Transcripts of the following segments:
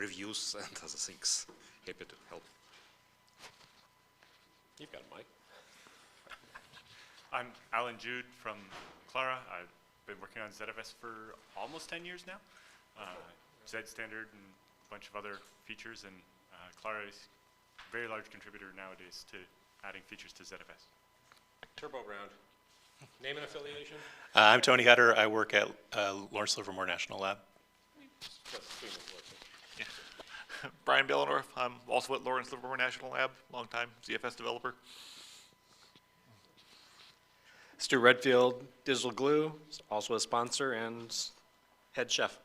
reviews and other things. Happy to help. You've got a mic. I'm Alan Jude from Clara. I've been working on ZFS for almost 10 years now. Z standard and a bunch of other features, and Clara is a very large contributor nowadays to adding features to ZFS. Turbo round. Name and affiliation? I'm Tony Hutter. I work at Lawrence Livermore National Lab. Brian Bellendorf. I'm also at Lawrence Livermore National Lab, longtime ZFS developer. Stu Redfield, Digital Glue, also a sponsor and head chef.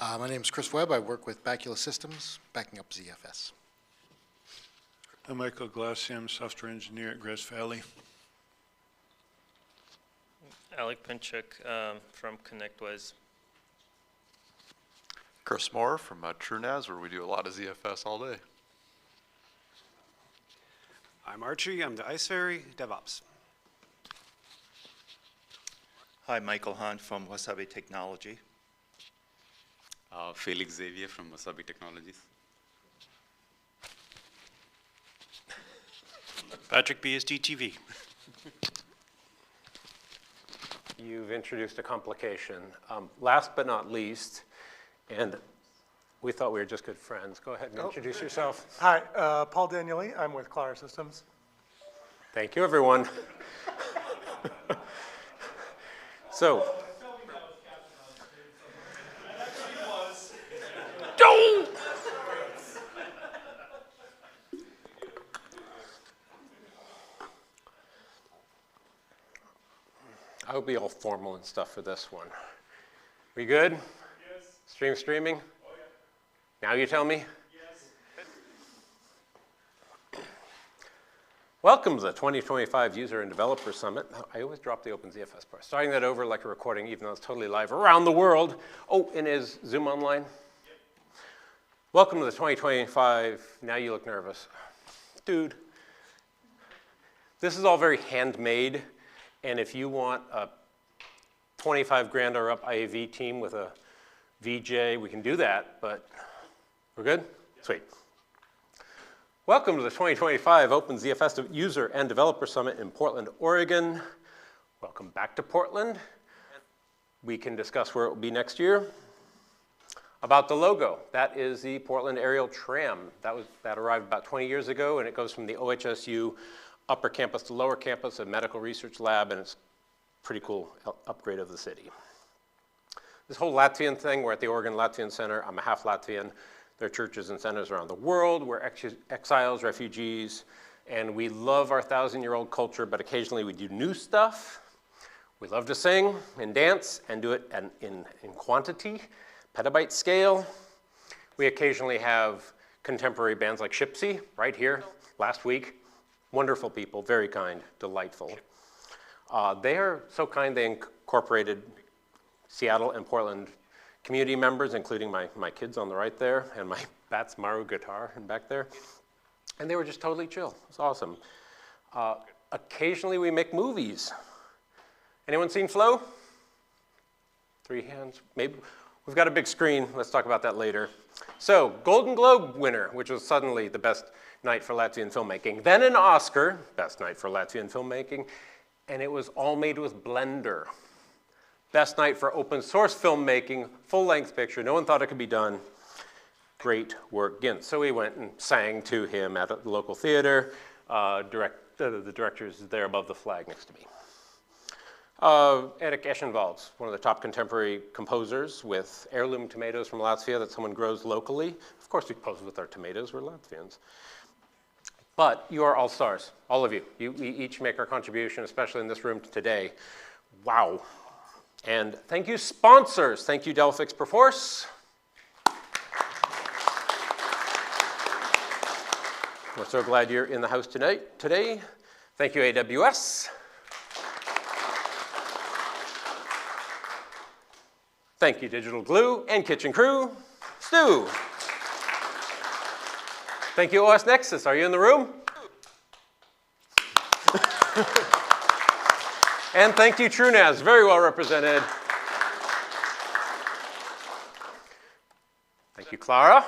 My name is Chris Webb. I work with Bacula Systems, backing up ZFS. I'm Michael Glassy. I'm a software engineer at Grass Valley. Alec Pinchuk from ConnectWise. Chris Moore from TrueNAS, where we do a lot of ZFS all day. I'm Archie. I'm the Iceferry DevOps. Hi, Michael Hunt from Wasabi Technology. Felix Xavier from Wasabi Technologies. Patrick BSD TV. You've introduced a complication. Last but not least, and we thought we were just good friends. Go ahead and introduce yourself. Hi, Paul Danieli. I'm with Clara Systems. Thank you, everyone. So, don't! I would be all formal and stuff for this one. We good? Yes. Streaming? Oh, yeah. Now you tell me? Yes. Welcome to the 2025 User and Developer Summit. I always drop the OpenZFS part. Starting that over like a recording, even though it's totally live around the world. Oh, and is Zoom online? Yep. Welcome to the 2025, now you look nervous. Dude, this is all very handmade. And if you want a 25 grand or up IAV team with a VJ, we can do that, but we're good? Yep. Sweet. Welcome to the 2025 OpenZFS User and Developer Summit in Portland, Oregon. Welcome back to Portland. We can discuss where it will be next year. About the logo, that is the Portland Aerial Tram. That arrived about 20 years ago, and it goes from the OHSU upper campus to lower campus, a medical research lab, and it's a pretty cool upgrade of the city. This whole Latvian thing, we're at the Oregon Latvian Center. I'm a half Latvian. There are churches and centers around the world. We're exiles, refugees, and we love our 1,000-year-old culture, but occasionally we do new stuff. We love to sing and dance and do it in quantity, petabyte scale. We occasionally have contemporary bands like Shipsy right here last week. Wonderful people, very kind, delightful. They are so kind they incorporated Seattle and Portland community members, including my kids on the right there, and my Bats Maru guitar in back there. And they were just totally chill. It's awesome. Occasionally we make movies. Anyone seen Flow? 3 hands, maybe. We've got a big screen. Let's talk about that later. So, Golden Globe winner, which was suddenly the best night for Latvian filmmaking. Then an Oscar, best night for Latvian filmmaking, and it was all made with Blender. Best night for open source filmmaking, full-length picture. No one thought it could be done. Great work, Gint. So we went and sang to him at a local theater. The director is there above the flag next to me. Erik Eschenwalds, one of the top contemporary composers with heirloom tomatoes from Latvia that someone grows locally. Of course, we pose with our tomatoes. We're Latvians. But you are all stars, all of you. We each make our contribution, especially in this room today. Wow. And thank you, sponsors. Thank you, Delphix Perforce. We're so glad you're in the house tonight. Today. Thank you, AWS. Thank you, Digital Glue and Kitchen Crew. Stu. Thank you, OS Nexus. Are you in the room? And thank you, TrueNAS. Very well represented. Thank you, Clara.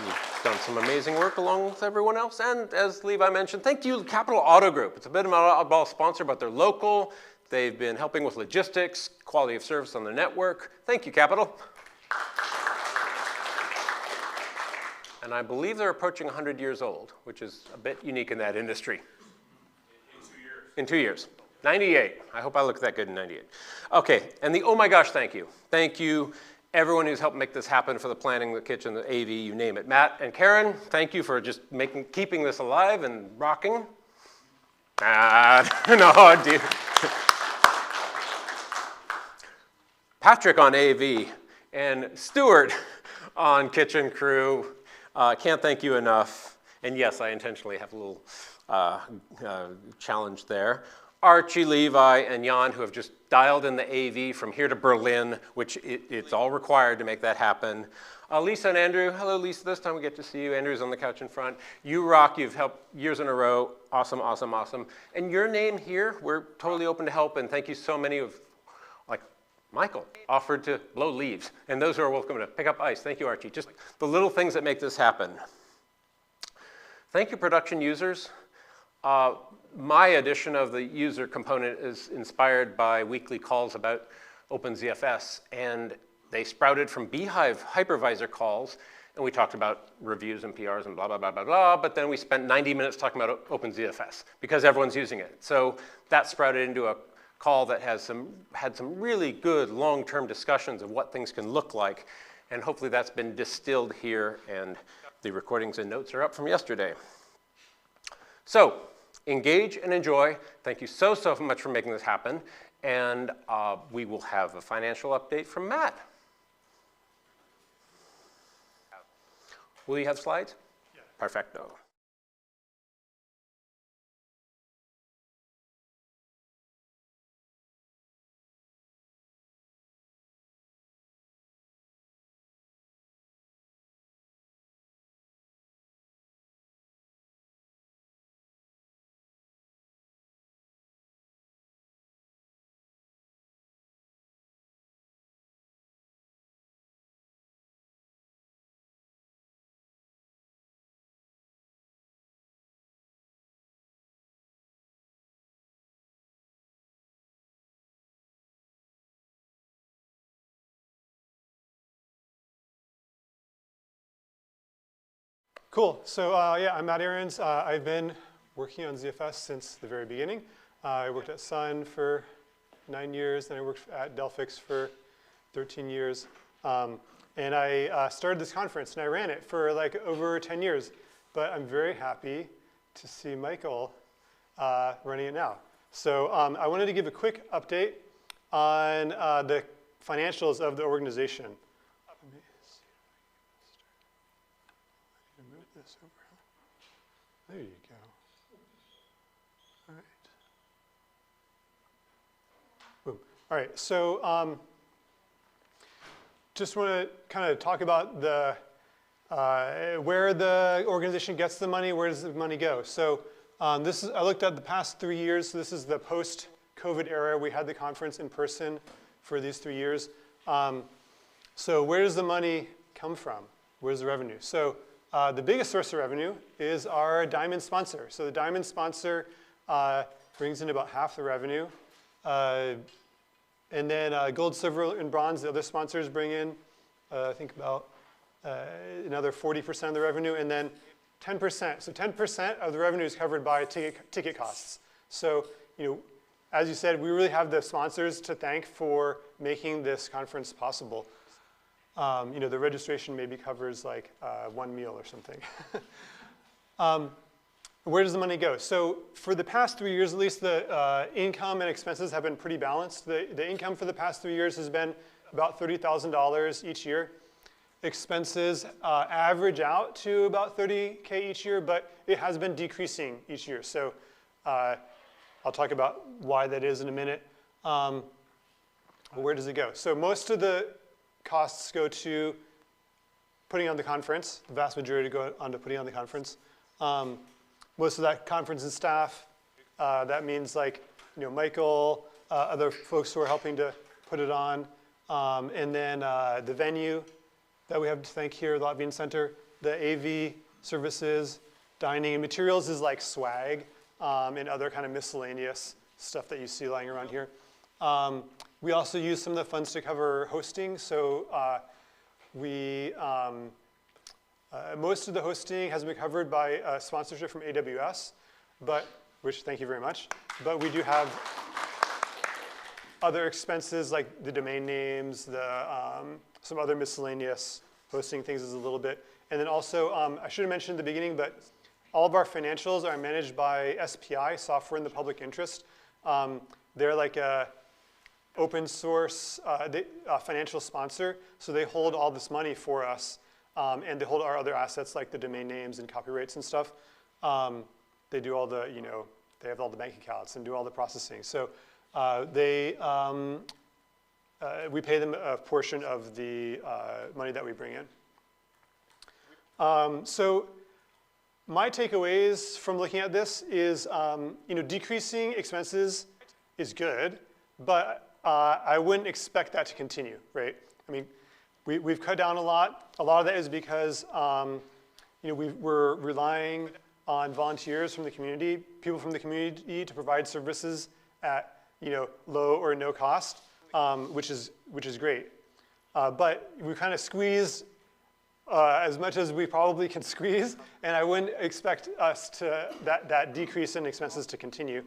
You've done some amazing work along with everyone else. And as Levi mentioned, thank you, Capital Auto Group. It's a bit of an oddball sponsor, but they're local. They've been helping with logistics, quality of service on their network. Thank you, Capital. And I believe they're approaching 100 years old, which is a bit unique in that industry. In 2 years. 98. I hope I look that good in 98. Okay, and the oh my gosh, thank you. Thank you, everyone who's helped make this happen for the planning, the kitchen, the AV, you name it. Matt and Karen, thank you for just keeping this alive and rocking. No, dude. Patrick on AV and Stuart on kitchen crew. Can't thank you enough. And yes, I intentionally have a little challenge there. Archie, Levi, and Jan, who have just dialed in the AV from here to Berlin, which it's all required to make that happen. Lisa and Andrew, hello Lisa, this time we get to see you. Andrew's on the couch in front. You rock, you've helped years in a row. Awesome, awesome, awesome. And your name here, we're totally open to help, and thank you so many of, like Michael, offered to blow leaves. And those who are welcome to pick up ice. Thank you, Archie. Just the little things that make this happen. Thank you, production users. My edition of the user component is inspired by weekly calls about OpenZFS, and they sprouted from Beehive hypervisor calls, and we talked about reviews and PRs and blah, blah, blah, blah, blah, but then we spent 90 minutes talking about OpenZFS because everyone's using it. So that sprouted into a call that had some really good long-term discussions of what things can look like, and hopefully that's been distilled here, and the recordings and notes are up from yesterday. So, engage and enjoy. Thank you so, so much for making this happen. And we will have a financial update from Matt. Will you have slides? Yeah. Perfecto. Cool. So yeah, I'm Matt Ahrens. I've been working on ZFS since the very beginning. I worked at Sun for 9 years, then I worked at Delphix for 13 years. And I started this conference, and I ran it for like over 10 years. But I'm very happy to see Michael running it now. So I wanted to give a quick update on the financials of the organization. There you go. All right. Boom. All right, so just want to kind of talk about the where the organization gets the money, where does the money go? So I looked at the past 3 years. So this is the post-COVID era. We had the conference in person for these 3 years. So where does the money come from? Where's the revenue? So the biggest source of revenue is our Diamond sponsor. So the Diamond sponsor brings in about half the revenue. And then Gold, Silver, and Bronze, the other sponsors bring in, I think about another 40% of the revenue, and then 10%. So 10% of the revenue is covered by ticket costs. So, as you said, we really have the sponsors to thank for making this conference possible. The registration maybe covers like one meal or something. Where does the money go? So for the past 3 years, at least, the income and expenses have been pretty balanced. The income for the past 3 years has been about $30,000 each year. Expenses average out to about $30K each year, but it has been decreasing each year. So I'll talk about why that is in a minute. Where does it go? So most of the costs go to putting on the conference. The vast majority go on to putting on the conference. Most of that conference and staff. That means like Michael, other folks who are helping to put it on. And then the venue that we have to thank here, the Latvian Center, the AV services, dining, and materials is like swag and other kind of miscellaneous stuff that you see lying around here. We also use some of the funds to cover hosting. So most of the hosting has been covered by sponsorship from AWS, which thank you very much. But we do have other expenses like the domain names, some other miscellaneous hosting things is a little bit. And then also, I should have mentioned at the beginning, but all of our financials are managed by SPI, Software in the Public Interest. They're like a open source financial sponsor, so they hold all this money for us, and they hold our other assets like the domain names and copyrights and stuff. They do all the, they have all the bank accounts and do all the processing. So we pay them a portion of the money that we bring in. So my takeaways from looking at this is, decreasing expenses is good, but I wouldn't expect that to continue, right? I mean, we've cut down a lot. A lot of that is because, we're relying on volunteers from the community, people from the community to provide services at, low or no cost, which is great. But we kind of squeezed as much as we probably can squeeze, and I wouldn't expect us that decrease in expenses to continue.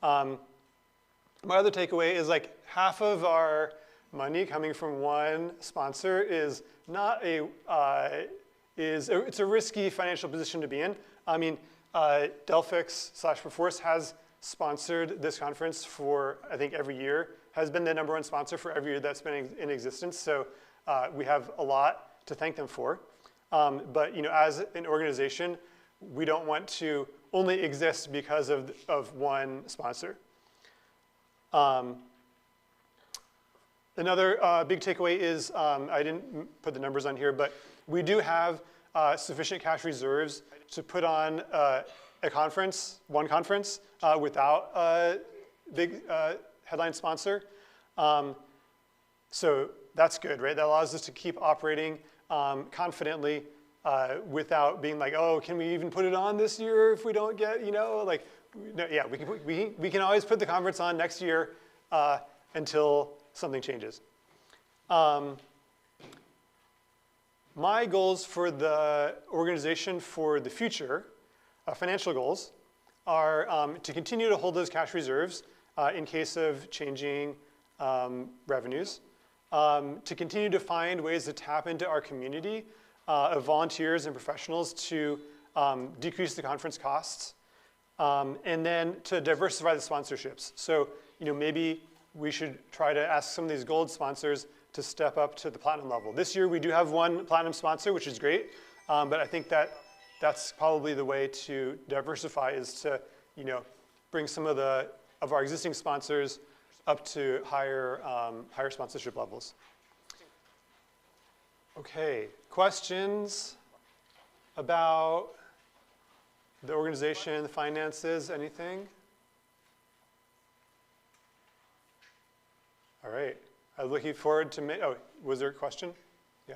My other takeaway is like half of our money coming from one sponsor is not it's a risky financial position to be in. I mean, Delphix/Perforce has sponsored this conference for, I think, every year, has been the #1 sponsor for every year that's been in existence. So we have a lot to thank them for. But as an organization, we don't want to only exist because of one sponsor. Another big takeaway is, I didn't put the numbers on here, but we do have sufficient cash reserves to put on one conference without a big headline sponsor. So that's good, right? That allows us to keep operating confidently without being like, oh, can we even put it on this year if we don't get, no, yeah, we can always put the conference on next year until something changes. My goals for the organization for the future, financial goals, are to continue to hold those cash reserves in case of changing revenues, to continue to find ways to tap into our community of volunteers and professionals to decrease the conference costs, and then to diversify the sponsorships. So maybe we should try to ask some of these gold sponsors to step up to the platinum level. This year we do have one platinum sponsor, which is great, but I think that's probably the way to diversify, is to bring some of our existing sponsors up to higher sponsorship levels. Okay, questions about the organization, the finances, anything? All right, I'm looking forward to, oh, was there a question? Yeah.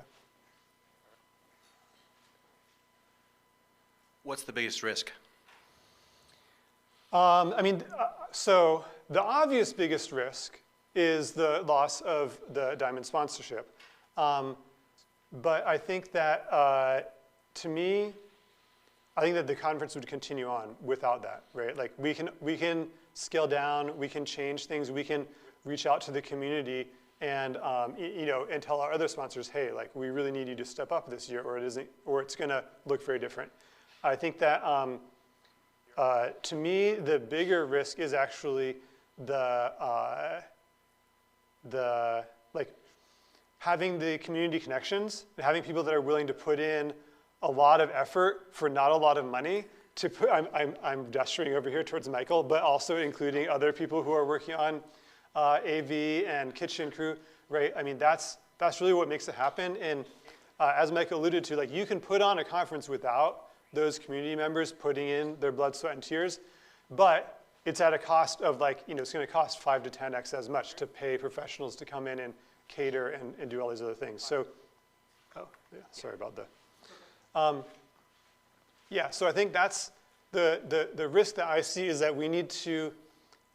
What's the biggest risk? So the obvious biggest risk is the loss of the Diamond sponsorship. But I think that, to me, I think that the conference would continue on without that, right? Like we can scale down, we can change things, we can reach out to the community and and tell our other sponsors, hey, like we really need you to step up this year, or it's going to look very different. I think that to me the bigger risk is actually having the community connections, and having people that are willing to put in a lot of effort for not a lot of money. I'm gesturing over here towards Michael, but also including other people who are working on AV and kitchen crew, right? I mean, that's really what makes it happen. And as Michael alluded to, like you can put on a conference without those community members putting in their blood, sweat, and tears, but it's at a cost of it's going to cost 5 to 10x as much to pay professionals to come in cater and do all these other things. So, oh, yeah, sorry about that. Yeah, so I think that's the risk that I see is that we need to,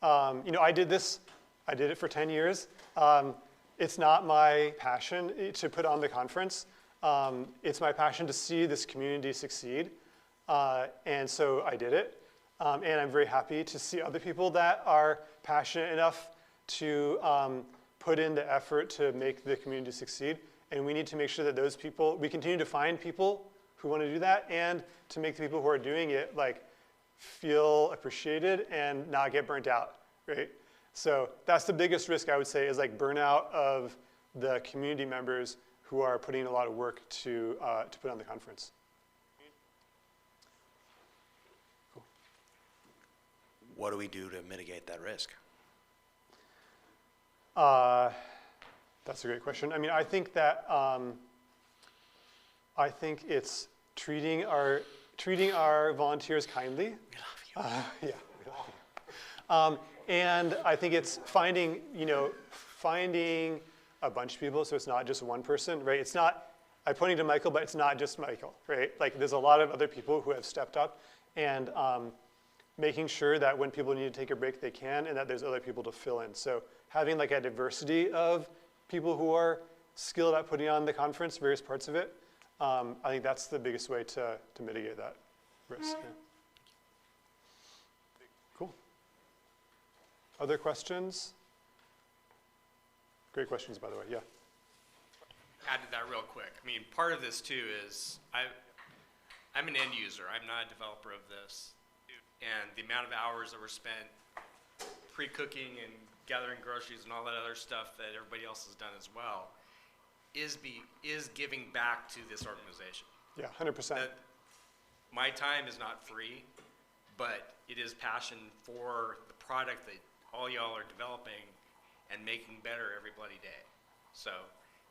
I did it for 10 years. It's not my passion to put on the conference. It's my passion to see this community succeed. And so I did it. And I'm very happy to see other people that are passionate enough to put in the effort to make the community succeed. And we need to make sure that those people, we continue to find people who want to do that and to make the people who are doing it feel appreciated and not get burnt out, right? So that's the biggest risk I would say is burnout of the community members who are putting in a lot of work to put on the conference. Cool. What do we do to mitigate that risk? That's a great question. I mean, I think that I think it's treating our volunteers kindly. We love you. Yeah, we love you. And I think it's finding a bunch of people, so it's not just one person, right? It's not, I'm pointing to Michael, but it's not just Michael, right? There's a lot of other people who have stepped up and making sure that when people need to take a break, they can, and that there's other people to fill in. So having a diversity of people who are skilled at putting on the conference, various parts of it, I think that's the biggest way to mitigate that risk. Yeah. Cool. Other questions? Great questions, by the way, yeah. Add to that real quick. I mean, part of this too is I'm an end user. I'm not a developer of this. And the amount of hours that were spent pre-cooking and gathering groceries and all that other stuff that everybody else has done as well is giving back to this organization. Yeah, 100%. My time is not free, but it is passion for the product that all y'all are developing and making better every bloody day. So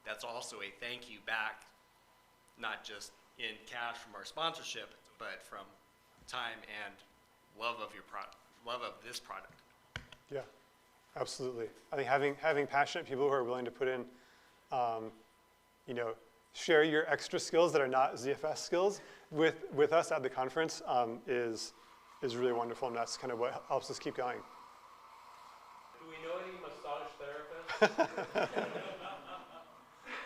that's also a thank you back, not just in cash from our sponsorship, but from time and love of your product, love of this product. Yeah, absolutely. I think having passionate people who are willing to put in, share your extra skills that are not ZFS skills with us at the conference is really wonderful, and that's kind of what helps us keep going. Do we know any massage therapists?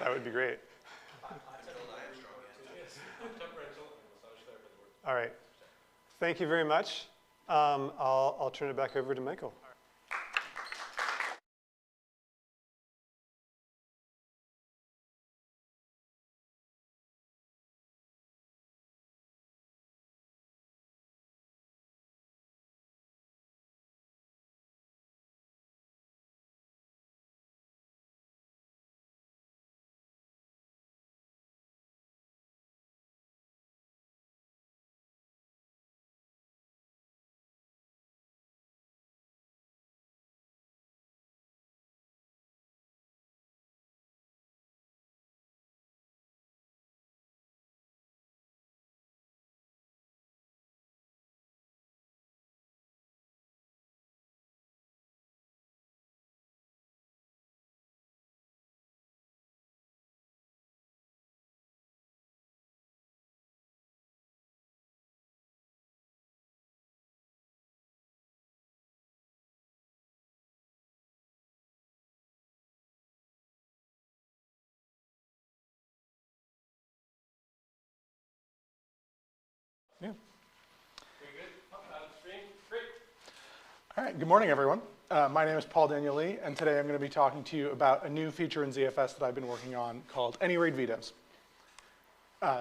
That would be great. All right. Thank you very much. I'll turn it back over to Michael. Yeah. All right, good morning, everyone. My name is Paul Danieli, and today I'm going to be talking to you about a new feature in ZFS that I've been working on called AnyRAID vetoes.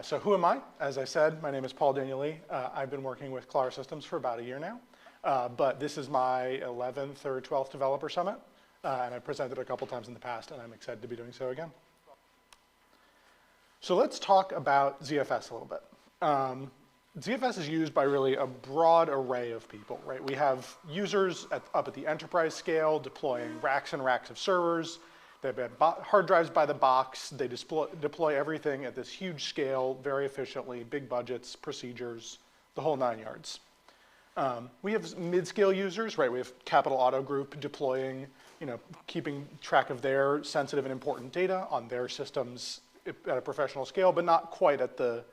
So who am I? As I said, my name is Paul Danieli. I've been working with Clara Systems for about a year now, but this is my 11th or 12th Developer Summit, and I've presented a couple times in the past, and I'm excited to be doing so again. So let's talk about ZFS a little bit. ZFS is used by really a broad array of people, right? We have users up at the enterprise scale deploying racks and racks of servers. They have hard drives by the box. They deploy everything at this huge scale, very efficiently, big budgets, procedures, the whole 9 yards. We have mid-scale users, right? We have Capital Auto Group deploying keeping track of their sensitive and important data on their systems at a professional scale, but not quite at the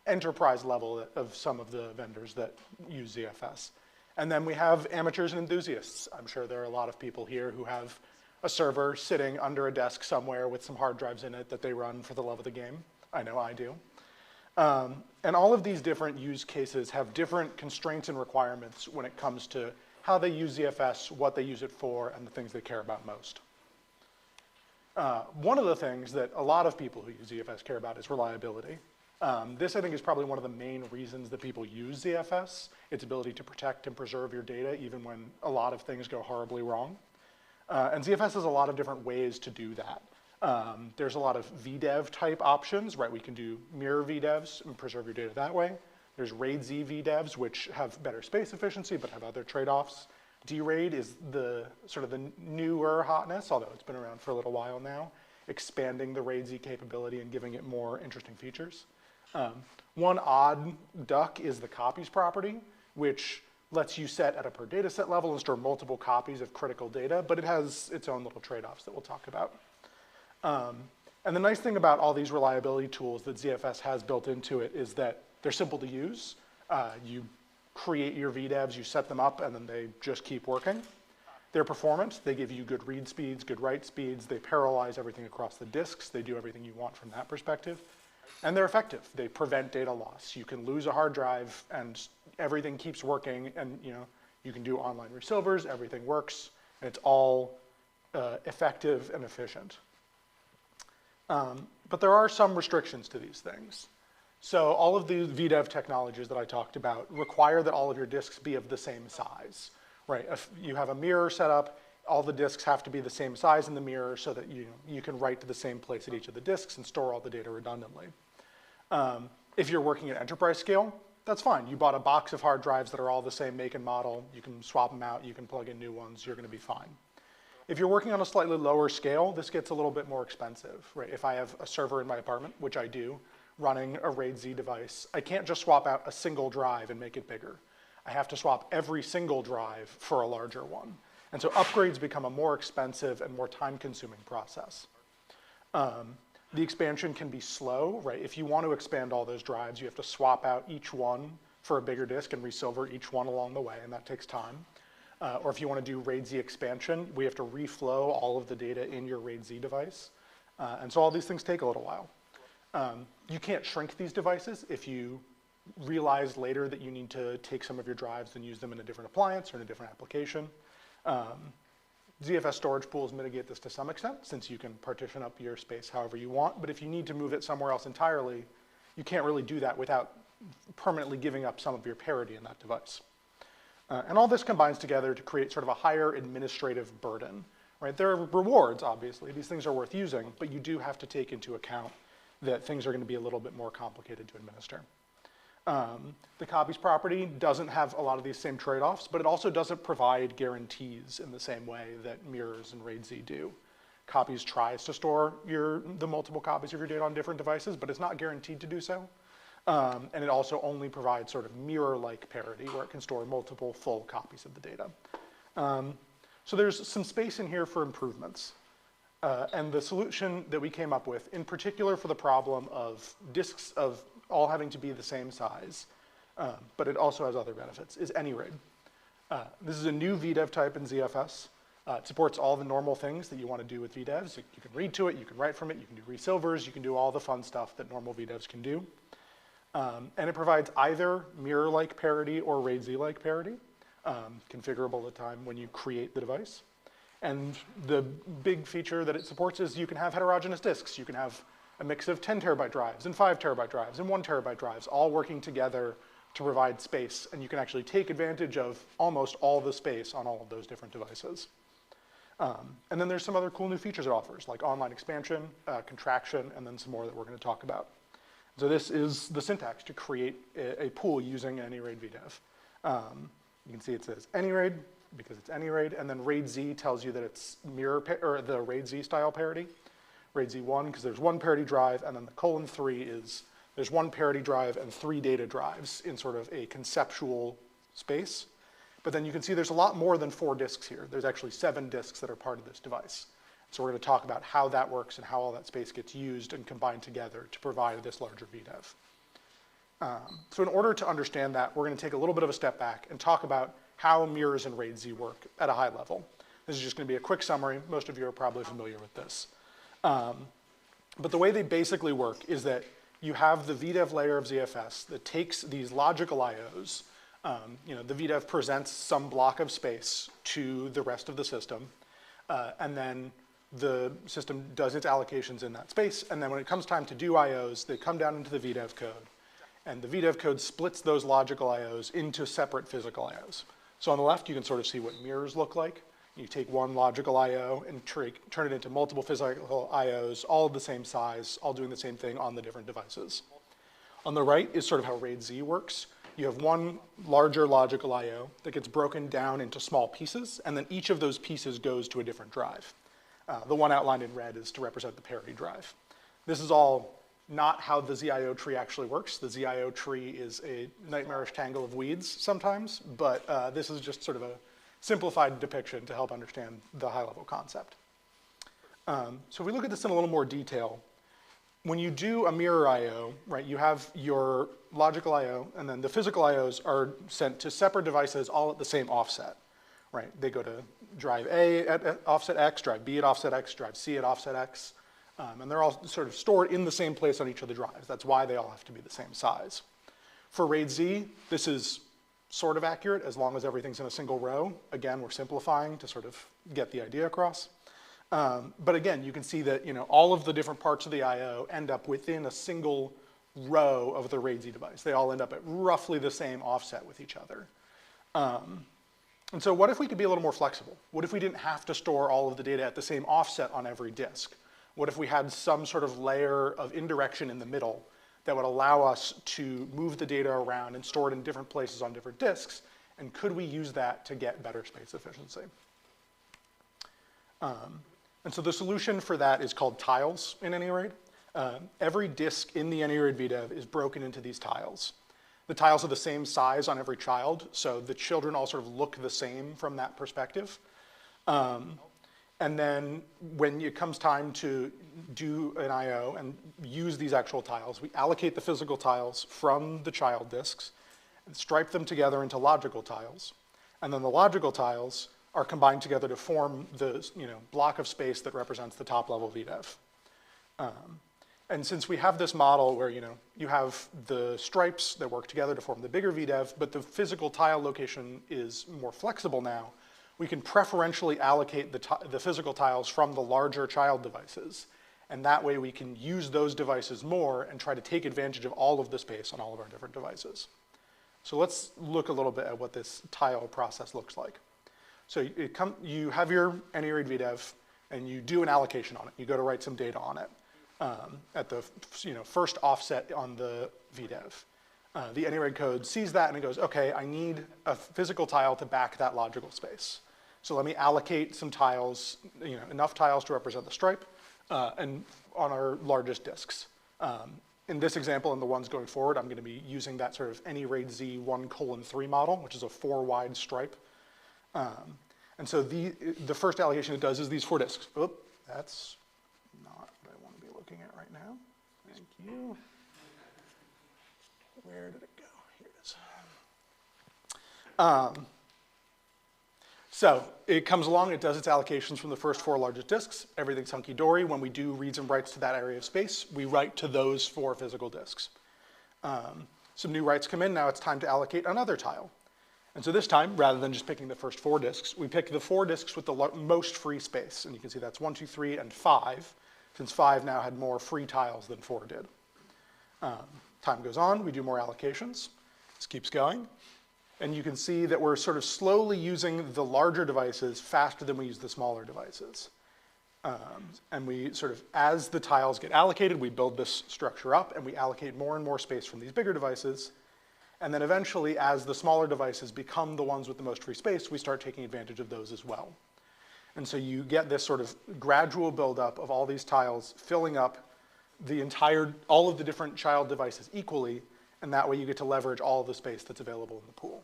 enterprise level of some of the vendors that use ZFS. And then we have amateurs and enthusiasts. I'm sure there are a lot of people here who have a server sitting under a desk somewhere with some hard drives in it that they run for the love of the game. I know I do. And all of these different use cases have different constraints and requirements when it comes to how they use ZFS, what they use it for, and the things they care about most. One of the things that a lot of people who use ZFS care about is reliability. This, I think, is probably one of the main reasons that people use ZFS, its ability to protect and preserve your data even when a lot of things go horribly wrong. And ZFS has a lot of different ways to do that. There's a lot of VDEV type options, right? We can do mirror VDEVs and preserve your data that way. There's RAID-Z VDEVs, which have better space efficiency, but have other trade-offs. DRAID is the sort of the newer hotness, although it's been around for a little while now, expanding the RAID-Z capability and giving it more interesting features. One odd duck is the copies property, which lets you set at a per data set level and store multiple copies of critical data, but it has its own little trade-offs that we'll talk about. And the nice thing about all these reliability tools that ZFS has built into it is that they're simple to use. You create your VDEVs, you set them up, and then they just keep working. They're performant. They give you good read speeds, good write speeds. They parallelize everything across the disks. They do everything you want from that perspective. And they're effective. They prevent data loss. You can lose a hard drive and everything keeps working, and you can do online resilvers, everything works, and it's all effective and efficient. But there are some restrictions to these things. So all of the VDEV technologies that I talked about require that all of your disks be of the same size, right? If you have a mirror set up, all the disks have to be the same size in the mirror so that you can write to the same place at each of the disks and store all the data redundantly. If you're working at enterprise scale, that's fine. You bought a box of hard drives that are all the same make and model. You can swap them out. You can plug in new ones. You're going to be fine. If you're working on a slightly lower scale, this gets a little bit more expensive, right? If I have a server in my apartment, which I do, running a RAID-Z device, I can't just swap out a single drive and make it bigger. I have to swap every single drive for a larger one. And so upgrades become a more expensive and more time-consuming process. The expansion can be slow, right? If you want to expand all those drives, you have to swap out each one for a bigger disk and resilver each one along the way, and that takes time. Or if you want to do RAID-Z expansion, we have to reflow all of the data in your RAID-Z device. And so all these things take a little while. You can't shrink these devices if you realize later that you need to take some of your drives and use them in a different appliance or in a different application. ZFS storage pools mitigate this to some extent, since you can partition up your space however you want. But if you need to move it somewhere else entirely, you can't really do that without permanently giving up some of your parity in that device. And all this combines together to create sort of a higher administrative burden, right? There are rewards, obviously. These things are worth using, but you do have to take into account that things are going to be a little bit more complicated to administer. The copies property doesn't have a lot of these same trade-offs, but it also doesn't provide guarantees in the same way that mirrors and RAID-Z do. Copies tries to store the multiple copies of your data on different devices, but it's not guaranteed to do so. And it also only provides sort of mirror-like parity where it can store multiple full copies of the data. So there's some space in here for improvements. And the solution that we came up with, in particular for the problem of disks of all having to be the same size, but it also has other benefits, is AnyRAID. This is a new VDEV type in ZFS. It supports all the normal things that you want to do with VDEVs. You can read to it, you can write from it, you can do resilvers, you can do all the fun stuff that normal VDEVs can do. And it provides either mirror-like parity or RAID-Z-like parity, configurable at the time when you create the device. And the big feature that it supports is you can have heterogeneous disks. You can have a mix of 10 terabyte drives and 5 terabyte drives and 1 terabyte drives, all working together to provide space. And you can actually take advantage of almost all the space on all of those different devices. And then there's some other cool new features it offers, like online expansion, contraction, and then some more that we're going to talk about. So this is the syntax to create a pool using AnyRAID VDEV. You can see it says AnyRAID because it's AnyRAID, and then RAID-Z tells you that it's or the RAID-Z style parity. RAID-Z1 because there's one parity drive, and then the :3 is there's one parity drive and 3 data drives in sort of a conceptual space. But then you can see there's a lot more than 4 disks here. There's actually 7 disks that are part of this device. So we're going to talk about how that works and how all that space gets used and combined together to provide this larger VDEV. So in order to understand that, we're going to take a little bit of a step back and talk about how mirrors and RAID-Z work at a high level. This is just going to be a quick summary. Most of you are probably familiar with this. But the way they basically work is that you have the VDEV layer of ZFS that takes these logical IOs. The VDEV presents some block of space to the rest of the system, and then the system does its allocations in that space, and then when it comes time to do IOs, they come down into the VDEV code, and the VDEV code splits those logical IOs into separate physical IOs. So on the left, you can sort of see what mirrors look like. You take one logical IO and turn it into multiple physical IOs, all of the same size, all doing the same thing on the different devices. On the right is sort of how RAID-Z works. You have one larger logical IO that gets broken down into small pieces, and then each of those pieces goes to a different drive. The one outlined in red is to represent the parity drive. This is all not how the ZIO tree actually works. The ZIO tree is a nightmarish tangle of weeds sometimes, but this is just sort of a simplified depiction to help understand the high-level concept. So if we look at this in a little more detail, when you do a mirror IO, right, you have your logical IO, and then the physical IOs are sent to separate devices all at the same offset, right? They go to drive A at offset X, drive B at offset X, drive C at offset X, and they're all sort of stored in the same place on each of the drives. That's why they all have to be the same size. For RAID-Z, this is sort of accurate as long as everything's in a single row. Again, we're simplifying to sort of get the idea across. But again, you can see that all of the different parts of the IO end up within a single row of the RAID-Z device. They all end up at roughly the same offset with each other. And so what if we could be a little more flexible? What if we didn't have to store all of the data at the same offset on every disk? What if we had some sort of layer of indirection in the middle that would allow us to move the data around and store it in different places on different disks? And could we use that to get better space efficiency? And so the solution for that is called tiles in AnyRAID. Every disk in the AnyRAID VDEV is broken into these tiles. The tiles are the same size on every child, so the children all sort of look the same from that perspective. And then when it comes time to do an IO and use these actual tiles, we allocate the physical tiles from the child disks and stripe them together into logical tiles. And then the logical tiles are combined together to form the block of space that represents the top level VDEV. And since we have this model where you have the stripes that work together to form the bigger VDEV, but the physical tile location is more flexible now, we can preferentially allocate the physical tiles from the larger child devices. And that way we can use those devices more and try to take advantage of all of the space on all of our different devices. So let's look a little bit at what this tile process looks like. So you have your AnyRAID VDEV and you do an allocation on it. You go to write some data on it at the first offset on the VDEV. The AnyRAID code sees that and it goes, okay, I need a physical tile to back that logical space. So let me allocate some tiles, enough tiles to represent the stripe and on our largest disks. In this example and the ones going forward, I'm going to be using that sort of AnyRAID-Z 1:3 model, which is a 4-wide stripe. And so the first allocation it does is these 4 disks. Oop, that's not what I want to be looking at right now. Thank you. Where did it go? Here it is. So it comes along, it does its allocations from the first 4 largest disks. Everything's hunky-dory. When we do reads and writes to that area of space, we write to those 4 physical disks. Some new writes come in. Now it's time to allocate another tile. And so this time, rather than just picking the first 4 disks, we pick the 4 disks with the most free space. And you can see that's 1, 2, 3, and 5, since 5 now had more free tiles than 4 did. Time goes on, we do more allocations. This keeps going. And you can see that we're sort of slowly using the larger devices faster than we use the smaller devices. And we sort of, as the tiles get allocated, we build this structure up and we allocate more and more space from these bigger devices. And then eventually, as the smaller devices become the ones with the most free space, we start taking advantage of those as well. And so you get this sort of gradual buildup of all these tiles filling up all of the different child devices equally, and that way you get to leverage all of the space that's available in the pool.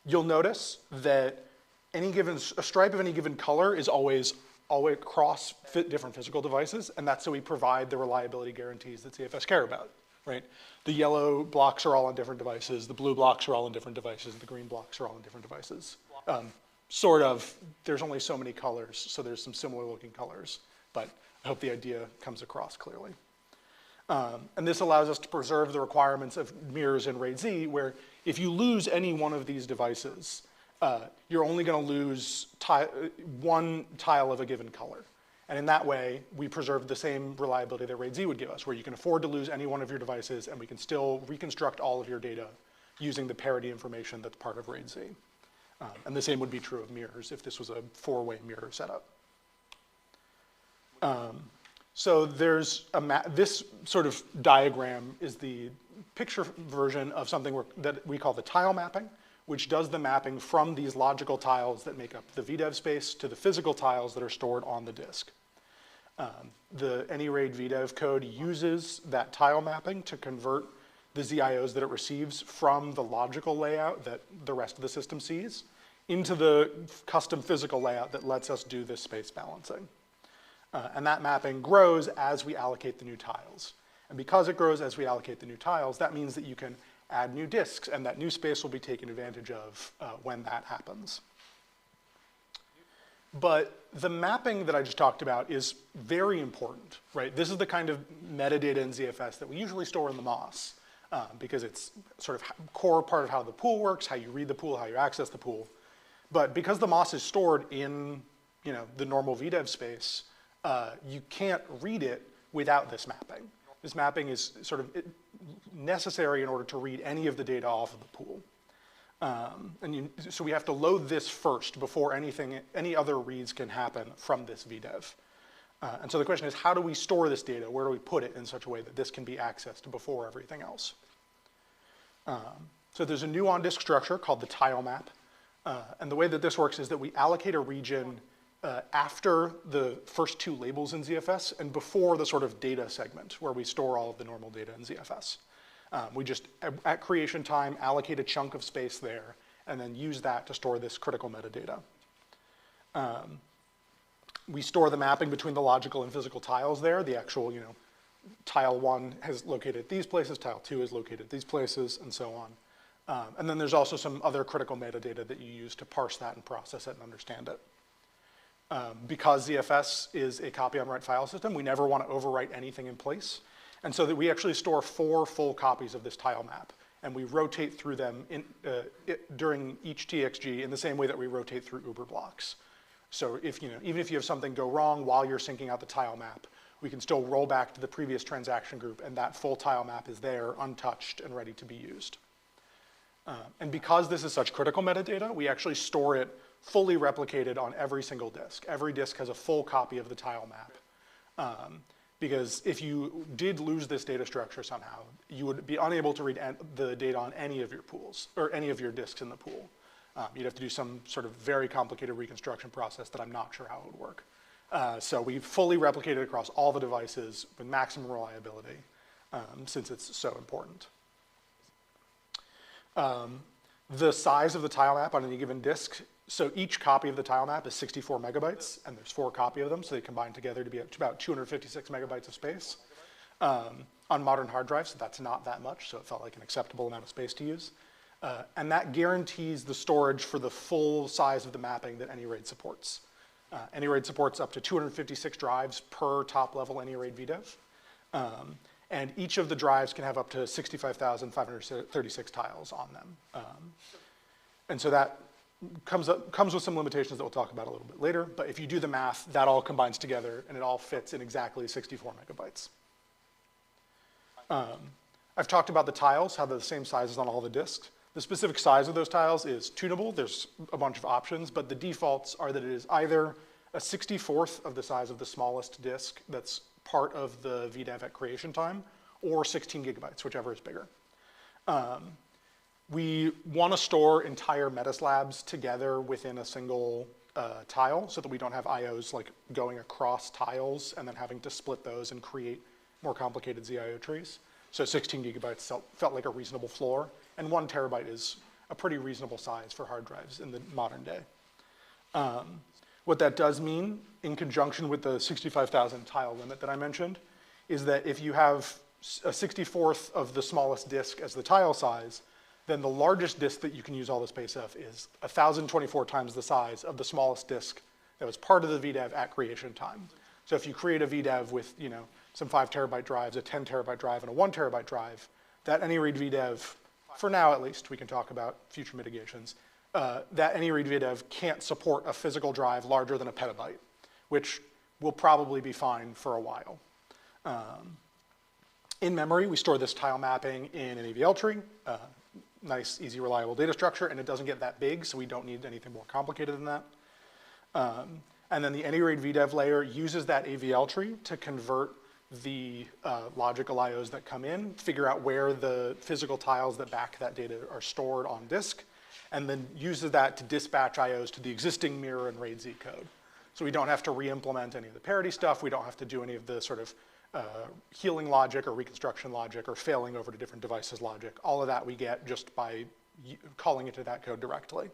You'll notice that a stripe of any given color is always across different physical devices, and that's so we provide the reliability guarantees that ZFS care about, right? The yellow blocks are all on different devices, the blue blocks are all on different devices, the green blocks are all on different devices. There's only so many colors, so there's some similar looking colors, but I hope the idea comes across clearly. And this allows us to preserve the requirements of mirrors in RAID Z, where if you lose any one of these devices, you're only going to lose one tile of a given color. And in that way, we preserve the same reliability that RAID Z would give us, where you can afford to lose any one of your devices, and we can still reconstruct all of your data using the parity information that's part of RAID Z. And the same would be true of mirrors if this was a 4-way mirror setup. So there's this sort of diagram is the picture version of something that we call the tile mapping, which does the mapping from these logical tiles that make up the VDEV space to the physical tiles that are stored on the disk. The AnyRAID VDEV code uses that tile mapping to convert the ZIOs that it receives from the logical layout that the rest of the system sees into the custom physical layout that lets us do this space balancing. And that mapping grows as we allocate the new tiles. And because it grows as we allocate the new tiles, that means that you can add new disks, and that new space will be taken advantage of when that happens. But the mapping that I just talked about is very important, right? This is the kind of metadata in ZFS that we usually store in the MOS, because it's sort of core part of how the pool works, how you read the pool, how you access the pool. But because the MOS is stored in the normal VDEV space, you can't read it without this mapping. This mapping is sort of necessary in order to read any of the data off of the pool. So we have to load this first before any other reads can happen from this VDEV. And so the question is, how do we store this data? Where do we put it in such a way that this can be accessed before everything else? So there's a new on-disk structure called the tile map. And the way that this works is that we allocate a region after the first 2 labels in ZFS and before the sort of data segment where we store all of the normal data in ZFS. We just, at creation time, allocate a chunk of space there and then use that to store this critical metadata. We store the mapping between the logical and physical tiles there. The actual, tile 1 is located at these places, tile 2 is located at these places, and so on. And then there's also some other critical metadata that you use to parse that and process it and understand it. Because ZFS is a copy-on-write file system, we never want to overwrite anything in place. And so that we actually store 4 full copies of this tile map. And we rotate through them during each TXG in the same way that we rotate through Uber blocks. So even if you have something go wrong while you're syncing out the tile map, we can still roll back to the previous transaction group, and that full tile map is there, untouched, and ready to be used. And because this is such critical metadata, we actually store it fully replicated on every single disk. Every disk has a full copy of the tile map. Because if you did lose this data structure somehow, you would be unable to read the data on any of your pools, or any of your disks in the pool. You'd have to do some sort of very complicated reconstruction process that I'm not sure how it would work. So we fully replicated across all the devices with maximum reliability, since it's so important. The size of the tile map on any given disk, so each copy of the tile map is 64 megabytes, and there's 4 copies of them, so they combine together to be about 256 megabytes of space. On modern hard drives, that's not that much, so it felt like an acceptable amount of space to use. And that guarantees the storage for the full size of the mapping that AnyRAID supports. AnyRAID supports up to 256 drives per top-level AnyRAID VDEV. And each of the drives can have up to 65,536 tiles on them. And so that comes with some limitations that we'll talk about a little bit later. But if you do the math, that all combines together, and it all fits in exactly 64 megabytes. I've talked about the tiles, how they're the same sizes on all the disks. The specific size of those tiles is tunable. There's a bunch of options, but the defaults are that it is either a 64th of the size of the smallest disk that's part of the VDEV at creation time, or 16 gigabytes, whichever is bigger. We want to store entire metaslabs together within a single tile so that we don't have IOs like going across tiles and then having to split those and create more complicated ZIO trees. So 16 gigabytes felt like a reasonable floor, and 1 terabyte is a pretty reasonable size for hard drives in the modern day. What that does mean, in conjunction with the 65,000 tile limit that I mentioned, is that if you have a 64th of the smallest disk as the tile size, then the largest disk that you can use all the space of is 1,024 times the size of the smallest disk that was part of the VDEV at creation time. So if you create a VDEV with, you know, some 5 terabyte drives, a 10 terabyte drive, and a 1 terabyte drive, that AnyRead VDEV, for now at least, we can talk about future mitigations, that AnyRead VDEV can't support a physical drive larger than a petabyte, which will probably be fine for a while. In memory, we store this tile mapping in an AVL tree, nice, easy, reliable data structure, and it doesn't get that big, so we don't need anything more complicated than that. And then the AnyRead VDEV layer uses that AVL tree to convert the logical IOs that come in, figure out where the physical tiles that back that data are stored on disk, and then uses that to dispatch IOs to the existing mirror and RAID Z code. So we don't have to re-implement any of the parity stuff, we don't have to do any of the sort of healing logic or reconstruction logic or failing over to different devices logic. All of that we get just by calling into that code directly.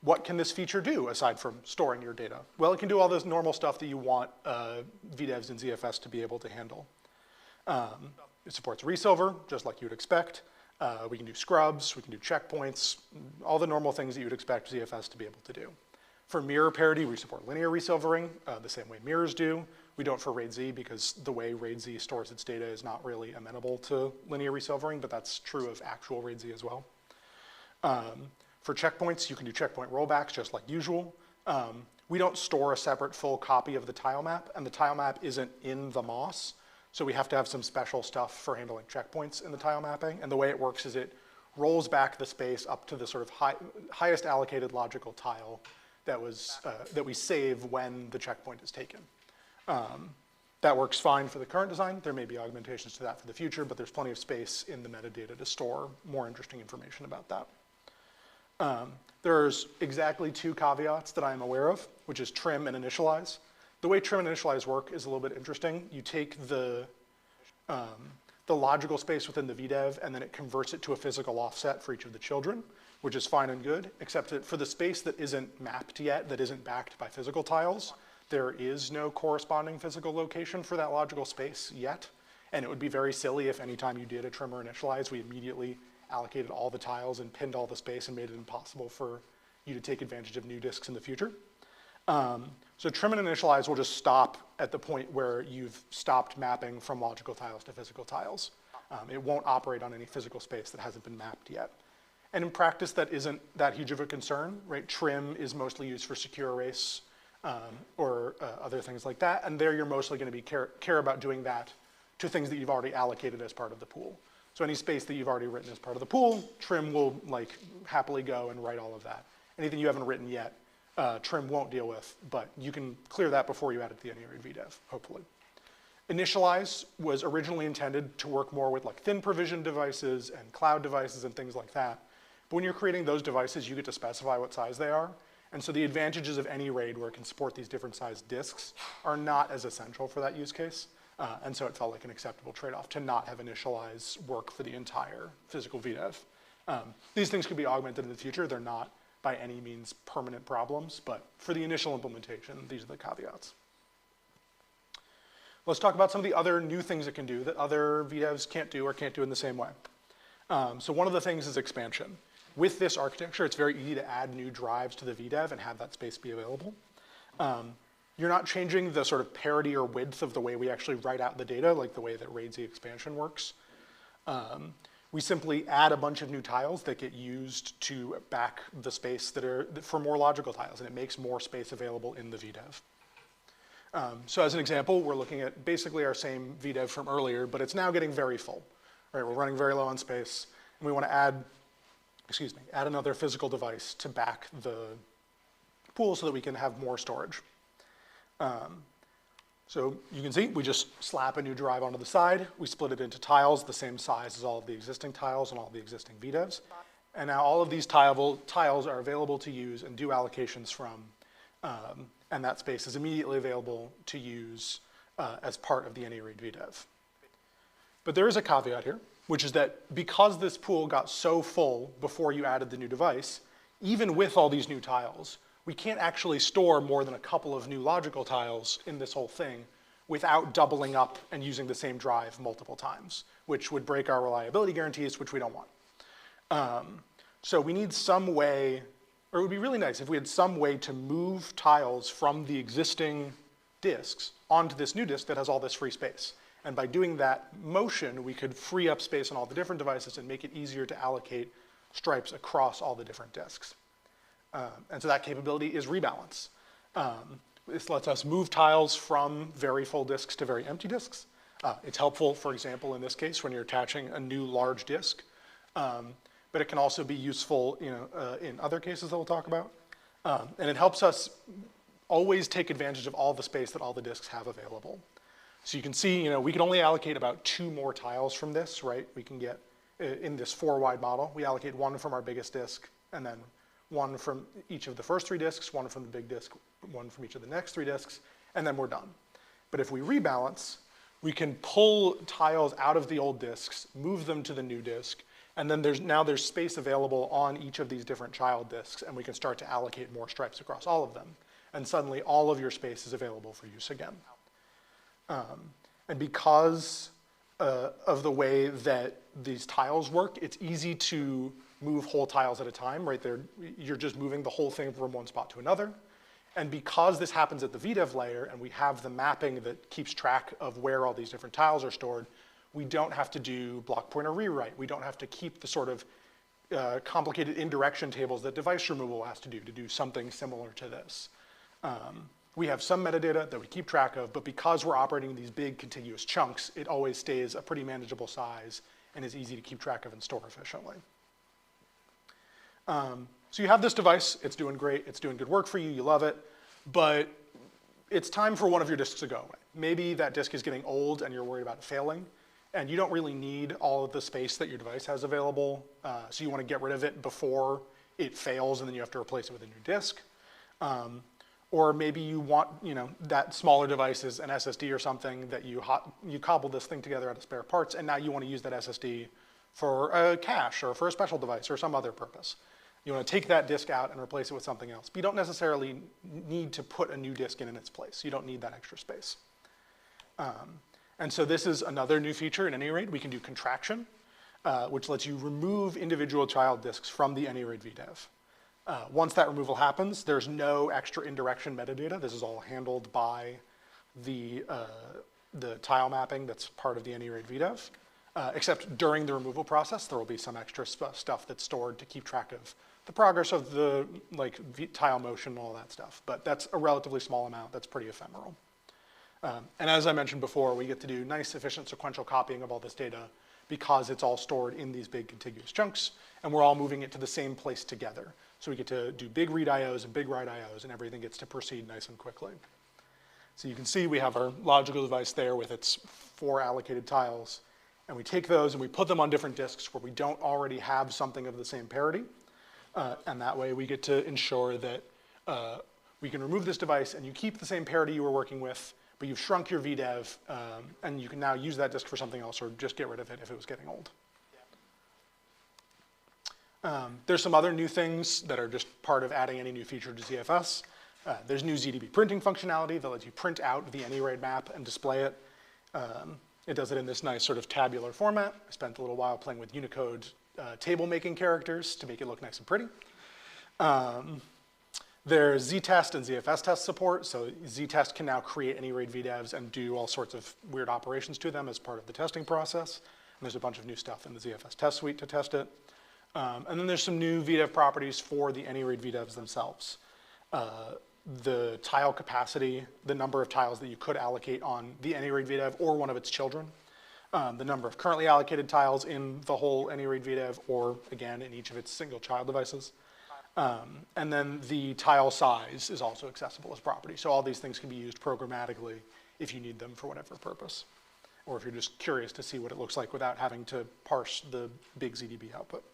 What can this feature do aside from storing your data? Well, it can do all this normal stuff that you want VDEVs and ZFS to be able to handle. It supports resilver, just like you would expect. We can do scrubs, we can do checkpoints, all the normal things that you would expect ZFS to be able to do. For mirror parity, we support linear resilvering, the same way mirrors do. We don't for RAID Z because the way RAID Z stores its data is not really amenable to linear resilvering, but that's true of actual RAID Z as well. For checkpoints, you can do checkpoint rollbacks just like usual. We don't store a separate full copy of the tile map, and the tile map isn't in the MOS, so we have to have some special stuff for handling checkpoints in the tile mapping, and the way it works is it rolls back the space up to the sort of highest allocated logical tile that we save when the checkpoint is taken. That works fine for the current design. There may be augmentations to that for the future, but there's plenty of space in the metadata to store more interesting information about that. There's exactly 2 caveats that I'm aware of, which is trim and initialize. The way trim and initialize work is a little bit interesting. You take the logical space within the VDEV and then it converts it to a physical offset for each of the children, which is fine and good, except that for the space that isn't mapped yet, that isn't backed by physical tiles, there is no corresponding physical location for that logical space yet. And it would be very silly if anytime you did a trim or initialize, we immediately allocated all the tiles and pinned all the space and made it impossible for you to take advantage of new disks in the future. So trim and initialize will just stop at the point where you've stopped mapping from logical tiles to physical tiles. It won't operate on any physical space that hasn't been mapped yet. And in practice, that isn't that huge of a concern, right? Trim is mostly used for secure erase or other things like that, and there you're mostly going to be care about doing that to things that you've already allocated as part of the pool. So any space that you've already written as part of the pool, trim will like happily go and write all of that. Anything you haven't written yet, trim won't deal with, but you can clear that before you add it to the AnyRead VDEV, hopefully. Initialize was originally intended to work more with like thin provision devices and cloud devices and things like that. But when you're creating those devices, you get to specify what size they are. And so the advantages of AnyRaid, where it can support these different sized disks, are not as essential for that use case. And so it felt like an acceptable trade-off to not have initialize work for the entire physical VDEV. These things could be augmented in the future. They're not by any means permanent problems, but for the initial implementation, these are the caveats. Let's talk about some of the other new things it can do that other VDEVs can't do or can't do in the same way. So one of the things is expansion. With this architecture, it's very easy to add new drives to the VDEV and have that space be available. You're not changing the sort of parity or width of the way we actually write out the data, like the way that RAID Z expansion works. We simply add a bunch of new tiles that get used to back the space that are for more logical tiles, and it makes more space available in the VDEV. So as an example, we're looking at basically our same VDEV from earlier, but it's now getting very full. Right, we're running very low on space, and we want to add another physical device to back the pool so that we can have more storage. So you can see we just slap a new drive onto the side. We split it into tiles the same size as all of the existing tiles and all of the existing VDEVs. And now all of these tiles are available to use and do allocations from, and that space is immediately available to use as part of the AnyRead VDEV. But there is a caveat here. which is that because this pool got so full before you added the new device, even with all these new tiles, we can't actually store more than a couple of new logical tiles in this whole thing without doubling up and using the same drive multiple times, which would break our reliability guarantees, which we don't want. So we need some way, or it would be really nice if we had some way to move tiles from the existing disks onto this new disk that has all this free space. And by doing that motion, we could free up space on all the different devices and make it easier to allocate stripes across all the different disks. And so that capability is rebalance. This lets us move tiles from very full disks to very empty disks. It's helpful, for example, in this case, when you're attaching a new large disk. But it can also be useful in other cases that we'll talk about. And it helps us always take advantage of all the space that all the disks have available. So you can see, we can only allocate about 2 more tiles from this, right? We can get, in this 4-wide model, we allocate 1 from our biggest disk, and then 1 from each of the first 3 disks, 1 from the big disk, 1 from each of the next 3 disks, and then we're done. But if we rebalance, we can pull tiles out of the old disks, move them to the new disk, and then there's space available on each of these different child disks, and we can start to allocate more stripes across all of them. And suddenly all of your space is available for use again. And because of the way that these tiles work, it's easy to move whole tiles at a time, right? You're just moving the whole thing from one spot to another. And because this happens at the VDEV layer and we have the mapping that keeps track of where all these different tiles are stored, we don't have to do block pointer rewrite. We don't have to keep the sort of complicated indirection tables that device removal has to do something similar to this. We have some metadata that we keep track of, but because we're operating in these big contiguous chunks, it always stays a pretty manageable size and is easy to keep track of and store efficiently. So you have this device, it's doing great, it's doing good work for you, you love it, but it's time for one of your disks to go away. Maybe that disk is getting old and you're worried about it failing, and you don't really need all of the space that your device has available, so you want to get rid of it before it fails and then you have to replace it with a new disk. Or maybe you want, that smaller device is an SSD or something that you cobble this thing together out of spare parts, and now you want to use that SSD for a cache or for a special device or some other purpose. You want to take that disk out and replace it with something else. But you don't necessarily need to put a new disk in its place. You don't need that extra space. And so this is another new feature in AnyRAID. We can do contraction, which lets you remove individual child disks from the AnyRAID VDEV. Once that removal happens, there's no extra indirection metadata. This is all handled by the tile mapping that's part of the AnyRAID VDEV. Except during the removal process, there will be some extra stuff that's stored to keep track of the progress of the tile motion and all that stuff. But that's a relatively small amount. That's pretty ephemeral. And as I mentioned before, we get to do nice, efficient sequential copying of all this data because it's all stored in these big contiguous chunks, and we're all moving it to the same place together. So we get to do big read IOs and big write IOs, and everything gets to proceed nice and quickly. So you can see we have our logical device there with its 4 allocated tiles, and we take those and we put them on different disks where we don't already have something of the same parity. And that way we get to ensure that we can remove this device and you keep the same parity you were working with, but you've shrunk your VDEV, and you can now use that disk for something else or just get rid of it if it was getting old. There's some other new things that are just part of adding any new feature to ZFS. There's new ZDB printing functionality that lets you print out the AnyRAID map and display it. It does it in this nice sort of tabular format. I spent a little while playing with Unicode table making characters to make it look nice and pretty. There's ztest and ZFS test support. So ztest can now create AnyRAID VDEVs and do all sorts of weird operations to them as part of the testing process. And there's a bunch of new stuff in the ZFS test suite to test it. And then there's some new VDEV properties for the AnyRAID VDEVs themselves. The tile capacity, the number of tiles that you could allocate on the AnyRAID VDEV or one of its children, the number of currently allocated tiles in the whole AnyRAID VDEV or, again, in each of its single child devices. And then the tile size is also accessible as property. So all these things can be used programmatically if you need them for whatever purpose, or if you're just curious to see what it looks like without having to parse the big ZDB output.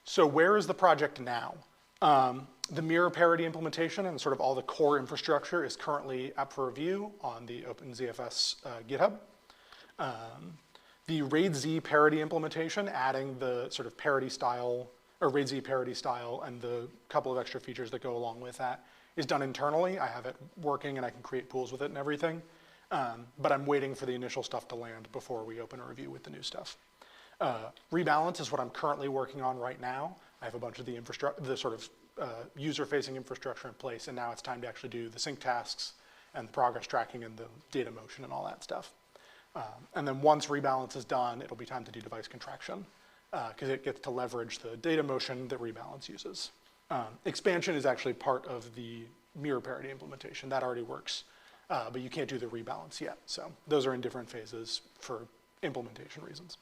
So where is the project now? The mirror parity implementation and sort of all the core infrastructure is currently up for review on the OpenZFS GitHub. The RAID Z parity implementation, adding the sort of parity style, or RAID Z parity style, and the couple of extra features that go along with that, is done internally. I have it working and I can create pools with it and everything. But I'm waiting for the initial stuff to land before we open a review with the new stuff. Rebalance is what I'm currently working on right now. I have a bunch of the sort of user-facing infrastructure in place, and now it's time to actually do the sync tasks and the progress tracking and the data motion and all that stuff. And then once rebalance is done, it'll be time to do device contraction, because it gets to leverage the data motion that rebalance uses. Expansion is actually part of the mirror parity implementation. That already works, but you can't do the rebalance yet. So those are in different phases for implementation reasons.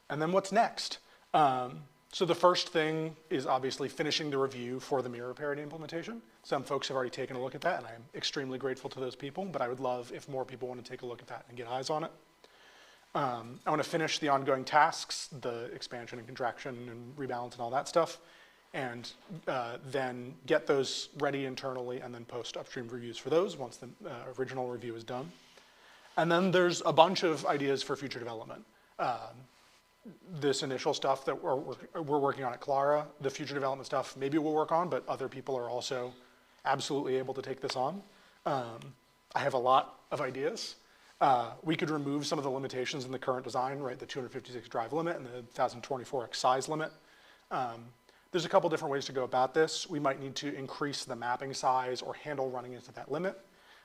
And then what's next? So the first thing is obviously finishing the review for the mirror parity implementation. Some folks have already taken a look at that, and I'm extremely grateful to those people, but I would love if more people want to take a look at that and get eyes on it. I want to finish the ongoing tasks, the expansion and contraction and rebalance and all that stuff, and then get those ready internally and then post upstream reviews for those once the original review is done. And then there's a bunch of ideas for future development. This initial stuff that we're working on at Clara, the future development stuff maybe we'll work on, but other people are also absolutely able to take this on. I have a lot of ideas. We could remove some of the limitations in the current design, right? The 256 drive limit and the 1024x size limit. There's a couple different ways to go about this. We might need to increase the mapping size or handle running into that limit.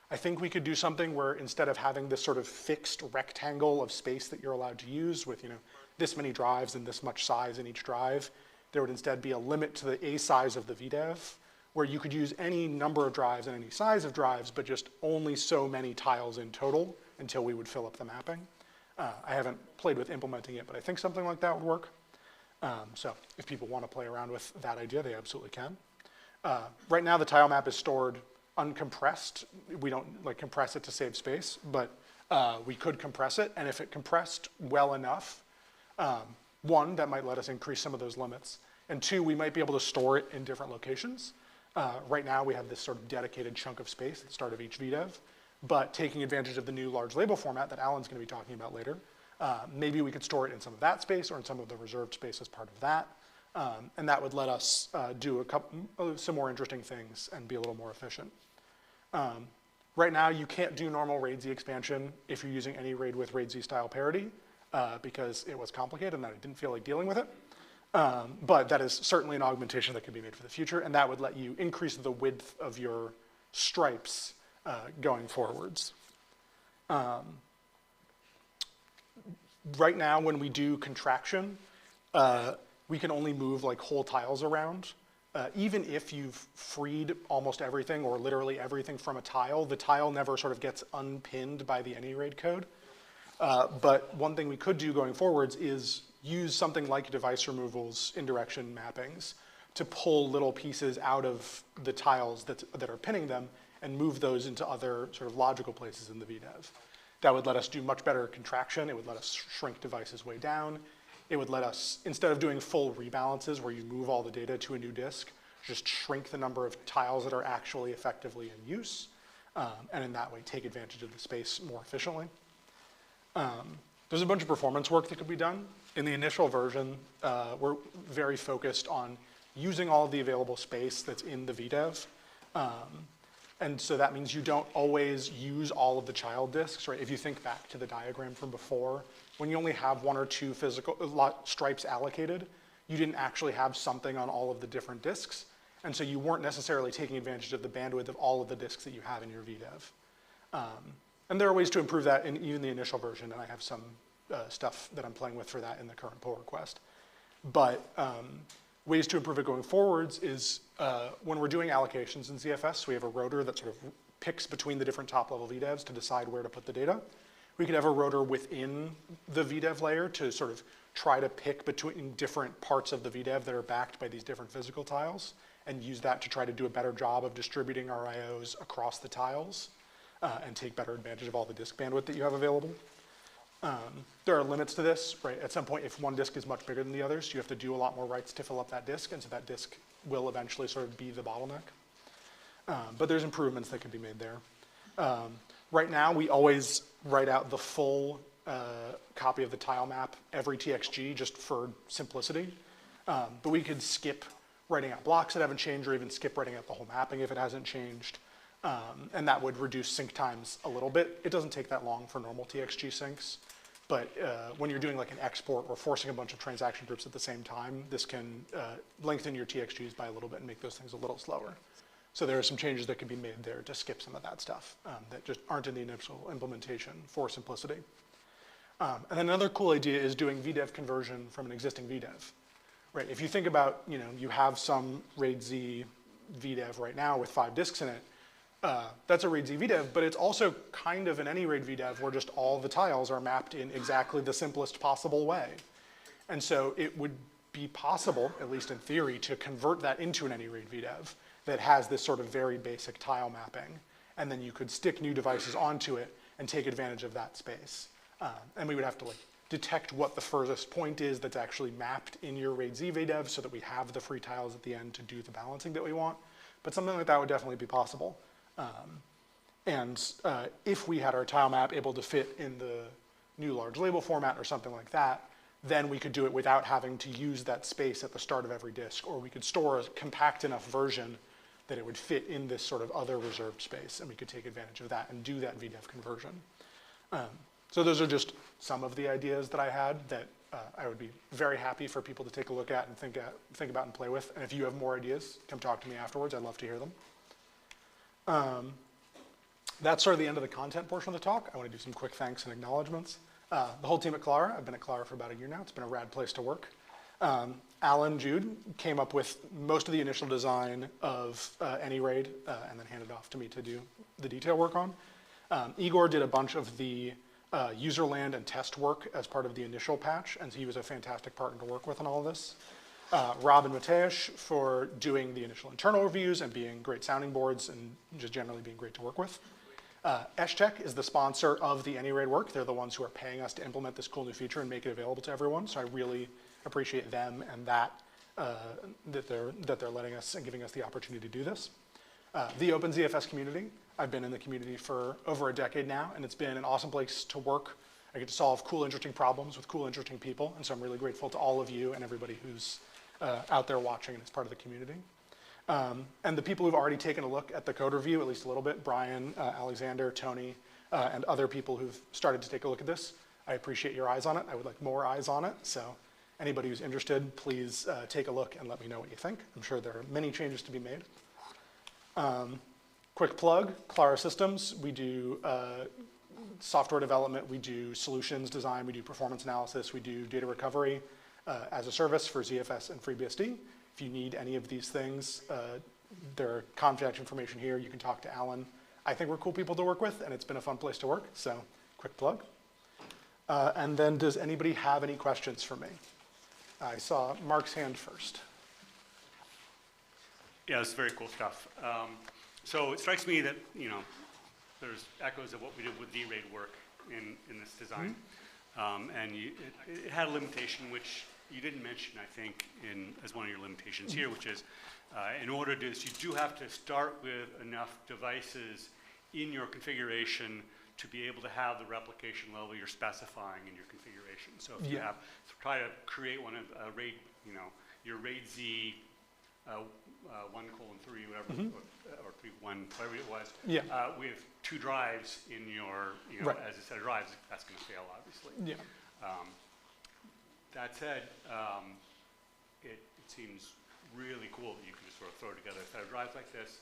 I think we could do something where instead of having this sort of fixed rectangle of space that you're allowed to use with, this many drives and this much size in each drive, there would instead be a limit to the A size of the VDEV, where you could use any number of drives and any size of drives, but just only so many tiles in total until we would fill up the mapping. I haven't played with implementing it, but I think something like that would work. So if people want to play around with that idea, they absolutely can. Right now, the tile map is stored uncompressed. We don't compress it to save space, but we could compress it, and if it compressed well enough, one, that might let us increase some of those limits, and two, we might be able to store it in different locations. Right now, we have this sort of dedicated chunk of space at the start of each VDEV, but taking advantage of the new large label format that Alan's going to be talking about later, maybe we could store it in some of that space or in some of the reserved space as part of that, and that would let us do some more interesting things and be a little more efficient. Right now, you can't do normal RAID Z expansion if you're using any RAID with RAID Z style parity, because it was complicated and I didn't feel like dealing with it. But that is certainly an augmentation that could be made for the future, and that would let you increase the width of your stripes going forwards. Right now, when we do contraction, we can only move whole tiles around. Even if you've freed almost everything or literally everything from a tile, the tile never sort of gets unpinned by the AnyRAID code. But one thing we could do going forwards is use something like device removals, indirection mappings, to pull little pieces out of the tiles that are pinning them and move those into other sort of logical places in the VDEV. That would let us do much better contraction. It would let us shrink devices way down. It would let us, instead of doing full rebalances where you move all the data to a new disk, just shrink the number of tiles that are actually effectively in use, and in that way take advantage of the space more efficiently. There's a bunch of performance work that could be done. In the initial version, we're very focused on using all of the available space that's in the VDEV. And so that means you don't always use all of the child disks, right? If you think back to the diagram from before, when you only have one or two physical stripes allocated, you didn't actually have something on all of the different disks. And so you weren't necessarily taking advantage of the bandwidth of all of the disks that you have in your VDEV. And there are ways to improve that in even the initial version, and I have some stuff that I'm playing with for that in the current pull request. But ways to improve it going forwards is when we're doing allocations in ZFS, we have a rotor that sort of picks between the different top-level VDEVs to decide where to put the data. We could have a rotor within the VDEV layer to sort of try to pick between different parts of the VDEV that are backed by these different physical tiles and use that to try to do a better job of distributing our IOs across the tiles and take better advantage of all the disk bandwidth that you have available. There are limits to this, right? At some point, if one disk is much bigger than the others, you have to do a lot more writes to fill up that disk, and so that disk will eventually sort of be the bottleneck. But there's improvements that can be made there. Right now, we always write out the full copy of the tile map every TXG just for simplicity. But we could skip writing out blocks that haven't changed, or even skip writing out the whole mapping if it hasn't changed. And that would reduce sync times a little bit. It doesn't take that long for normal TXG syncs. But when you're doing like an export or forcing a bunch of transaction groups at the same time, this can lengthen your TXGs by a little bit and make those things a little slower. So there are some changes that can be made there to skip some of that stuff that just aren't in the initial implementation for simplicity. And then another cool idea is doing VDEV conversion from an existing VDEV. Right, if you think about, you have some RAID-Z VDEV right now with 5 disks in it, that's a RAID-Z VDEV, but it's also kind of an AnyRAID VDEV where just all the tiles are mapped in exactly the simplest possible way. And so it would be possible, at least in theory, to convert that into an AnyRAID VDEV that has this sort of very basic tile mapping. And then you could stick new devices onto it and take advantage of that space. And we would have to detect what the furthest point is that's actually mapped in your RAID-Z VDEV so that we have the free tiles at the end to do the balancing that we want. But something like that would definitely be possible. If we had our tile map able to fit in the new large label format or something like that, then we could do it without having to use that space at the start of every disk, or we could store a compact enough version that it would fit in this sort of other reserved space, and we could take advantage of that and do that VDEV conversion. So those are just some of the ideas that I had that I would be very happy for people to take a look at and think about and play with. And if you have more ideas, come talk to me afterwards. I'd love to hear them. That's sort of the end of the content portion of the talk. I want to do some quick thanks and acknowledgements. The whole team at Clara, I've been at Clara for about a year now. It's been a rad place to work. Alan Jude came up with most of the initial design of AnyRAID and then handed it off to me to do the detail work on. Igor did a bunch of the user land and test work as part of the initial patch, and he was a fantastic partner to work with on all of this. Rob and Mateusz for doing the initial internal reviews and being great sounding boards and just generally being great to work with. Eshtec is the sponsor of the AnyRAID work. They're the ones who are paying us to implement this cool new feature and make it available to everyone, so I really appreciate them and that they're letting us and giving us the opportunity to do this. The OpenZFS community. I've been in the community for over a decade now, and it's been an awesome place to work. I get to solve cool, interesting problems with cool, interesting people, and so I'm really grateful to all of you and everybody who's out there watching and is part of the community. And the people who've already taken a look at the code review, at least a little bit, Brian, Alexander, Tony, and other people who've started to take a look at this, I appreciate your eyes on it. I would like more eyes on it, so anybody who's interested, please take a look and let me know what you think. I'm sure there are many changes to be made. Quick plug, Clara Systems. We do software development, we do solutions design, we do performance analysis, we do data recovery as a service for ZFS and FreeBSD. If you need any of these things, there are contact information here. You can talk to Alan. I think we're cool people to work with, and it's been a fun place to work, so quick plug. And then does anybody have any questions for me? I saw Mark's hand first. Yeah, this is very cool stuff. So it strikes me that, there's echoes of what we did with the-RAID work in this design. And it had a limitation which you didn't mention, I think, as one of your limitations here, which is in order to do this, you do have to start with enough devices in your configuration to be able to have the replication level you're specifying in your configuration. So if you have, try to create one of RAID, your RAID-Z 1:3, whatever, or 3.1, whatever it was, with 2 drives in your, as a set of drives, that's going to fail, obviously. That said, it seems really cool that you can just sort of throw together a set of drives like this.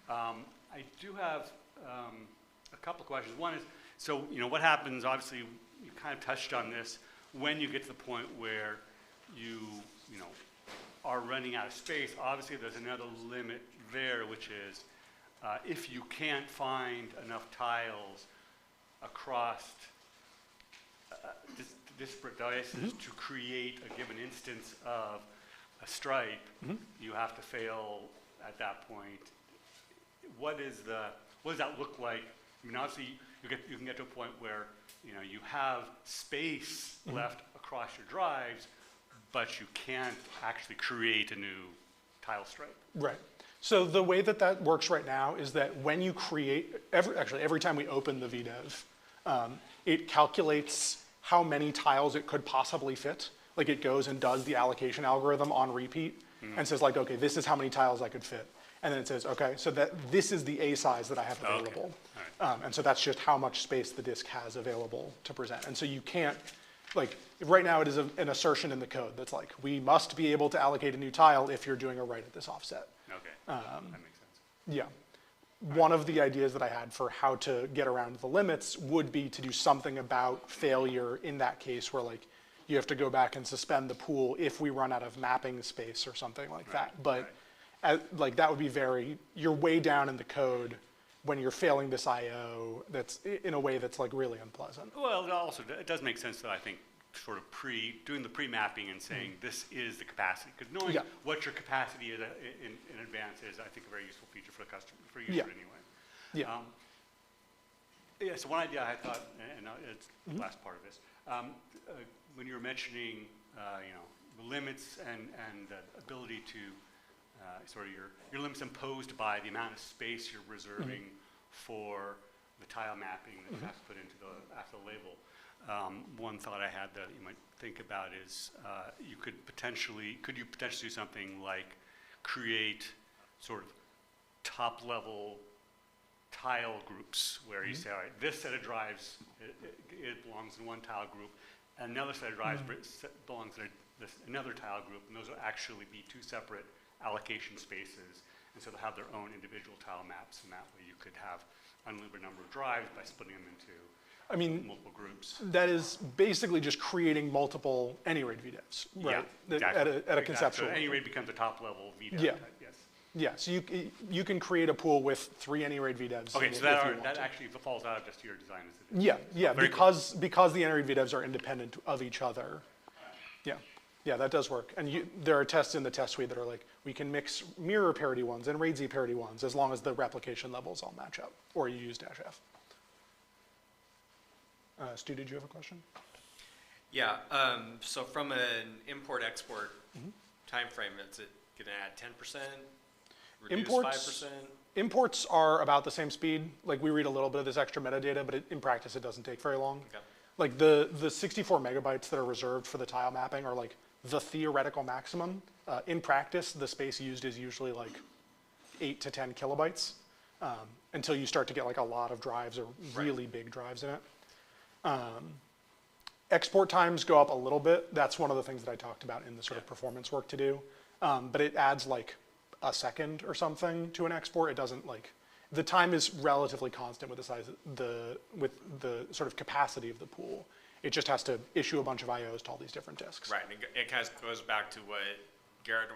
I do have a couple of questions. One is, so what happens? Obviously, you kind of touched on this. When you get to the point where you are running out of space, obviously there's another limit there, which is if you can't find enough tiles across disparate devices to create a given instance of a stripe, you have to fail at that point. What does that look like? I mean, obviously you can get to a point where you have space left across your drives, but you can't actually create a new tile stripe. Right. So the way that works right now is that when you create, every time we open the VDEV, it calculates how many tiles it could possibly fit. Like it goes and does the allocation algorithm on repeat and says like, okay, this is how many tiles I could fit. And then it says, okay, so that this is the A size that I have available. And so that's just how much space the disk has available to present. And so you can't, like, right now it is an assertion in the code that's like, we must be able to allocate a new tile if you're doing a write at this offset. Okay, that makes sense. Yeah. One of the ideas that I had for how to get around the limits would be to do something about failure in that case where like you have to go back and suspend the pool if we run out of mapping space or something like that. But like that would be you're way down in the code when you're failing this I/O that's in a way that's like really unpleasant. Well, it does make sense that I think sort of doing the pre-mapping and saying this is the capacity, because knowing what your capacity is in advance is, I think, a very useful feature for the customer, for user anyway. Yeah. So one idea I thought, and it's the last part of this, when you were mentioning, the limits and the ability to sort of your limits imposed by the amount of space you're reserving for the tile mapping that you have to put into after the label. One thought I had that you might think about is could you potentially do something like create sort of top-level tile groups where you say, all right, this set of drives, it belongs in one tile group, and another set of drives belongs in another tile group, and those will actually be two separate allocation spaces, and so they'll have their own individual tile maps, and that way you could have unlimited number of drives by splitting them into multiple groups. That is basically just creating multiple AnyRAID VDEVs, right? Yeah, exactly. At a conceptual level. So AnyRAID becomes a top-level VDEV type, yes. Yeah, so you can create a pool with 3 AnyRAID VDEVs. Okay, so that actually falls out of just your design. Yeah, because the AnyRAID VDEVs are independent of each other. Yeah, that does work. And there are tests in the test suite that are like, we can mix mirror parity ones and RAID-Z parity ones as long as the replication levels all match up, or you use -f. Stu, did you have a question? Yeah, so from an import-export time frame, is it going to add 10%, reduce 5%? Imports are about the same speed. Like we read a little bit of this extra metadata, but in practice it doesn't take very long. Okay. Like the 64 megabytes that are reserved for the tile mapping are like the theoretical maximum. In practice, the space used is usually like 8 to 10 kilobytes until you start to get like a lot of drives or really big drives in it. Export times go up a little bit. That's one of the things that I talked about in the sort of performance work to do. But it adds like a second or something to an export. It doesn't like, the time is relatively constant with the size, with the sort of capacity of the pool. It just has to issue a bunch of IOs to all these different disks. Right, and it kind of goes back to what Garrett,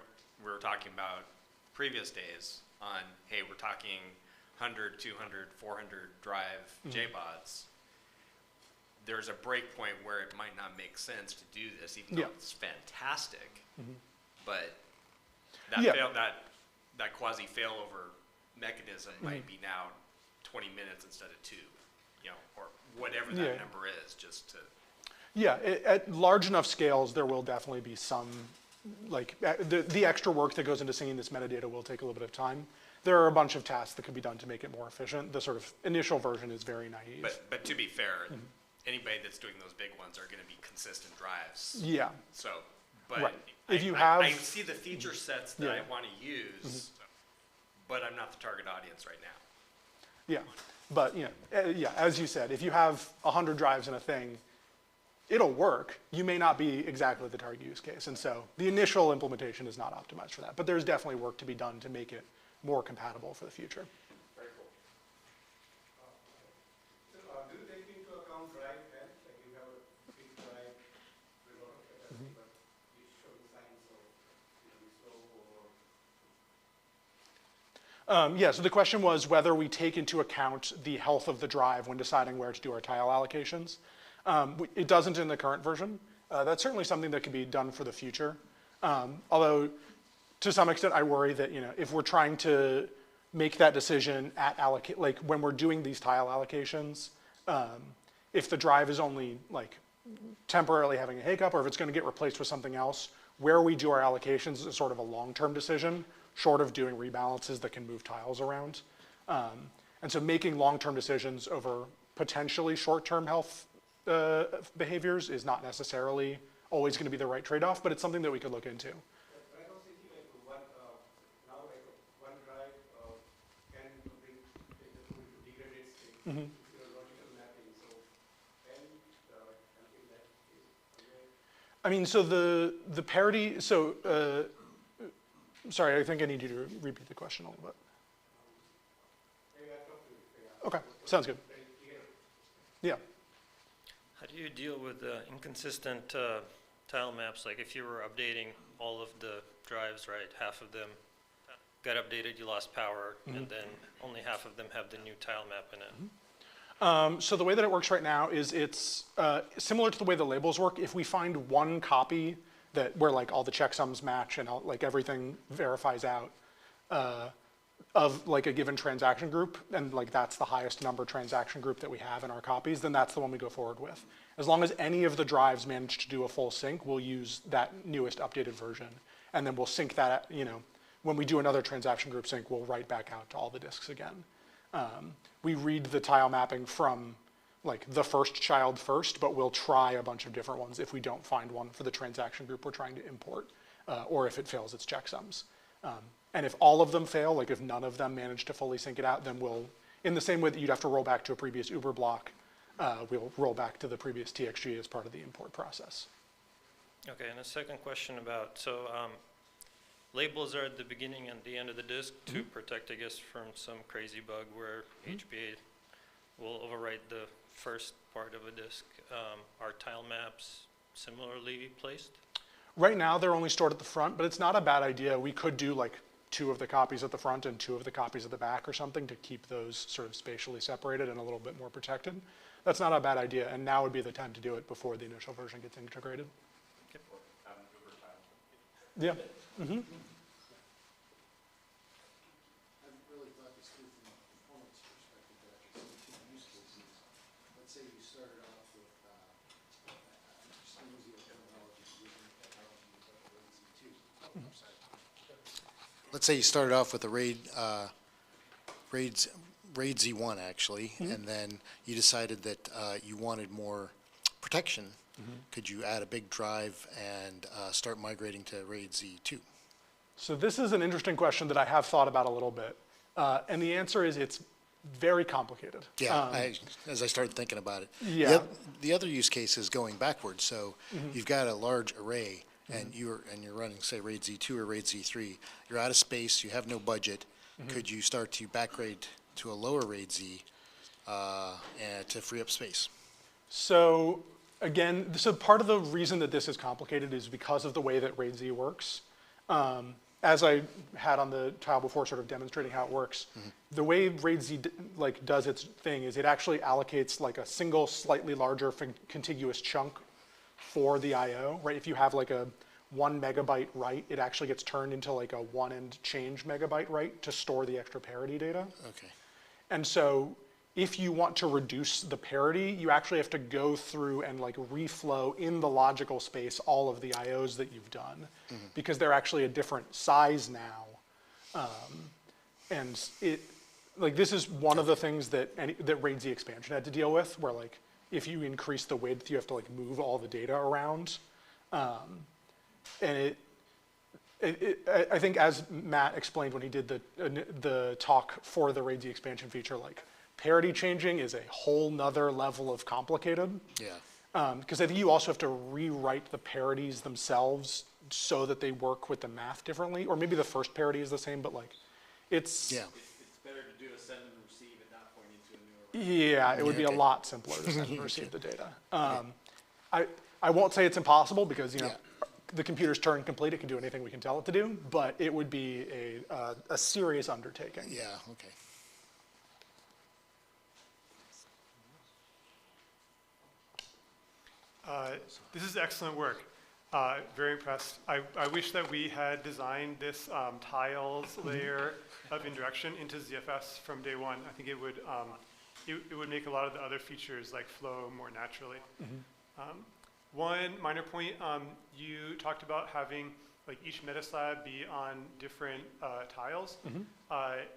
we were talking about previous days on, hey, we're talking 100, 200, 400 drive JBODs. There's a break point where it might not make sense to do this, even though it's fantastic. But that quasi failover mechanism might be now 20 minutes instead of 2, or whatever that number is, just to. Yeah, at large enough scales, there will definitely be some, like the extra work that goes into singing this metadata will take a little bit of time. There are a bunch of tasks that could be done to make it more efficient. The sort of initial version is very naive. But to be fair, anybody that's doing those big ones are going to be consistent drives. Yeah. So, but if you I see the feature sets that I want to use, but I'm not the target audience right now. Yeah, but as you said, if you have 100 drives in a thing, it'll work. You may not be exactly the target use case, and so the initial implementation is not optimized for that. But there's definitely work to be done to make it more compatible for the future. Very cool. Do you take into account drive health? Like you have a big drive with a lot of capacity, but it's showing signs of slow or? Yeah, so the question was whether we take into account the health of the drive when deciding where to do our tile allocations. It doesn't in the current version. That's certainly something that can be done for the future. Although, to some extent, I worry that if we're trying to make that decision at like when we're doing these tile allocations, if the drive is only like temporarily having a hiccup, or if it's going to get replaced with something else, where we do our allocations is sort of a long-term decision, short of doing rebalances that can move tiles around. And so making long-term decisions over potentially short-term health behaviors is not necessarily always going to be the right trade-off, but it's something that we could look into. But I was thinking like now like one drive can bring the tool to degrade its state. Mm-hmm. Logical mapping. So then I think that is I mean, so the parity, so, sorry, I think I need you to repeat the question a little bit. Okay, sounds good. Yeah. How do you deal with inconsistent tile maps? Like if you were updating all of the drives, right, half of them got updated, you lost power, and then only half of them have the new tile map in it. So the way that it works right now is it's similar to the way the labels work. If we find one copy where like all the checksums match and like everything verifies out of like a given transaction group, and like that's the highest number transaction group that we have in our copies, then that's the one we go forward with. As long as any of the drives manage to do a full sync, we'll use that newest updated version, and then we'll sync that, you know, when we do another transaction group sync, we'll write back out to all the disks again. We read the tile mapping from like the first child first, but we'll try a bunch of different ones if we don't find one for the transaction group we're trying to import, or if it fails its checksums. And if all of them fail, like if none of them manage to fully sync it out, then we'll, in the same way that you'd have to roll back to a previous Uber block, we'll roll back to the previous TXG as part of the import process. Okay, and a second question about, so labels are at the beginning and the end of the disk to protect, I guess, from some crazy bug where HBA will overwrite the first part of a disk. Are tile maps similarly placed? Right now, they're only stored at the front, but it's not a bad idea. We could do like 2 of the copies at the front and 2 of the copies at the back or something to keep those sort of spatially separated and a little bit more protected. That's not a bad idea, and now would be the time to do it before the initial version gets integrated. Yeah. Mm-hmm. Let's say you started off with a RAID Z1 actually, and then you decided that you wanted more protection. Could you add a big drive and start migrating to RAID Z2? So this is an interesting question that I have thought about a little bit. And the answer is it's very complicated. Yeah, as I started thinking about it. Yeah. The other use case is going backwards. So you've got a large array, and you're running, say, RAID Z2 or RAID Z3. You're out of space. You have no budget. Could you start to backgrade to a lower RAID Z and to free up space? So again, so part of the reason that this is complicated is because of the way that RAID Z works. As I had on the tile before, sort of demonstrating how it works, the way RAID Z does its thing is it actually allocates like a single slightly larger contiguous chunk for the I/O, right? If you have like a 1 megabyte write, it actually gets turned into like a 1 and change megabyte write to store the extra parity data. Okay. And so if you want to reduce the parity, you actually have to go through and like reflow in the logical space all of the IOs that you've done, because they're actually a different size now. And it, like this is one of the things that that RAID Z expansion had to deal with, where like if you increase the width, you have to like move all the data around. And I think as Matt explained when he did the talk for the RAID Z expansion feature, like parity changing is a whole nother level of complicated. Yeah. Because I think you also have to rewrite the parities themselves so that they work with the math differently, or maybe the first parity is the same, but like it's. Yeah. It's better to do a send and receive at that point into a newer. Yeah, it would be a lot simpler to send and receive the data. I won't say it's impossible because you know the computer's Turing complete; it can do anything we can tell it to do. But it would be a serious undertaking. Yeah. Okay. This is excellent work. Very impressed. I wish that we had designed this tiles layer of indirection into ZFS from day one. I think it would make a lot of the other features like flow more naturally. One minor point, you talked about having like each meta slab be on different tiles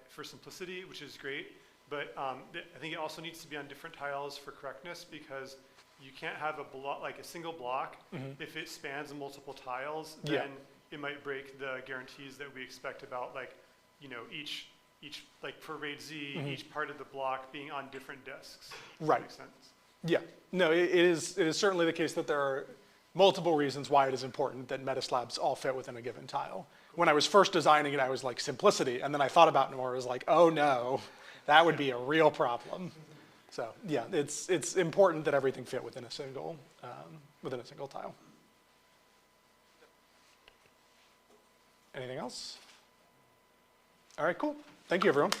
for simplicity, which is great. But I think it also needs to be on different tiles for correctness, because you can't have a block, like a single block. If it spans multiple tiles, then it might break the guarantees that we expect about like, you know, each like for RAID Z, each part of the block being on different disks. Does that make sense? Yeah, no, it is certainly the case that there are multiple reasons why it is important that metaslabs all fit within a given tile. When I was first designing it, I was like simplicity, and then I thought about it more, I was like, oh no, that would be a real problem. So yeah, it's important that everything fit within a single tile. Anything else? All right, cool. Thank you, everyone.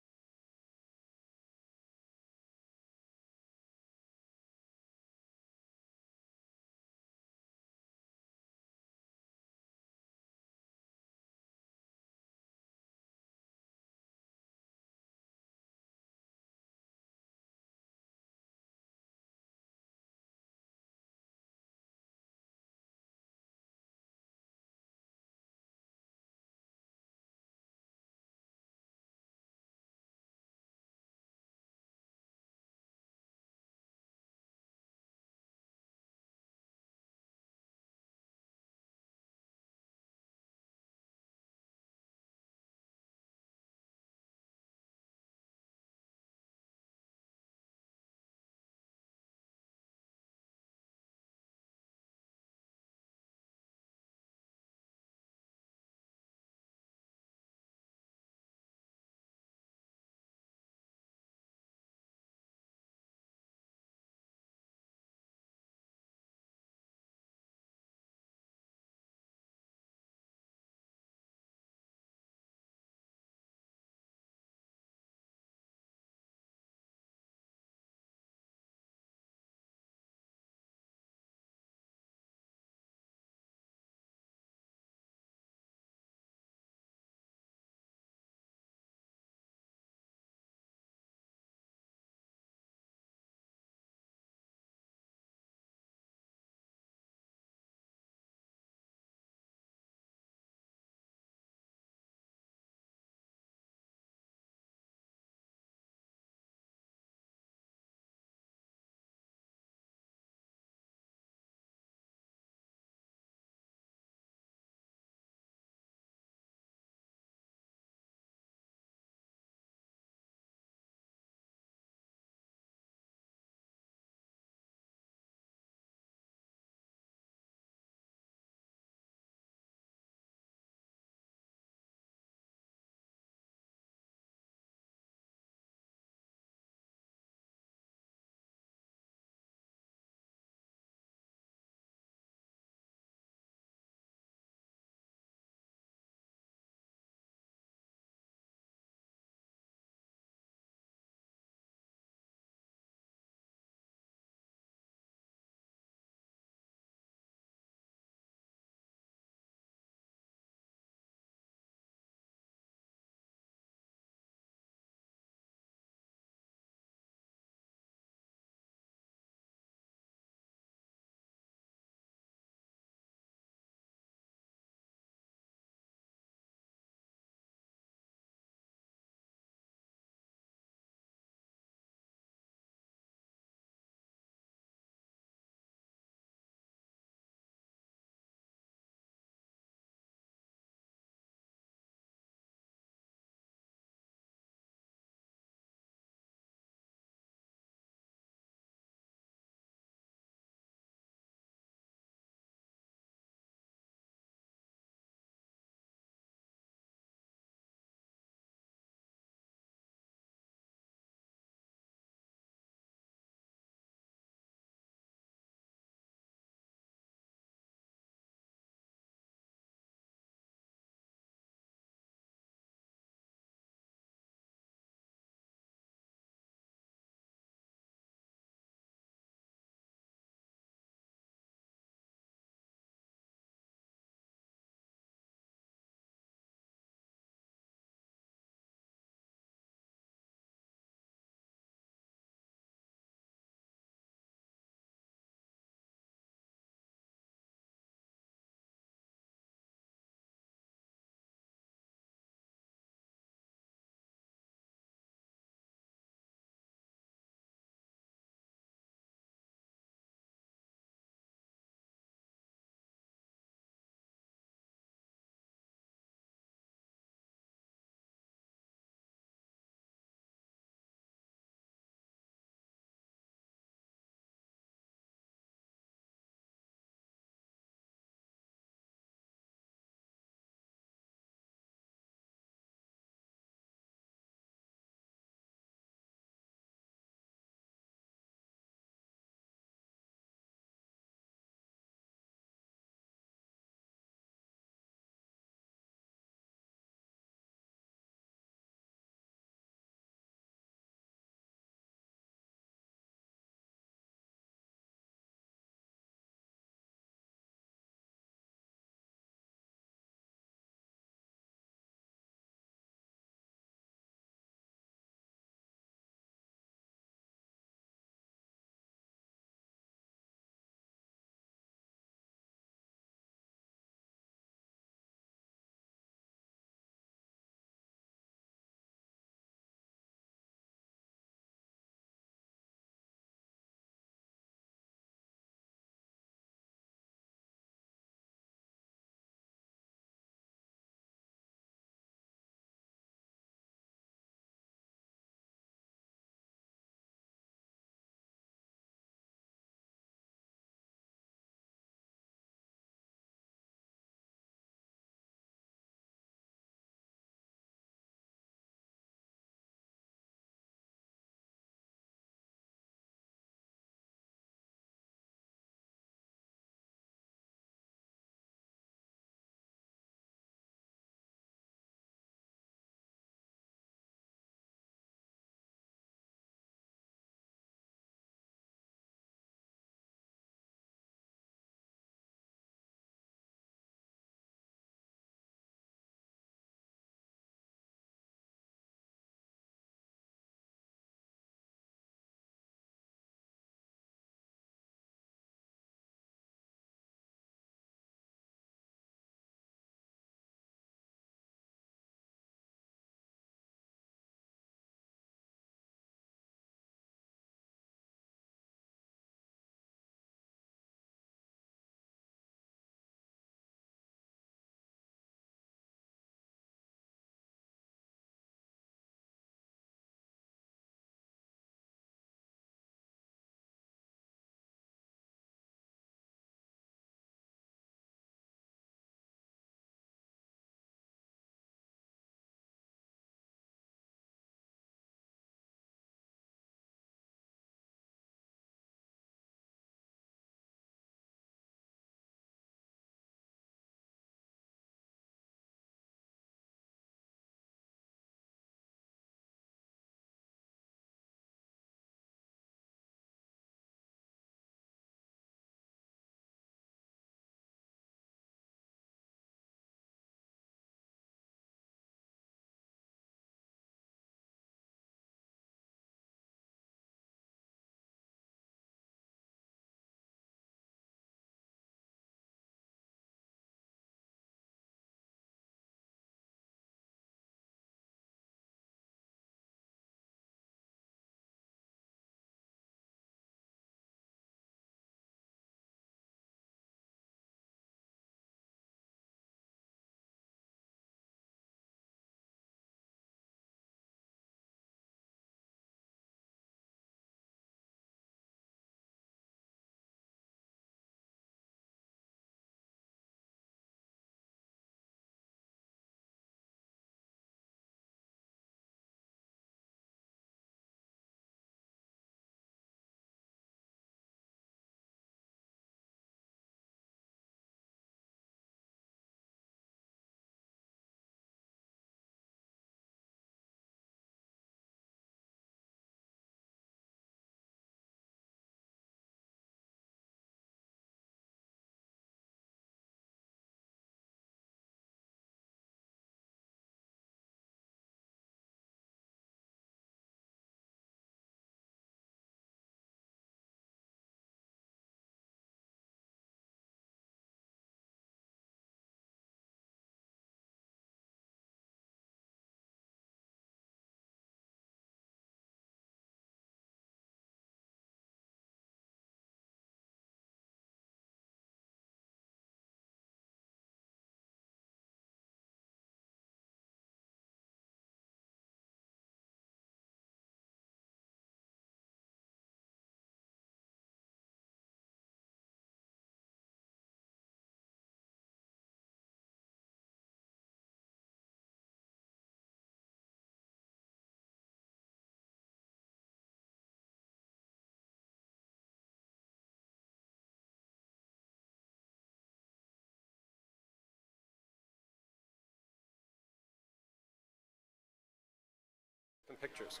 Pictures.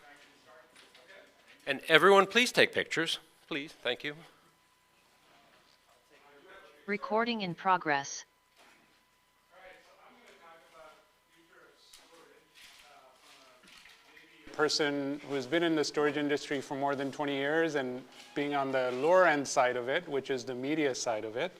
And everyone, please take pictures. Please, thank you. Recording in progress. Person who's been in the storage industry for more than 20 years and being on the lower end side of it, which is the media side of it.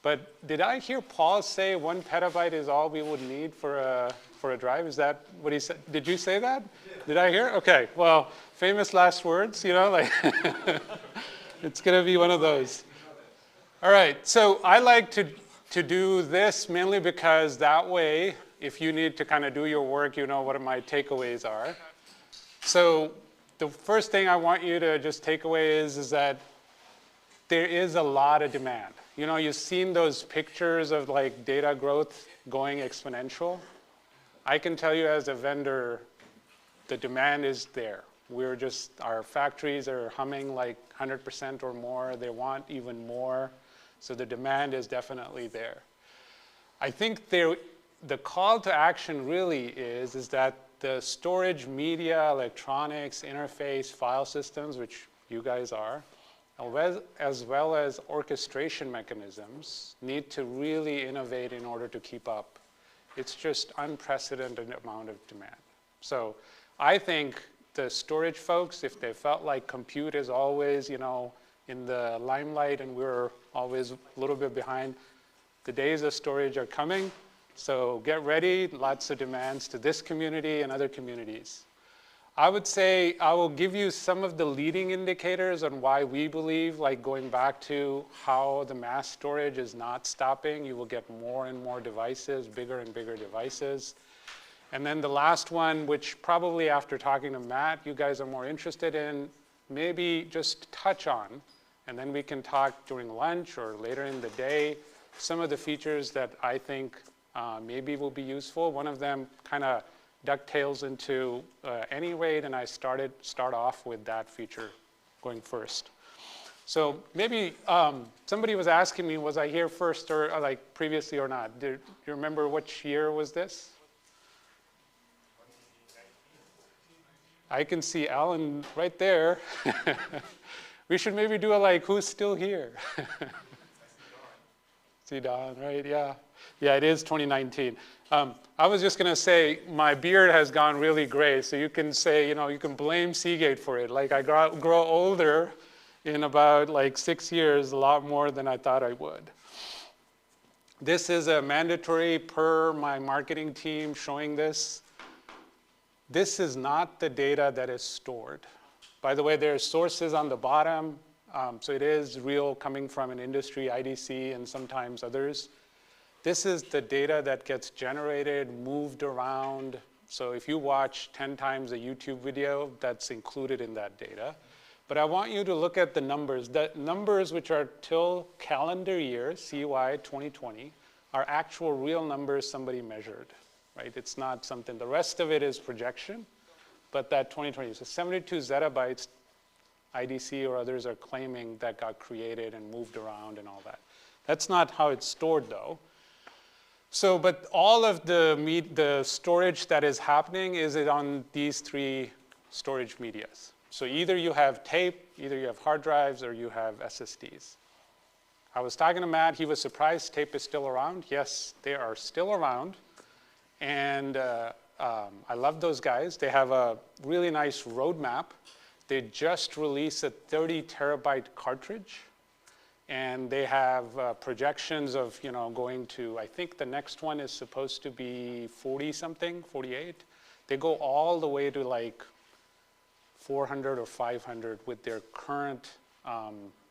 But did I hear Paul say 1 petabyte is all we would need for a drive? Is that what he said? Did you say that? Did I hear? Okay, well, famous last words, you know, like it's going to be one of those. All right, so I like to do this mainly because that way, if you need to kind of do your work, you know what my takeaways are. So the first thing I want you to just take away is that there is a lot of demand. You know, you've seen those pictures of like data growth going exponential. I can tell you as a vendor, the demand is there. Our factories are humming like 100% or more. They want even more. So the demand is definitely there. I think the call to action really is that the storage, media, electronics, interface, file systems, which you guys are, as well as orchestration mechanisms, need to really innovate in order to keep up. It's just unprecedented amount of demand. So I think the storage folks, if they felt like compute is always, you know, in the limelight and we're always a little bit behind, the days of storage are coming. So get ready, lots of demands to this community and other communities. I would say I will give you some of the leading indicators on why we believe, like going back to how the mass storage is not stopping. You will get more and more devices, bigger and bigger devices. And then the last one, which probably after talking to Matt, you guys are more interested in, maybe just touch on, and then we can talk during lunch or later in the day, some of the features that I think maybe will be useful. One of them kind of ducktails into any RAID, and I start off with that feature going first. So maybe somebody was asking me, was I here first or like previously or not? Do you remember which year was this? I can see Alan right there. We should maybe do a like, who's still here? See Don, right? Yeah. Yeah, it is 2019. I was just going to say my beard has gone really gray, so you can say, you know, you can blame Seagate for it. Like I grow older in about like 6 years, a lot more than I thought I would. This is a mandatory per my marketing team showing this. This is not the data that is stored. By the way, there's sources on the bottom, so it is real coming from an industry, IDC, and sometimes others. This is the data that gets generated, moved around. So if you watch 10 times a YouTube video, that's included in that data. But I want you to look at the numbers. The numbers which are till calendar year, CY 2020, are actual real numbers somebody measured, right? It's not something, the rest of it is projection, but that 2020, so 72 zettabytes, IDC or others are claiming that got created and moved around and all that. That's not how it's stored though. So, but all of the storage that is happening is on these 3 storage medias. So either you have tape, either you have hard drives, or you have SSDs. I was talking to Matt, he was surprised tape is still around. Yes, they are still around. And I love those guys. They have a really nice roadmap. They just released a 30 terabyte cartridge. And they have projections of, you know, going to, I think the next one is supposed to be 40 something, 48. They go all the way to like 400 or 500 with their current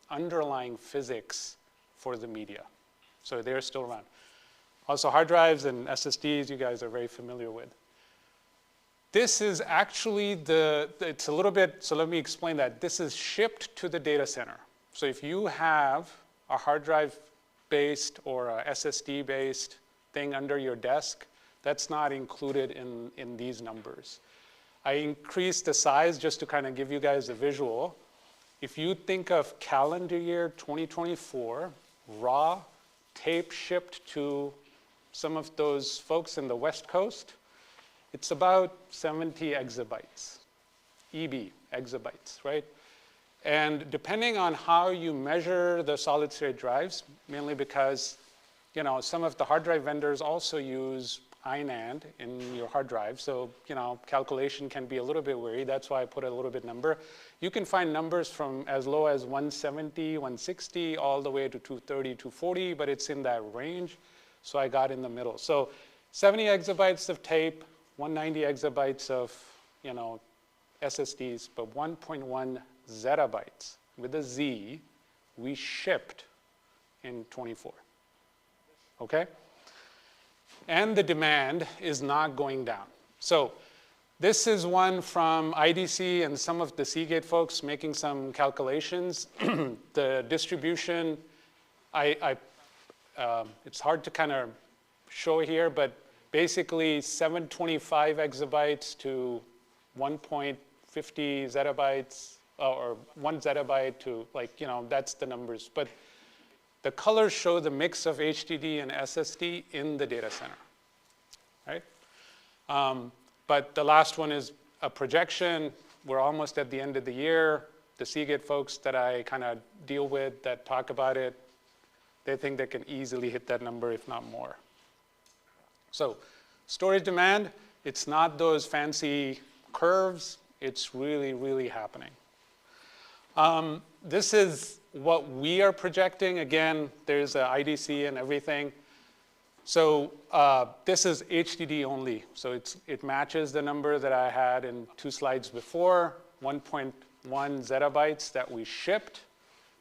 underlying physics for the media. So they're still around. Also hard drives and SSDs you guys are very familiar with. This is actually it's a little bit, so let me explain that. This is shipped to the data center. So if you have a hard drive based or a SSD based thing under your desk, that's not included in these numbers. I increased the size just to kind of give you guys a visual. If you think of calendar year 2024, raw tape shipped to some of those folks in the West Coast, it's about 70 exabytes. EB, exabytes, right? And depending on how you measure the solid state drives, mainly because some of the hard drive vendors also use iNAND in your hard drive. So, calculation can be a little bit weary. That's why I put a little bit number. You can find numbers from as low as 170, 160, all the way to 230, 240, but it's in that range. So I got in the middle. So 70 exabytes of tape, 190 exabytes of, SSDs, but 1.1 zettabytes with a Z we shipped in 24. Okay? And the demand is not going down. So this is one from IDC and some of the Seagate folks making some calculations. The distribution, it's hard to kind of show here, but basically 725 exabytes to 1.50 zettabytes, or 1 zettabyte to that's the numbers. But the colors show the mix of HDD and SSD in the data center, right? But the last one is a projection. We're almost at the end of the year. The Seagate folks that I kind of deal with that talk about it, they think they can easily hit that number, if not more. So storage demand, it's not those fancy curves. It's really, really happening. This is what we are projecting. Again, there's a IDC and everything. So this is HDD only. So it matches the number that I had in 2 slides before, 1.1 zettabytes that we shipped.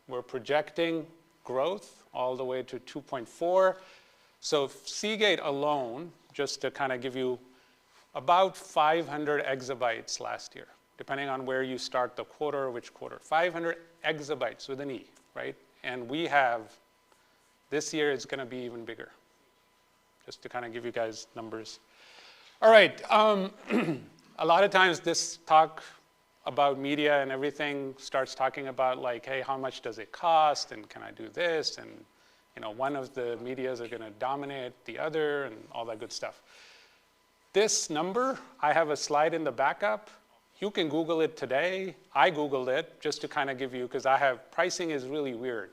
We're projecting growth all the way to 2.4. So Seagate alone, just to kind of give you about 500 exabytes last year, depending on where you start the quarter, which quarter. 500 exabytes with an E, right? And we have, this year it's going to be even bigger, just to kind of give you guys numbers. All right, a lot of times this talk about media and everything starts talking about like, hey, how much does it cost, and can I do this, and one of the medias are going to dominate the other, and all that good stuff. This number, I have a slide in the backup. You can Google it today. I Googled it just to kind of give you, because pricing is really weird.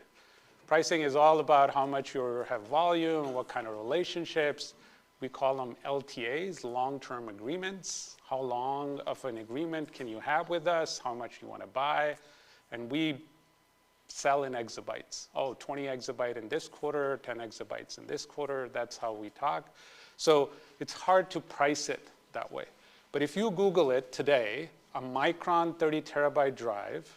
Pricing is all about how much you have volume, what kind of relationships. We call them LTAs, long-term agreements. How long of an agreement can you have with us? How much you want to buy? And we sell in exabytes. Oh, 20 exabyte in this quarter, 10 exabytes in this quarter. That's how we talk. So it's hard to price it that way. But if you Google it today, a Micron 30 terabyte drive,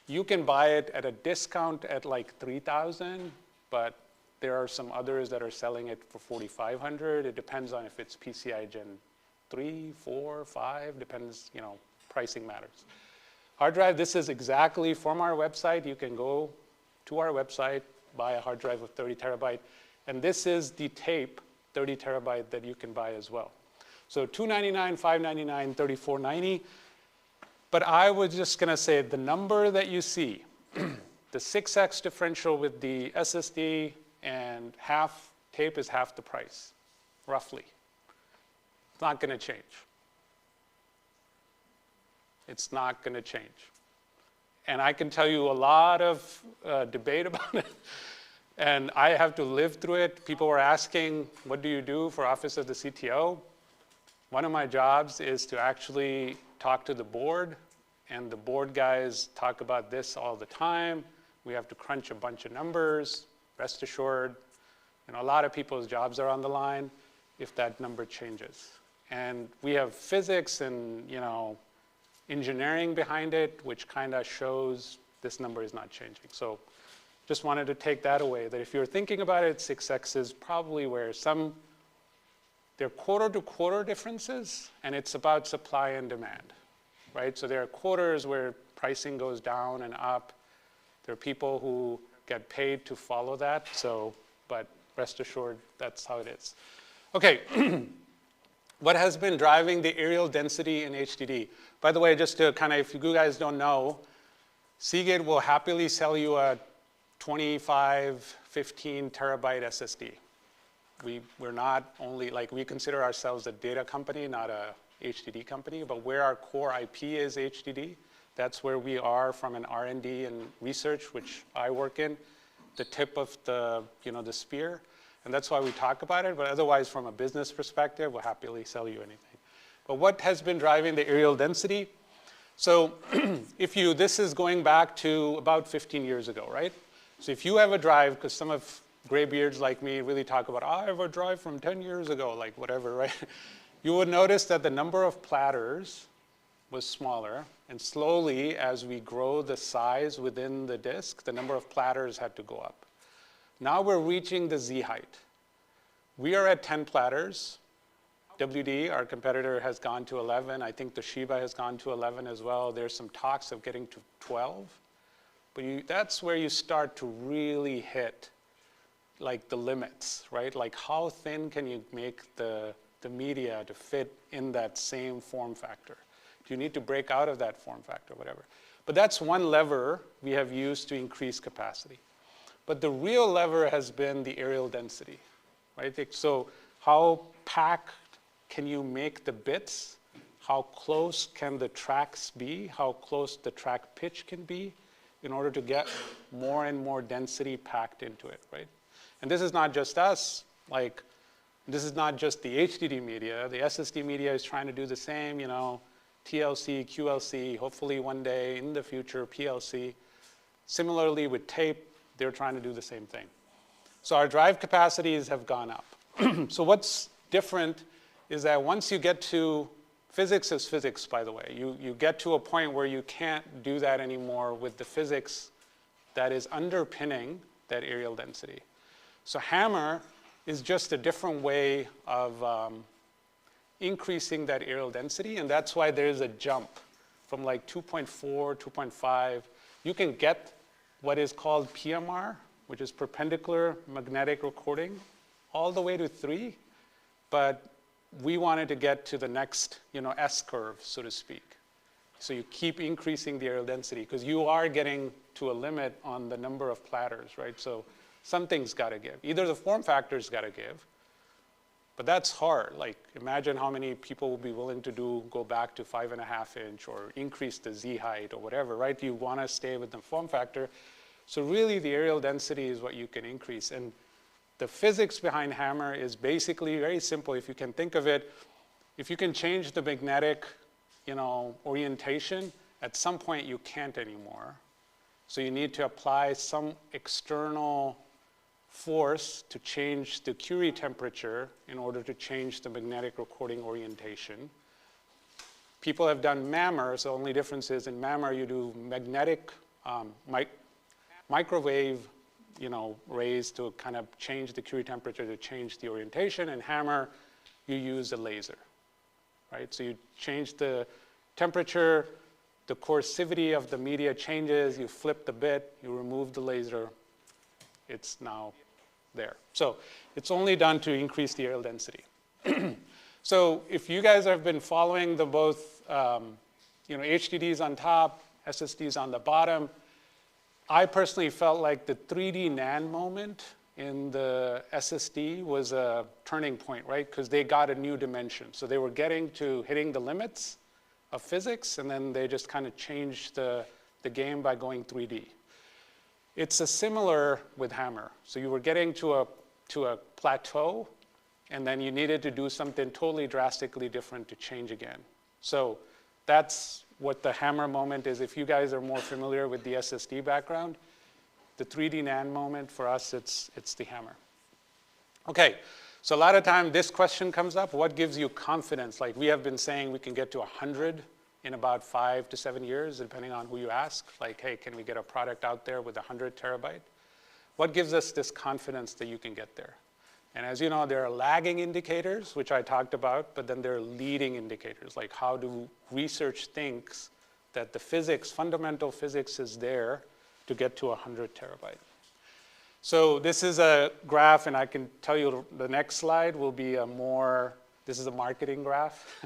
you can buy it at a discount at like $3,000, but there are some others that are selling it for $4,500. It depends on if it's PCI Gen 3, 4, 5, depends, pricing matters. Hard drive, this is exactly from our website. You can go to our website, buy a hard drive of 30 terabyte, and this is the tape 30 terabyte that you can buy as well. So $299, $599, $34.90. But I was just going to say the number that you see, the 6x differential with the SSD and tape is half the price, roughly. It's not going to change. It's not going to change. And I can tell you a lot of debate about it. And I have to live through it. People were asking, what do you do for Office of the CTO? One of my jobs is to actually talk to the board, and the board guys talk about this all the time. We have to crunch a bunch of numbers. Rest assured, a lot of people's jobs are on the line if that number changes. And we have physics and engineering behind it, which kind of shows this number is not changing. So just wanted to take that away, that if you're thinking about it, 6x is probably where they're quarter-to-quarter differences, and it's about supply and demand, right? So there are quarters where pricing goes down and up. There are people who get paid to follow that, but rest assured, that's how it is. Okay, what has been driving the areal density in HDD? By the way, just to kind of, if you guys don't know, Seagate will happily sell you a 25, 15 terabyte SSD. We're not only, we consider ourselves a data company, not a HDD company, but where our core IP is HDD, that's where we are from an R&D and research, which I work in, the tip of the, the spear. And that's why we talk about it, but otherwise from a business perspective, we'll happily sell you anything. But what has been driving the areal density? So this is going back to about 15 years ago, right? So if you have a drive, because some of graybeards like me really talk about, I have a drive from 10 years ago, like whatever, right? You would notice that the number of platters was smaller, and slowly, as we grow the size within the disk, the number of platters had to go up. Now we're reaching the Z height. We are at 10 platters. WD, our competitor, has gone to 11. I think Toshiba has gone to 11 as well. There's some talks of getting to 12. But that's where you start to really hit like the limits, right? Like how thin can you make the media to fit in that same form factor? Do you need to break out of that form factor, whatever? But that's one lever we have used to increase capacity. But the real lever has been the areal density, right? So how packed can you make the bits? How close can the tracks be? How close the track pitch can be in order to get more and more density packed into it, right? And this is not just us, like this is not just the HDD media. The SSD media is trying to do the same, TLC, QLC, hopefully one day in the future, PLC. Similarly with tape, they're trying to do the same thing. So our drive capacities have gone up. So what's different is that once you get to, physics is physics, by the way. You get to a point where you can't do that anymore with the physics that is underpinning that areal density. So HAMR is just a different way of increasing that areal density, and that's why there's a jump from like 2.4, 2.5. You can get what is called PMR, which is perpendicular magnetic recording, all the way to 3, but we wanted to get to the next, S-curve, so to speak. So you keep increasing the areal density because you are getting to a limit on the number of platters, right? So something's got to give. Either the form factor's got to give, but that's hard. Like imagine how many people will be willing to go back to 5.5 inch or increase the Z height or whatever, right? You want to stay with the form factor. So really the areal density is what you can increase. And the physics behind HAMR is basically very simple. If you can think of it, if you can change the magnetic, orientation, at some point you can't anymore. So you need to apply some external force to change the Curie temperature in order to change the magnetic recording orientation. People have done MAMR, so the only difference is in MAMR you do magnetic microwave rays to kind of change the Curie temperature to change the orientation. And HAMR, you use a laser, right? So you change the temperature, the coercivity of the media changes, you flip the bit, you remove the laser, it's now there. So it's only done to increase the areal density. So if you guys have been following the both, HDDs on top, SSDs on the bottom, I personally felt like the 3D NAND moment in the SSD was a turning point, right? Because they got a new dimension. So they were hitting the limits of physics, and then they just kind of changed the game by going 3D. It's a similar with HAMR. So you were getting to a plateau, and then you needed to do something totally drastically different to change again. So that's what the HAMR moment is. If you guys are more familiar with the SSD background, the 3D NAND moment, for us, it's the HAMR. Okay, so a lot of time this question comes up, what gives you confidence? Like we have been saying we can get to 100 in about 5 to 7 years, depending on who you ask. Like, hey, can we get a product out there with 100 terabyte? What gives us this confidence that you can get there? And as you know, there are lagging indicators, which I talked about, but then there are leading indicators, like how do research thinks that the physics, fundamental physics is there to get to 100 terabyte. So this is a graph, and I can tell you the next slide will be this is a marketing graph,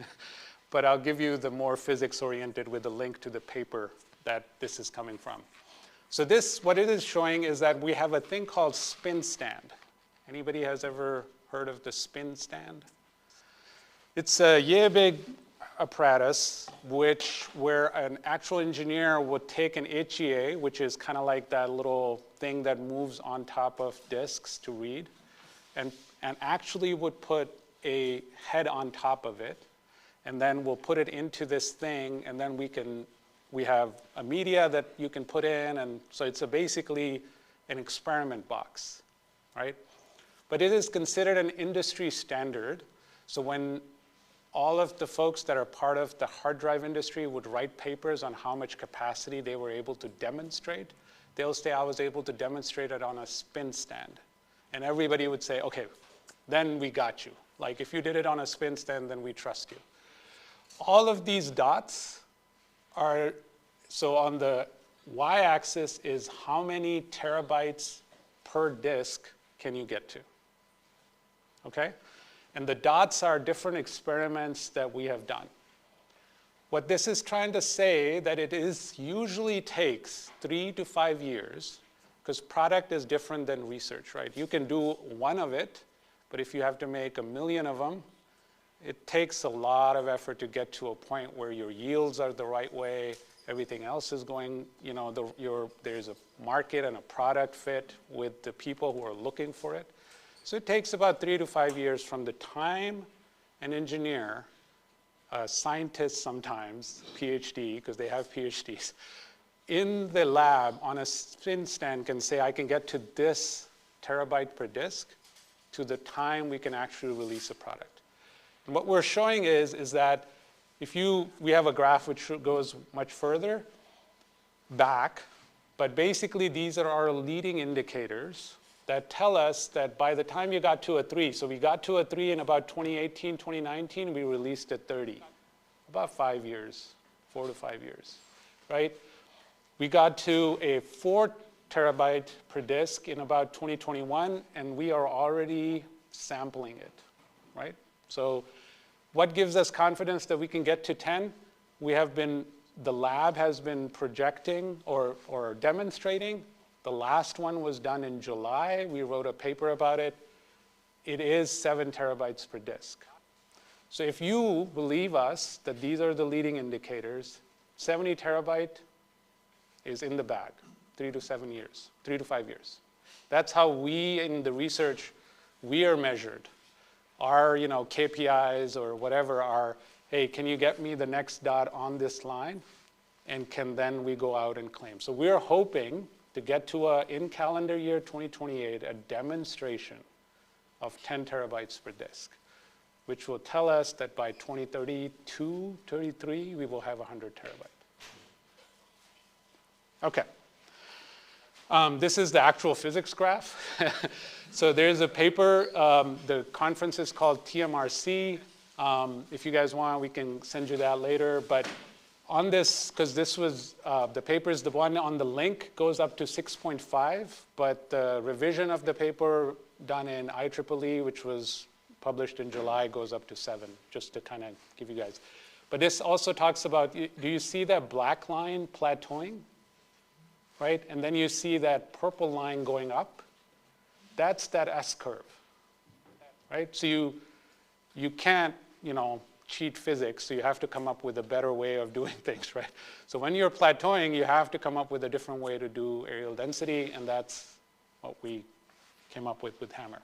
but I'll give you the more physics-oriented with a link to the paper that this is coming from. So what it is showing is that we have a thing called spin stand. Anybody has ever heard of the spin stand? It's a yay big apparatus where an actual engineer would take an HEA, which is kind of like that little thing that moves on top of disks to read, and actually would put a head on top of it, and then we'll put it into this thing, and then we have a media that you can put in, and so it's basically an experiment box, right? But it is considered an industry standard, so when all of the folks that are part of the hard drive industry would write papers on how much capacity they were able to demonstrate, they'll say, I was able to demonstrate it on a spin stand. And everybody would say, okay, then we got you. Like, if you did it on a spin stand, then we trust you. All of these dots are, so on the y-axis is how many terabytes per disk can you get to, okay? And the dots are different experiments that we have done. What this is trying to say that it usually takes 3 to 5 years, because product is different than research, right? You can do one of it, but if you have to make 1 million of them, it takes a lot of effort to get to a point where your yields are the right way, everything else is going, you know, there's a market and a product fit with the people who are looking for it. So it takes about 3 to 5 years from the time an engineer, a scientist sometimes, PhD, because they have PhDs, in the lab on a spin stand can say, I can get to this terabyte per disk, to the time we can actually release a product. And what we're showing is that we have a graph which goes much further back, but basically these are our leading indicators that tell us that by the time you got to a 3, so we got to a 3 in about 2018, 2019, we released a 30. About 5 years, 4 to 5 years, right? We got to a 4 terabyte per disk in about 2021, and we are already sampling it, right? So what gives us confidence that we can get to 10? The lab has been projecting or demonstrating. The last one was done in July. We wrote a paper about it. It is 7 terabytes per disk. So if you believe us that these are the leading indicators, 70 terabyte is in the bag, 3 to 5 years. That's how we in the research, we are measured. Our KPIs or whatever are, hey, can you get me the next dot on this line? And then we go out and claim. So we're hoping to get to in calendar year 2028, a demonstration of 10 terabytes per disk, which will tell us that by 2032, 33, we will have 100 terabyte. Okay. This is the actual physics graph. So there's a paper, the conference is called TMRC. If you guys want, we can send you that later. But on this, because this was, the paper is the one on the link goes up to 6.5, but the revision of the paper done in IEEE, which was published in July, goes up to 7, just to kind of give you guys. But this also talks about, do you see that black line plateauing? Right? And then you see that purple line going up. That's that S-curve, right? So you can't, cheat physics, so you have to come up with a better way of doing things, right? So when you're plateauing, you have to come up with a different way to do areal density, and that's what we came up with Hammer.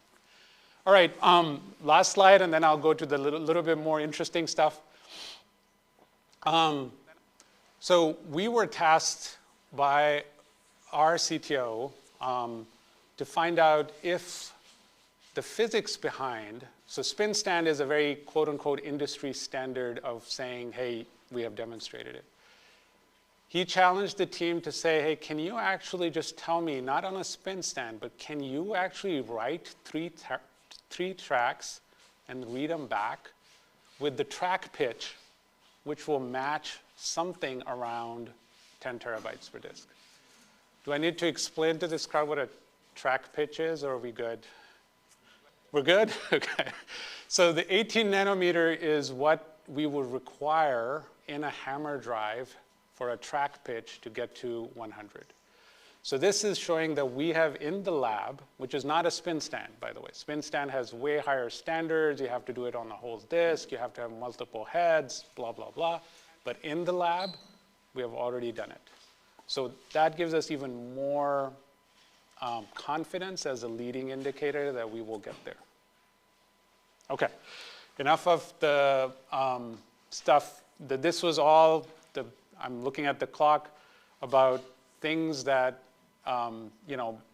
All right, last slide, and then I'll go to the little bit more interesting stuff. So we were tasked by our CTO to find out if the physics behind, so spin stand is a very quote unquote industry standard of saying, hey, we have demonstrated it. He challenged the team to say, hey, can you actually just tell me, not on a spin stand, but can you actually write three tracks and read them back with the track pitch, which will match something around 10 terabytes per disk? Do I need to explain to this crowd what a track pitch is, or are we good? We're good? Okay. So the 18 nanometer is what we would require in a Hammer drive for a track pitch to get to 100. So this is showing that we have in the lab, which is not a spin stand, by the way. Spin stand has way higher standards. You have to do it on the whole disk. You have to have multiple heads, blah, blah, blah. But in the lab, we have already done it. So that gives us even more confidence as a leading indicator that we will get there. Okay, enough of the stuff. This was all, I'm looking at the clock, about things that,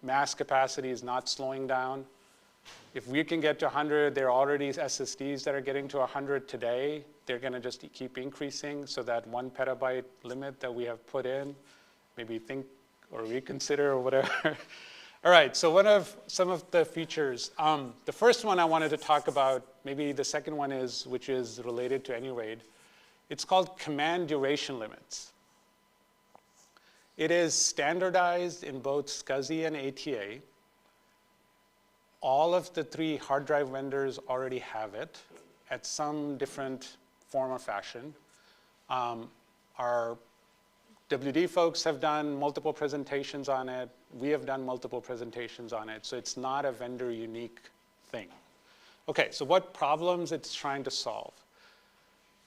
mass capacity is not slowing down. If we can get to 100, there are already SSDs that are getting to 100 today. They're going to just keep increasing, so that 1 petabyte limit that we have put in, maybe think or reconsider or whatever. All right, so some of the features. The first one I wanted to talk about, maybe the second one is, which is related to AnyRAID. It's called command duration limits. It is standardized in both SCSI and ATA. All of the 3 hard drive vendors already have it at some different form or fashion. Our WD folks have done multiple presentations on it. We have done multiple presentations on it. So it's not a vendor unique thing. Okay, so what problems it's trying to solve?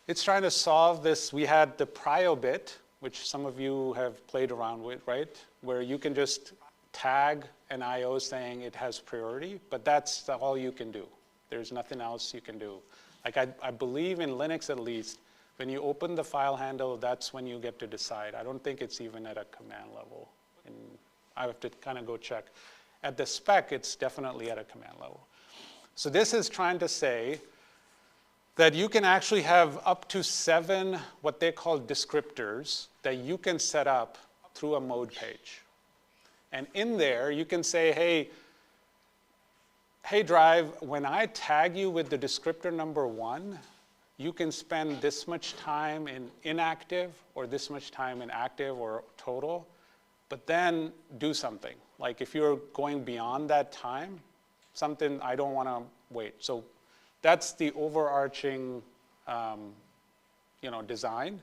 It's trying to solve this. We had the prio bit, which some of you have played around with, right? Where you can just tag an IO saying it has priority, but that's all you can do. There's nothing else you can do. Like I believe in Linux at least, when you open the file handle, that's when you get to decide. I don't think it's even at a command level. And I have to kind of go check. At the spec, it's definitely at a command level. So this is trying to say that you can actually have up to 7 what they call descriptors that you can set up through a mode page. And in there, you can say, hey drive, when I tag you with the descriptor number 1, you can spend this much time in inactive or this much time in active or total, but then do something. Like if you're going beyond that time, something I don't want to wait. So that's the overarching design.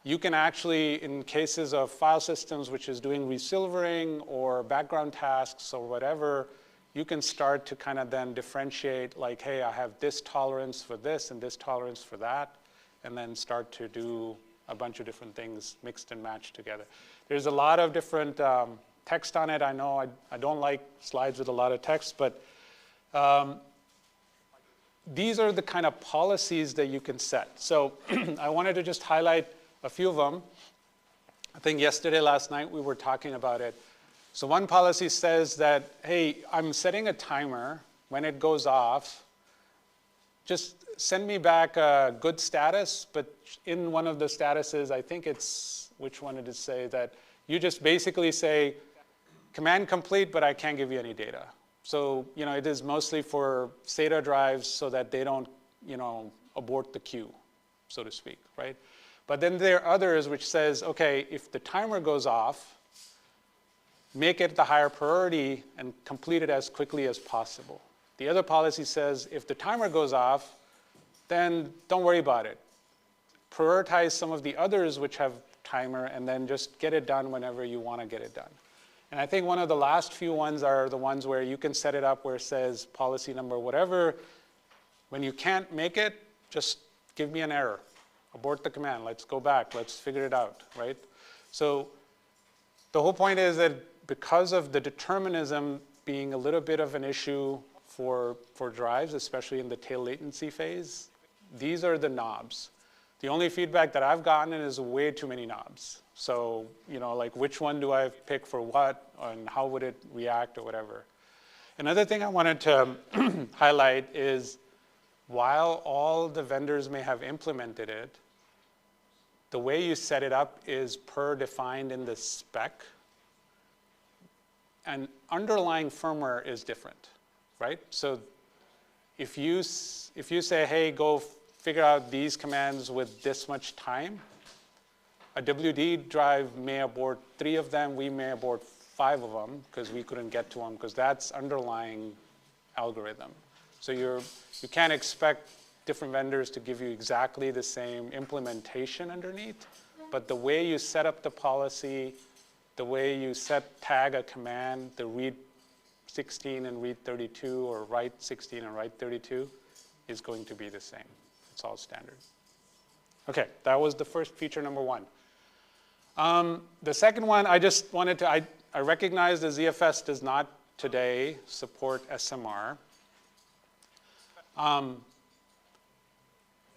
You can actually, in cases of file systems which is doing resilvering or background tasks or whatever, you can start to kind of then differentiate, like, hey, I have this tolerance for this and this tolerance for that, and then start to do a bunch of different things mixed and matched together. There's a lot of different text on it. I know I don't like slides with a lot of text, but these are the kind of policies that you can set. So I wanted to just highlight a few of them. I think last night, we were talking about it. So one policy says that, hey, I'm setting a timer. When it goes off, just send me back a good status. But in one of the statuses, I think it's, which one did it say, that you just basically say, command complete, but I can't give you any data. So it is mostly for SATA drives so that they don't abort the queue, so to speak, right? But then there are others which says, okay, if the timer goes off, make it the higher priority and complete it as quickly as possible. The other policy says if the timer goes off, then don't worry about it. Prioritize some of the others which have timer and then just get it done whenever you want to get it done. And I think one of the last few ones are the ones where you can set it up where it says policy number whatever. When you can't make it, just give me an error. Abort the command. Let's go back. Let's figure it out, right? So the whole point is that because of the determinism being a little bit of an issue for drives, especially in the tail latency phase, these are the knobs. The only feedback that I've gotten is way too many knobs. So, like which one do I pick for what and how would it react or whatever. Another thing I wanted to highlight is while all the vendors may have implemented it, the way you set it up is per defined in the spec. And underlying firmware is different, right? So if you say, hey, go figure out these commands with this much time, a WD drive may abort 3 of them, we may abort 5 of them because we couldn't get to them because that's underlying algorithm. So you can't expect different vendors to give you exactly the same implementation underneath, but the way you set up the policy the way you tag a command, the read 16 and read 32 or write 16 and write 32 is going to be the same. It's all standard. Okay, that was the first feature number one. The second one, I just wanted to, I recognize the ZFS does not today support SMR.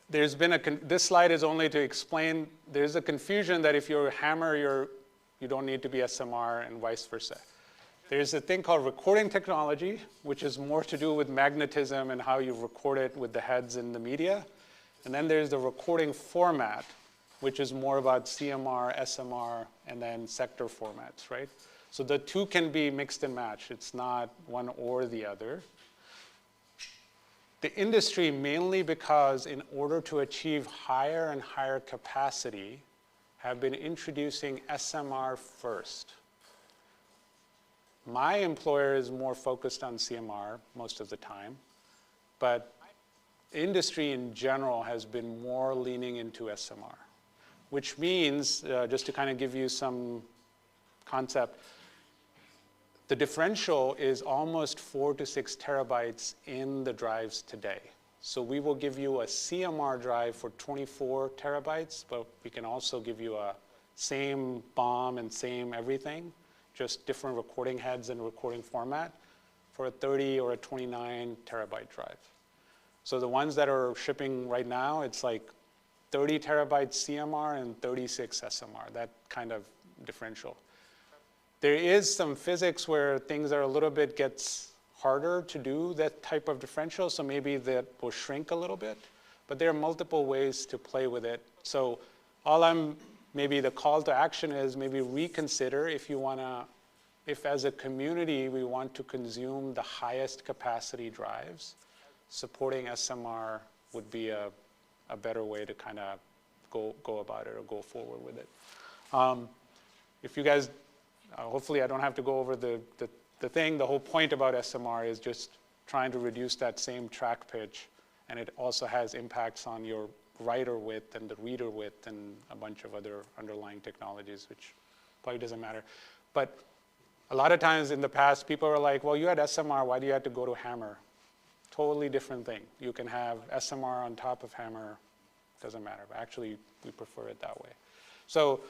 There's been this slide is only to explain, there's a confusion that if you're Hammer, you don't need to be SMR and vice versa. There's a thing called recording technology, which is more to do with magnetism and how you record it with the heads in the media. And then there's the recording format, which is more about CMR, SMR, and then sector formats, right? So the two can be mixed and matched. It's not one or the other. The industry, mainly because in order to achieve higher and higher capacity, have been introducing SMR first. My employer is more focused on CMR most of the time, but industry in general has been more leaning into SMR, which means, just to kind of give you some concept, the differential is almost 4 to 6 terabytes in the drives today. So we will give you a CMR drive for 24 terabytes, but we can also give you a same BOM and same everything, just different recording heads and recording format for a 30 or a 29 terabyte drive. So the ones that are shipping right now, it's like 30 terabytes CMR and 36 SMR, that kind of differential. There is some physics where things are a little bit gets harder to do that type of differential, so maybe that will shrink a little bit, but there are multiple ways to play with it. So maybe the call to action is maybe reconsider if you wanna, if as a community we want to consume the highest capacity drives, supporting SMR would be a better way to kind of go about it or go forward with it. If you guys, hopefully I don't have to go over the thing. The whole point about SMR is just trying to reduce that same track pitch, and it also has impacts on your writer width and the reader width and a bunch of other underlying technologies, which probably doesn't matter. But a lot of times in the past, people are like, well, you had SMR, why do you have to go to Hammer? Totally different thing. You can have SMR on top of Hammer, doesn't matter. But actually, we prefer it that way. So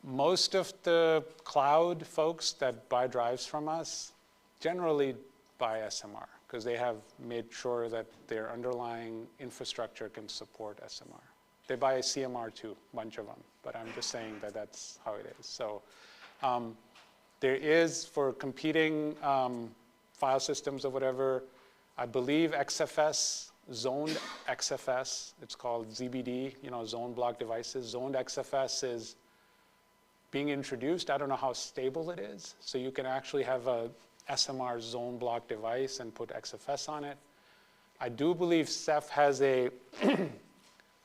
most of the cloud folks that buy drives from us generally buy SMR because they have made sure that their underlying infrastructure can support SMR. They buy CMR too, a bunch of them, but I'm just saying that that's how it is. So there is, for competing file systems or whatever, I believe XFS, zoned XFS, it's called ZBD, zone block devices. Zoned XFS is being introduced. I don't know how stable it is. So you can actually have a SMR zone block device and put XFS on it. I do believe Ceph has a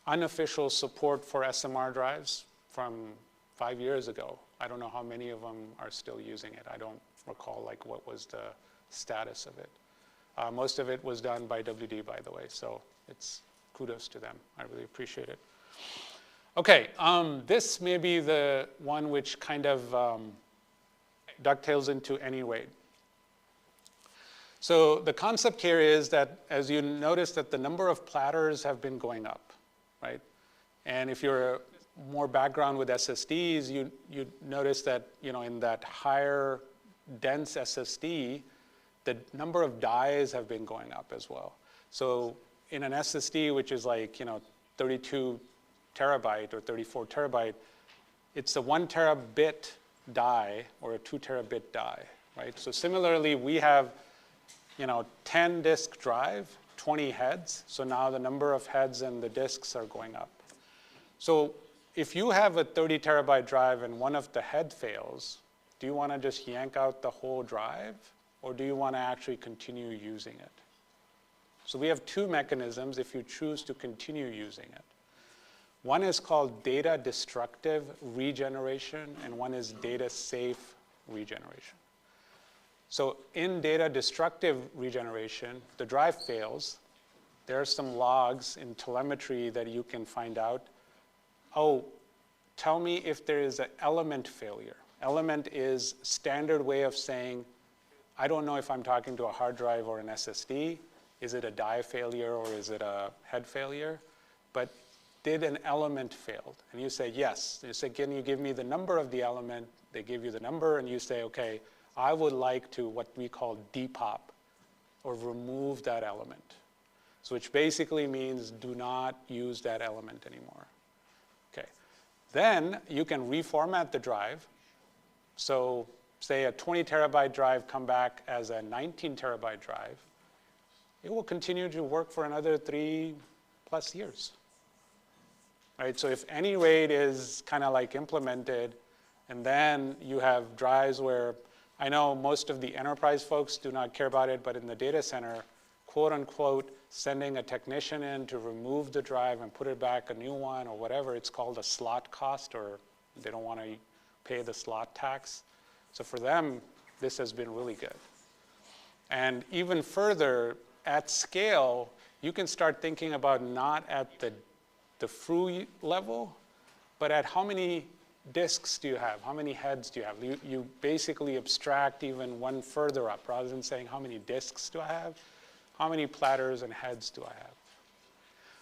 unofficial support for SMR drives from 5 years ago. I don't know how many of them are still using it. I don't recall like what was the status of it. Most of it was done by WD, by the way, so it's kudos to them. I really appreciate it. Okay, this may be the one which kind of dovetails into any RAID. So the concept here is that, as you notice, that the number of platters have been going up, right? And if you're more background with SSDs, you notice that in that higher dense SSD, the number of dies have been going up as well. So in an SSD, which is like 32 terabyte or 34 terabyte, it's a 1 terabit die or a 2 terabit die, right? So similarly, we have 10 disk drive, 20 heads. So now the number of heads and the disks are going up. So if you have a 30 terabyte drive and one of the head fails, do you want to just yank out the whole drive, or do you want to actually continue using it? So we have two mechanisms if you choose to continue using it. One is called data destructive regeneration, and one is data safe regeneration. So in data destructive regeneration, the drive fails. There are some logs in telemetry that you can find out, oh, tell me if there is an element failure. Element is standard way of saying, I don't know if I'm talking to a hard drive or an SSD. Is it a die failure or is it a head failure? But did an element fail? And you say, yes. You say, can you give me the number of the element? They give you the number, and you say, okay, I would like to what we call depop, or remove that element. So which basically means do not use that element anymore. Okay. Then you can reformat the drive. So say a 20 terabyte drive come back as a 19 terabyte drive. It will continue to work for another 3+ years. Right? So if any RAID is kind of like implemented, and then you have drives where, I know most of the enterprise folks do not care about it, but in the data center, quote unquote, sending a technician in to remove the drive and put it back, a new one or whatever, it's called a slot cost, or they don't want to pay the slot tax. So for them, this has been really good. And even further, at scale, you can start thinking about not at the FRU level, but at how many disks do you have? How many heads do you have? You basically abstract even one further up. Rather than saying how many disks do I have, how many platters and heads do I have?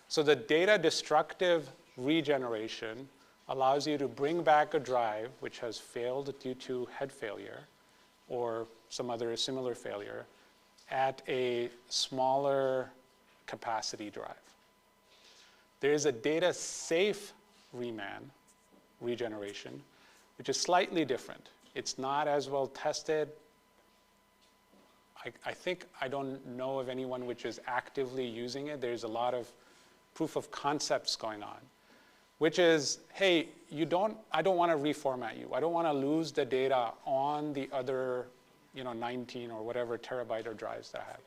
So the data destructive regeneration allows you to bring back a drive which has failed due to head failure or some other similar failure at a smaller capacity drive. There is a data safe regeneration, which is slightly different. It's not as well tested. I don't know of anyone which is actively using it. There's a lot of proof of concepts going on, which is, hey, I don't want to reformat you. I don't want to lose the data on the other 19 or whatever terabyte or drives that I have.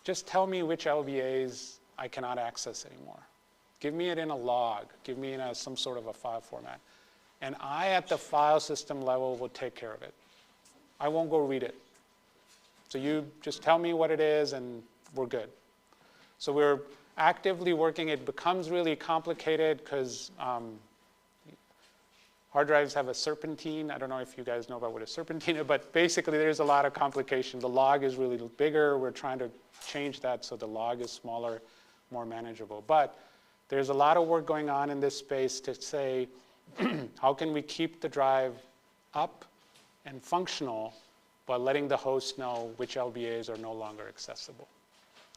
Just tell me which LBAs I cannot access anymore. Give me it in a log. Give me in some sort of a file format. And I, at the file system level, will take care of it. I won't go read it. So you just tell me what it is, and we're good. So we're actively working. It becomes really complicated because hard drives have a serpentine. I don't know if you guys know about what a serpentine is, but basically there's a lot of complication. The log is really bigger. We're trying to change that so the log is smaller, more manageable. But there's a lot of work going on in this space to say, how can we keep the drive up and functional while letting the host know which LBAs are no longer accessible?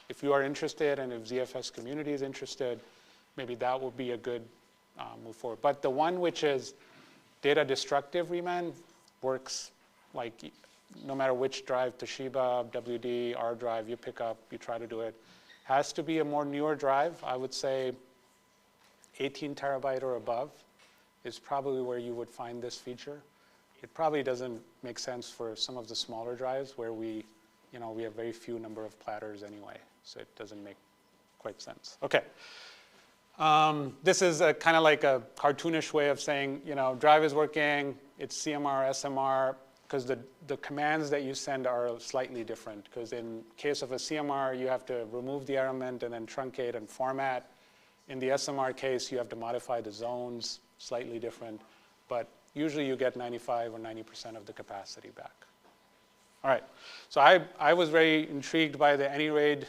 If you are interested, and if ZFS community is interested, maybe that will be a good move forward. But the one which is data destructive reman works like no matter which drive, Toshiba, WD, R drive you pick up, you try to do it. Has to be a more newer drive. I would say 18 terabyte or above is probably where you would find this feature. It probably doesn't make sense for some of the smaller drives where we have very few number of platters anyway, so it doesn't make quite sense. Okay. This is kind of like a cartoonish way of saying, drive is working, it's CMR, SMR, because the commands that you send are slightly different. Because in case of a CMR, you have to remove the element and then truncate and format. In the SMR case, you have to modify the zones, slightly different. But usually you get 95 or 90% of the capacity back. All right, so I was very intrigued by the AnyRAID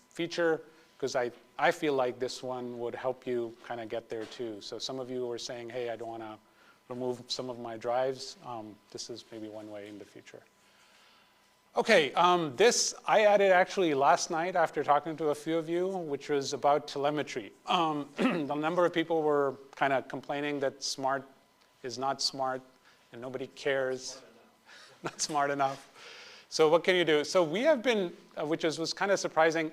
feature because I feel like this one would help you kind of get there too. So some of you were saying, hey, I don't want to remove some of my drives. This is maybe one way in the future. Okay, this I added actually last night after talking to a few of you, which was about telemetry. The number of people were kind of complaining that smart is not smart and nobody cares. Not smart enough. So what can you do? So we have been, which was kind of surprising.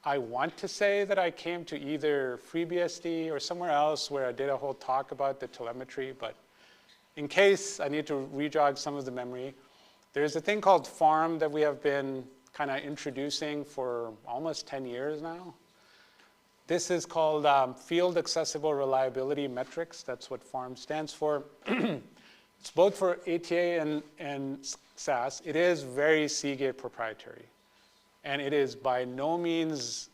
I want to say that I came to either FreeBSD or somewhere else where I did a whole talk about the telemetry, but in case I need to rejog some of the memory, there's a thing called FARM that we have been kind of introducing for almost 10 years now. This is called Field Accessible Reliability Metrics. That's what FARM stands for. It's both for ATA and SAS. It is very Seagate proprietary. And it is by no means,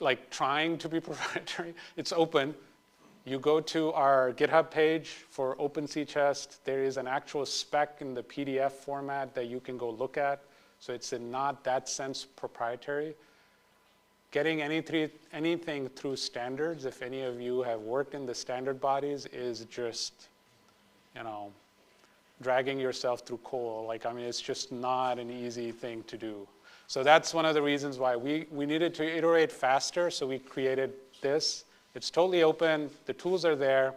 like trying to be proprietary. It's open. You go to our GitHub page for OpenZFS. There is an actual spec in the PDF format that you can go look at. So it's in not that sense proprietary. Getting anything through standards, if any of you have worked in the standard bodies, is just, you know, dragging yourself through coal. Like, I mean, it's just not an easy thing to do. So that's one of the reasons why we needed to iterate faster, so we created this. It's totally open. The tools are there.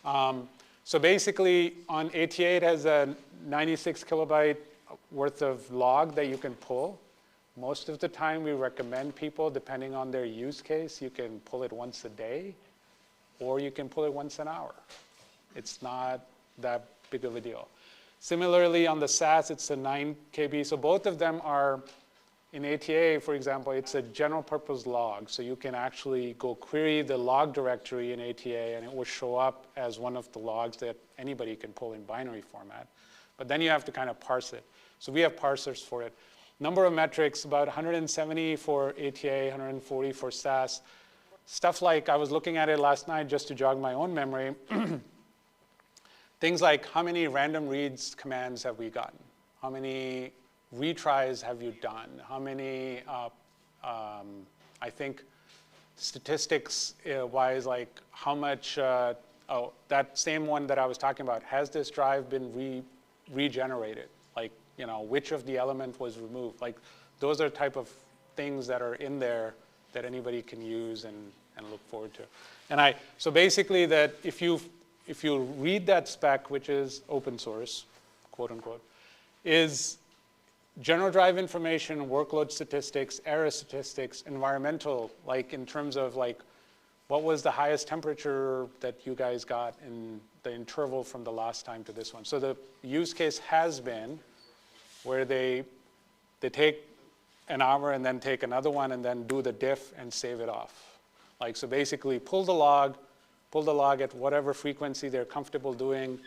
So basically, on ATA, it has a 96 kilobyte worth of log that you can pull. Most of the time, we recommend people, depending on their use case, you can pull it once a day, or you can pull it once an hour. It's not that big of a deal. Similarly, on the SAS, it's a 9 KB. So both of them are, in ATA, for example, it's a general purpose log. So you can actually go query the log directory in ATA, and it will show up as one of the logs that anybody can pull in binary format. But then you have to kind of parse it. So we have parsers for it. Number of metrics, about 170 for ATA, 140 for SAS. Stuff like, I was looking at it last night just to jog my own memory. Things like, how many random reads commands have we gotten? How many retries have you done? How many, I think, statistics-wise, like how much, oh, that same one that I was talking about, has this drive been regenerated? Like, you know, which of the element was removed? Like, those are type of things that are in there that anybody can use and look forward to. And so basically that if you read that spec, which is open source, quote unquote, is general drive information, workload statistics, error statistics, environmental, like in terms of like, what was the highest temperature that you guys got in the interval from the last time to this one? So the use case has been where they take an hour and then take another one and then do the diff and save it off. Like, so basically pull the log at whatever frequency they're comfortable doing,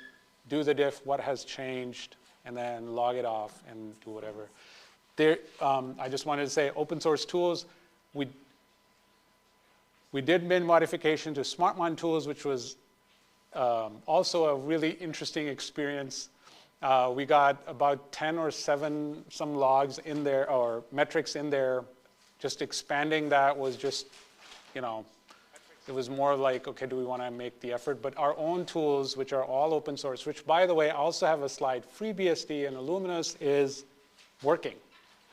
do the diff, what has changed, and then log it off and do whatever. There, I just wanted to say open source tools, we did min modification to SmartMon tools, which was also a really interesting experience. We got about 10 or 7 some logs in there, or metrics in there. Just expanding that was just, you know, it was more like, okay, do we want to make the effort? But our own tools, which are all open source, which by the way, I also have a slide, FreeBSD and Illuminous is working.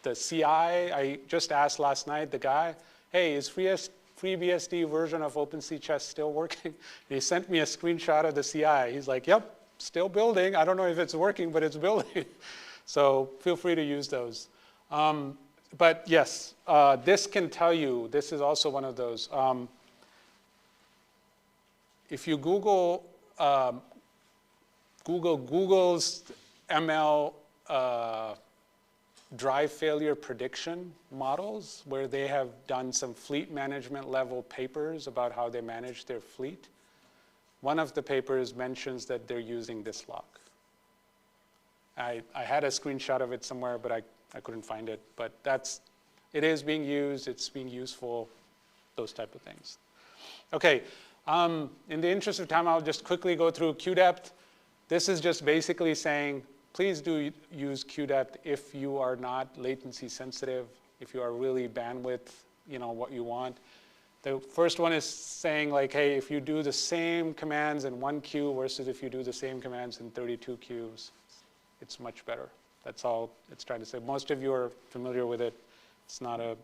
The CI, I just asked last night the guy, hey, is FreeBSD version of OpenZFS still working? And he sent me a screenshot of the CI. He's like, yep, still building. I don't know if it's working, but it's building. So feel free to use those. But yes, this can tell you, this is also one of those. If you Google Google's ML drive failure prediction models, where they have done some fleet management level papers about how they manage their fleet, one of the papers mentions that they're using this log. I had a screenshot of it somewhere, but I couldn't find it. But it is being used, it's being useful, those type of things. Okay, in the interest of time, I'll just quickly go through QDepth. This is just basically saying, please do use QDepth if you are not latency sensitive, if you are really bandwidth, you know, what you want. The first one is saying like, hey, if you do the same commands in 1 queue versus if you do the same commands in 32 queues, it's much better. That's all it's trying to say. Most of you are familiar with it. It's not a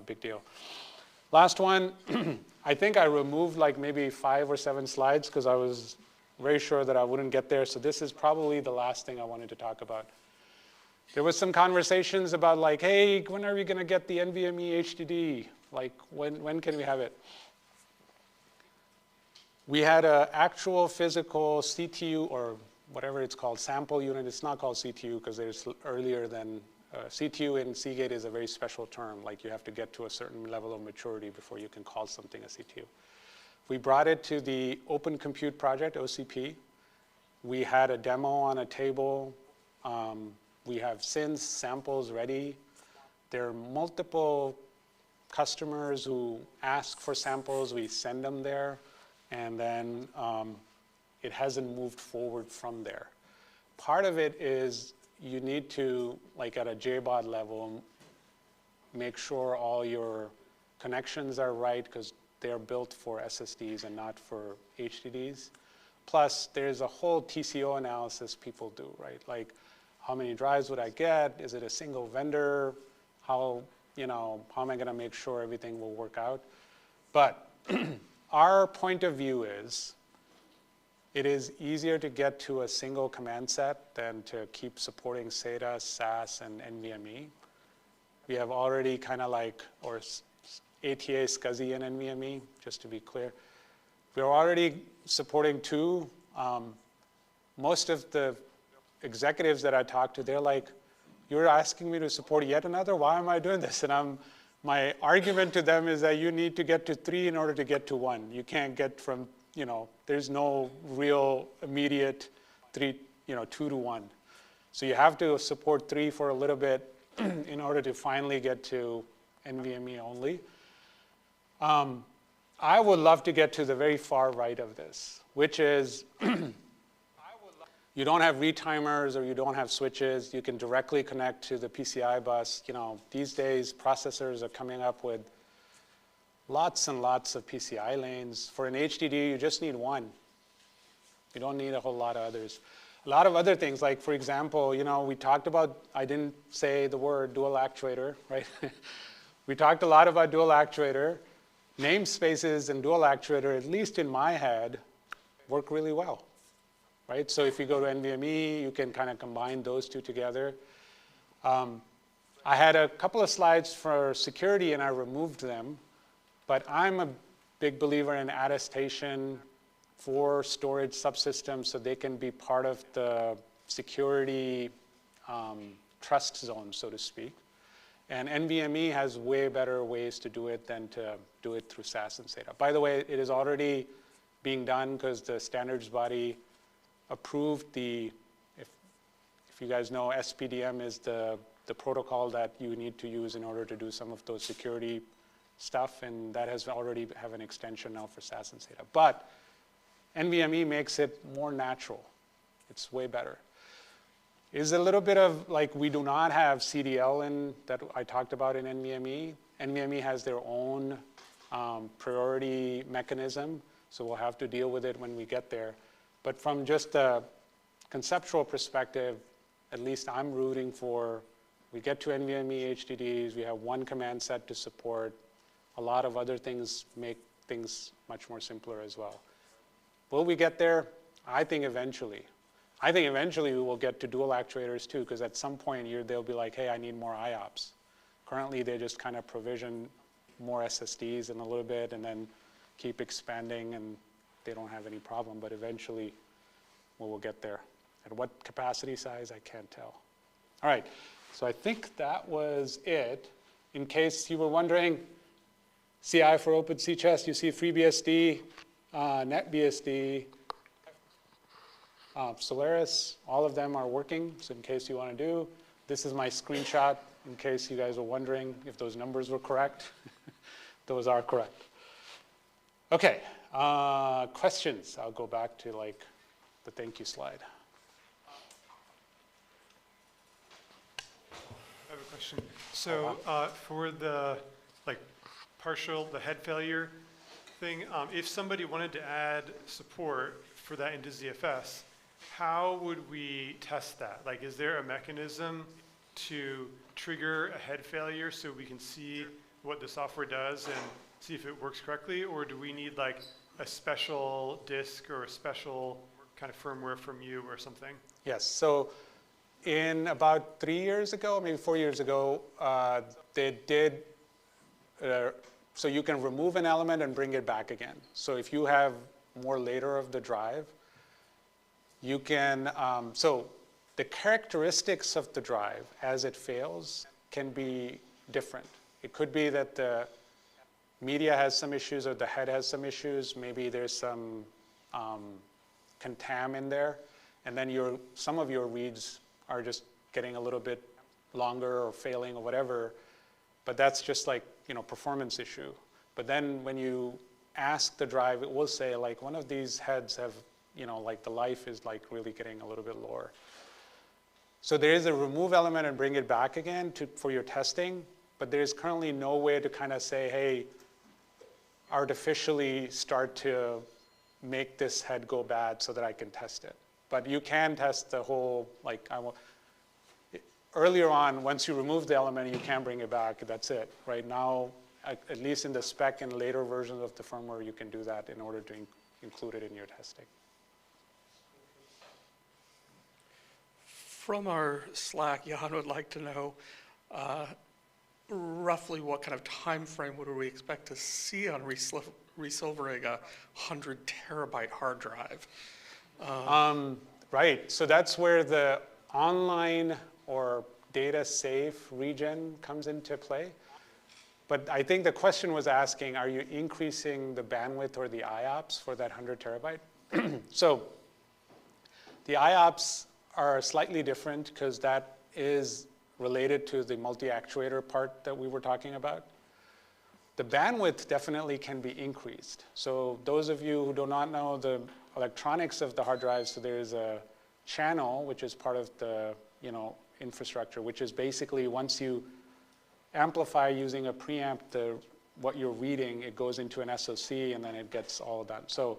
big deal. Last one, I think I removed like maybe 5 or 7 slides because I was very sure that I wouldn't get there. So this is probably the last thing I wanted to talk about. There was some conversations about like, hey, when are we going to get the NVMe HDD? Like, when can we have it? We had an actual physical CTU or whatever it's called, sample unit. It's not called CTU because there's earlier than CTU in Seagate is a very special term. Like you have to get to a certain level of maturity before you can call something a CTU. We brought it to the Open Compute Project, OCP. We had a demo on a table. We have SINs samples ready. There are multiple customers who ask for samples, we send them there, and then it hasn't moved forward from there. Part of it is you need to, like at a JBOD level, make sure all your connections are right because they're built for SSDs and not for HDDs. Plus, there's a whole TCO analysis people do, right? Like, how many drives would I get? Is it a single vendor? How am I going to make sure everything will work out? But our point of view is, it is easier to get to a single command set than to keep supporting SATA, SAS, and NVMe. We have already kind of like, or ATA, SCSI, and NVMe, just to be clear. We're already supporting 2. Most of the executives that I talk to, they're like, you're asking me to support yet another? Why am I doing this? And my argument to them is that you need to get to 3 in order to get to 1. You can't get from, there's no real immediate 2 to 1. So you have to support 3 for a little bit in order to finally get to NVMe only. I would love to get to the very far right of this, which is you don't have retimers or you don't have switches. You can directly connect to the PCI bus. These days, processors are coming up with lots and lots of PCI lanes. For an HDD, you just need 1. You don't need a whole lot of others. A lot of other things, like for example, we talked about, I didn't say the word dual actuator, right? We talked a lot about dual actuator. Namespaces and dual actuator, at least in my head, work really well, right? So if you go to NVMe, you can kind of combine those 2 together. I had a couple of slides for security and I removed them, but I'm a big believer in attestation for storage subsystems so they can be part of the security trust zone, so to speak. And NVMe has way better ways to do it than to do it through SAS and SATA. By the way, it is already being done because the standards body approved if you guys know, SPDM is the protocol that you need to use in order to do some of those security stuff, and that has already have an extension now for SAS and SATA. But NVMe makes it more natural. It's way better. Is a little bit of, like, we do not have CDL in that I talked about in NVMe. NVMe has their own priority mechanism, so we'll have to deal with it when we get there. But from just a conceptual perspective, at least I'm rooting for, we get to NVMe HDDs, we have 1 command set to support. A lot of other things make things much more simpler as well. Will we get there? I think eventually. I think eventually we will get to dual actuators too, because at some point they'll be like, hey, I need more IOPS. Currently, they just kind of provision more SSDs in a little bit and then keep expanding, and they don't have any problem. But eventually, we will get there. At what capacity size, I can't tell. All right, so I think that was it. In case you were wondering, CI for OpenCchest, you see FreeBSD, NetBSD, Solaris, all of them are working, so in case you want to do. This is my screenshot, in case you guys were wondering if those numbers were correct. Those are correct. Okay, questions? I'll go back to the thank you slide. I have a question. So for the the head failure thing, if somebody wanted to add support for that into ZFS, how would we test that? Is there a mechanism to trigger a head failure so we can see what the software does and see if it works correctly? Or do we need a special disk or a special kind of firmware from you or something? Yes, so in about 3 years ago, maybe 4 years ago, they did, so you can remove an element and bring it back again. So if you have more later of the drive, you can, so the characteristics of the drive as it fails can be different. It could be that the media has some issues or the head has some issues. Maybe there's some contam in there. And then some of your reads are just getting a little bit longer or failing or whatever. But that's just like, performance issue. But then when you ask the drive, it will say like one of these heads have, like the life is like really getting a little bit lower. So there is a remove element and bring it back again for your testing, but there's currently no way to kind of say, hey, artificially start to make this head go bad so that I can test it. But you can test the whole, like, earlier on, once you remove the element, you can bring it back, that's it. Right now, at least in the spec and later versions of the firmware, you can do that in order to include it in your testing. From our Slack, Jan would like to know roughly what kind of time frame would we expect to see on resilvering a 100 terabyte hard drive? Right, so that's where the online or data safe regen comes into play. But I think the question was asking, are you increasing the bandwidth or the IOPS for that 100 terabyte? So the IOPS are slightly different because that is related to the multi-actuator part that we were talking about. The bandwidth definitely can be increased. So those of you who do not know the electronics of the hard drive, so there's a channel which is part of the infrastructure, which is basically once you amplify using a preamp what you're reading, it goes into an SoC and then it gets all done. So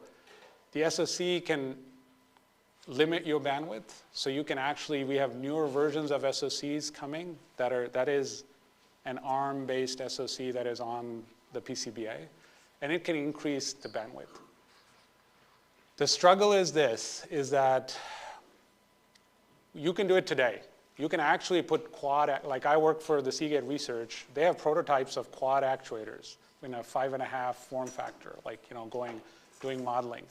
the SoC can limit your bandwidth. So you can actually, we have newer versions of SoCs coming that is an ARM-based SoC that is on the PCBA, and it can increase the bandwidth. The struggle is that you can do it today. You can actually put quad, like I work for the Seagate Research, they have prototypes of quad actuators in a 5.5 form factor, like doing modeling.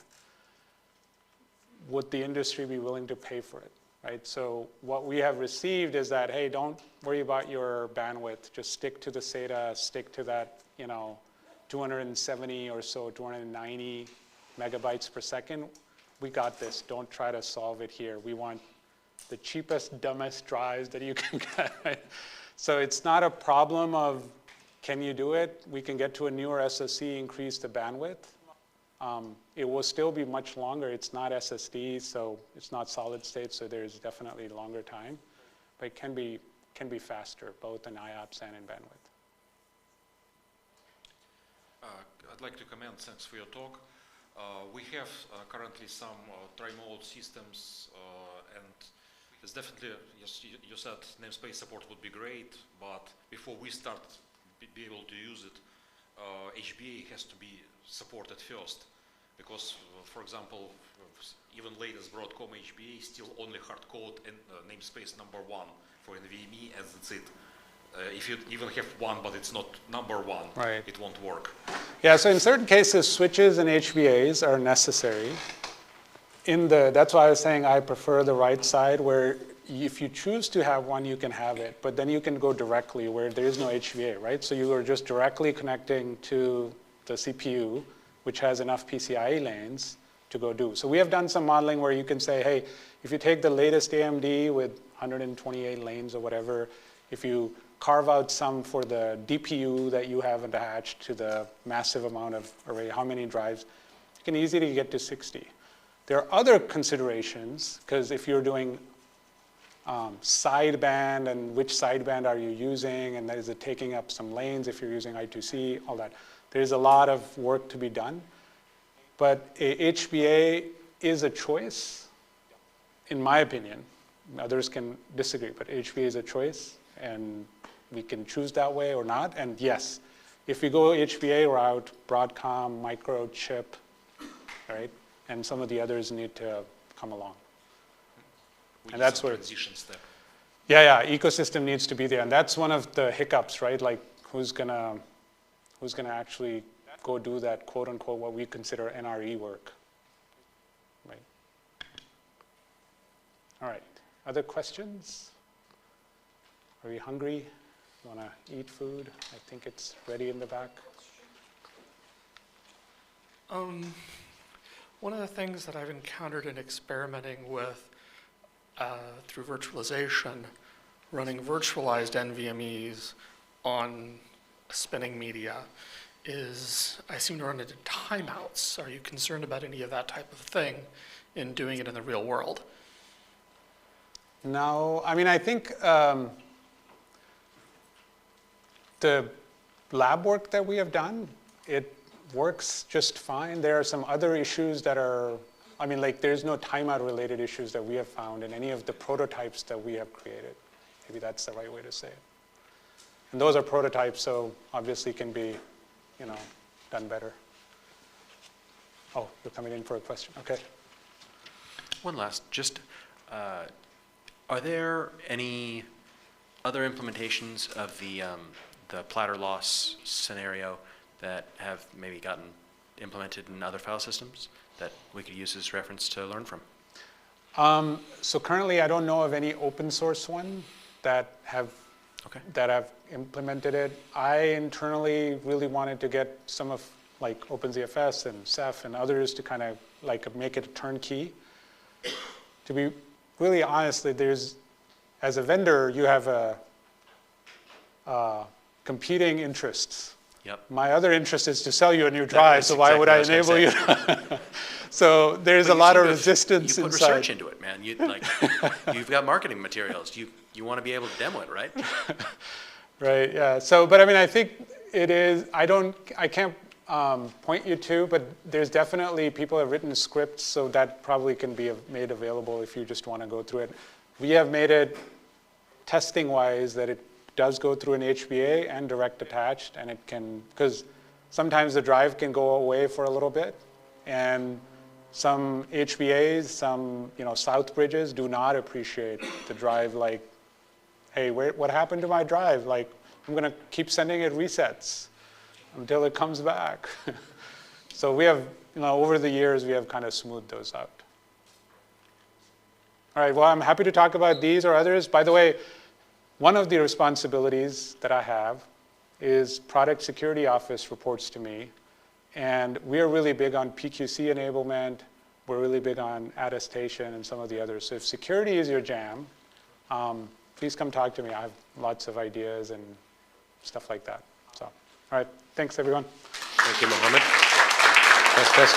Would the industry be willing to pay for it, right? So what we have received is that, hey, don't worry about your bandwidth. Just stick to the SATA, stick to that, 270 or so, 290 megabytes per second. We got this. Don't try to solve it here. We want the cheapest, dumbest drives that you can get, right? So it's not a problem of, can you do it? We can get to a newer SoC, increase the bandwidth. It will still be much longer. It's not SSD, so it's not solid state, so there's definitely longer time. But it can be faster, both in IOPS and in bandwidth. I'd like to comment, thanks for your talk. We have currently some tri-mode systems, and it's definitely, yes, you said namespace support would be great, but before we start be able to use it, HBA has to be supported first, because, for example, even latest Broadcom HBA still only hard-code and namespace #1 for NVMe, and that's it. If you even have one, but it's not #1, right, it won't work. Yeah, so in certain cases, switches and HBAs are necessary. That's why I was saying I prefer the right side, where if you choose to have one, you can have it, but then you can go directly where there is no HBA, right? So you are just directly connecting to the CPU, which has enough PCIe lanes to go do. So we have done some modeling where you can say, hey, if you take the latest AMD with 128 lanes or whatever, if you carve out some for the DPU that you have attached to the massive amount of array, how many drives, you can easily get to 60. There are other considerations, because if you're doing sideband, and which sideband are you using, and is it taking up some lanes if you're using I2C, all that. There's a lot of work to be done. But HBA is a choice, in my opinion. Others can disagree, but HBA is a choice, and we can choose that way or not. And yes, if we go HBA route, Broadcom, Microchip, right, and some of the others need to come along. And that's where transition step. Yeah, ecosystem needs to be there, and that's one of the hiccups, right? Like, who's gonna actually go do that quote unquote what we consider NRE work, right? All right, other questions? Are we hungry? Want to eat food? I think it's ready in the back. One of the things that I've encountered in experimenting with through virtualization, running virtualized NVMEs on spinning media is I seem to run into timeouts. Are you concerned about any of that type of thing in doing it in the real world? No, I mean, I think the lab work that we have done, it works just fine. There are some other issues that are, I mean, like there's no timeout related issues that we have found in any of the prototypes that we have created. Maybe that's the right way to say it. And those are prototypes, so obviously can be, you know, done better. Oh, you're coming in for a question, okay. One last, just, are there any other implementations of the platter loss scenario that have maybe gotten implemented in other file systems that we could use as reference to learn from? So currently I don't know of any open source one that have implemented it. I internally really wanted to get some of like OpenZFS and Ceph and others to kind of like make it a turnkey. To be really honest, there's, as a vendor, you have competing interests. Yep. My other interest is to sell you a new drive, so why would I enable you? So there's a lot of resistance inside. You put research into it, man. You, like, you've got marketing materials. You want to be able to demo it, right? Right, yeah. So, but I mean, I think it is, I can't point you to, but there's definitely people have written scripts, so that probably can be made available if you just want to go through it. We have made it testing-wise that it does go through an HBA and direct attached, and it can, because sometimes the drive can go away for a little bit, and some HBAs, some South bridges do not appreciate the drive like, hey, what happened to my drive? Like, I'm going to keep sending it resets until it comes back. So we have, over the years, we have kind of smoothed those out. All right, well, I'm happy to talk about these or others. By the way, one of the responsibilities that I have is Product Security Office reports to me. And we are really big on PQC enablement. We're really big on attestation and some of the others. So if security is your jam, please come talk to me. I have lots of ideas and stuff like that. So, all right, thanks everyone. Thank you, Mohammed. Test.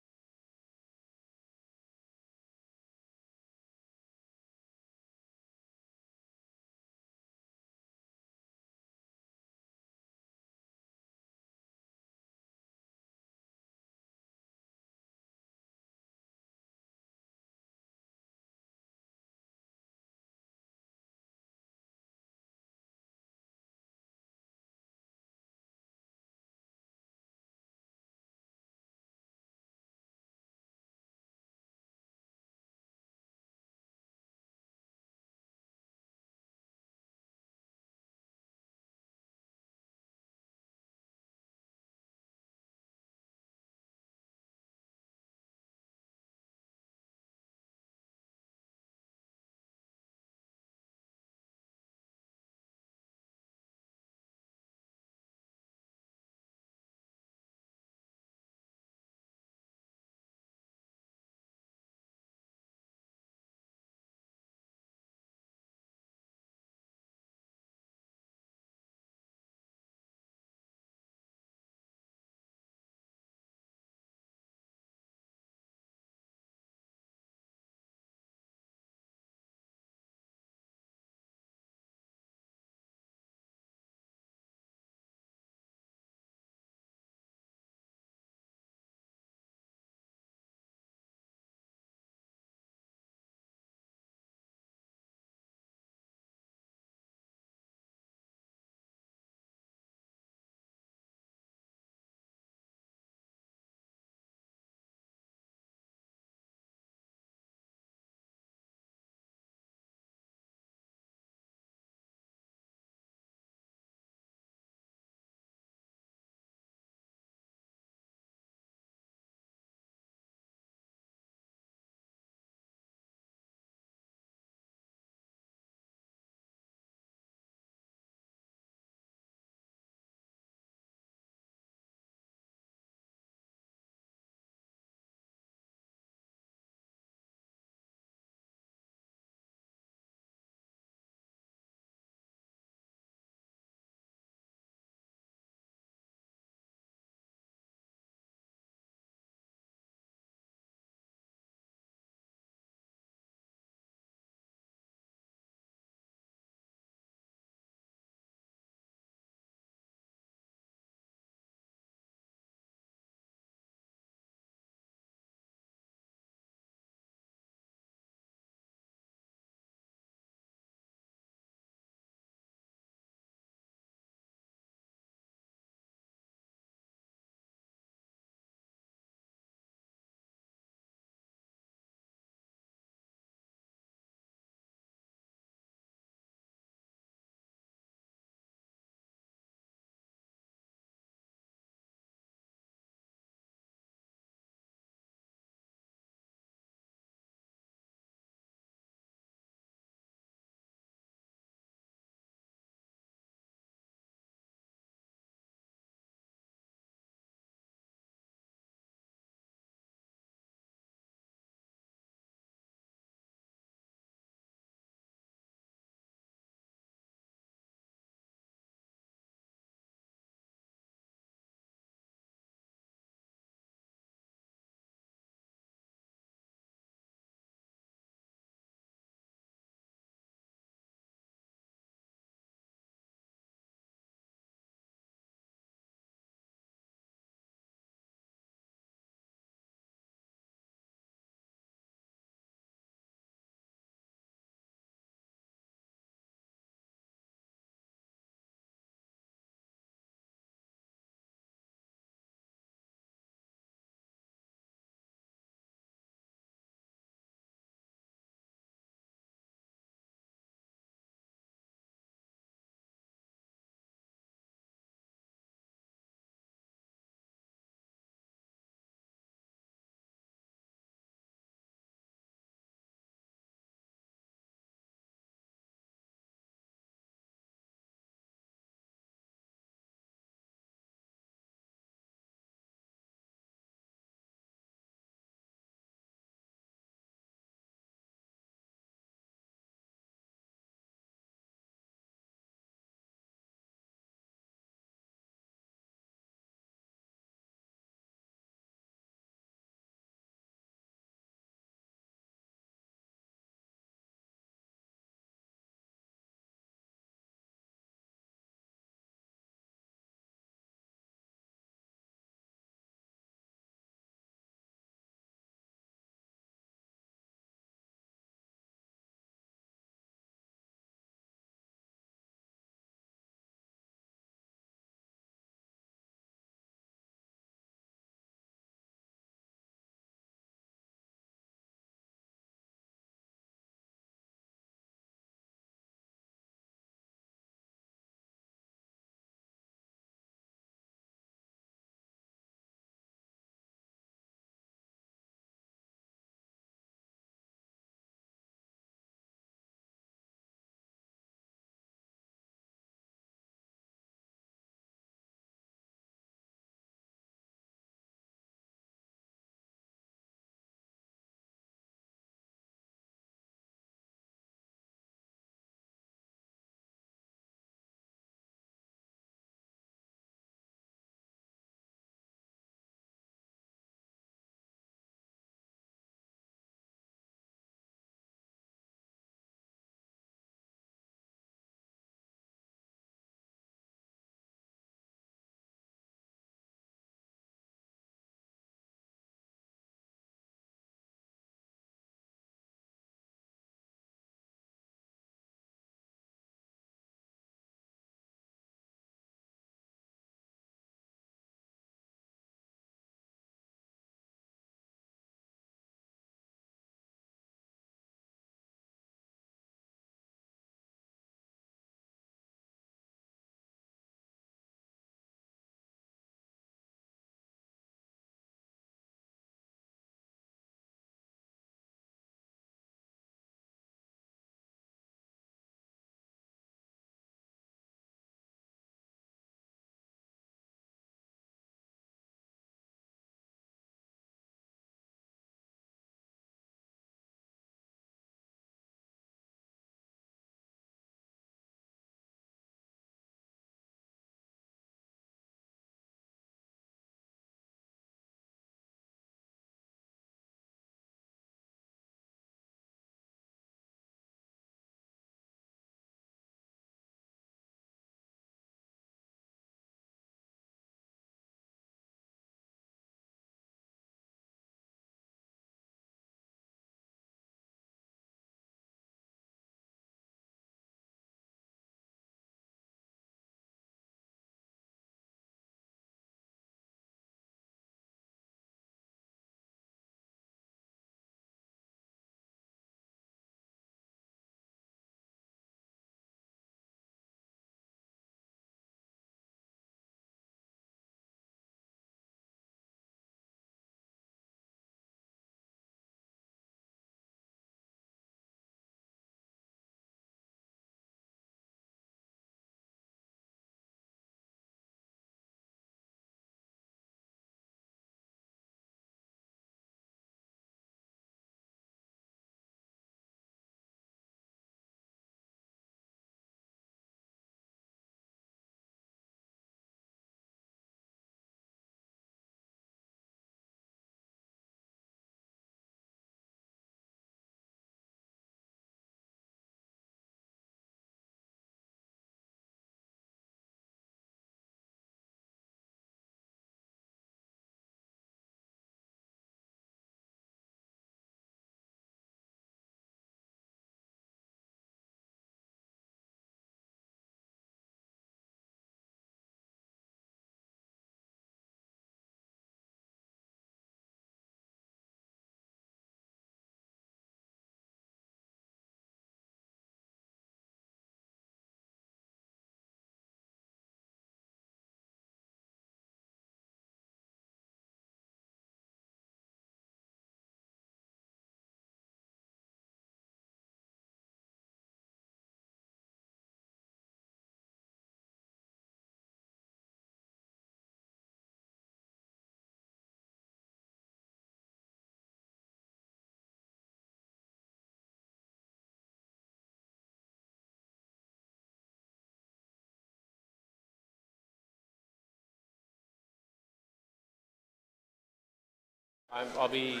I'll be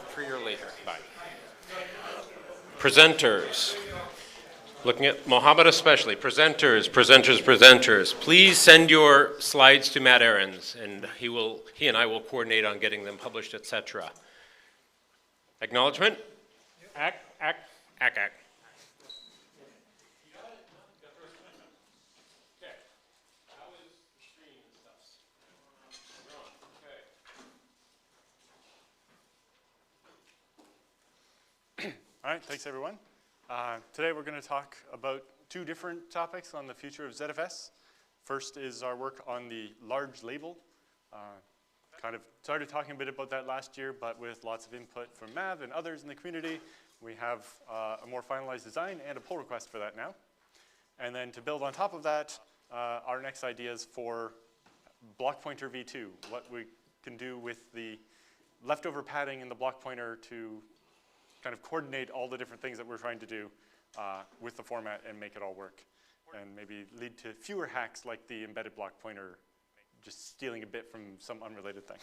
freer later. Bye. Presenters. Looking at Mohammed especially. Presenters. Please send your slides to Matt Ahrens, and he and I will coordinate on getting them published, etc. Acknowledgement? Ack. All right, thanks everyone. Today we're going to talk about two different topics on the future of ZFS. First is our work on the large label. Kind of started talking a bit about that last year, but with lots of input from Mav and others in the community, we have a more finalized design and a pull request for that now. And then to build on top of that, our next ideas for block pointer v2, what we can do with the leftover padding in the block pointer to kind of coordinate all the different things that we're trying to do with the format and make it all work. And maybe lead to fewer hacks like the embedded block pointer just stealing a bit from some unrelated thing.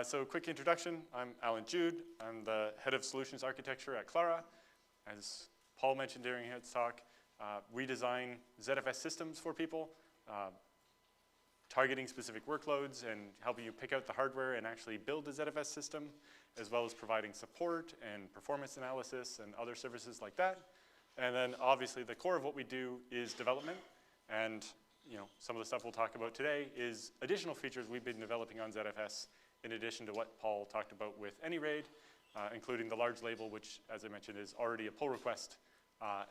So quick introduction, I'm Alan Jude. I'm the head of solutions architecture at Clara. As Paul mentioned during his talk, we design ZFS systems for people, targeting specific workloads and helping you pick out the hardware and actually build a ZFS system, as well as providing support and performance analysis and other services like that. And then obviously the core of what we do is development. And some of the stuff we'll talk about today is additional features we've been developing on ZFS in addition to what Paul talked about with AnyRaid, including the large label, which, as I mentioned, is already a pull request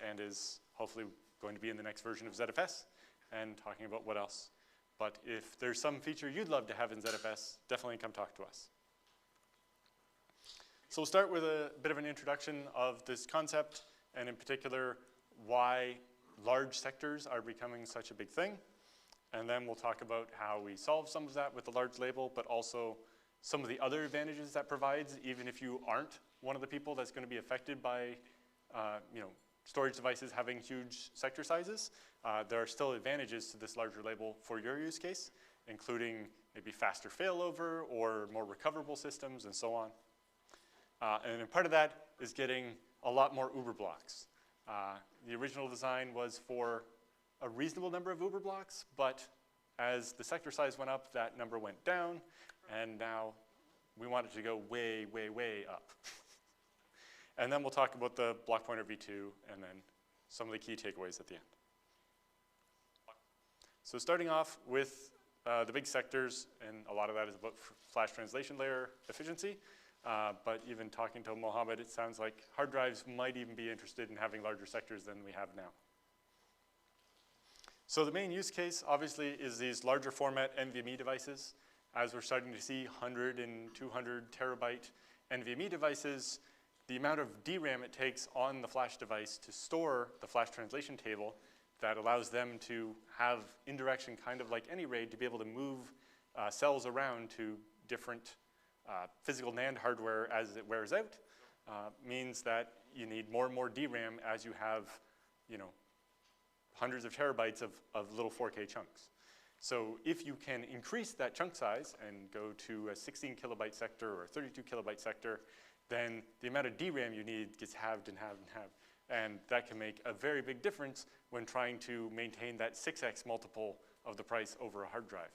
and is hopefully going to be in the next version of ZFS, and talking about what else. But if there's some feature you'd love to have in ZFS, definitely come talk to us. So we'll start with a bit of an introduction of this concept, and in particular, why large sectors are becoming such a big thing. And then we'll talk about how we solve some of that with the large label, but also some of the other advantages that provides, even if you aren't one of the people that's going to be affected by storage devices having huge sector sizes. There are still advantages to this larger label for your use case, including maybe faster failover or more recoverable systems and so on. And part of that is getting a lot more Uber blocks. The original design was for a reasonable number of Uber blocks, but as the sector size went up, that number went down, and now we want it to go way, way, way up. And then we'll talk about the block pointer v2 and then some of the key takeaways at the end. So starting off with the big sectors, and a lot of that is about flash translation layer efficiency. But even talking to Mohammed, it sounds like hard drives might even be interested in having larger sectors than we have now. So the main use case, obviously, is these larger format NVMe devices. As we're starting to see 100 and 200 terabyte NVMe devices, the amount of DRAM it takes on the flash device to store the flash translation table that allows them to have indirection kind of like AnyRaid to be able to move cells around to different physical NAND hardware as it wears out, means that you need more and more DRAM as you have, hundreds of terabytes of little 4K chunks. So if you can increase that chunk size and go to a 16 kilobyte sector or a 32 kilobyte sector, then the amount of DRAM you need gets halved and halved and halved. And that can make a very big difference when trying to maintain that 6x multiple of the price over a hard drive.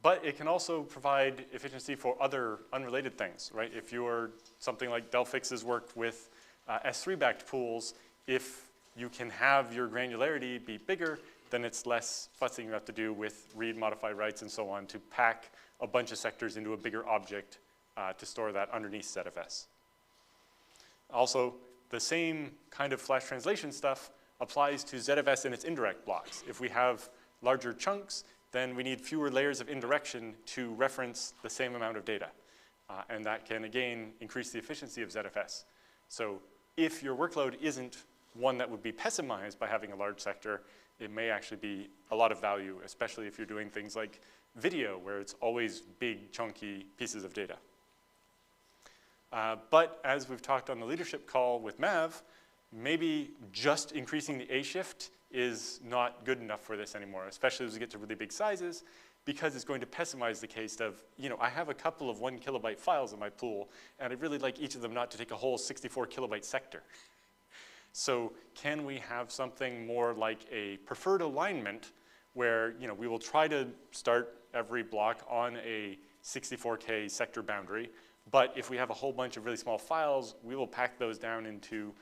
But it can also provide efficiency for other unrelated things, right? If you're something like Delphix's work with S3-backed pools, if you can have your granularity be bigger, then it's less fussing you have to do with read, modify, writes, and so on to pack a bunch of sectors into a bigger object to store that underneath ZFS. Also, the same kind of flash translation stuff applies to ZFS and its indirect blocks. If we have larger chunks, then we need fewer layers of indirection to reference the same amount of data. And that can, again, increase the efficiency of ZFS. So if your workload isn't one that would be pessimized by having a large sector, it may actually be a lot of value, especially if you're doing things like video, where it's always big, chunky pieces of data. But as we've talked on the leadership call with Mav, maybe just increasing the A shift is not good enough for this anymore, especially as we get to really big sizes, because it's going to pessimize the case of, I have a couple of 1 kilobyte files in my pool, and I'd really like each of them not to take a whole 64 kilobyte sector. So can we have something more like a preferred alignment where, we will try to start every block on a 64K sector boundary, but if we have a whole bunch of really small files, we will pack those down into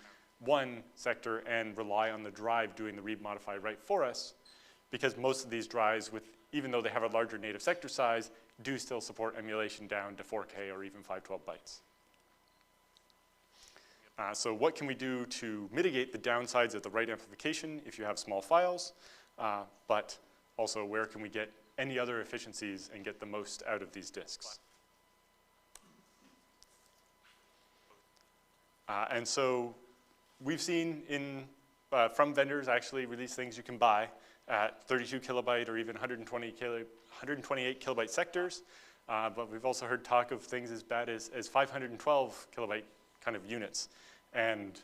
one sector and rely on the drive doing the read, modify, write for us, because most of these drives, even though they have a larger native sector size, do still support emulation down to 4K or even 512 bytes. So what can we do to mitigate the downsides of the write amplification if you have small files, but also where can we get any other efficiencies and get the most out of these disks? And so we've seen from vendors actually release things you can buy at 32 kilobyte or even 128 kilobyte sectors, but we've also heard talk of things as bad as 512 kilobyte kind of units. And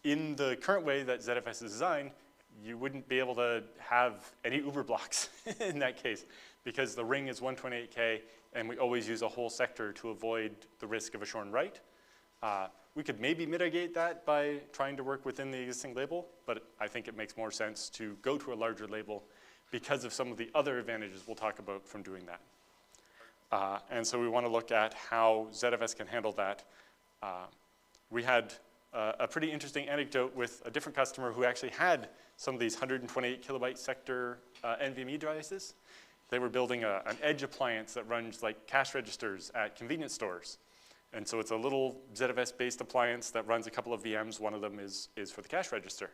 in the current way that ZFS is designed, you wouldn't be able to have any Uber blocks in that case, because the ring is 128K, and we always use a whole sector to avoid the risk of a shorn write. We could maybe mitigate that by trying to work within the existing label, but I think it makes more sense to go to a larger label because of some of the other advantages we'll talk about from doing that. And so we want to look at how ZFS can handle that. We had a pretty interesting anecdote with a different customer who actually had some of these 128 kilobyte sector NVMe devices. They were building an edge appliance that runs like cash registers at convenience stores. And so it's a little ZFS-based appliance that runs a couple of VMs. One of them is for the cash register.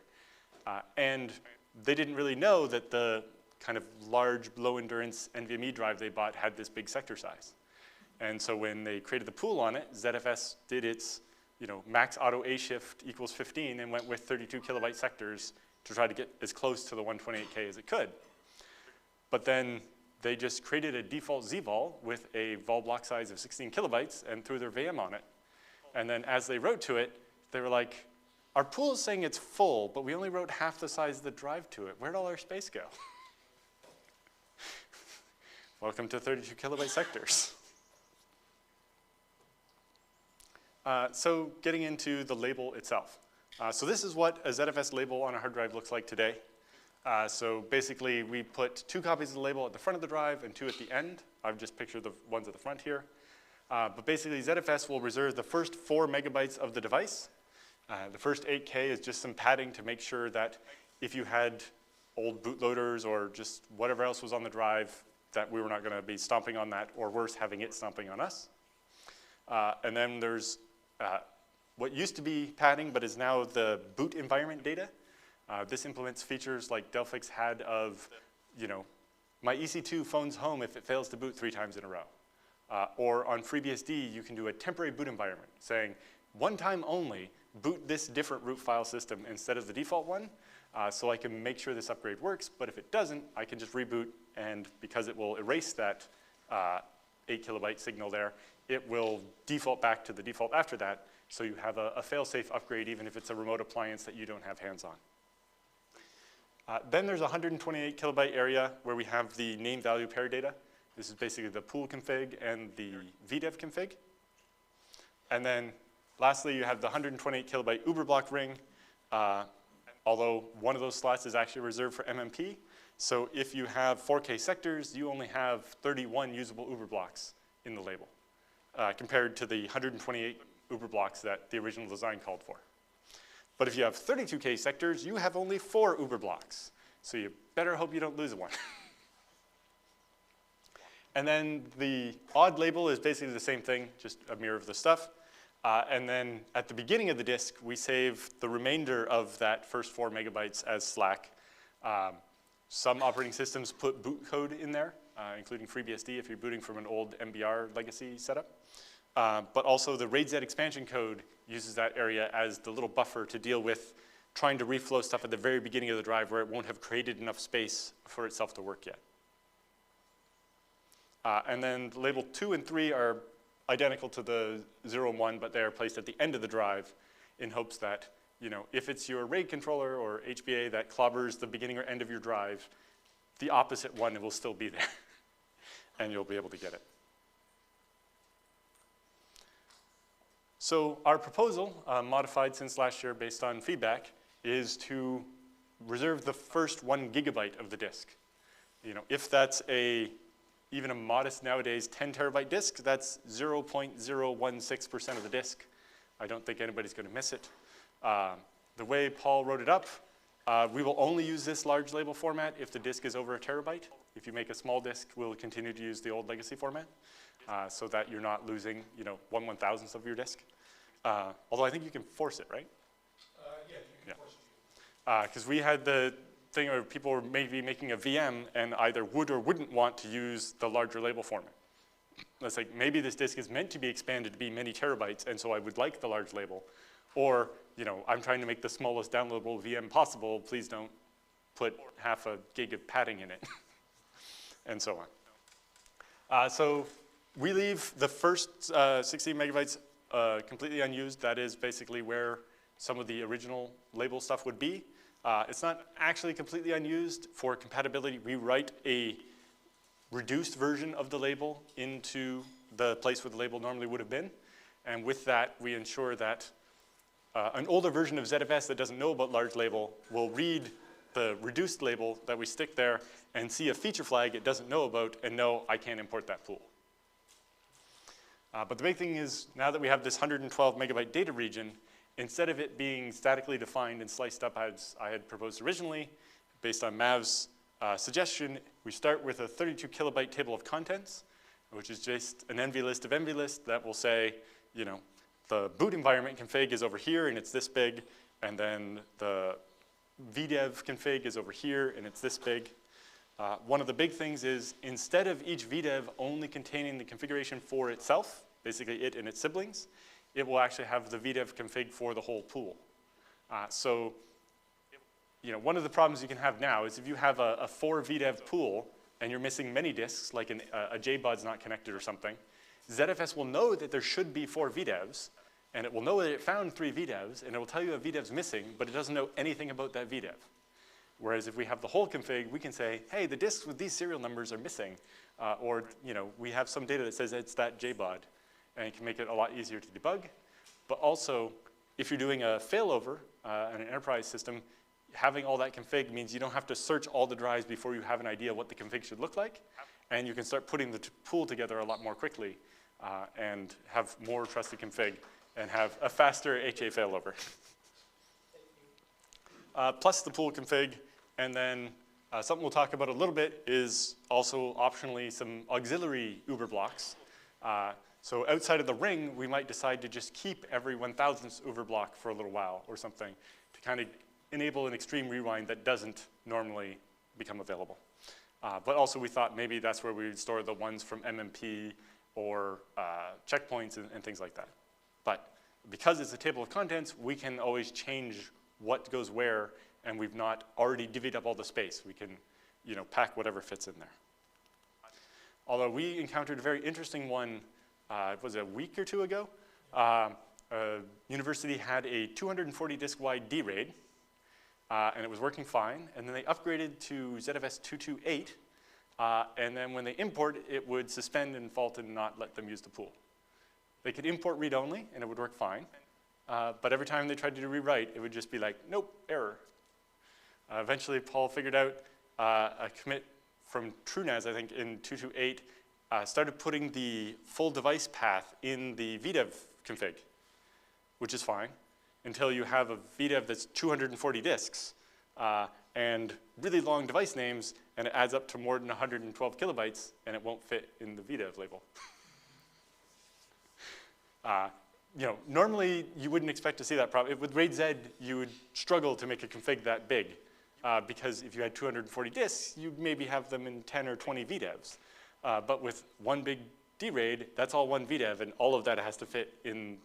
And they didn't really know that the kind of large, low-endurance NVMe drive they bought had this big sector size. And so when they created the pool on it, ZFS did its max auto A shift equals 15 and went with 32 kilobyte sectors to try to get as close to the 128K as it could. But then they just created a default ZVol with a vol block size of 16 kilobytes and threw their VM on it. And then as they wrote to it, they were like, our pool is saying it's full, but we only wrote half the size of the drive to it. Where'd all our space go? Welcome to 32 kilobyte sectors. So getting into the label itself. So this is what a ZFS label on a hard drive looks like today. So basically, we put 2 copies of the label at the front of the drive and 2 at the end. I've just pictured the ones at the front here. But basically, ZFS will reserve the first 4 megabytes of the device. The first 8K is just some padding to make sure that if you had old bootloaders or just whatever else was on the drive, that we were not going to be stomping on that, or worse, having it stomping on us. And then there's what used to be padding, but is now the boot environment data. This implements features like Delphix had of, my EC2 phones home if it fails to boot 3 times in a row. Or on FreeBSD, you can do a temporary boot environment saying, one time only, boot this different root file system instead of the default one, so I can make sure this upgrade works, but if it doesn't, I can just reboot, and because it will erase that 8 kilobyte signal there, it will default back to the default after that, so you have a fail-safe upgrade even if it's a remote appliance that you don't have hands on. Then there's a 128 kilobyte area where we have the name value pair data. This is basically the pool config and the VDEV config. And then lastly, you have the 128 kilobyte Uber block ring, although one of those slots is actually reserved for MMP. So if you have 4K sectors, you only have 31 usable Uber blocks in the label, compared to the 128 Uber blocks that the original design called for. But if you have 32K sectors, you have only 4 Uber blocks. So you better hope you don't lose one. And then the odd label is basically the same thing, just a mirror of the stuff. And then at the beginning of the disk, we save the remainder of that first 4 megabytes as slack. Some operating systems put boot code in there, including FreeBSD if you're booting from an old MBR legacy setup. But also the RAID-Z expansion code uses that area as the little buffer to deal with trying to reflow stuff at the very beginning of the drive where it won't have created enough space for itself to work yet. And then label 2 and 3 are identical to the 0 and 1, but they are placed at the end of the drive in hopes that you know, if it's your RAID controller or HBA that clobbers the beginning or end of your drive, the opposite one will still be there, and you'll be able to get it. So our proposal, modified since last year based on feedback, is to reserve the first 1 gigabyte of the disk. You know, if that's even a modest nowadays 10 terabyte disk, that's 0.016% of the disk. I don't think anybody's going to miss it. The way Paul wrote it up, we will only use this large label format if the disk is over a terabyte. If you make a small disk, we'll continue to use the old legacy format so that you're not losing, you know, 1/1000th of your disk. Although I think you can force it, right? Yeah, you can force it. Because we had the thing where people were maybe making a VM and either would or wouldn't want to use the larger label format. It's like, maybe this disk is meant to be expanded to be many terabytes, and so I would like the large label. Or, you know, I'm trying to make the smallest downloadable VM possible. Please don't put half a gig of padding in it, and so on. So we leave the first 16 megabytes completely unused. That is basically where some of the original label stuff would be. It's not actually completely unused. For compatibility, we write a reduced version of the label into the place where the label normally would have been. And with that, we ensure that an older version of ZFS that doesn't know about large label will read the reduced label that we stick there and see a feature flag it doesn't know about and know I can't import that pool. But the big thing is, now that we have this 112 megabyte data region, instead of it being statically defined and sliced up as I had proposed originally, based on Mav's suggestion, we start with a 32 kilobyte table of contents, which is just an env list of env list that will say, you know, the boot environment config is over here and it's this big, and then the VDev config is over here and it's this big. One of the big things is, instead of each VDev only containing the configuration for itself, basically it and its siblings, it will actually have the VDev config for the whole pool. So, you know, one of the problems you can have now is if you have a 4 VDev pool and you're missing many disks, like a JBOD's not connected or something, ZFS will know that there should be 4 VDevs, and it will know that it found 3 VDevs, and it will tell you a VDev's missing, but it doesn't know anything about that VDev. Whereas if we have the whole config, we can say, hey, the disks with these serial numbers are missing, or, you know, we have some data that says it's that JBOD, and it can make it a lot easier to debug. But also, if you're doing a failover in an enterprise system, having all that config means you don't have to search all the drives before you have an idea what the config should look like, and you can start putting the pool together a lot more quickly and have more trusted config and have a faster HA failover. Plus the pool config, and then something we'll talk about a little bit is also optionally some auxiliary Uber blocks. So outside of the ring, we might decide to just keep every 1,000th Uber block for a little while or something to kind of enable an extreme rewind that doesn't normally become available. But also we thought maybe that's where we would store the ones from MMP or checkpoints and things like that. But because it's a table of contents, we can always change what goes where, and we've not already divvied up all the space. We can, you know, pack whatever fits in there. Although we encountered a very interesting one, it was a week or two ago. A university had a 240 disk wide DRAID, and it was working fine. And then they upgraded to ZFS 228, and then when they import, it would suspend and fault and not let them use the pool. They could import read-only, and it would work fine. But every time they tried to do rewrite, it would just be like, nope, error. Eventually, Paul figured out a commit from TrueNAS, I think, in 228, started putting the full device path in the VDev config, which is fine, until you have a VDev that's 240 disks and really long device names, and it adds up to more than 112 kilobytes, and it won't fit in the VDev label. You know, normally you wouldn't expect to see that problem. With RAID Z, you would struggle to make a config that big because if you had 240 disks, you'd maybe have them in 10 or 20 VDevs. But with one big DRAID, that's all one VDev, and all of that has to fit in,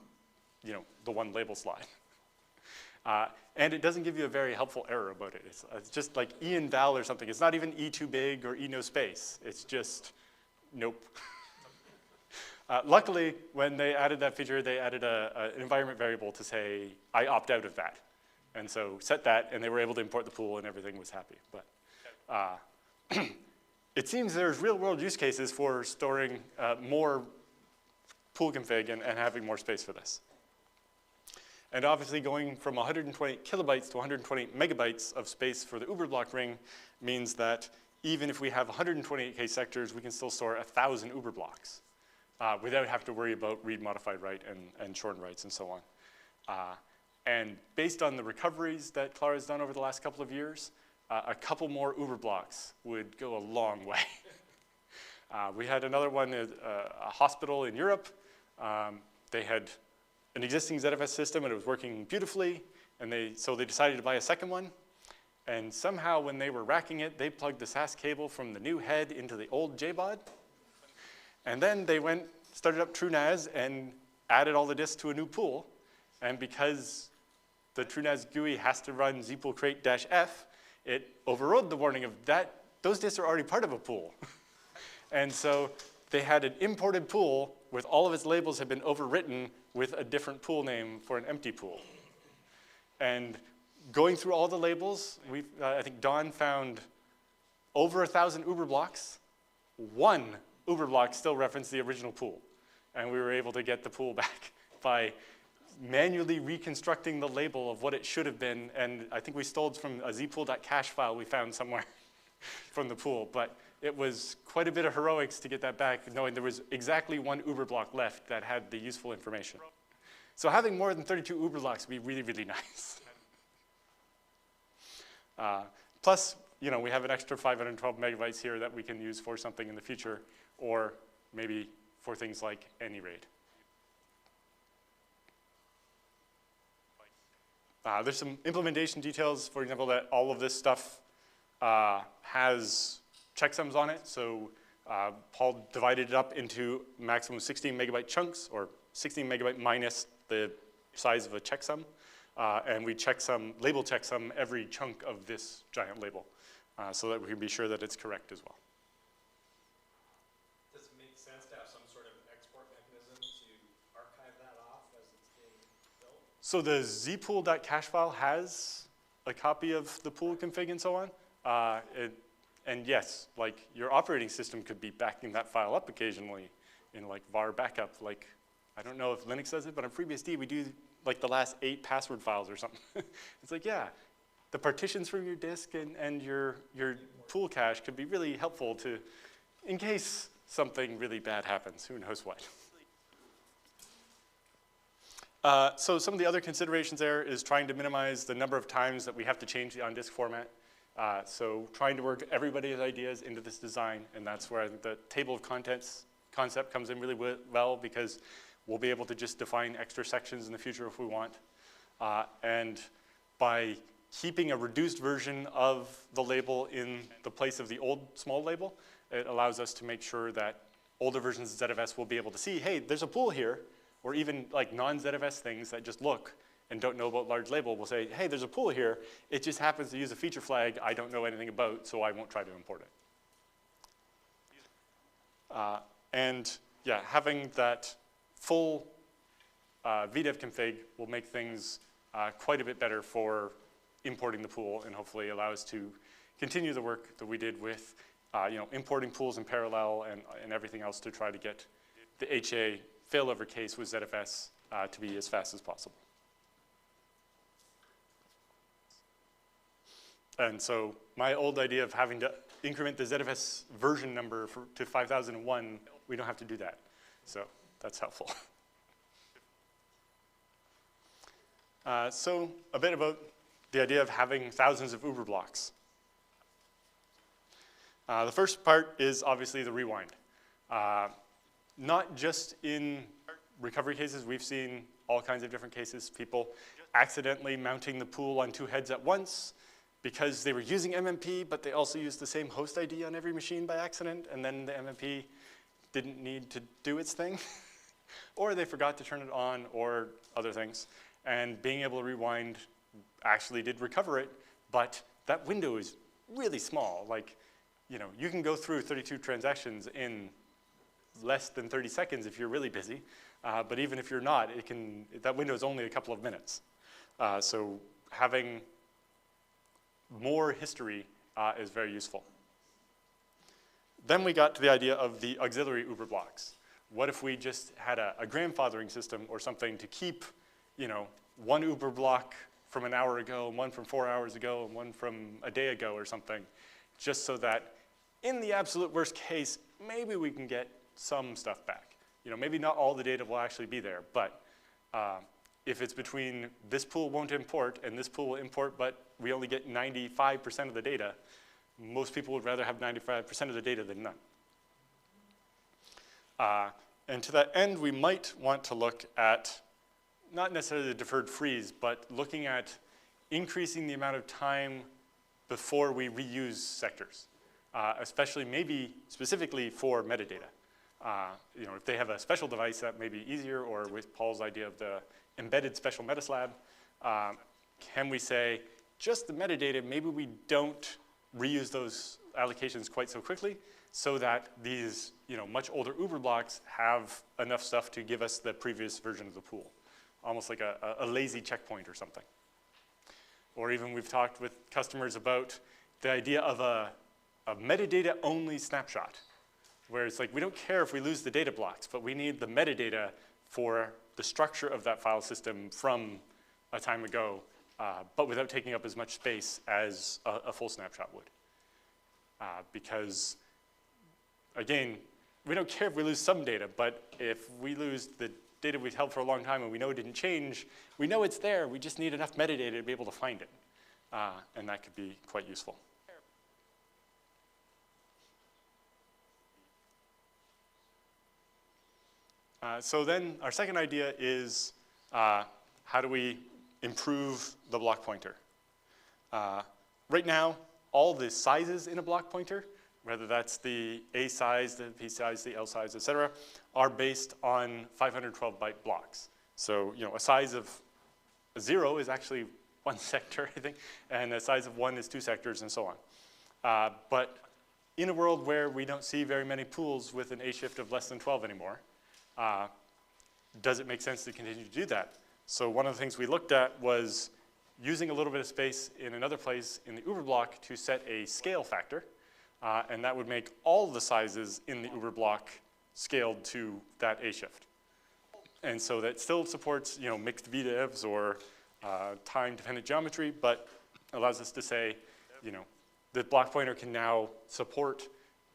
you know, the one label slide. And it doesn't give you a very helpful error about it. It's just like E in val or something. It's not even E too big or E no space. It's just nope. Luckily, when they added that feature, they added an environment variable to say, I opt out of that. And so set that, and they were able to import the pool, and everything was happy. But it seems there's real-world use cases for storing more pool config and having more space for this. And obviously going from 128 kilobytes to 128 megabytes of space for the Uberblock ring means that even if we have 128K sectors, we can still store 1,000 Uberblocks without having to worry about read, modified, write, and shorten writes and so on. And based on the recoveries that Clara has done over the last couple of years, a couple more Uberblocks would go a long way. We had another one at a hospital in Europe. They had an existing ZFS system and it was working beautifully, and so they decided to buy a second one. And somehow when they were racking it, they plugged the SAS cable from the new head into the old JBOD. And then they started up TrueNAS and added all the disks to a new pool. And because the TrueNAS GUI has to run zpool crate-f, it overrode the warning of that. Those disks are already part of a pool. And so they had an imported pool with all of its labels had been overwritten with a different pool name for an empty pool. And going through all the labels, I think Don found over 1,000 Uberblocks. One Uberblock still referenced the original pool. And we were able to get the pool back by manually reconstructing the label of what it should have been. And I think we stole it from a zpool.cache file we found somewhere from the pool. But it was quite a bit of heroics to get that back, knowing there was exactly one Uberblock left that had the useful information. So having more than 32 Uberblocks would be really, really nice. Plus, we have an extra 512 megabytes here that we can use for something in the future, or maybe for things like AnyRAID. There's some implementation details, for example, that all of this stuff has checksums on it. So Paul divided it up into maximum 16 megabyte chunks, or 16 megabyte minus the size of a checksum. And we label checksum every chunk of this giant label so that we can be sure that it's correct as well. Does it make sense to have some sort of export mechanism to archive that off as it's being built? So the zpool.cache file has a copy of the pool config and so on. And yes, like your operating system could be backing that file up occasionally in like var backup. Like, I don't know if Linux does it, but on FreeBSD we do like the last 8 password files or something. It's like, yeah, the partitions from your disk and your pool cache could be really helpful to, in case something really bad happens, who knows what. So some of the other considerations there is trying to minimize the number of times that we have to change the on-disk format. So trying to work everybody's ideas into this design, and that's where I think the table of contents concept comes in really well, because we'll be able to just define extra sections in the future if we want. And by keeping a reduced version of the label in the place of the old small label, it allows us to make sure that older versions of ZFS will be able to see, hey, there's a pool here, or even like non-ZFS things that just look and don't know about large label will say, hey, there's a pool here. It just happens to use a feature flag I don't know anything about, so I won't try to import it. And yeah, having that full VDEV config will make things quite a bit better for importing the pool, and hopefully allow us to continue the work that we did with importing pools in parallel and everything else to try to get the HA failover case with ZFS to be as fast as possible. And so my old idea of having to increment the ZFS version number to 5001, we don't have to do that. So that's helpful. So a bit about the idea of having thousands of Uberblocks. The first part is obviously the rewind. Not just in recovery cases, we've seen all kinds of different cases, people accidentally mounting the pool on 2 heads at once because they were using MMP, but they also used the same host ID on every machine by accident, and then the MMP didn't need to do its thing. Or they forgot to turn it on, or other things. And being able to rewind actually did recover it, but that window is really small. Like, you can go through 32 transactions in less than 30 seconds if you're really busy. But even if you're not, that window is only a couple of minutes. So having more history is very useful. Then we got to the idea of the auxiliary Uber blocks. What if we just had a grandfathering system or something to keep, one Uber block from an hour ago, and one from 4 hours ago, and one from a day ago or something, just so that in the absolute worst case, maybe we can get some stuff back. Maybe not all the data will actually be there, but if it's between this pool won't import and this pool will import, but we only get 95% of the data, most people would rather have 95% of the data than none. And to that end, we might want to look at, not necessarily the deferred freeze, but looking at increasing the amount of time before we reuse sectors, especially maybe specifically for metadata. If they have a special device, that may be easier, or with Paul's idea of the embedded special metaslab, can we say, just the metadata, maybe we don't reuse those allocations quite so quickly, so that these much older Uber blocks have enough stuff to give us the previous version of the pool, almost like a lazy checkpoint or something. Or even we've talked with customers about the idea of a metadata-only snapshot, where it's like we don't care if we lose the data blocks, but we need the metadata for the structure of that file system from a time ago, but without taking up as much space as a full snapshot would. Because, again, we don't care if we lose some data, but if we lose the data we've held for a long time and we know it didn't change, we know it's there, we just need enough metadata to be able to find it. And that could be quite useful. So then our second idea is how do we improve the block pointer? Right now, all the sizes in a block pointer, whether that's the A size, the P size, the L size, et cetera, are based on 512-byte blocks. So a size of 0 is actually 1 sector, I think, and a size of 1 is 2 sectors, and so on. But in a world where we don't see very many pools with an A shift of less than 12 anymore, does it make sense to continue to do that? So one of the things we looked at was using a little bit of space in another place in the Uber block to set a scale factor, and that would make all the sizes in the Uber block scaled to that A shift. And so that still supports mixed VDEVs or time-dependent geometry, but allows us to say, the block pointer can now support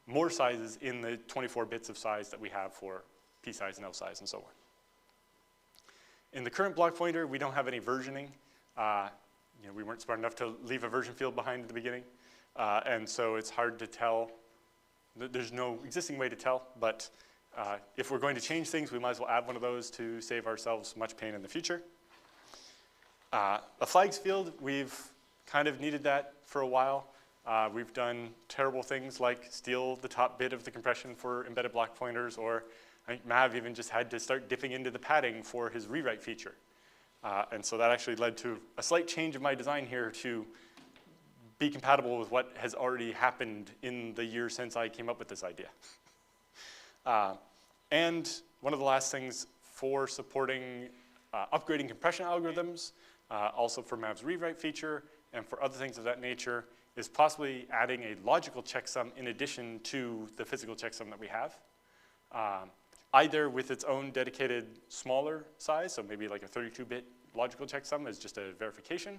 more sizes in the 24 bits of size that we have for P size and L size and so on. In the current block pointer, we don't have any versioning. We weren't smart enough to leave a version field behind at the beginning. And so it's hard to tell. There's no existing way to tell, but if we're going to change things, we might as well add one of those to save ourselves much pain in the future. A flags field, we've kind of needed that for a while. We've done terrible things like steal the top bit of the compression for embedded block pointers, or I think Mav even just had to start dipping into the padding for his rewrite feature. And so that actually led to a slight change of my design here to be compatible with what has already happened in the year since I came up with this idea. And one of the last things for supporting upgrading compression algorithms, also for Mav's rewrite feature, and for other things of that nature, is possibly adding a logical checksum in addition to the physical checksum that we have. Either with its own dedicated smaller size, so maybe like a 32-bit logical checksum as just a verification,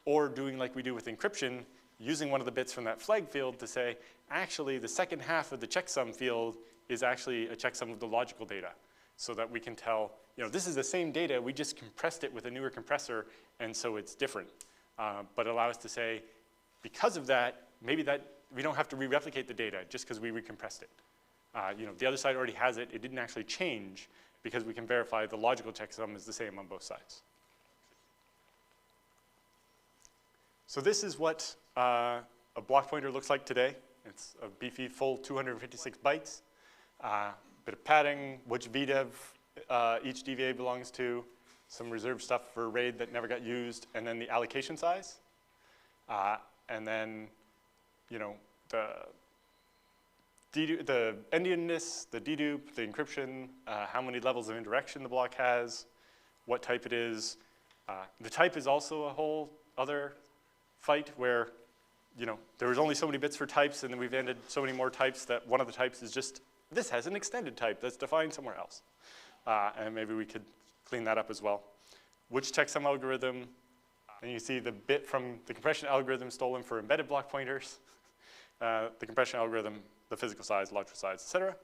or doing like we do with encryption, using one of the bits from that flag field to say, actually the second half of the checksum field is actually a checksum of the logical data, so that we can tell, this is the same data, we just compressed it with a newer compressor, and so it's different. But allow us to say, because of that, maybe that we don't have to re-replicate the data just because we recompressed it. The other side already has it. It didn't actually change because we can verify the logical checksum is the same on both sides. So this is what a block pointer looks like today. It's a beefy full 256 bytes, bit of padding, which VDEV each DVA belongs to, some reserved stuff for RAID that never got used, and then the allocation size. And then, the endianness, the dedupe, the encryption, how many levels of indirection the block has, what type it is, The type is also a whole other fight where, you know, there was only so many bits for types, and then we've added so many more types that one of the types is just, this has an extended type that's defined somewhere else. And maybe we could clean that up as well. Which checksum algorithm, and you see the bit from the compression algorithm stolen for embedded block pointers, the compression algorithm, the physical size, logical size, et cetera.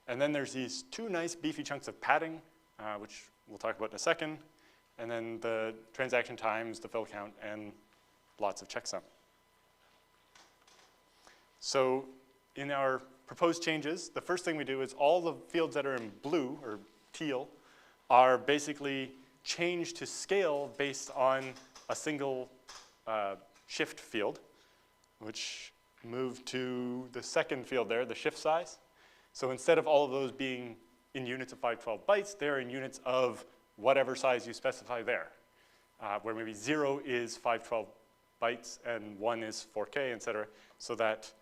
And then there's these two nice beefy chunks of padding, which we'll talk about in a second. And then the transaction times, the fill count, and lots of checksum. So in our proposed changes, the first thing we do is all the fields that are in blue, or teal, are basically changed to scale based on a single shift field, which moved to the second field there, the shift size. So instead of all of those being in units of 512 bytes, they're in units of whatever size you specify there, where maybe 0 is 512 bytes and 1 is 4K, et cetera, so that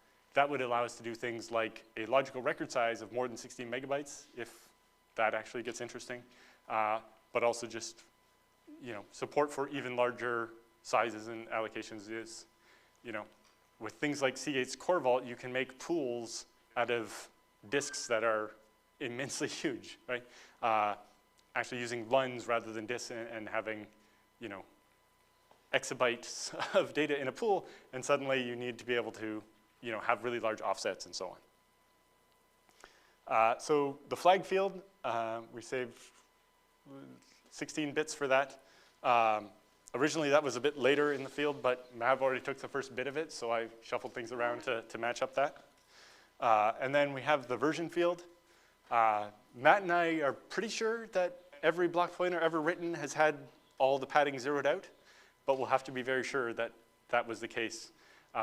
would allow us to do things like a logical record size of more than 16 megabytes, if that actually gets interesting, but also just, you know, support for even larger sizes and allocations is, you know, with things like Seagate's Core Vault, you can make pools out of disks that are immensely huge, right? Actually using LUNs rather than disks and having, you know, exabytes of data in a pool, and suddenly you need to be able to, you know, have really large offsets and so on. So the flag field, we saved 16 bits for that. Originally that was a bit later in the field, but Mav already took the first bit of it, so I shuffled things around to match up that. And then we have the version field. Matt and I are pretty sure that every block pointer ever written has had all the padding zeroed out, but we'll have to be very sure that that was the case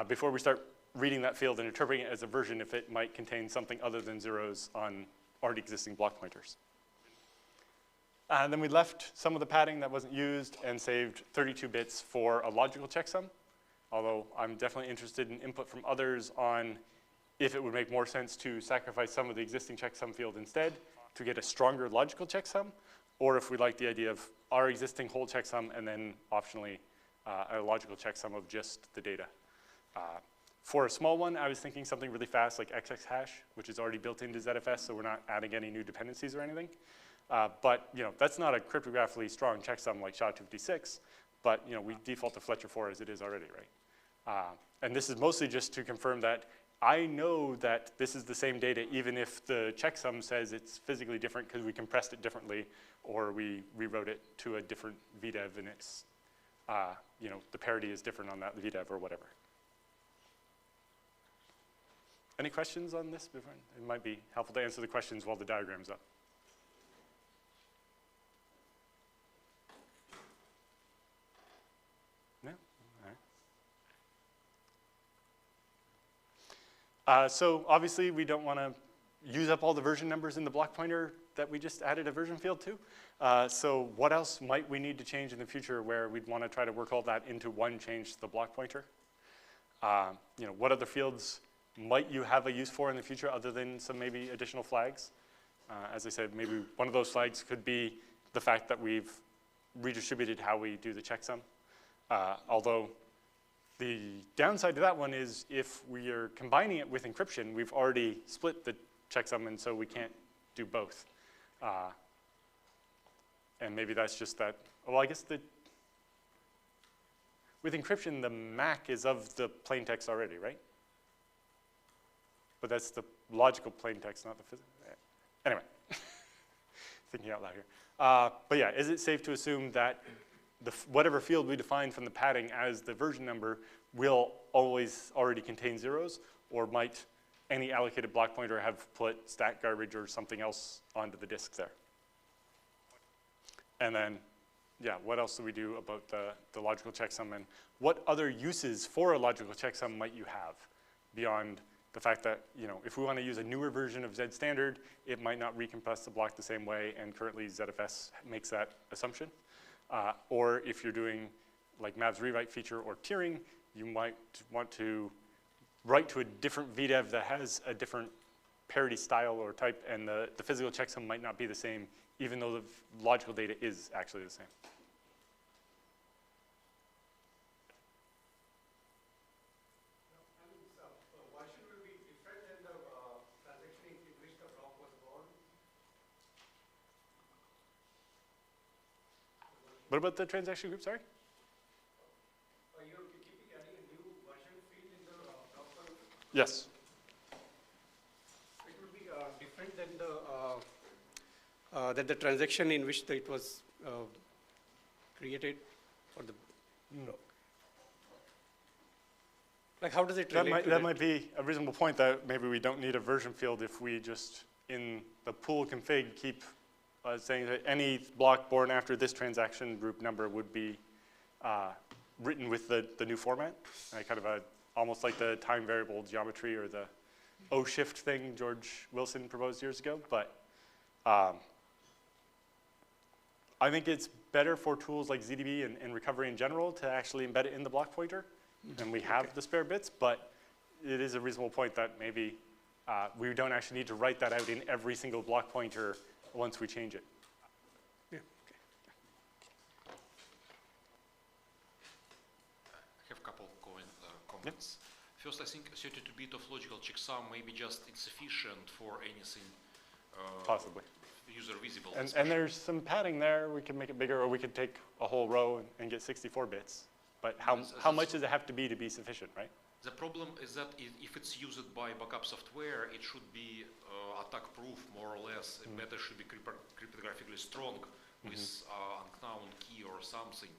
before we start reading that field and interpreting it as a version if it might contain something other than zeros on already existing block pointers. And then we left some of the padding that wasn't used and saved 32 bits for a logical checksum, although I'm definitely interested in input from others on if it would make more sense to sacrifice some of the existing checksum field instead to get a stronger logical checksum, or if we like the idea of our existing whole checksum and then optionally a logical checksum of just the data. For a small one, I was thinking something really fast like XX hash, which is already built into ZFS, so we're not adding any new dependencies or anything. But you know, that's not a cryptographically strong checksum like SHA-256, but you know, we default to Fletcher 4 as it is already, right? And this is mostly just to confirm that I know that this is the same data even if the checksum says it's physically different because we compressed it differently or we rewrote it to a different VDEV and it's, you know, the parity is different on that VDEV or whatever. Any questions on this? It might be helpful to answer the questions while the diagram's up. No? All right. So obviously we don't want to use up all the version numbers in the block pointer that we just added a version field to. So what else might we need to change in the future where we'd want to try to work all that into one change to the block pointer? You know, what other fields might you have a use for in the future other than some maybe additional flags? As I said, maybe one of those flags could be the fact that we've redistributed how we do the checksum. Although the downside to that one is if we are combining it with encryption, we've already split the checksum and so we can't do both. And maybe that's just that, well, I guess with encryption, the MAC is of the plain text already, right? But that's the logical plain text, not the physical. Anyway, thinking out loud here. But yeah, is it safe to assume that whatever field we define from the padding as the version number will always already contain zeros, or might any allocated block pointer have put stack garbage or something else onto the disk there? And then, yeah, what else do we do about the logical checksum, and what other uses for a logical checksum might you have beyond the fact that, you know, if we want to use a newer version of Z standard, it might not recompress the block the same way, and currently ZFS makes that assumption. Or if you're doing like Mav's rewrite feature or tiering, you might want to write to a different VDEV that has a different parity style or type, and the physical checksum might not be the same, even though the logical data is actually the same. What about the transaction group, sorry? You're keeping adding a new version field in the block pointer? Yes. It would be different than the transaction in which it was created for the block. Like how does it relate to that might be a reasonable point, that maybe we don't need a version field if we just, in the pool config, keep saying that any block born after this transaction group number would be written with the new format. Kind of almost like the time variable geometry or the O-shift thing George Wilson proposed years ago. But I think it's better for tools like ZDB and recovery in general to actually embed it in the block pointer. And we have the spare bits, but it is a reasonable point that maybe we don't actually need to write that out in every single block pointer once we change it. Yeah. I have a couple comments. First, I think 32-bit of logical checksum may be just insufficient for anything Possibly. user visible. And there's some padding there. We can make it bigger, or we could take a whole row and get 64 bits. But how much does it have to be sufficient, right? The problem is that if it's used by backup software, it should be attack-proof, more or less. It better should be cryptographically strong with unknown key or something.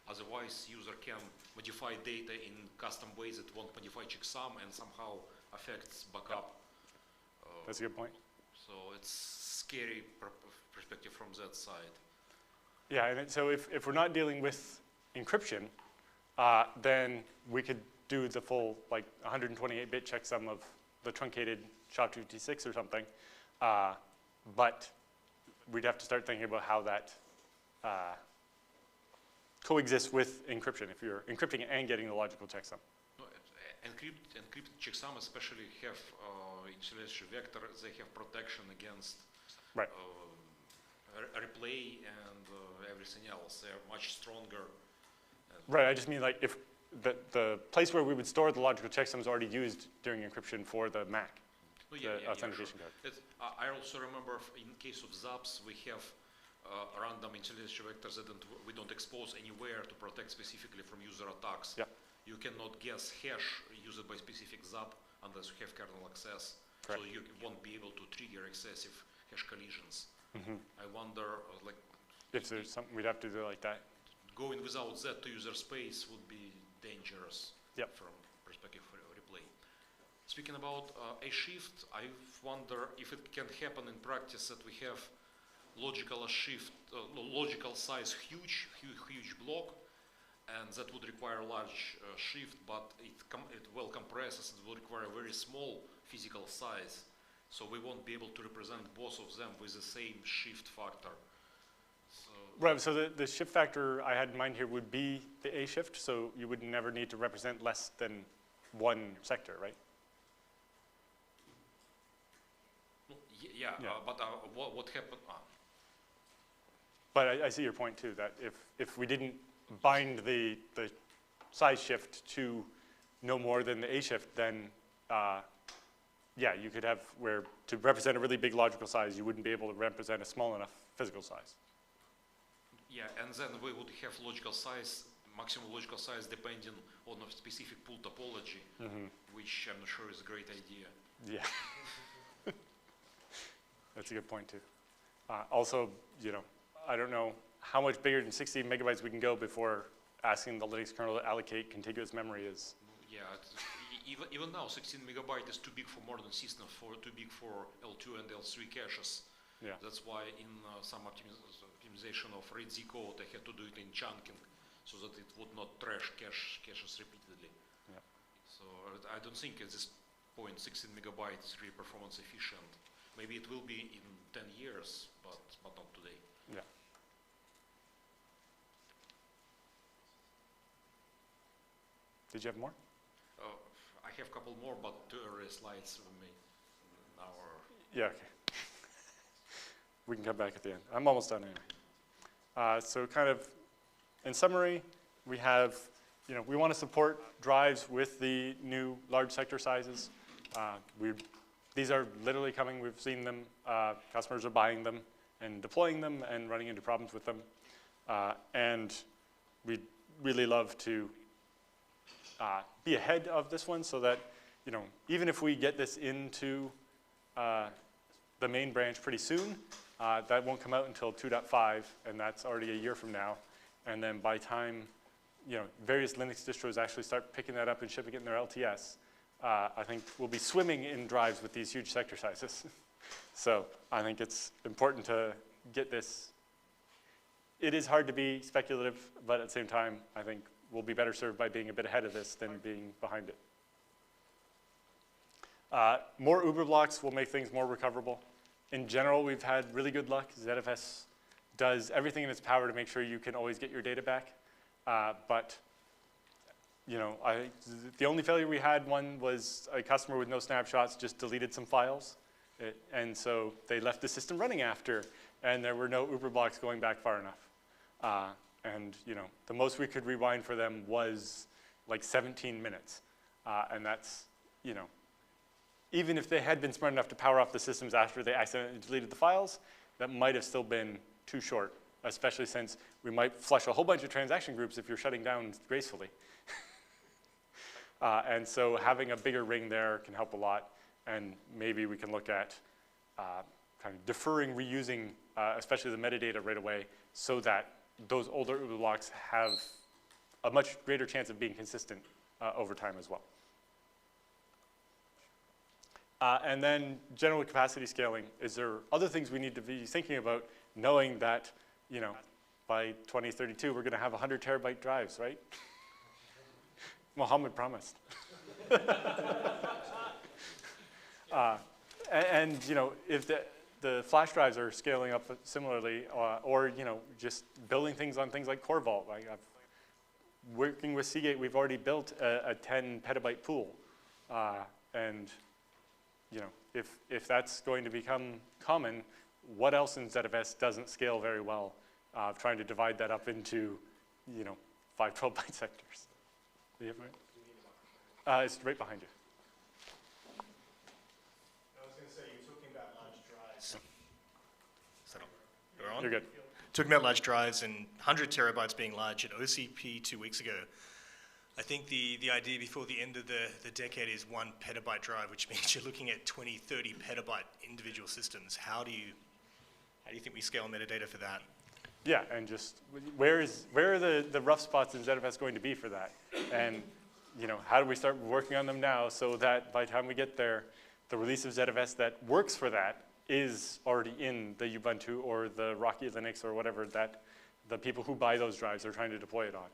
Otherwise, user can modify data in custom ways that won't modify checksum and somehow affects backup. That's a good point. So it's scary perspective from that side. Yeah, and so if we're not dealing with encryption, then we could do the full, like, 128-bit checksum of the truncated SHA-256 or something. But we'd have to start thinking about how that coexists with encryption, if you're encrypting and getting the logical checksum. No, encrypted checksum especially have initialization vector. They have protection against right. Replay and everything else. They're much stronger. Right, I just mean like if the place where we would store the logical checksum is already used during encryption for the Mac, the authentication code. I also remember in case of ZAPs, we have random initialization vectors that we don't expose anywhere to protect specifically from user attacks. Yeah. You cannot guess hash used by specific ZAP unless you have kernel access. Correct. So you won't be able to trigger excessive hash collisions. Mm-hmm. I wonder, like, if there's something we'd have to do like that. Going without that to user space would be dangerous from perspective of replay. Speaking about a shift, I wonder if it can happen in practice that we have logical shift, logical size huge block, and that would require large shift, but it well compresses and will require a very small physical size. So we won't be able to represent both of them with the same shift factor. Right, so the shift factor I had in mind here would be the A shift, so you would never need to represent less than one sector, right? Yeah. But what happened? But I see your point too, that if we didn't bind the size shift to no more than the A shift, then yeah, you could have where to represent a really big logical size, you wouldn't be able to represent a small enough physical size. Yeah, and then we would have logical size, maximum logical size depending on a specific pool topology, which I'm not sure is a great idea. Yeah. That's a good point too. Also, I don't know how much bigger than 16 megabytes we can go before asking the Linux kernel to allocate contiguous memory is. Yeah, even now 16 megabyte is too big for modern systems, too big for L2 and L3 caches. Yeah. That's why in some optimization of RAID-Z code, I had to do it in chunking so that it would not trash caches repeatedly. Yeah. So I don't think at this point 16 megabytes is really performance efficient. Maybe it will be in 10 years, but not today. Yeah. Did you have more? I have a couple more, but 2 earlier slides remain now. Yeah, okay. We can come back at the end. I'm almost done anyway. So kind of, in summary, we have, we want to support drives with the new large sector sizes. These are literally coming. We've seen them. Customers are buying them and deploying them and running into problems with them. And we'd really love to be ahead of this one so that, even if we get this into the main branch pretty soon, that won't come out until 2.5, and that's already a year from now. And then by time, various Linux distros actually start picking that up and shipping it in their LTS, I think we'll be swimming in drives with these huge sector sizes. So I think it's important to get this. It is hard to be speculative, but at the same time, I think we'll be better served by being a bit ahead of this than being behind it. More Uber blocks will make things more recoverable. In general, we've had really good luck. ZFS does everything in its power to make sure you can always get your data back. But the only failure we had was a customer with no snapshots just deleted some files. And so they left the system running after, and there were no Uber blocks going back far enough. And the most we could rewind for them was like 17 minutes. And that's, even if they had been smart enough to power off the systems after they accidentally deleted the files, that might have still been too short, especially since we might flush a whole bunch of transaction groups if you're shutting down gracefully. And so having a bigger ring there can help a lot, and maybe we can look at kind of deferring reusing, especially the metadata right away, so that those older Uber blocks have a much greater chance of being consistent over time as well. And then general capacity scaling. Is there other things we need to be thinking about, knowing that, by 2032, we're going to have 100 terabyte drives, right? Mohammed promised. And if the flash drives are scaling up similarly, or just building things on things like Core Vault. Like working with Seagate, we've already built a 10 petabyte pool, and if that's going to become common, what else in ZFS doesn't scale very well? Trying to divide that up into 5 12-byte sectors. It's right behind you. I was going to say, you're talking about large drives. You're on? You're good. Talking about large drives and 100 terabytes being large at OCP 2 weeks ago. I think the idea before the end of the decade is 1 petabyte drive, which means you're looking at 20, 30 petabyte individual systems. How do you think we scale metadata for that? Yeah, and just where are the rough spots in ZFS going to be for that? And how do we start working on them now so that by the time we get there, the release of ZFS that works for that is already in the Ubuntu or the Rocky Linux or whatever that the people who buy those drives are trying to deploy it on.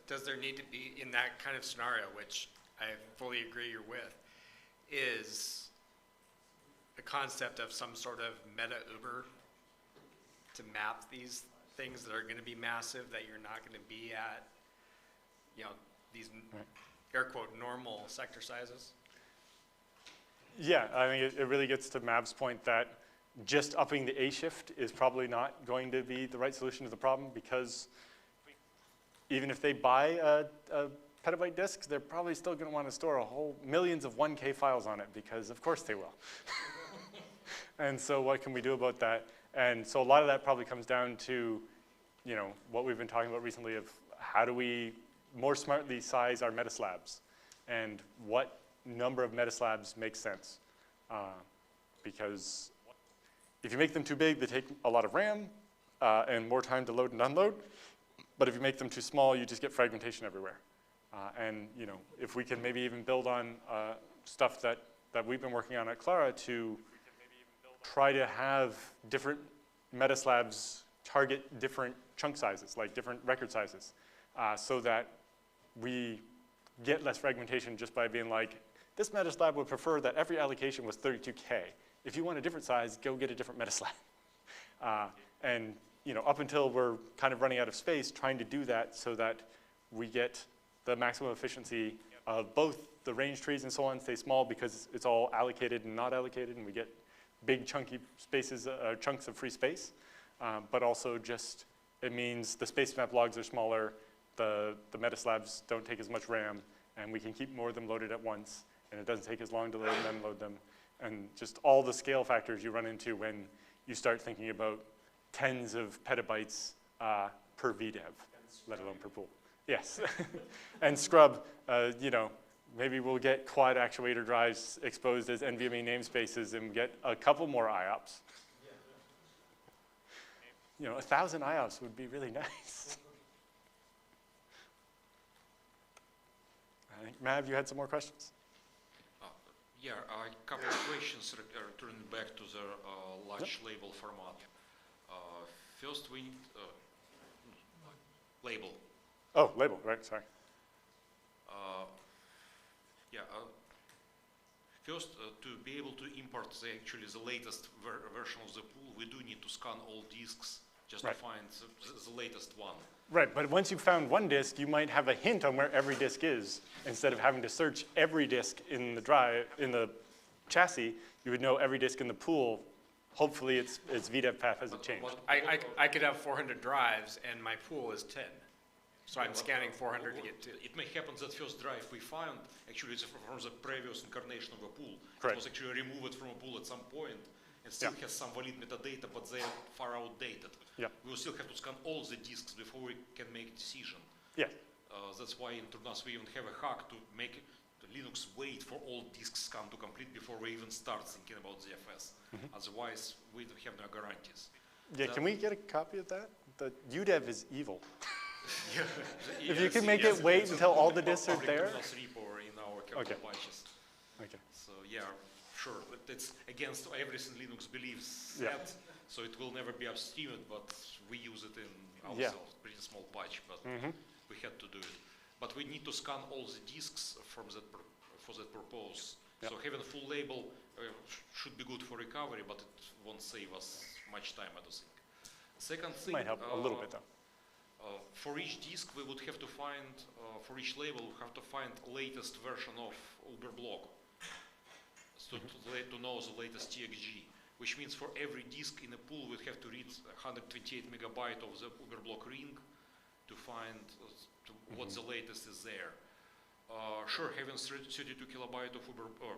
Does there need to be, in that kind of scenario, which I fully agree you're with, is the concept of some sort of meta Uber to map these things that are going to be massive, that you're not going to be at, these air quote normal sector sizes? Yeah, I think it really gets to Mav's point that just upping the A shift is probably not going to be the right solution to the problem, because even if they buy a petabyte disk, they're probably still going to want to store a whole millions of 1K files on it, because of course they will. And so what can we do about that? And so a lot of that probably comes down to, what we've been talking about recently of how do we more smartly size our metaslabs, and what number of metaslabs makes sense. Because if you make them too big, they take a lot of RAM and more time to load and unload. But if you make them too small, you just get fragmentation everywhere. And if we can maybe even build on stuff that we've been working on at Clara to try to have different metaslabs target different chunk sizes, like different record sizes, so that we get less fragmentation just by being like, this metaslab would prefer that every allocation was 32K. If you want a different size, go get a different metaslab. And up until we're kind of running out of space, trying to do that so that we get the maximum efficiency of both the range trees and so on stay small, because it's all allocated and not allocated, and we get big chunky spaces, chunks of free space. But also just, it means the space map logs are smaller, the metaslabs don't take as much RAM, and we can keep more of them loaded at once, and it doesn't take as long to load and unload them. And just all the scale factors you run into when you start thinking about tens of petabytes per VDEV, let alone per pool. Yes. And scrub, you know, maybe we'll get quad actuator drives exposed as NVMe namespaces and get a couple more IOPS. You know, 1,000 IOPS would be really nice. I think, Mav, you had some more questions? Yeah, a couple of questions returning back to the large label format. First, we need label. Oh, label, right, sorry. First, to be able to import the latest version of the pool, we do need to scan all disks just to find the latest one. Right, but once you've found one disk, you might have a hint on where every disk is. Instead of having to search every disk in the drive, in the chassis, you would know every disk in the pool. Hopefully its VDEV path hasn't changed. I could have 400 drives and my pool is 10. So I'm scanning 400 to get to. It may happen that first drive we found, actually it's from the previous incarnation of a pool. Correct. It was actually removed from a pool at some point and still has some valid metadata, but they are far outdated. Yeah. We will still have to scan all the disks before we can make a decision. Yeah. That's why in Turnas we even have a hack to make Linux wait for all disk scan to complete before we even start thinking about ZFS. Otherwise, we don't have no guarantees. Yeah, can we get a copy of that? The UDEV is evil. If you Yes, can make yes, it wait it's until all the public disks are there. repo in our kernel patches. Okay. So yeah, sure, it's against everything Linux believes that, so it will never be upstreamed, but we use it in ourselves, pretty small patch, but we had to do it. But we need to scan all the disks from that for that purpose. So having a full label should be good for recovery, but it won't save us much time, I don't think. Second thing, might help a little bit though. For each disk, we would have to find, for each label, we have to find latest version of UberBlock. So to know the latest TXG, which means for every disk in a pool, we'd have to read 128 megabyte of the UberBlock ring to find what the latest is there. Sure, having 32 kilobyte of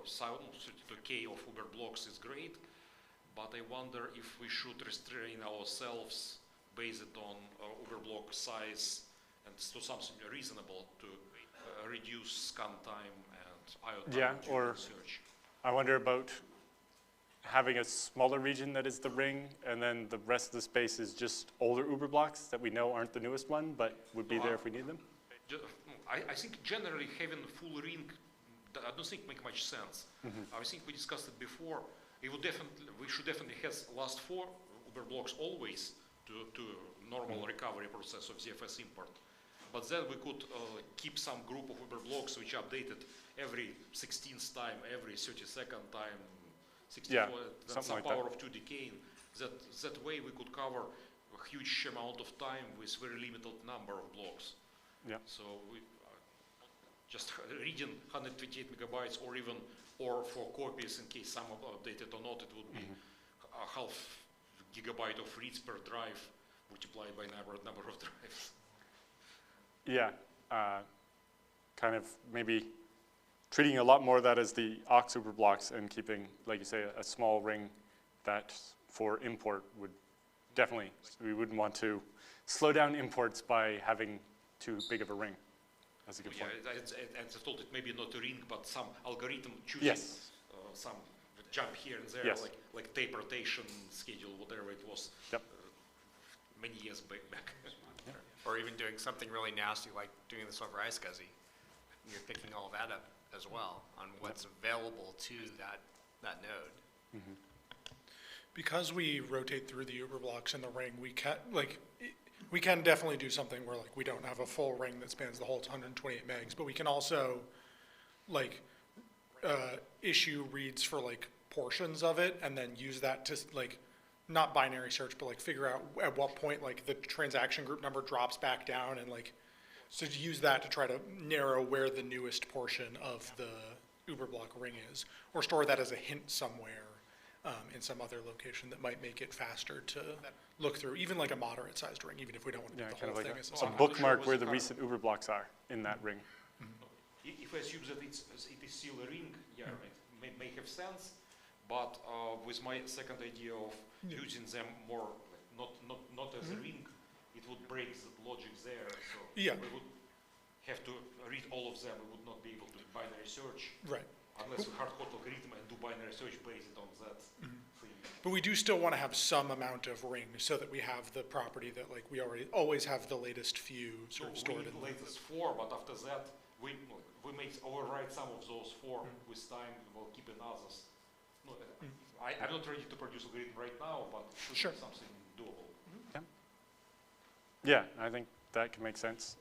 32K of UberBlocks is great, but I wonder if we should restrain ourselves based on UberBlock size and to something reasonable to reduce scan time and IO time during search. I wonder about having a smaller region that is the ring, and then the rest of the space is just older UberBlocks that we know aren't the newest one, but would be there if we need them. I think generally having a full ring, I don't think make much sense. I think we discussed it before. We should definitely have last 4 UberBlocks always to normal recovery process of ZFS import. But then we could keep some group of UberBlocks which updated every 16th time, every 32nd time, 64, some power of 2 decaying. That way we could cover a huge amount of time with very limited number of blocks. Yeah. So we just reading 128 megabytes or for copies in case some are updated or not, it would be a half gigabyte of reads per drive multiplied by number of drives. Yeah, kind of maybe treating a lot more of that as the aux UberBlocks and keeping, like you say, a small ring that for import would definitely, we wouldn't want to slow down imports by having too big of a ring. That's a good point. As I told it, maybe not a ring, but some algorithm choosing some jump here and there, like tape rotation schedule, whatever it was, many years back. Or even doing something really nasty like doing this over iSCSI. You're picking all that up as well on what's available to that node. Because we rotate through the UberBlocks in the ring, we can definitely do something where we don't have a full ring that spans the whole 128 megs, but we can also issue reads for portions of it and then use that to not binary search, but figure out at what point the transaction group number drops back down, and so to use that to try to narrow where the newest portion of the UberBlock ring is, or store that as a hint somewhere in some other location that might make it faster to look through, even a moderate sized ring, even if we don't want to do the whole thing as a bookmark where the recent UberBlocks are in that ring. If I assume that it is still a ring, it may have sense. But with my second idea of using them more not as a ring, it would break the logic there. So Yeah. we would have to read all of them. We would not be able to binary search. Right. Unless we hard-code algorithm and do binary search based on that thing. But we do still want to have some amount of ring so that we have the property that like we always have the latest few sort of stored we in need the latest 4, but after that we may override some of those 4 with time. We'll keep in others. No, I'm not ready to produce algorithm right now, but it should be something doable. Yeah, I think that can make sense.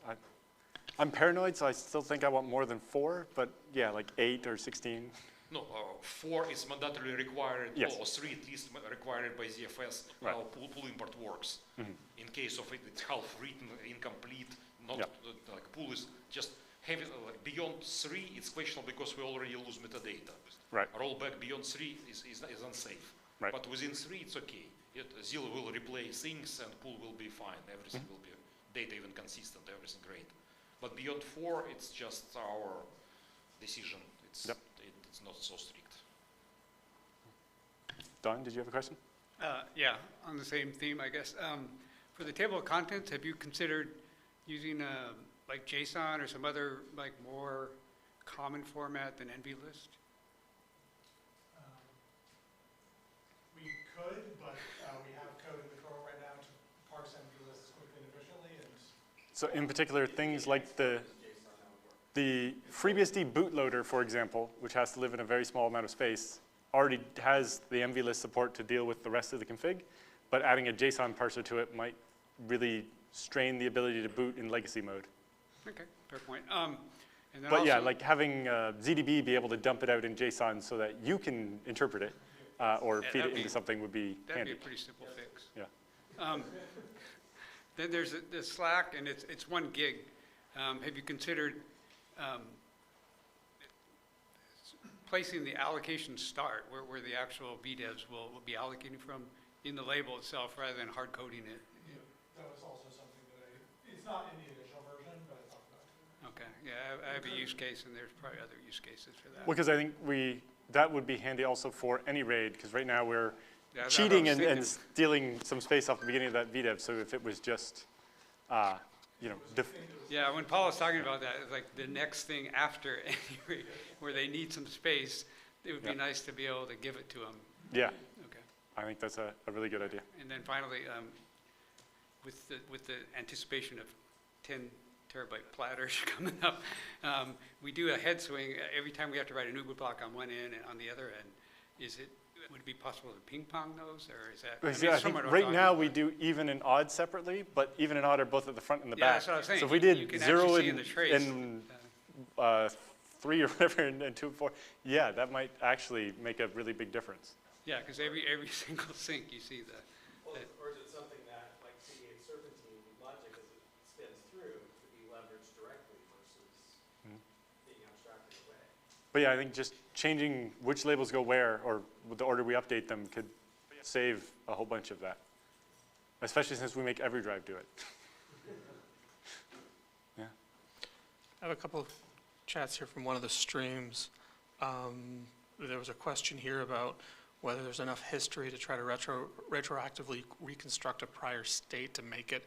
I'm paranoid, so I still think I want more than 4, but yeah, like 8 or 16. No, 4 is mandatorily required, Yes. or 3 at least required by ZFS, Right. how pool import works. In case of it, it's half written, incomplete, not like pool is just having, like beyond 3, it's questionable because we already lose metadata. Right. Rollback beyond 3 is unsafe. Right. But within 3, it's okay. Zilla will replay things and pool will be fine. Everything will be data even consistent, everything great. But beyond 4, it's just our decision. It's not so strict. Don, did you have a question? Yeah, on the same theme, I guess. For the table of contents, have you considered using like JSON or some other like more common format than NVList? We could, but we have code in the kernel right now to parse NVLists quickly and efficiently. So in particular, things like the FreeBSD bootloader, for example, which has to live in a very small amount of space, already has the NVList support to deal with the rest of the config, but adding a JSON parser to it might really strain the ability to boot in legacy mode. Okay, fair point. And then But yeah, also- like having ZDB be able to dump it out in JSON so that you can interpret it or Yeah, feed it that'd into be- something would be That'd handy. be a pretty simple fix. Yeah. Then there's the Slack, and it's 1 gig. Have you considered placing the allocation start where the actual VDEVs will be allocating from in the label itself rather than hard coding it? Yeah, that was also something that it's not in the initial version, but I talked about it. Okay, yeah, I have a use case, and there's probably other use cases for that. Well, because I think that would be handy also for any RAID, because right now we're Yeah, that's what I cheating was and thinking. stealing some space off the beginning of that VDEV. So if it was just, Yeah, when Paul was talking about that, it's like the next thing after anyway, where they need some space, it would be nice to be able to give it to them. yeah, Okay. I think that's a really good idea. And then finally, with the anticipation of 10 terabyte platters coming up, we do a head swing every time we have to write an uber block on one end and on the other end. Would it be possible to ping pong those, or is that? Because, I think right now we do even and odd separately, but even and odd are both at the front and the Yeah, back. that's what I was saying. So if we You did can 0 actually see in the trace. and 3 or whatever and 2 and 4, yeah, that might actually make a really big difference. Yeah, because every single sync you see the. Or is it something that, like C8 serpentine logic as it spins through, could be leveraged directly versus being abstracted away? But yeah, I think just changing which labels go where or the order we update them could save a whole bunch of that, especially since we make every drive do it. Yeah. I have a couple of chats here from one of the streams. There was a question here about whether there's enough history to try to retroactively reconstruct a prior state to make it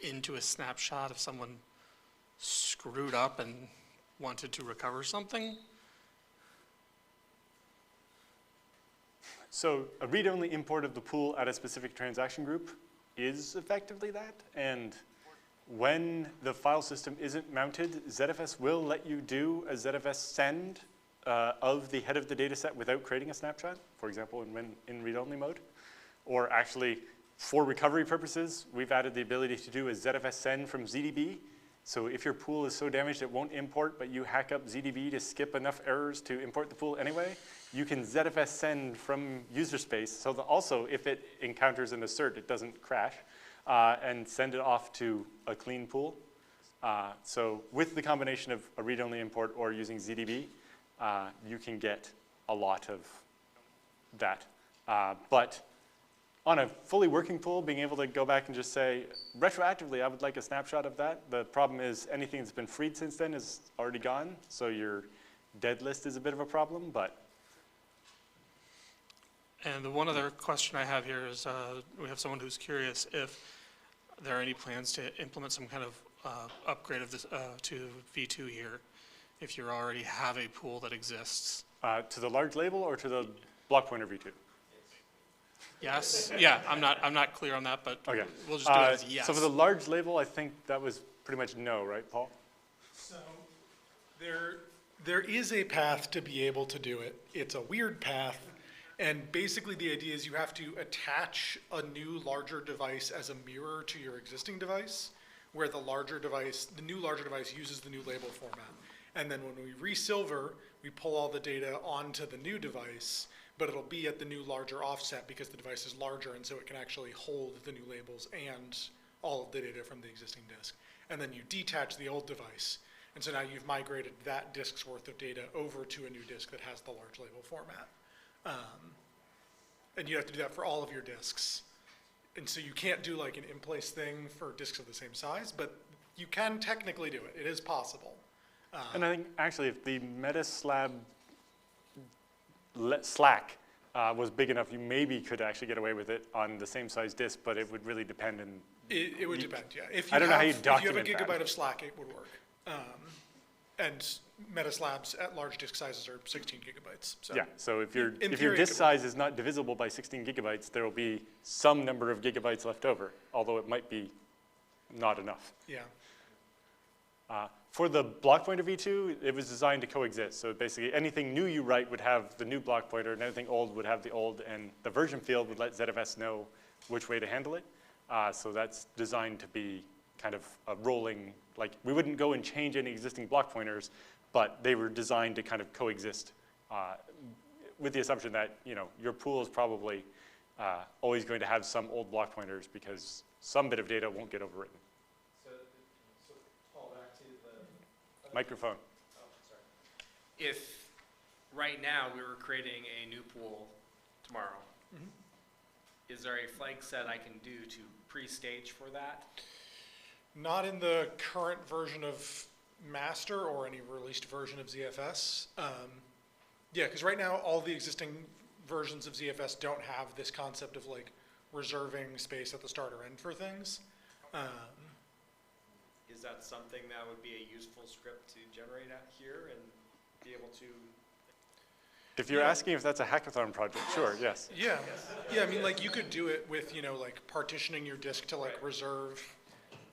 into a snapshot if someone screwed up and wanted to recover something. So a read-only import of the pool at a specific transaction group is effectively that. And when the file system isn't mounted, ZFS will let you do a ZFS send of the head of the data set without creating a snapshot, for example, in read-only mode. Or actually, for recovery purposes, we've added the ability to do a ZFS send from ZDB. So if your pool is so damaged it won't import, but you hack up ZDB to skip enough errors to import the pool anyway, you can ZFS send from user space. So that also, if it encounters an assert, it doesn't crash, and send it off to a clean pool. So with the combination of a read-only import or using ZDB, you can get a lot of that. But on a fully working pool, being able to go back and just say, retroactively, I would like a snapshot of that. The problem is anything that's been freed since then is already gone. So your dead list is a bit of a problem, but. And the one other question I have here is, we have someone who's curious if there are any plans to implement some kind of upgrade of this to V2 here, if you already have a pool that exists. To the large label or to the block pointer V2? Yes. Yeah. I'm not clear on that, but Okay. we'll just do it as yes. So for the large label, I think that was pretty much no, right, Paul? So there is a path to be able to do it. It's a weird path. And basically the idea is you have to attach a new larger device as a mirror to your existing device, where the new larger device uses the new label format. And then when we resilver, we pull all the data onto the new device, but it'll be at the new larger offset because the device is larger, and so it can actually hold the new labels and all of the data from the existing disk. And then you detach the old device. And so now you've migrated that disk's worth of data over to a new disk that has the large label format. And you have to do that for all of your disks. And so you can't do like an in-place thing for disks of the same size, but you can technically do it. It is possible. And I think actually if the Metaslab Slack was big enough, you maybe could actually get away with it on the same size disk, but it would really depend. It would depend, yeah. If I don't know how you document if you have a gigabyte that. of Slack, it would work. And Metaslabs at large disk sizes are 16 gigabytes. So yeah, so if your theory, disk size is not divisible by 16 gigabytes, there will be some number of gigabytes left over, although it might be not enough. Yeah. For the block pointer V2, it was designed to coexist. So basically anything new you write would have the new block pointer, and anything old would have the old, and the version field would let ZFS know which way to handle it. So that's designed to be kind of a rolling, like we wouldn't go and change any existing block pointers, but they were designed to kind of coexist with the assumption that, you know, your pool is probably always going to have some old block pointers because some bit of data won't get overwritten. So call back to the Microphone. Oh, sorry. If right now we were creating a new pool tomorrow, is there a flag set I can do to pre-stage for that? Not in the current version of master or any released version of ZFS. Yeah, because right now all the existing versions of ZFS don't have this concept of like reserving space at the start or end for things. Is that something that would be a useful script to generate out here and be able to? If you're asking if that's a hackathon project, sure, yes. Yeah, yeah. I mean, like you could do it with, you know, like partitioning your disk to like reserve.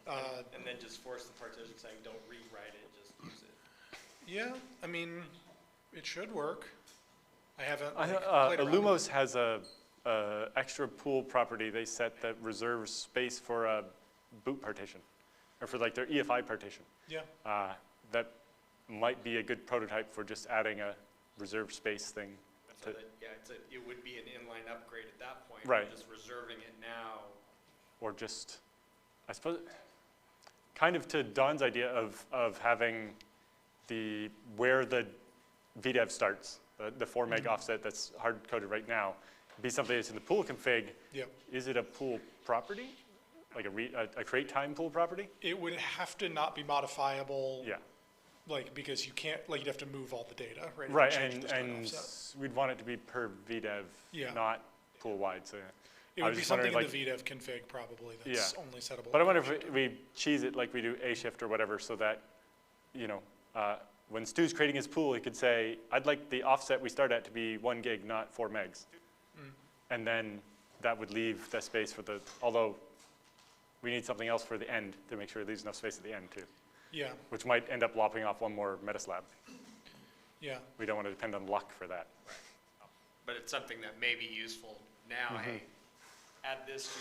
And then just force the partition saying, don't rewrite it, just use it. Yeah, I mean, it should work. I haven't. Like, played around with Illumos has a extra pool property they set that reserves space for a boot partition, or for like their EFI partition. Yeah. That might be a good prototype for just adding a reserved space thing. So that, yeah, it would be an inline upgrade at that point. Right. Just reserving it now. Or just, I suppose, kind of to Don's idea of having where the VDEV starts, the 4 meg offset that's hard-coded right now, be something that's in the pool config. Yep. Is it a pool property? Like a create time pool property? It would have to not be modifiable. Yeah. Like, because you can't, like, you'd have to move all the data, right? Right, Change the start and offset. we'd want it to be per VDEV, Yeah. not pool-wide, so. It I would was be just something in wondering, the like, VDEV config probably that's yeah. only settable. But I wonder if we cheese it like we do A shift or whatever, so that, you know, when Stu's creating his pool, he could say, I'd like the offset we start at to be 1 gig, not 4 megs. And then that would leave the space for the, although we need something else for the end to make sure it leaves enough space at the end too. Yeah. Which might end up lopping off one more Metaslab. Yeah. We don't want to depend on luck for that. But it's something that may be useful now. Hey, add this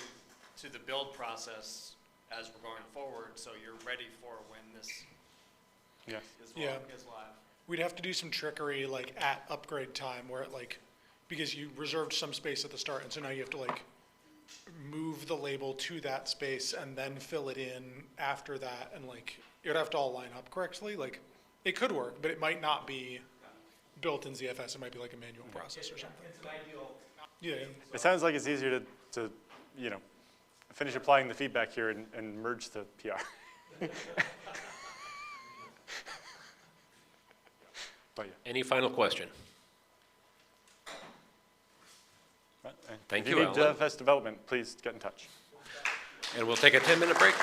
to the build process as we're going forward, so you're ready for when this is live. We'd have to do some trickery like at upgrade time where it like, because you reserved some space at the start, and so now you have to like move the label to that space and then fill it in after that, and like it would have to all line up correctly. Like it could work, but it might not be built in ZFS. It might be like a manual process or something. It's an ideal. Yeah. It sounds like it's easier to you know, finish applying the feedback here and merge the PR. But yeah. Any final question? Thank if you, you need Alan. ZFS development, please get in touch. And we'll take a 10-minute break.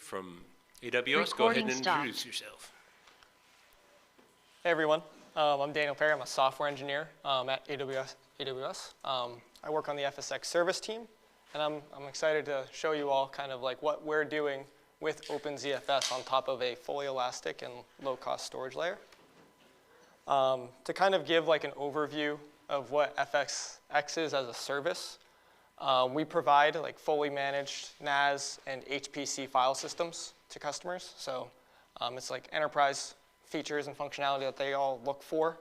from AWS. Go ahead Recording and stopped. introduce yourself. Hey everyone, I'm Daniel Perry. I'm a software engineer at AWS. I work on the FSX service team, and I'm excited to show you all kind of like what we're doing with OpenZFS on top of a fully elastic and low-cost storage layer. To kind of give like an overview of what FSX is as a service, we provide like fully managed NAS and HPC file systems to customers. So it's like enterprise features and functionality that they all look for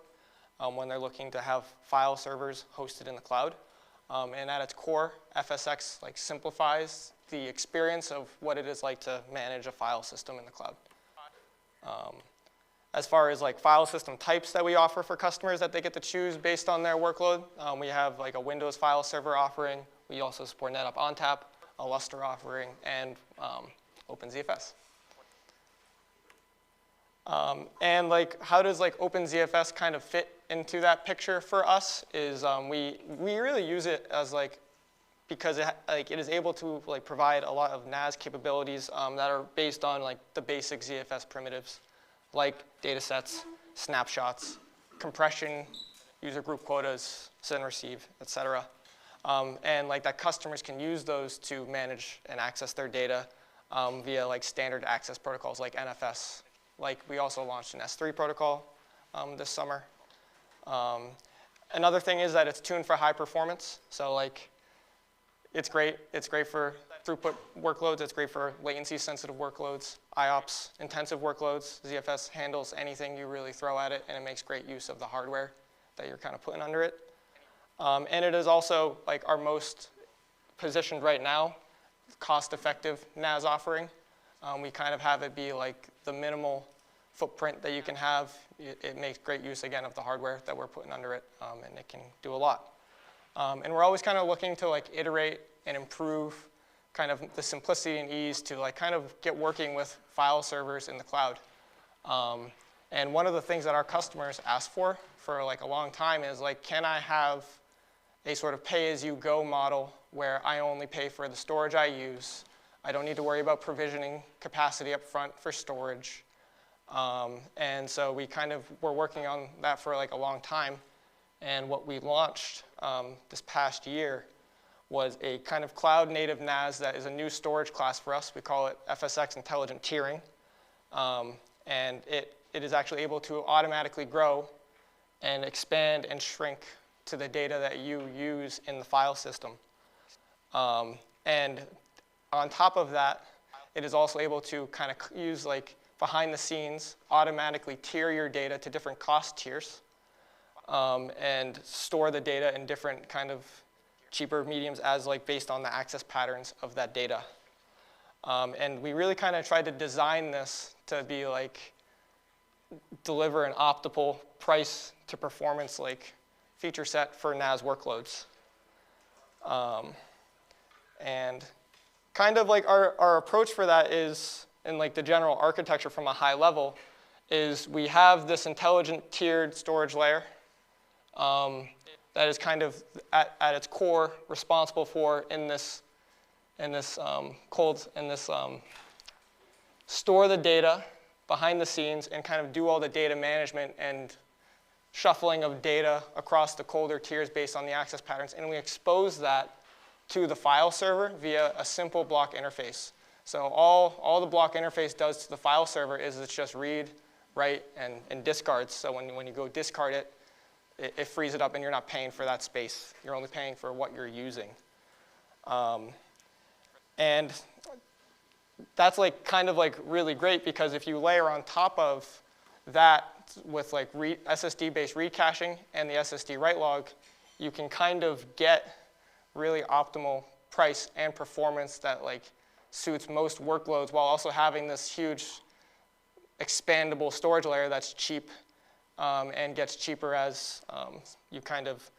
when they're looking to have file servers hosted in the cloud. And at its core, FSX like simplifies the experience of what it is like to manage a file system in the cloud. As far as like file system types that we offer for customers that they get to choose based on their workload, we have like a Windows file server offering. We also support NetApp ONTAP, a Lustre offering, and OpenZFS. And like, how does like OpenZFS kind of fit into that picture for us? Is we really use it as like, because it is able to like provide a lot of NAS capabilities that are based on like the basic ZFS primitives, like data sets, snapshots, compression, user group quotas, send and receive, etc. And like that customers can use those to manage and access their data via like standard access protocols like NFS. Like we also launched an S3 protocol this summer. Another thing is that it's tuned for high performance. So like it's great for throughput workloads. It's great for latency sensitive workloads, IOPS intensive workloads. ZFS handles anything you really throw at it, and it makes great use of the hardware that you're kind of putting under it. And it is also like our most positioned right now, cost-effective NAS offering. We kind of have it be like the minimal footprint that you can have. It makes great use, again, of the hardware that we're putting under it, and it can do a lot. And we're always kind of looking to like iterate and improve kind of the simplicity and ease to like kind of get working with file servers in the cloud. And one of the things that our customers ask for like a long time is like, can I have a sort of pay-as-you-go model where I only pay for the storage I use? I don't need to worry about provisioning capacity up front for storage. And so we kind of were working on that for like a long time. And what we launched this past year was a kind of cloud-native NAS that is a new storage class for us. We call it FSX Intelligent Tiering. And it is actually able to automatically grow and expand and shrink to the data that you use in the file system. And on top of that, it is also able to kind of use like behind the scenes, automatically tier your data to different cost tiers and store the data in different kind of cheaper mediums as like based on the access patterns of that data. And we really kind of tried to design this to be like, deliver an optimal price to performance like feature set for NAS workloads. And kind of like our approach for that is, in like the general architecture from a high level, is we have this intelligent tiered storage layer that is kind of at its core responsible for store the data behind the scenes and kind of do all the data management and shuffling of data across the colder tiers based on the access patterns. And we expose that to the file server via a simple block interface. So all the block interface does to the file server is it's just read, write, and discards. So when you go discard it, it frees it up and you're not paying for that space. You're only paying for what you're using. And that's like kind of like really great because if you layer on top of that with like SSD-based read caching and the SSD write log, you can kind of get really optimal price and performance that like suits most workloads while also having this huge expandable storage layer that's cheap and gets cheaper as you kind of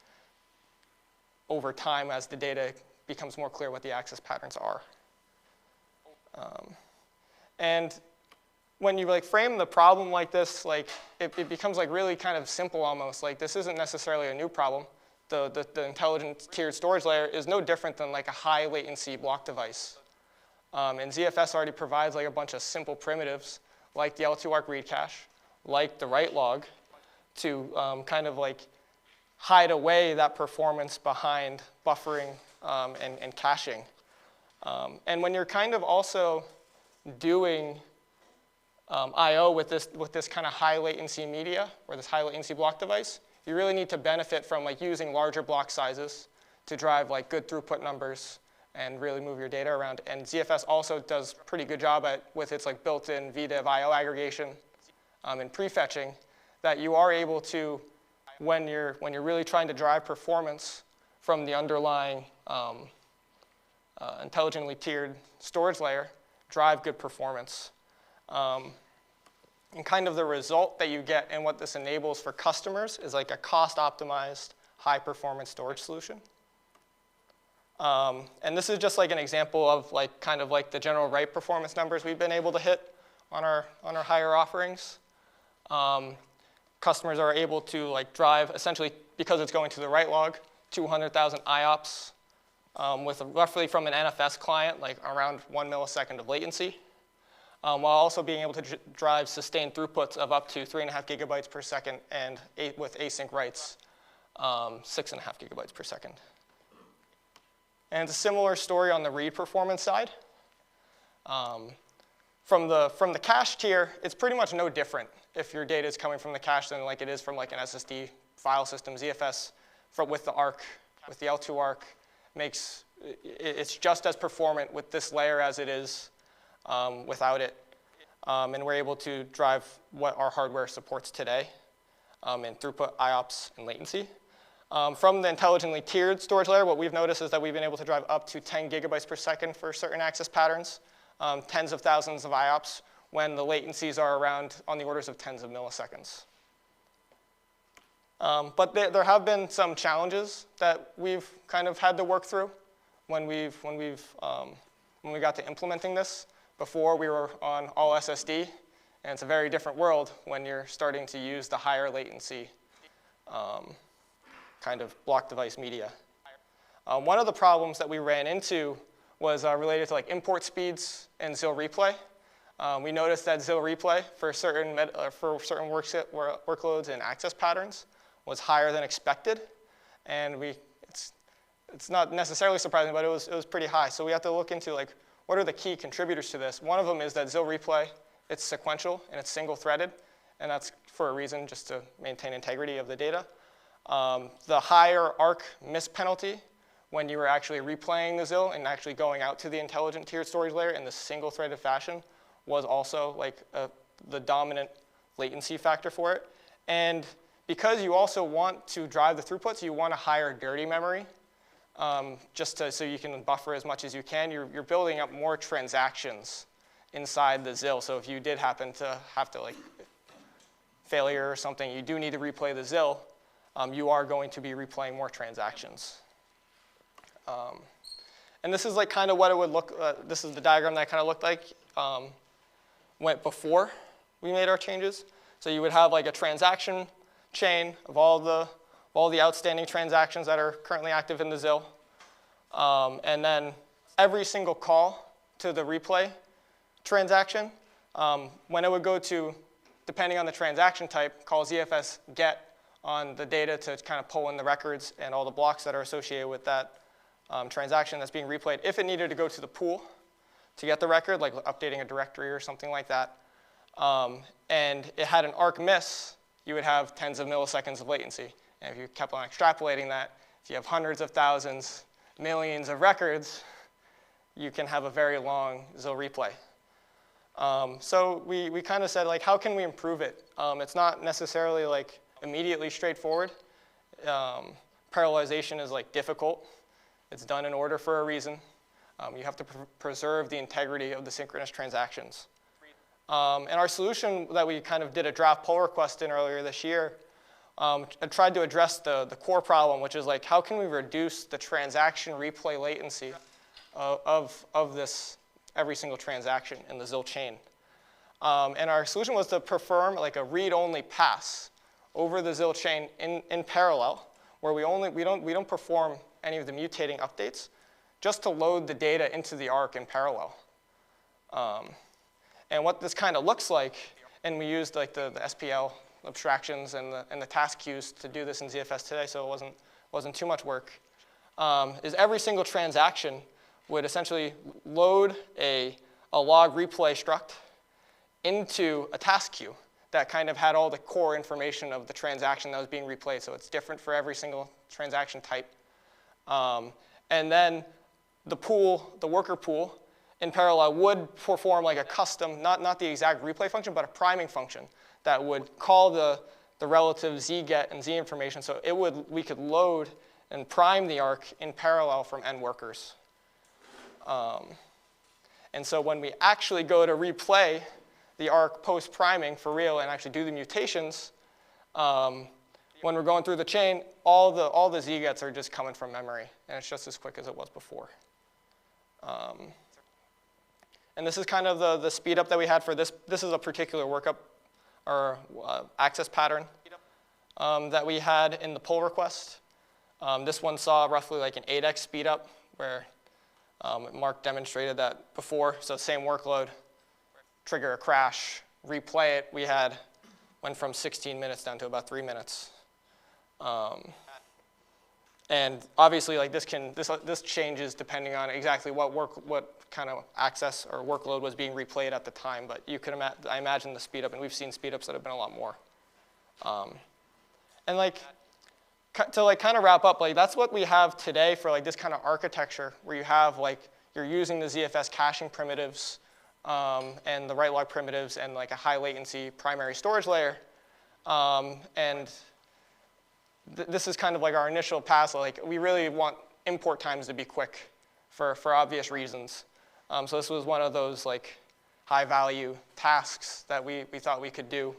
over time as the data becomes more clear what the access patterns are. And when you like frame the problem like this, like it becomes like really kind of simple almost. Like this isn't necessarily a new problem. The intelligent tiered storage layer is no different than like a high latency block device. And ZFS already provides like a bunch of simple primitives like the L2ARC read cache, like the write log, to kind of like hide away that performance behind buffering and caching. And when you're kind of also doing I/O with this kind of high latency media or this high latency block device, you really need to benefit from like using larger block sizes to drive like good throughput numbers and really move your data around. And ZFS also does a pretty good job with its like built-in VDiv I/O aggregation and prefetching, that you are able to, when you're really trying to drive performance from the underlying intelligently tiered storage layer, drive good performance. And kind of the result that you get and what this enables for customers is like a cost-optimized, high-performance storage solution. And this is just like an example of like kind of like the general write performance numbers we've been able to hit on our higher offerings. Customers are able to like drive, essentially, because it's going to the write log, 200,000 IOPS with roughly from an NFS client, like around 1 millisecond of latency, while also being able to drive sustained throughputs of up to 3.5 gigabytes per second, and with async writes, 6.5 gigabytes per second. And it's a similar story on the read performance side. From the cache tier, it's pretty much no different if your data is coming from the cache than like it is from like an SSD file system. ZFS with the ARC, with the L2ARC, it's just as performant with this layer as it is without it. And we're able to drive what our hardware supports today in throughput, IOPS, and latency. From the intelligently tiered storage layer, what we've noticed is that we've been able to drive up to 10 gigabytes per second for certain access patterns, tens of thousands of IOPS, when the latencies are around on the orders of tens of milliseconds. But there have been some challenges that we've kind of had to work through when we got to implementing this. Before, we were on all SSD, and it's a very different world when you're starting to use the higher latency kind of block device media. One of the problems that we ran into was related to like import speeds and ZIL replay. We noticed that ZIL replay for certain workloads and access patterns was higher than expected, and it's not necessarily surprising, but it was pretty high. So we have to look into like what are the key contributors to this. One of them is that ZIL replay, it's sequential and it's single-threaded, and that's for a reason, just to maintain integrity of the data. The higher ARC miss penalty when you were actually replaying the ZIL and actually going out to the intelligent tiered storage layer in the single-threaded fashion was also like the dominant latency factor for it. And because you also want to drive the throughputs, you want a higher dirty memory, so you can buffer as much as you can. You're building up more transactions inside the ZIL. So if you did happen to have to like failure or something, you do need to replay the ZIL, you are going to be replaying more transactions. And this is like kind of what it would look, this is the diagram that kind of looked like went before we made our changes. So you would have like a transaction chain of all the outstanding transactions that are currently active in the ZIL. And then every single call to the replay transaction, when it would go to, depending on the transaction type, call ZFS get on the data to kind of pull in the records and all the blocks that are associated with that transaction that's being replayed. If it needed to go to the pool to get the record, like updating a directory or something like that, and it had an ARC miss, you would have tens of milliseconds of latency. And if you kept on extrapolating that, if you have hundreds of thousands, millions of records, you can have a very long ZIL replay. So we kind of said, like, how can we improve it? It's not necessarily like immediately straightforward. Parallelization is like difficult. It's done in order for a reason. You have to preserve the integrity of the synchronous transactions. And our solution that we kind of did a draft pull request in earlier this year tried to address the core problem, which is like, how can we reduce the transaction replay latency of this every single transaction in the ZIL chain? And our solution was to perform like a read-only pass over the ZIL chain in parallel, where we don't perform any of the mutating updates, just to load the data into the ARC in parallel. And what this kind of looks like, and we used like the SPL abstractions and the task queues to do this in ZFS today, so it wasn't too much work, is every single transaction would essentially load a log replay struct into a task queue that kind of had all the core information of the transaction that was being replayed. So it's different for every single transaction type. And then the pool, the worker pool, in parallel would perform like a custom, not the exact replay function, but a priming function that would call the relative zget and z information. So we could load and prime the arc in parallel from n workers. And so when we actually go to replay the arc post-priming for real and actually do the mutations, when we're going through the chain, all the zgets are just coming from memory, and it's just as quick as it was before. And this is kind of the speed up that we had for this. This is a particular workup or access pattern that we had in the pull request. This one saw roughly like an 8x speed up, where Mark demonstrated that before. So same workload, trigger a crash, replay it. We went from 16 minutes down to about 3 minutes. And obviously, like this changes depending on exactly what kind of access or workload was being replayed at the time. But you could I imagine the speed up, and we've seen speed ups that have been a lot more. And like to like kind of wrap up, like that's what we have today for like this kind of architecture, where you have like you're using the ZFS caching primitives and the write log primitives and like a high latency primary storage layer, and this is kind of like our initial pass. Like we really want import times to be quick for obvious reasons. So this was one of those like high value tasks that we thought we could do,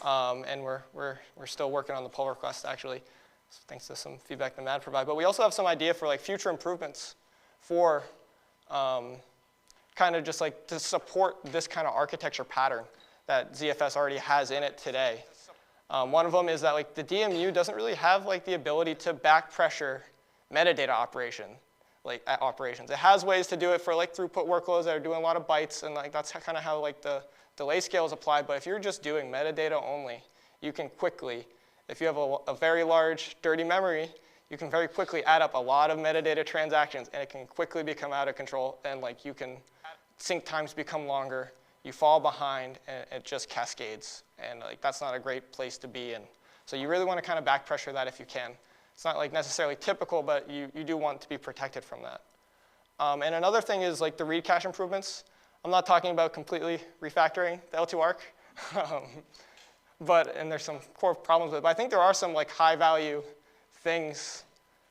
and we're still working on the pull request actually, thanks to some feedback that Matt provided. But we also have some idea for like future improvements for kind of just like to support this kind of architecture pattern that ZFS already has in it today. One of them is that like the DMU doesn't really have like the ability to back pressure metadata operations. It has ways to do it for like throughput workloads that are doing a lot of bytes, and like that's kind of how like the delay scale is applied. But if you're just doing metadata only, you can quickly, if you have a very large dirty memory, you can very quickly add up a lot of metadata transactions, and it can quickly become out of control, and like you can sync times become longer, you fall behind, and it just cascades. And like that's not a great place to be in. So you really want to kind of back pressure that if you can. It's not like necessarily typical, but you do want to be protected from that. And another thing is like the read cache improvements. I'm not talking about completely refactoring the L2 arc, and there's some core problems with it. But I think there are some like high value things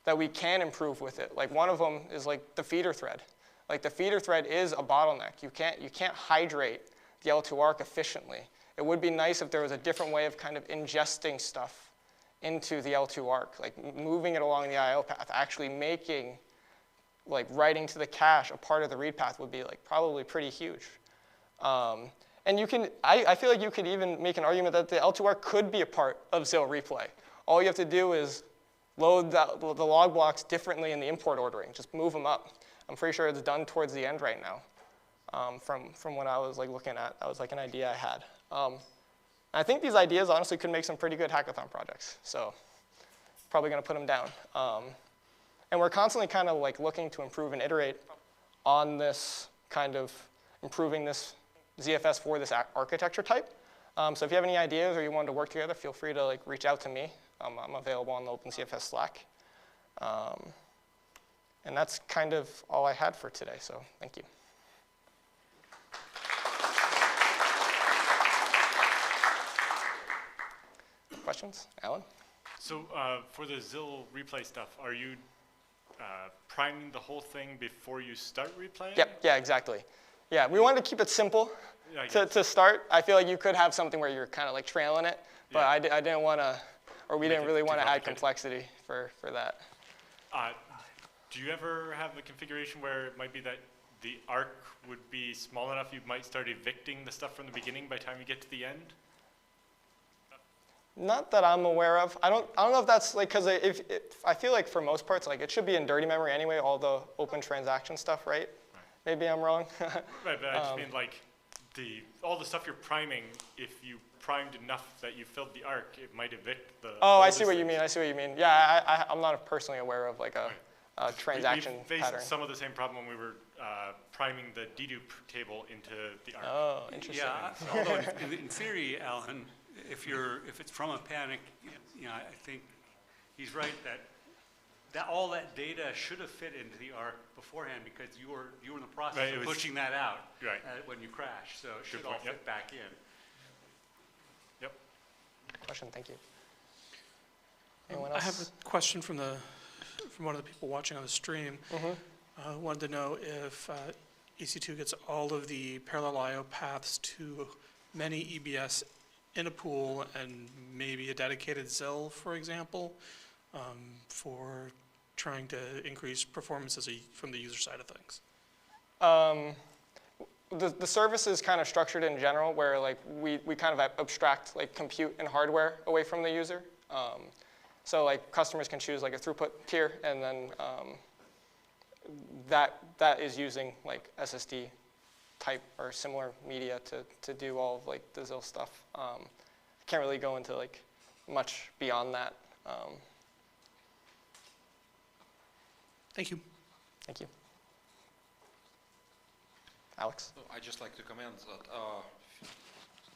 that we can improve with it. Like one of them is like the feeder thread. Like the feeder thread is a bottleneck. You can't hydrate the L2 arc efficiently. It would be nice if there was a different way of kind of ingesting stuff into the L2 arc, like moving it along the I/O path, actually making like writing to the cache a part of the read path would be like probably pretty huge. And you can, I feel like you could even make an argument that the L2 arc could be a part of ZIL replay. All you have to do is load the log blocks differently in the import ordering. Just move them up. I'm pretty sure it's done towards the end right now. From what I was like looking at, that was like an idea I had. I think these ideas honestly could make some pretty good hackathon projects. So probably going to put them down. And we're constantly kind of like looking to improve and iterate on this kind of improving this ZFS for this architecture type. So if you have any ideas or you want to work together, feel free to like reach out to me. I'm available on the OpenZFS Slack. And that's kind of all I had for today, so thank you. Questions? Alan? So for the ZIL replay stuff, are you priming the whole thing before you start replaying? Yep, yeah, exactly. Yeah, we wanted to keep it simple to start. I feel like you could have something where you're kind of like trailing it, but I didn't want to, or we didn't really want to add complexity for that. Do you ever have a configuration where it might be that the arc would be small enough you might start evicting the stuff from the beginning by the time you get to the end? Not that I'm aware of. I don't know if that's like, because I feel like for most parts, like it should be in dirty memory anyway, all the open transaction stuff, right? Maybe I'm wrong. Right, but I just mean like all the stuff you're priming, if you primed enough that you filled the arc, it might evict the. Oh, I see what you mean. I see what you mean. Yeah, I'm not personally aware of like a transaction we faced pattern. some of the same problem when we were priming the dedupe table into the arc. Oh, interesting. Yeah, although in theory, Alan, if it's from a panic, you know, I think he's right that all that data should have fit into the arc beforehand because you were in the process of pushing that out when you crash, so it should all fit back in. Yep. Question. Thank you. Anyone else? I have a question from one of the people watching on the stream. Wanted to know if EC2 gets all of the parallel I/O paths to many EBS in a pool and maybe a dedicated ZIL, for example, for trying to increase performance from the user side of things. The service is kind of structured in general where like we kind of abstract like compute and hardware away from the user. So like customers can choose like a throughput tier, and then that is using like SSD type or similar media to do all of like the ZIL stuff. I can't really go into like much beyond that. Thank you. Thank you. Alex? I'd just like to comment that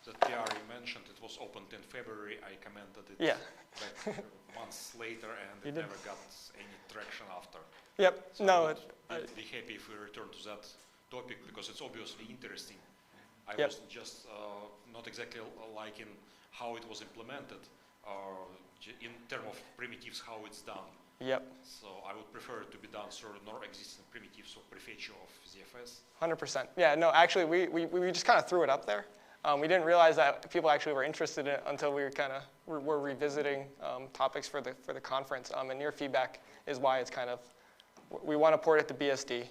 the PR you mentioned, it was opened in February. I commented it back months later, and it never got any traction after. Yep. So no. I'd be happy if we return to that topic because it's obviously interesting. I was just not exactly liking how it was implemented, in terms of primitives, how it's done. Yep. So I would prefer it to be done through non-existing primitives or prefetch of ZFS. 100%. Yeah, no, actually, we just kind of threw it up there. We didn't realize that people actually were interested in it until we were revisiting topics for the conference. And your feedback is why it's kind of, we want to port it to BSD.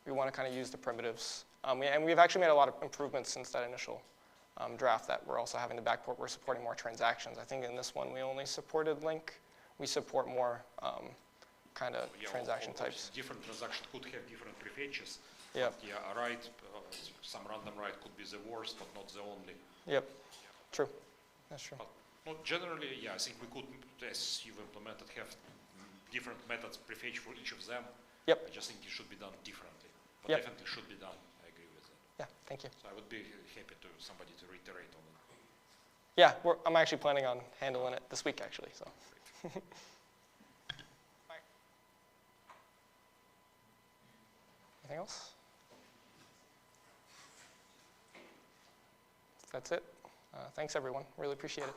We want to kind of use the primitives. And we've actually made a lot of improvements since that initial draft that we're also having to backport. We're supporting more transactions. I think in this one we only supported link. We support more kind of transaction types. Different transactions could have different prefetches. Yep. Yeah, right. Some random write could be the worst, but not the only. Yep. True. That's true. But well, generally, yeah, I think we could, as you've implemented, have different methods prefetch for each of them. Yep. I just think it should be done differently. But definitely should be done. I agree with that. Yeah. Thank you. So I would be happy to somebody to reiterate on it. Yeah, I'm actually planning on handling it this week, actually. So. Anything else? That's it. Thanks, everyone. Really appreciate it.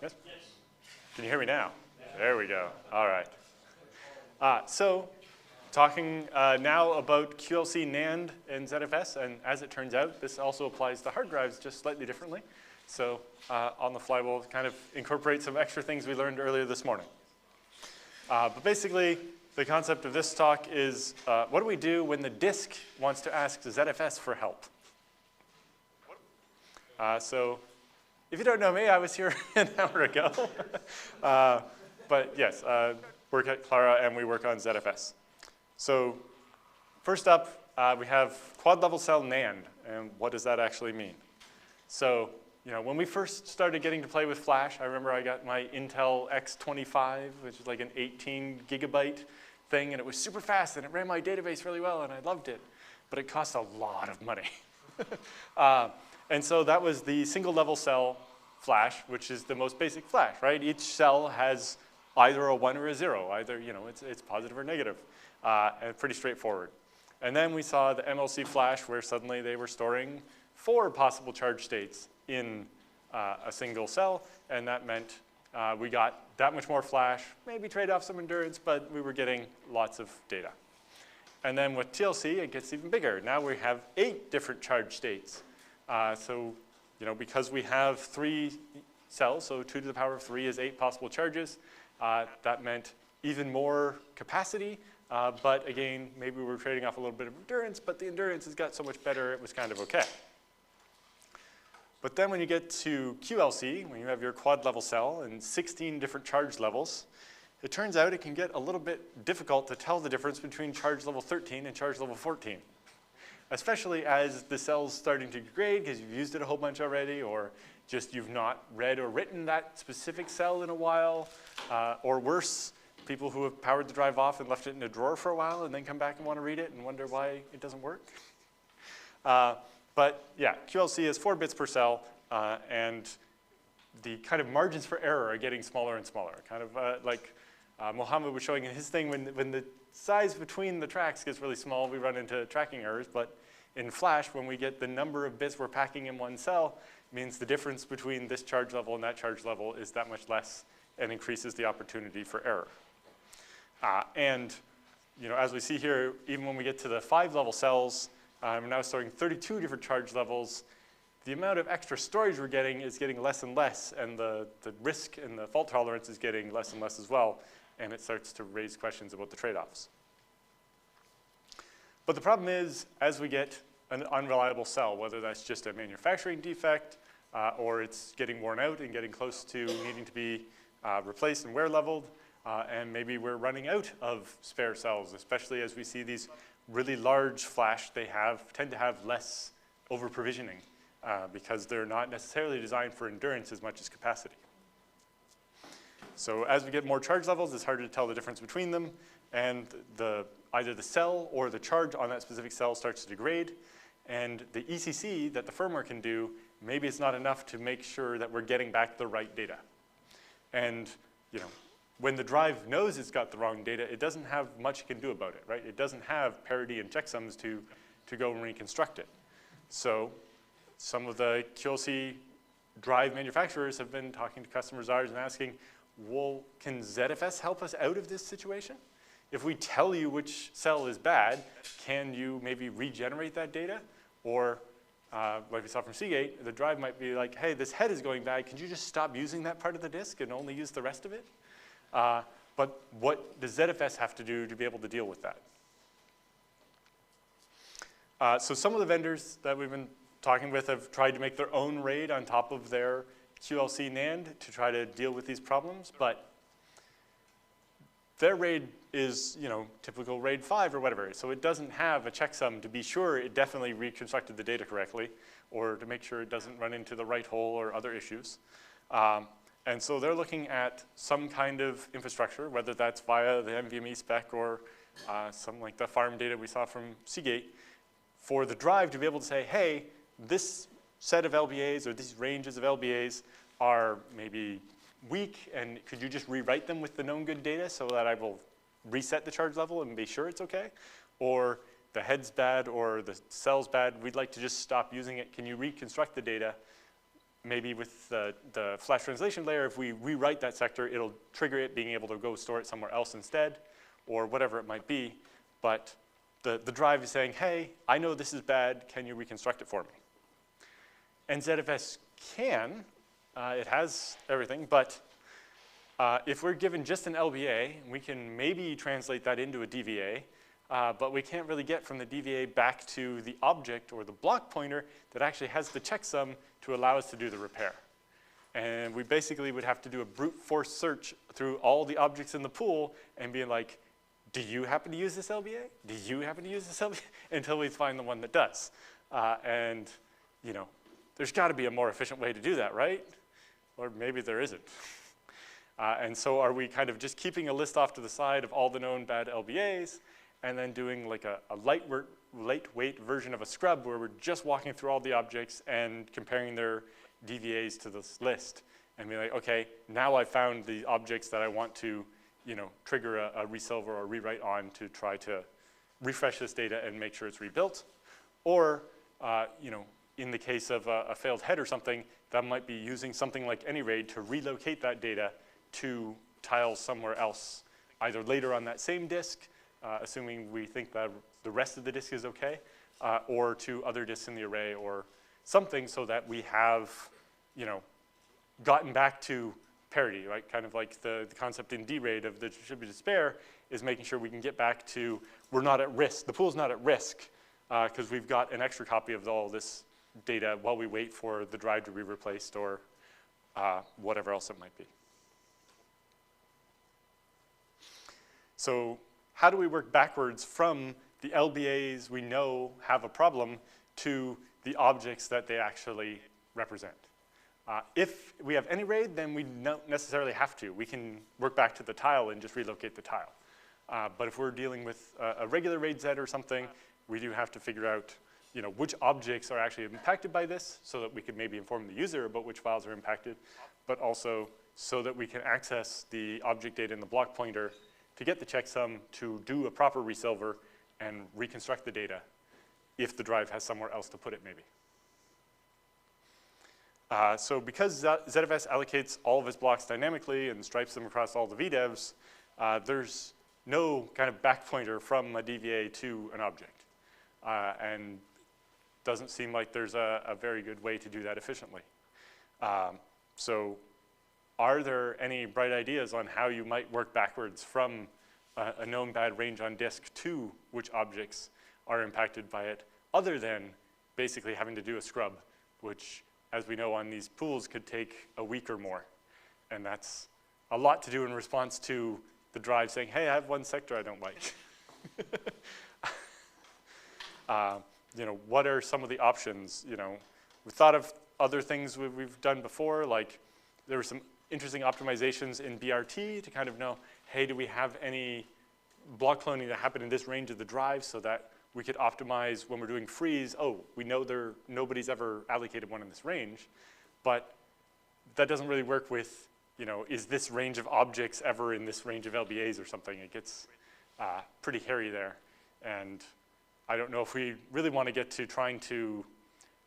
Yes? Yes. Can you hear me now? There we go. All right. So talking now about QLC NAND and ZFS, and as it turns out, this also applies to hard drives just slightly differently. So on the fly, we'll kind of incorporate some extra things we learned earlier this morning. But basically, the concept of this talk is, what do we do when the disk wants to ask the ZFS for help? So if you don't know me, I was here an hour ago. But yes, work at Clara, and we work on ZFS. So first up, we have quad level cell NAND, and what does that actually mean? So when we first started getting to play with Flash, I remember I got my Intel X25, which is like an 18 gigabyte thing, and it was super fast, and it ran my database really well, and I loved it. But it cost a lot of money. And so that was the single level cell Flash, which is the most basic Flash, right? Each cell has either a 1 or a 0. Either it's positive or negative, and pretty straightforward. And then we saw the MLC Flash, where suddenly they were storing 4 possible charge states in a single cell, and that meant we got that much more Flash, maybe trade off some endurance, but we were getting lots of data. And then with TLC, it gets even bigger. Now we have 8 different charge states. So because we have 3 cells, so 2 to the power of 3 is 8 possible charges, that meant even more capacity. But again, maybe we were trading off a little bit of endurance, but the endurance has got so much better, it was kind of okay. But then when you get to QLC, when you have your quad level cell and 16 different charge levels, it turns out it can get a little bit difficult to tell the difference between charge level 13 and charge level 14. Especially as the cell's starting to degrade because you've used it a whole bunch already, or just you've not read or written that specific cell in a while, or worse, people who have powered the drive off and left it in a drawer for a while and then come back and want to read it and wonder why it doesn't work. But yeah, QLC is 4 bits per cell, and the kind of margins for error are getting smaller and smaller. Kind of like Mohammed was showing in his thing, when the size between the tracks gets really small, we run into tracking errors. But in Flash, when we get the number of bits we're packing in one cell, it means the difference between this charge level and that charge level is that much less and increases the opportunity for error. And as we see here, even when we get to the 5-level cells, we're now storing 32 different charge levels. The amount of extra storage we're getting is getting less and less, and the risk and the fault tolerance is getting less and less as well, and it starts to raise questions about the trade-offs. But the problem is, as we get an unreliable cell, whether that's just a manufacturing defect, or it's getting worn out and getting close to needing to be replaced and wear leveled, and maybe we're running out of spare cells, especially as we see these really large Flash, they tend to have less over-provisioning because they're not necessarily designed for endurance as much as capacity. So as we get more charge levels, it's harder to tell the difference between them, and either the cell or the charge on that specific cell starts to degrade, and the ECC that the firmware can do, maybe it's not enough to make sure that we're getting back the right data. And when the drive knows it's got the wrong data, it doesn't have much it can do about it, right? It doesn't have parity and checksums to go and reconstruct it. So some of the QLC drive manufacturers have been talking to customers ours and asking, well, can ZFS help us out of this situation? If we tell you which cell is bad, can you maybe regenerate that data? Or like we saw from Seagate, the drive might be like, hey, this head is going bad. Can you just stop using that part of the disk and only use the rest of it? But what does ZFS have to do to be able to deal with that? So some of the vendors that we've been talking with have tried to make their own RAID on top of their QLC NAND to try to deal with these problems, but their RAID is, typical RAID 5 or whatever, so it doesn't have a checksum to be sure it definitely reconstructed the data correctly, or to make sure it doesn't run into the right hole or other issues. And so they're looking at some kind of infrastructure, whether that's via the NVMe spec or something like the farm data we saw from Seagate, for the drive to be able to say, hey, this set of LBAs or these ranges of LBAs are maybe weak, and could you just rewrite them with the known good data so that I will reset the charge level and be sure it's okay? Or the head's bad or the cell's bad, we'd like to just stop using it. Can you reconstruct the data maybe with the flash translation layer, if we rewrite that sector, it'll trigger it being able to go store it somewhere else instead, or whatever it might be. But the drive is saying, hey, I know this is bad, can you reconstruct it for me? And ZFS can, it has everything, but if we're given just an LBA, we can maybe translate that into a DVA, but we can't really get from the DVA back to the object or the block pointer that actually has the checksum to allow us to do the repair. And we basically would have to do a brute force search through all the objects in the pool and be like, do you happen to use this LBA? Do you happen to use this LBA? Until we find the one that does. And you know, there's got to be a more efficient way to do that, right? Or maybe there isn't. And so are we kind of just keeping a list off to the side of all the known bad LBAs and then doing like a lightweight version of a scrub where we're just walking through all the objects and comparing their DVAs to this list and be like, okay, now I found the objects that I want to, you know, trigger a resolver or rewrite on to try to refresh this data and make sure it's rebuilt. Or, you know, in the case of a failed head or something, that might be using something like AnyRAID to relocate that data to tiles somewhere else, either later on that same disk, assuming we think that the rest of the disk is okay, or to other disks in the array or something so that we have, you know, gotten back to parity, right? Kind of like the concept in DRAID of the distributed spare is making sure we can get back to, we're not at risk, the pool's not at risk, because we've got an extra copy of all this data while we wait for the drive to be replaced or whatever else it might be. So how do we work backwards from the LBAs we know have a problem to the objects that they actually represent? If we have AnyRAID, then we don't necessarily have to. We can work back to the tile and just relocate the tile. But if we're dealing with a regular RAID set or something, we do have to figure out, you know, which objects are actually impacted by this so that we can maybe inform the user about which files are impacted, but also so that we can access the object data in the block pointer to get the checksum to do a proper resolver and reconstruct the data if the drive has somewhere else to put it maybe. So because ZFS allocates all of its blocks dynamically and stripes them across all the VDEVs, there's no kind of back pointer from a DVA to an object. And doesn't seem like there's a very good way to do that efficiently. So are there any bright ideas on how you might work backwards from a known bad range on disk to which objects are impacted by it, other than basically having to do a scrub, which, as we know on these pools, could take a week or more. And that's a lot to do in response to the drive saying, hey, I have one sector I don't like. You know, what are some of the options? You know, we thought of other things we've done before, like there were some interesting optimizations in BRT to kind of know, hey, do we have any block cloning that happened in this range of the drive so that we could optimize when we're doing freeze, oh, we know nobody's ever allocated one in this range, but that doesn't really work with, you know, is this range of objects ever in this range of LBAs or something? It gets pretty hairy there. And I don't know if we really want to get to trying to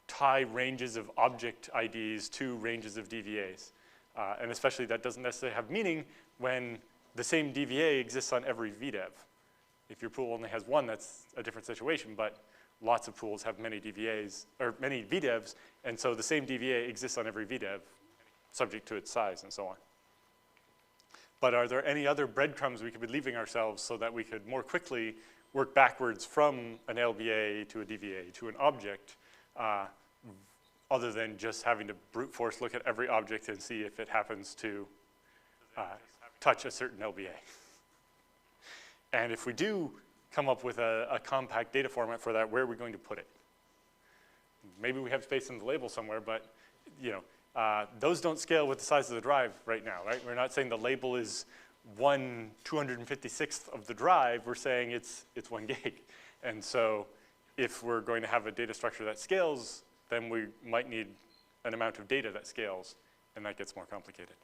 tie ranges of object IDs to ranges of DVAs. And especially that doesn't necessarily have meaning when the same DVA exists on every VDEV. If your pool only has one, that's a different situation, but lots of pools have many DVAs, or many VDEVs, and so the same DVA exists on every VDEV, subject to its size and so on. But are there any other breadcrumbs we could be leaving ourselves so that we could more quickly work backwards from an LBA to a DVA to an object, other than just having to brute force look at every object and see if it happens to touch a certain LBA? And if we do come up with a compact data format for that, where are we going to put it? Maybe we have space in the label somewhere, but you know, those don't scale with the size of the drive right now, right? We're not saying the label is 1/256th of the drive. We're saying it's 1 gig. And so if we're going to have a data structure that scales, then we might need an amount of data that scales, and that gets more complicated.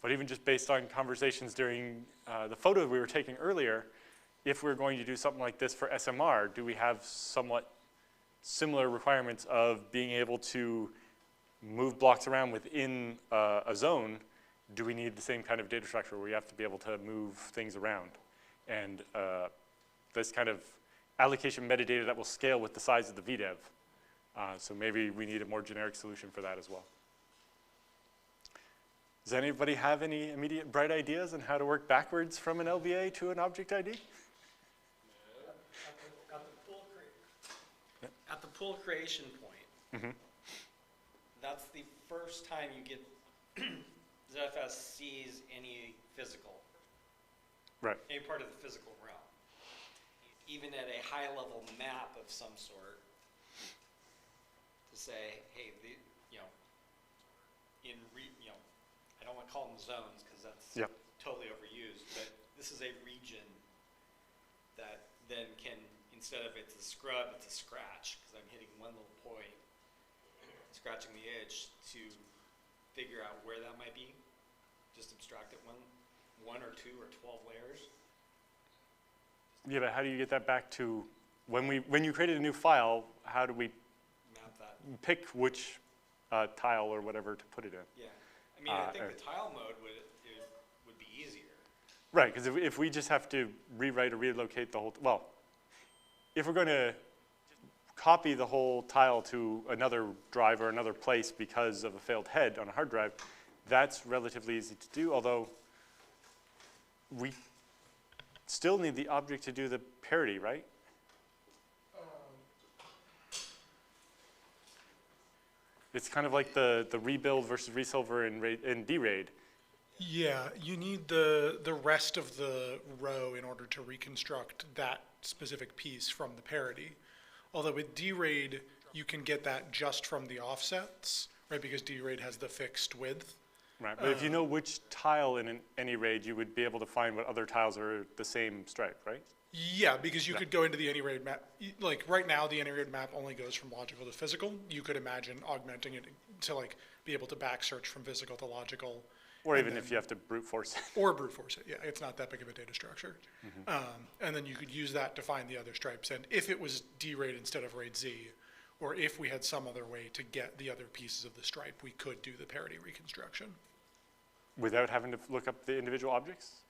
But even just based on conversations during the photo we were taking earlier, if we're going to do something like this for SMR, do we have somewhat similar requirements of being able to move blocks around within a zone, do we need the same kind of data structure where we have to be able to move things around? And this kind of allocation metadata that will scale with the size of the VDEV. So maybe we need a more generic solution for that as well. Does anybody have any immediate bright ideas on how to work backwards from an LBA to an object ID? At the pool creation point, that's the first time you get ZFS sees any physical, any part of the physical realm. Even at a high-level map of some sort, to say, hey, I don't want to call them zones because that's totally overused, but this is a region that then can, instead of it's a scrub, it's a scratch, because I'm hitting one little point, scratching the edge to figure out where that might be. Just abstract it one or two or 12 layers. Yeah, but how do you get that back to, when you created a new file, how do we map that? Pick which tile or whatever to put it in? Yeah, I mean, I think the tile mode would be easier. Right, because if we just have to rewrite or relocate the whole, well, if we're going to copy the whole tile to another drive or another place because of a failed head on a hard drive, that's relatively easy to do, although we still need the object to do the parity, right? It's kind of like the rebuild versus resolver in DRAID. Yeah, you need the rest of the row in order to reconstruct that specific piece from the parity. Although with DRAID, you can get that just from the offsets, right? Because DRAID has the fixed width. Right, but if you know which tile in any RAID, you would be able to find what other tiles are the same stripe, right? Yeah, because you could go into the AnyRAID map. Like right now, the AnyRAID map only goes from logical to physical. You could imagine augmenting it to like be able to back search from physical to logical. Or even if you have to brute force it. Or brute force it, yeah. It's not that big of a data structure. And then you could use that to find the other stripes. And if it was DRAID instead of RAID Z, or if we had some other way to get the other pieces of the stripe, we could do the parity reconstruction. Without having to look up the individual objects?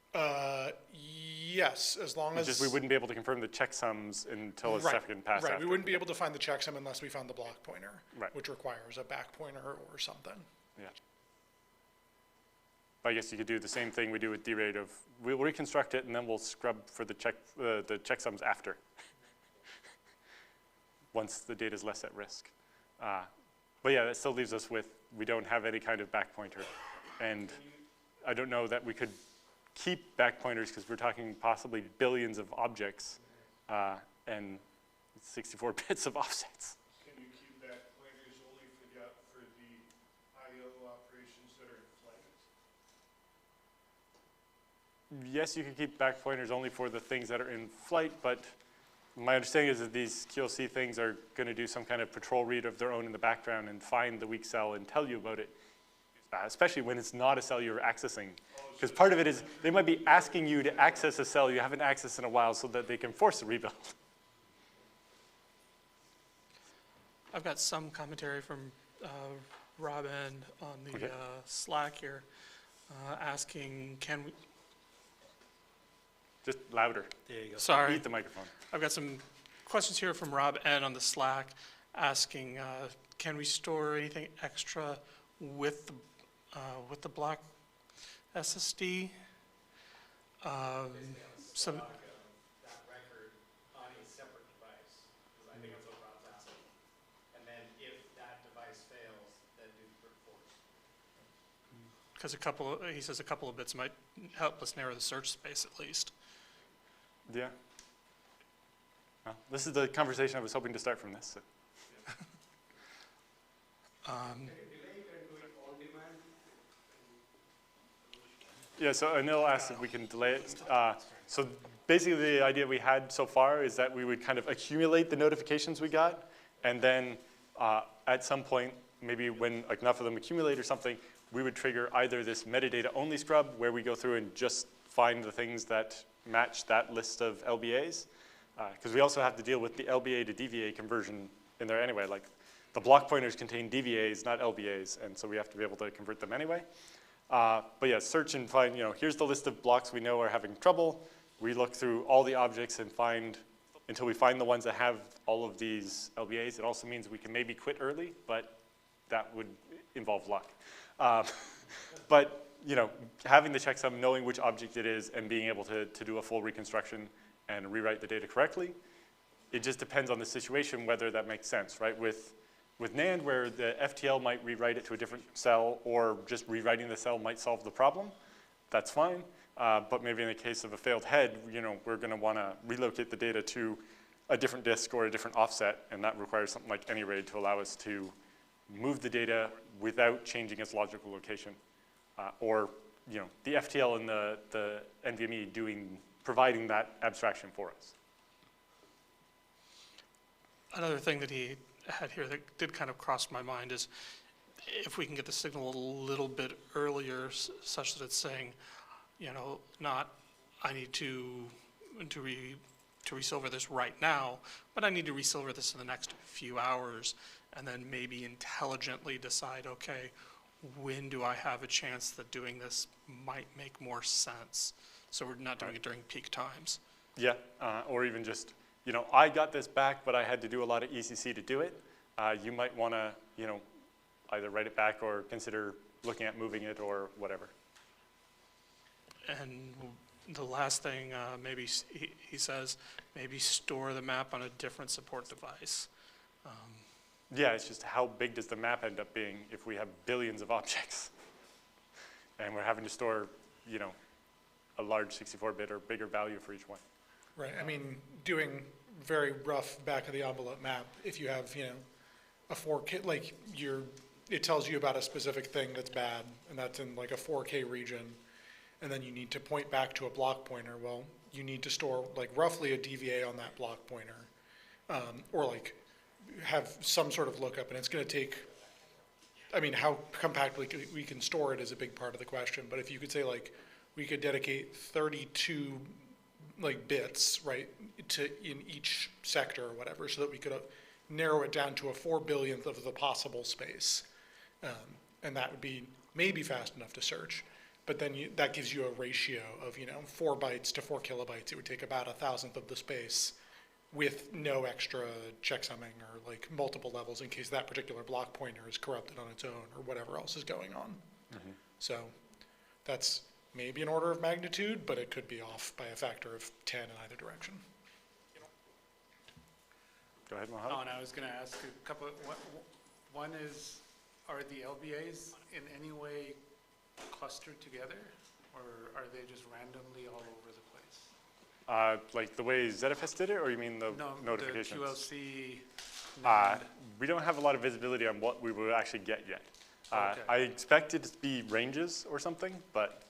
Yes, as long as... Just we wouldn't be able to confirm the checksums until a second pass Right, after. we wouldn't be able to find the checksum unless we found the block pointer, Right. which requires a back pointer or something. Yeah. But I guess you could do the same thing we do with DRAID of, we'll reconstruct it and then we'll scrub for the checksums after. Once the data is less at risk. But yeah, that still leaves us with, we don't have any kind of back pointer. And I don't know that we could keep back pointers because we're talking possibly billions of objects and 64 bits of offsets. Can you keep back pointers only for the I/O operations that are in flight? Yes, you can keep back pointers only for the things that are in flight, but my understanding is that these QLC things are going to do some kind of patrol read of their own in the background and find the weak cell and tell you about it, especially when it's not a cell you're accessing. Because part of it is they might be asking you to access a cell you haven't accessed in a while so that they can force a rebuild. I've got some commentary from Robin on the Slack here, asking, can we... Just louder. There you go. Sorry. Eat the microphone. I've got some questions here from Rob Ed on the Slack, asking, can we store anything extra with the block SSD? Some. That record on a separate device, because I think that's what Rob's asking. And then if that device fails, then do brute force. Because he says a couple of bits might help us narrow the search space at least. Yeah. Well, this is the conversation I was hoping to start from this. So. Yeah, so Anil asked if we can delay it. So basically the idea we had so far is that we would kind of accumulate the notifications we got, and then at some point, maybe when enough of them accumulate or something, we would trigger either this metadata only scrub where we go through and just find the things that match that list of LBAs. Because we also have to deal with the LBA to DVA conversion in there anyway. Like the block pointers contain DVAs, not LBAs, and so we have to be able to convert them anyway. But yeah, search and find, here's the list of blocks we know are having trouble. We look through all the objects and find, until we find the ones that have all of these LBAs. It also means we can maybe quit early, but that would involve luck. But having the checksum, knowing which object it is, and being able to do a full reconstruction and rewrite the data correctly, it just depends on the situation whether that makes sense, right? With NAND, where the FTL might rewrite it to a different cell, or just rewriting the cell might solve the problem, that's fine. But maybe in the case of a failed head, we're going to want to relocate the data to a different disk or a different offset, and that requires something like AnyRAID to allow us to move the data without changing its logical location. Or the FTL and the NVMe providing that abstraction for us. Another thing that he had here that did kind of cross my mind is if we can get the signal a little bit earlier such that it's saying, not I need to resilver this right now, but I need to resilver this in the next few hours, and then maybe intelligently decide, okay, when do I have a chance that doing this might make more sense? So we're not doing it during peak times. Yeah, or even just, I got this back, but I had to do a lot of ECC to do it. You might want to, either write it back or consider looking at moving it or whatever. And the last thing, maybe he says, maybe store the map on a different support device. Yeah, it's just how big does the map end up being if we have billions of objects? And we're having to store, a large 64-bit or bigger value for each one. Right, I mean, doing very rough back of the envelope map, if you have, a 4K, like it tells you about a specific thing that's bad, and that's in like a 4K region, and then you need to point back to a block pointer. Well, you need to store like roughly a DVA on that block pointer, or like have some sort of lookup, and it's going to take, how compactly we can store it is a big part of the question, but if you could say like, we could dedicate 32 like bits, right, in each sector or whatever, so that we could narrow it down to a 4/billionth of the possible space, and that would be maybe fast enough to search. But then that gives you a ratio of 4 bytes to 4 kilobytes. It would take about 1,000th of the space, with no extra checksumming or like multiple levels in case that particular block pointer is corrupted on its own or whatever else is going on. Mm-hmm. So that's maybe an order of magnitude, but it could be off by a factor of 10 in either direction. Go ahead, Mohammed. Oh, and I was going to ask a couple. One is, are the LBAs in any way clustered together, or are they just randomly all over the place? Like the way ZFS did it, or you mean the notifications? No, the QLC. We don't have a lot of visibility on what we will actually get yet. Okay. I expect it to be ranges or something, but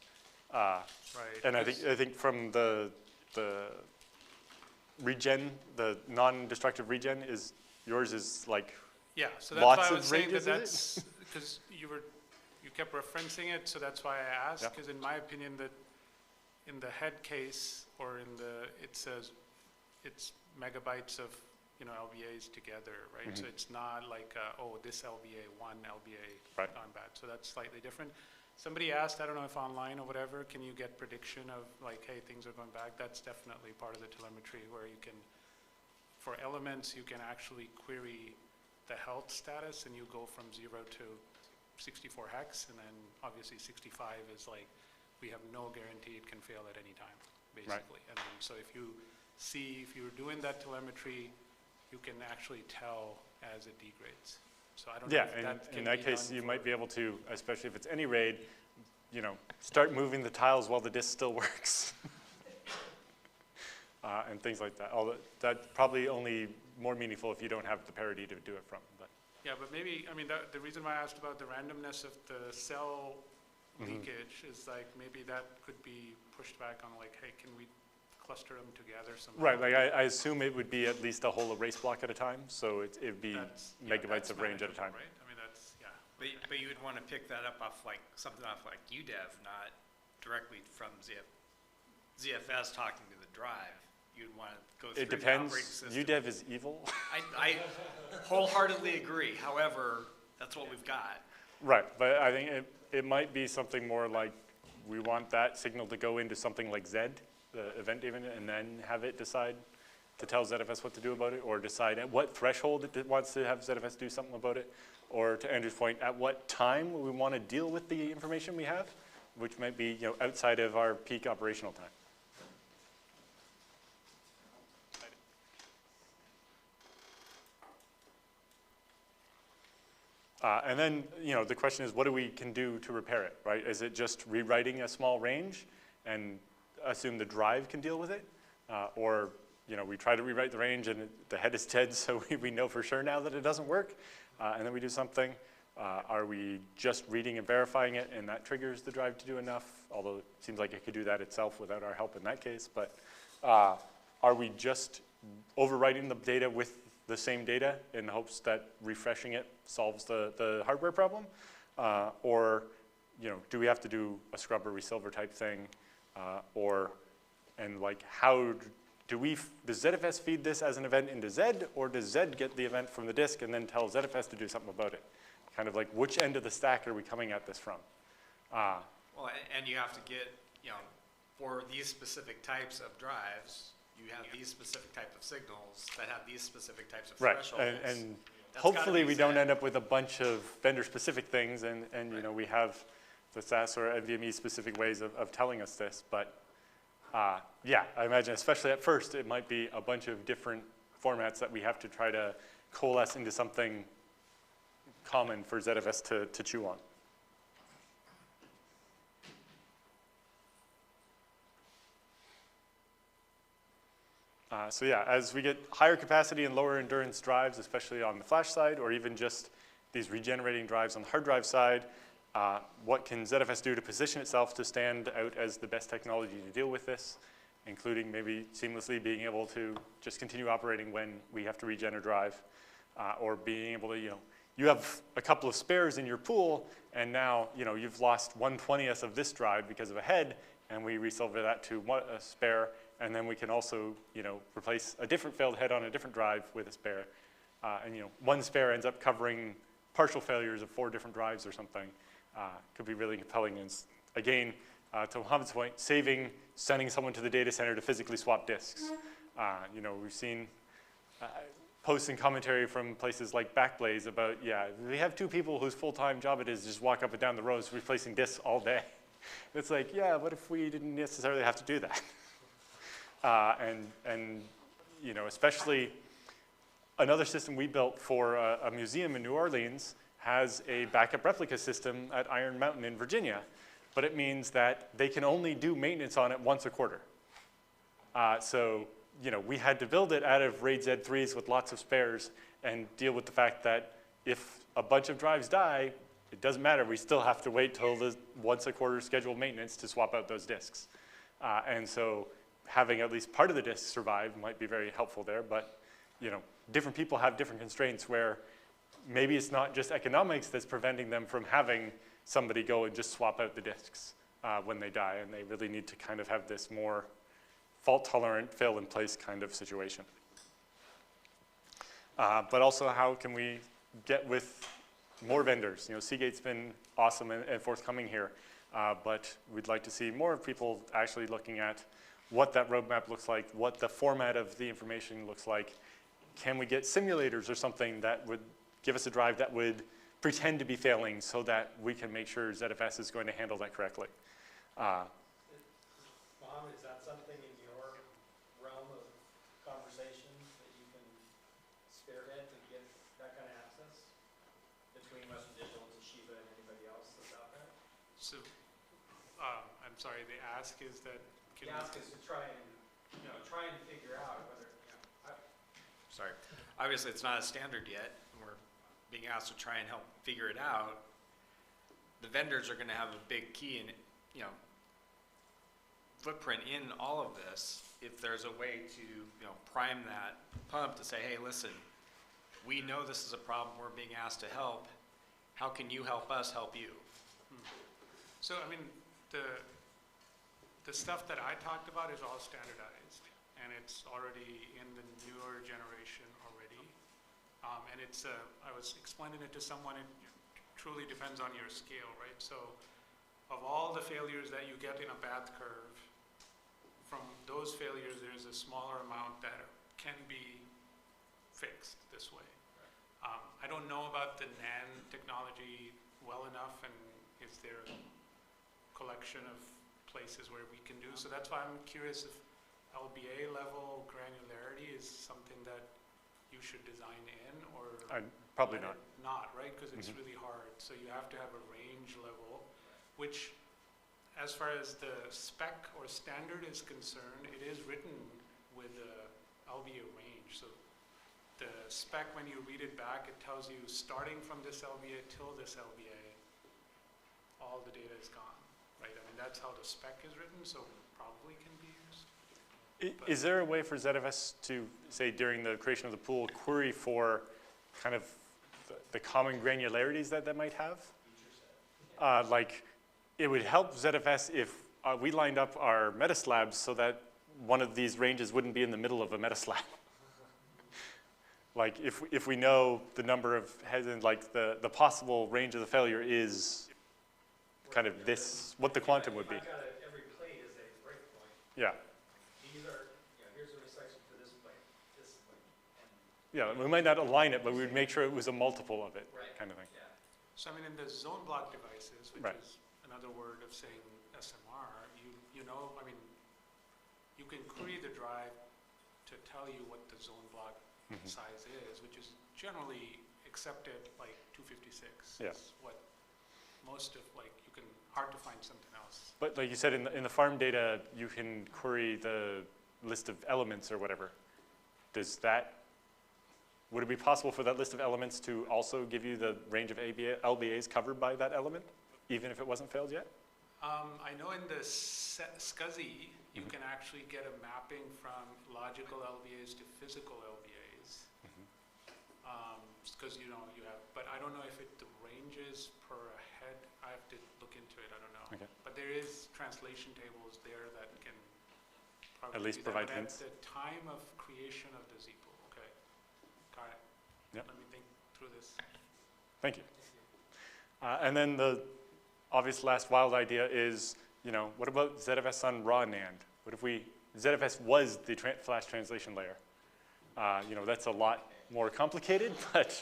right. And I think from the regen, the non-destructive regen is yours is like so that's lots why I of was saying ranges. that's because you kept referencing it, so that's why I asked. Because in my opinion, that in the head case or it says it's megabytes of LBAs together, right? Mm-hmm. So it's not like this LBA one LBA gone bad. So that's slightly different. Somebody asked, I don't know if online or whatever, can you get prediction of like, hey, things are going back? That's definitely part of the telemetry where you can, for elements, you can actually query the health status and you go from 0 to 64 hex, and then obviously 65 is like, we have no guarantee it can fail at any time, basically. Right. And then, so if you're doing that telemetry, you can actually tell as it degrades. So I don't know if that can in that case, you might be able to, especially if it's AnyRAID, start moving the tiles while the disk still works. And things like that. Although that's probably only more meaningful if you don't have the parity to do it from. But. Yeah, but maybe, the reason why I asked about the randomness of the cell leakage is like, maybe that could be pushed back on like, hey, can we cluster them together somehow? Right, like I assume it would be at least a whole erase block at a time, so it would be megabytes of range at a time. Right? That's, But you would want to pick that up off like, something off like UDEV, not directly from ZFS talking to the drive. you'd want to go through It the depends. operating system. UDEV is evil. I wholeheartedly agree. However, that's what we've got. Right, but I think it might be something more like we want that signal to go into something like Z, the event even, and then have it decide to tell ZFS what to do about it, or decide at what threshold it wants to have ZFS do something about it, or to Andrew's point, at what time we want to deal with the information we have, which might be outside of our peak operational time. And then, the question is, what do we can do to repair it, right? Is it just rewriting a small range and assume the drive can deal with it? Or, we try to rewrite the range and the head is dead, so we know for sure now that it doesn't work, and then we do something. Are we just reading and verifying it, and that triggers the drive to do enough? Although it seems like it could do that itself without our help in that case. But are we just overwriting the data with the same data in hopes that refreshing it solves the hardware problem? Or do we have to do a scrub or resilver type thing? How does ZFS feed this as an event into Z, or does Z get the event from the disk and then tell ZFS to do something about it? Kind of like, which end of the stack are we coming at this from? Well, and you have to get, for these specific types of drives, you have these specific type of signals that have these specific types of thresholds. Right, and hopefully we don't end up with a bunch of vendor-specific things, and we have the SAS or NVMe-specific ways of telling us this. But yeah, I imagine, especially at first, it might be a bunch of different formats that we have to try to coalesce into something common for ZFS to chew on. So yeah, as we get higher capacity and lower endurance drives, especially on the flash side, or even just these regenerating drives on the hard drive side, what can ZFS do to position itself to stand out as the best technology to deal with this, including maybe seamlessly being able to just continue operating when we have to regen a drive, or being able to, you have a couple of spares in your pool, and now you've lost 1/20th of this drive because of a head, and we resilver that to a spare, and then we can also replace a different failed head on a different drive with a spare, and one spare ends up covering partial failures of 4 different drives or something. Could be really compelling. And again, to Mohammed's point, sending someone to the data center to physically swap disks. We've seen posts and commentary from places like Backblaze about, we have 2 people whose full-time job it is just walk up and down the rows replacing disks all day. It's like, yeah, what if we didn't necessarily have to do that? Especially another system we built for a museum in New Orleans has a backup replica system at Iron Mountain in Virginia, but it means that they can only do maintenance on it once a quarter. So we had to build it out of RAID Z3s with lots of spares and deal with the fact that if a bunch of drives die, it doesn't matter. We still have to wait till the once a quarter scheduled maintenance to swap out those disks. And so having at least part of the disk survive might be very helpful there, but different people have different constraints where maybe it's not just economics that's preventing them from having somebody go and just swap out the disks when they die, and they really need to kind of have this more fault-tolerant, fail-in-place kind of situation. But also, how can we get with more vendors? Seagate's been awesome and forthcoming here, but we'd like to see more people actually looking at what that roadmap looks like, what the format of the information looks like. Can we get simulators or something that would give us a drive that would pretend to be failing so that we can make sure ZFS is going to handle that correctly? Mohammed, is that something in your realm of conversation that you can spearhead to get that kind of access between Western Digital and Toshiba and anybody else that's out there? So, I'm sorry, the ask is that... The ask is to try and figure out whether, Sorry. Obviously, it's not a standard yet. We're being asked to try and help figure it out. The vendors are going to have a big key in, footprint in all of this. If there's a way to, prime that pump to say, hey, listen, we know this is a problem. We're being asked to help. How can you help us help you? So, the stuff that I talked about is all standardized, and it's already in the newer generation already. And it's, I was explaining it to someone, it truly depends on your scale, right? So of all the failures that you get in a bath curve, from those failures, there's a smaller amount that can be fixed this way. I don't know about the NAN technology well enough, and is there a collection of places where we can do? So that's why I'm curious if LBA level granularity is something that you should design in, or probably not. Not, right? Because it's really hard. So you have to have a range level, which, as far as the spec or standard is concerned, it is written with a LBA range. So the spec, when you read it back, it tells you starting from this LBA till this LBA, all the data is gone, right? I mean, that's how the spec is written, so probably can be used. Is there a way for ZFS to, say, during the creation of the pool, query for kind of the common granularities that might have? Like, it would help ZFS if we lined up our metaslabs so that one of these ranges wouldn't be in the middle of a metaslab. Like, if we know the number of heads and like the possible range of the failure is kind of this, what the quantum would be. Every plate is a breakpoint. Yeah. These are, here's a resection for this plate, and Yeah, we might not align it, but we would make sure it was a multiple of it, kind of thing. yeah. So I mean, in the zone block devices, which Right. is another word of saying SMR, you know, I mean, you can query the drive to tell you what the zone block size is, which is generally accepted like 256. Yeah. Is what most of, like, you can, hard to find something else. But like you said, in the farm data, you can query the list of elements or whatever. Does that, would it be possible for that list of elements to also give you the range of LBAs covered by that element, even if it wasn't failed yet? I know in the SCSI, you can actually get a mapping from logical LBAs to physical LBAs. Because you have, but I don't know if the ranges per head, I have to look into it, I don't know. Okay. But there is translation tables there that can probably At least do that. provide But hints. At the time of creation of the Z pool, okay, got it. Yep. Let me think through this. Thank you. And then the obvious last wild idea is, what about ZFS on raw NAND? What if ZFS was the flash translation layer? That's a lot more complicated, but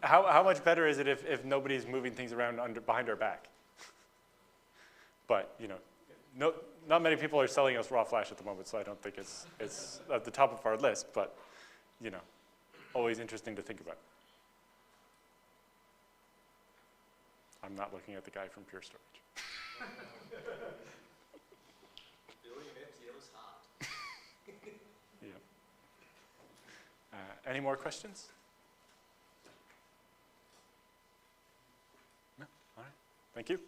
how much better is it if nobody's moving things around behind our back? But not many people are selling us raw flash at the moment, so I don't think it's at the top of our list. But always interesting to think about. I'm not looking at the guy from Pure Storage. Any more questions? No? All right. Thank you.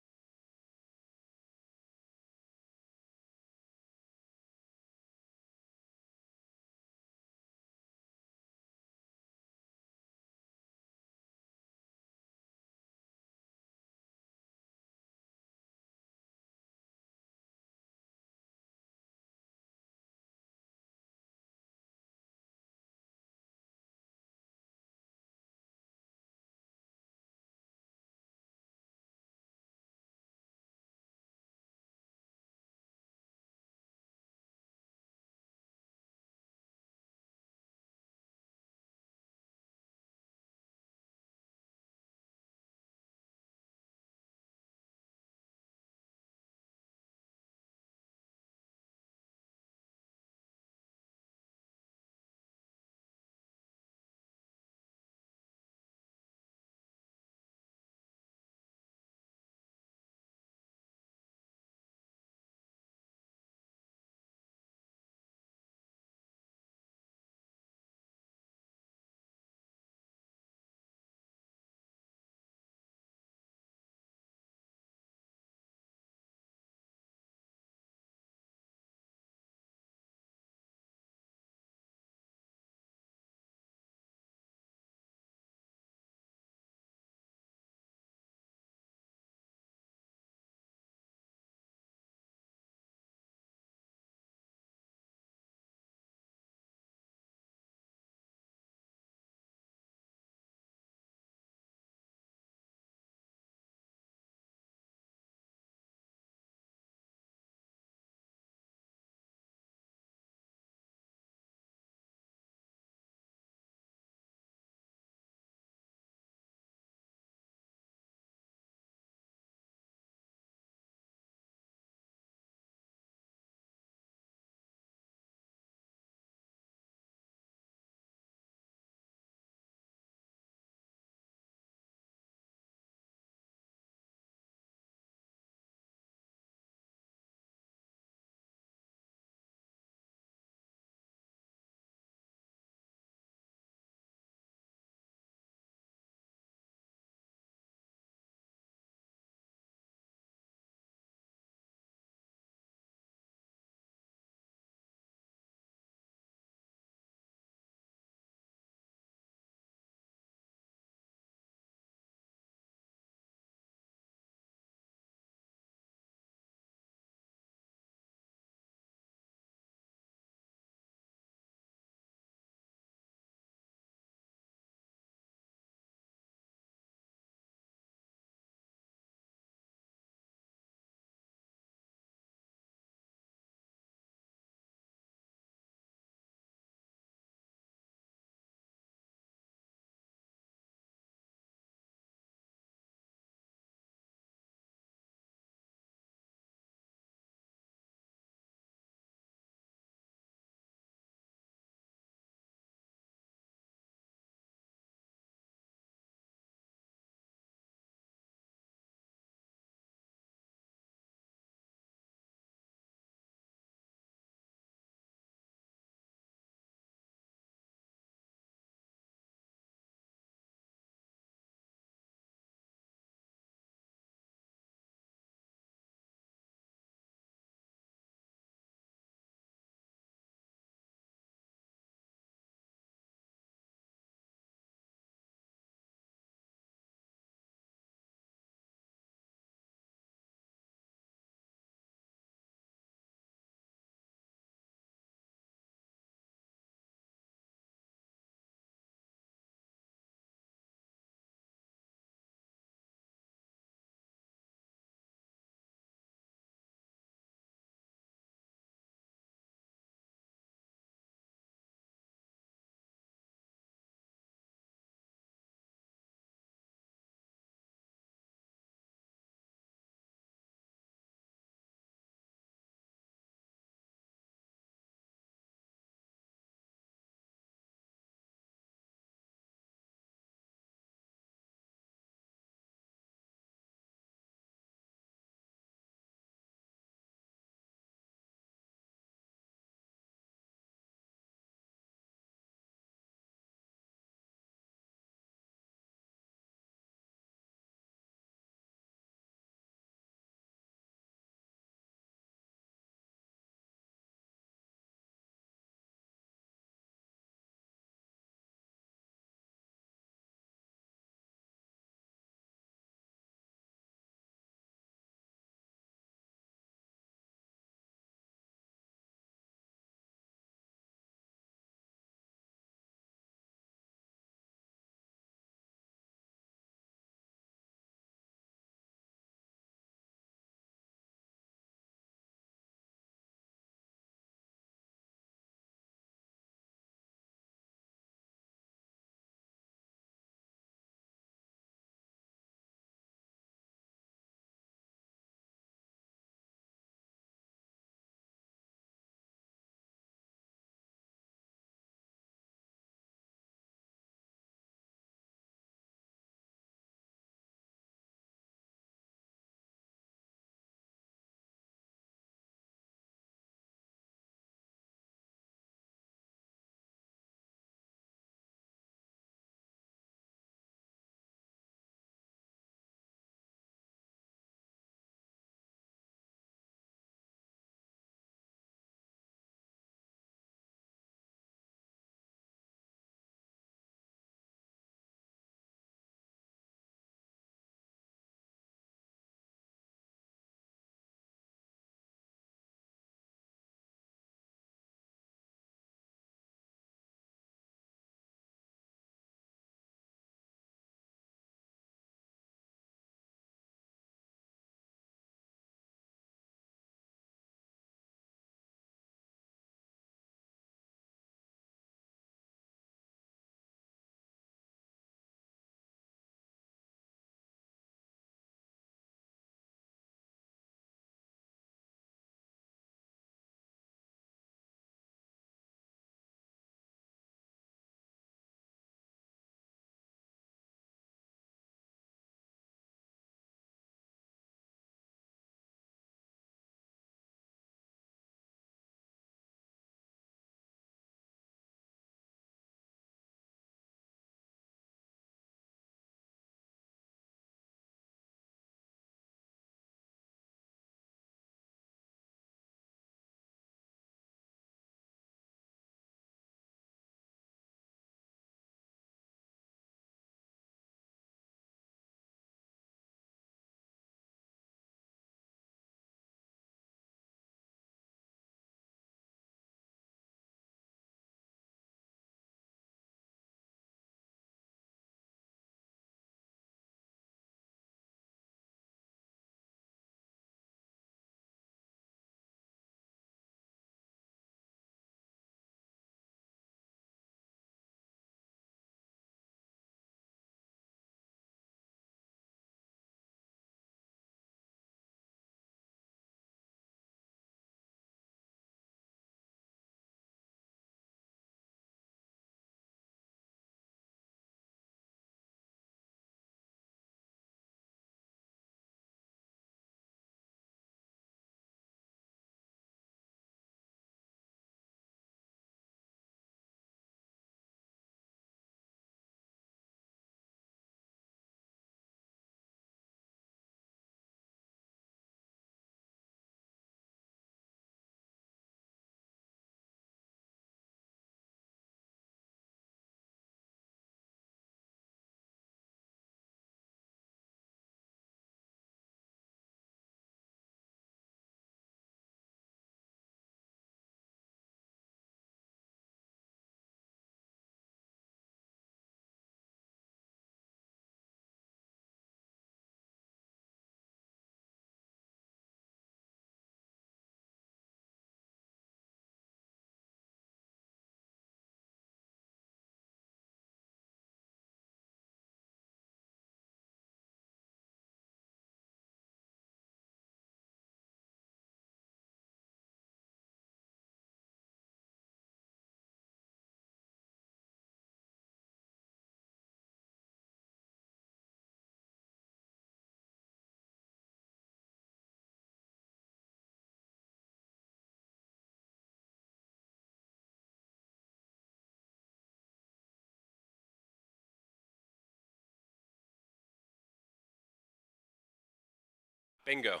Bingo.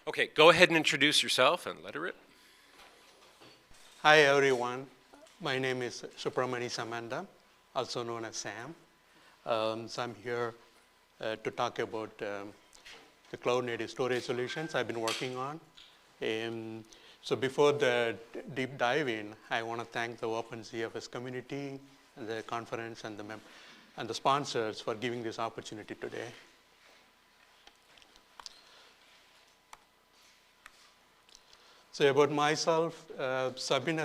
Okay, go ahead and introduce yourself and let it rip. Hi everyone, my name is Supramani Samanda, also known as Sam. So I'm here to talk about the cloud native storage solutions I've been working on. So before the deep dive in, I want to thank the OpenZFS community, and the conference, and the sponsors for giving this opportunity today. So about myself, so I've been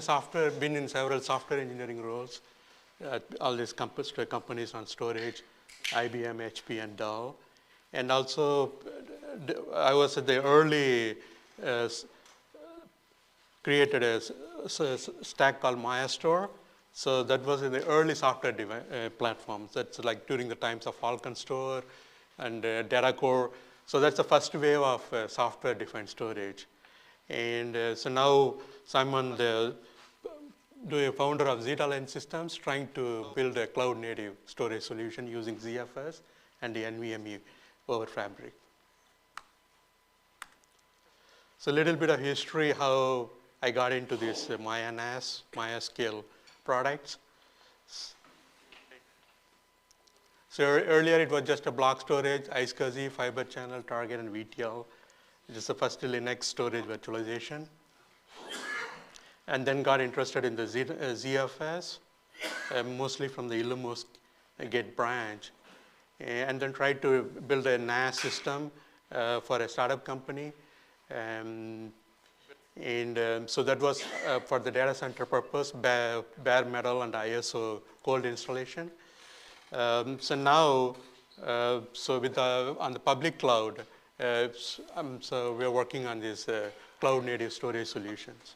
in several software engineering roles at all these companies on storage, IBM, HP, and Dell. And also, I was at the early, created a stack called Mayastore. So that was in the early software platforms. That's like during the times of Falcon Store and DataCore. So that's the first wave of software-defined storage. And so now I'm the founder of Zeta Systems, trying to build a cloud-native storage solution using ZFS and the NVMe over Fabric. So a little bit of history, how I got into this MayaNAS, MayaScale products. So earlier it was just a block storage, iSCSI, Fiber Channel, Target, and VTL. It is the first Linux storage virtualization. And then got interested in the ZFS, mostly from the Illumos Git branch. And then tried to build a NAS system for a startup company. So that was for the data center purpose, bare metal and ISO cold installation. So now, on the public cloud, so we're working on these cloud native storage solutions.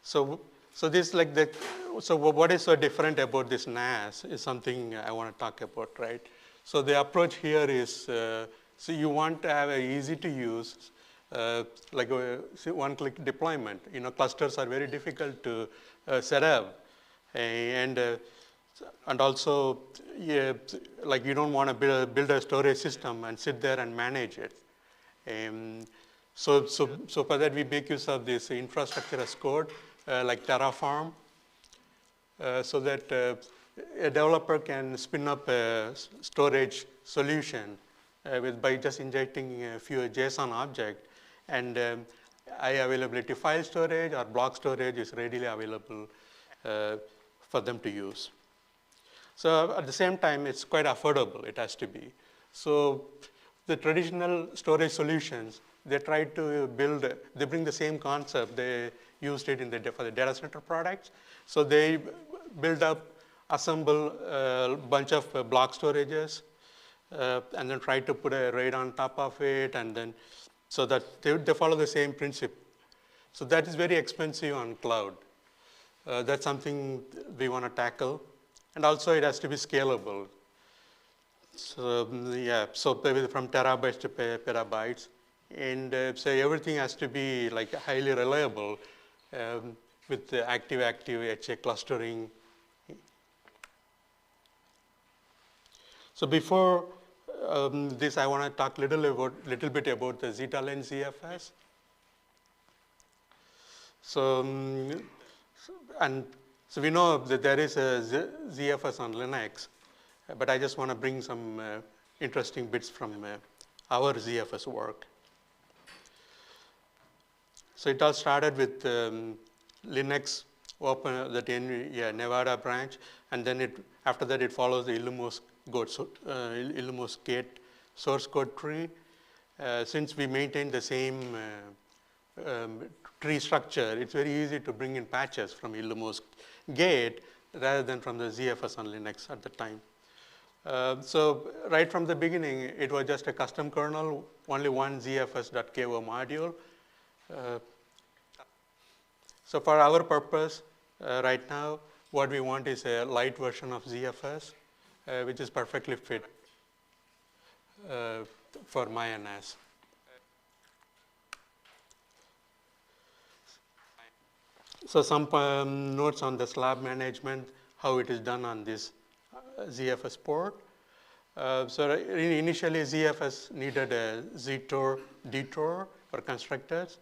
So this like the, so what is so different about this NAS is something I want to talk about, right? So the approach here is, so you want to have an easy to use, like a one-click deployment. You know, clusters are very difficult to set up, and also, yeah, like you don't want to build a storage system and sit there and manage it. So for that we make use of this infrastructure as code, like Terraform, so that a developer can spin up a storage solution by just injecting a few JSON object, and high availability file storage or block storage is readily available for them to use. So at the same time, it's quite affordable, it has to be. So the traditional storage solutions, they try to build, they bring the same concept, they used it for the data center products. So they build up, assemble a bunch of block storages, and then try to put a RAID on top of it, and then, so that they follow the same principle. So that is very expensive on cloud. That's something we want to tackle. And also it has to be scalable. So yeah, so from terabytes to petabytes. And so everything has to be like highly reliable with the active HA clustering. So before this, I want to talk little bit about the Zeta-Len ZFS. So we know that there is a ZFS on Linux, but I just want to bring some interesting bits from our ZFS work. So it all started with Linux Nevada branch, and then after that it follows the Illumos Gate source code tree. Since we maintain the same tree structure, it's very easy to bring in patches from Illumos Gate rather than from the ZFS on Linux at the time. So right from the beginning, it was just a custom kernel, only one ZFS.ko module. So for our purpose, right now, what we want is a light version of ZFS, which is perfectly fit for MayaNAS. So some notes on the slab management, how it is done on this ZFS port. Initially, ZFS needed a detour for constructors.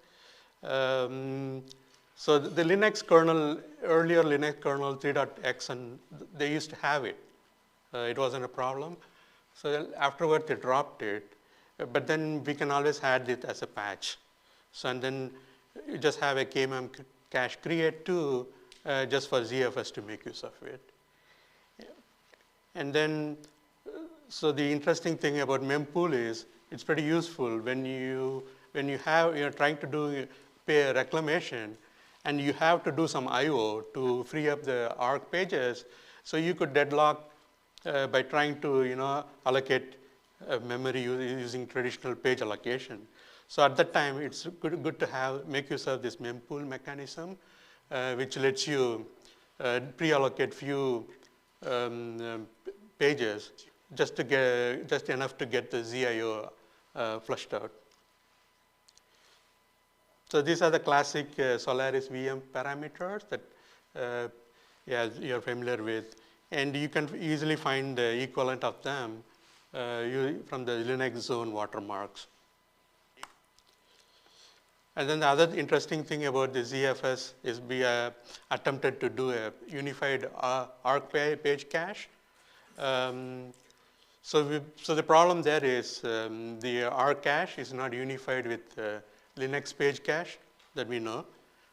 So the Linux kernel, earlier Linux kernel 3.x, and they used to have it. It wasn't a problem. So afterward, they dropped it. But then we can always add it as a patch. So and then you just have a KMM cache create too, just for ZFS to make use of it. And then, so the interesting thing about mempool is it's pretty useful when you're trying to do pay reclamation, and you have to do some I/O to free up the ARC pages. So you could deadlock by trying to allocate memory using traditional page allocation. So at that time, it's good to make use of this mempool mechanism, which lets you pre-allocate few pages just enough to get the ZIO flushed out. So these are the classic Solaris VM parameters that you're familiar with, and you can easily find the equivalent of them from the Linux zone watermarks. And then the other interesting thing about the ZFS is we attempted to do a unified ARC page cache. So the problem there is the ARC cache is not unified with Linux page cache that we know.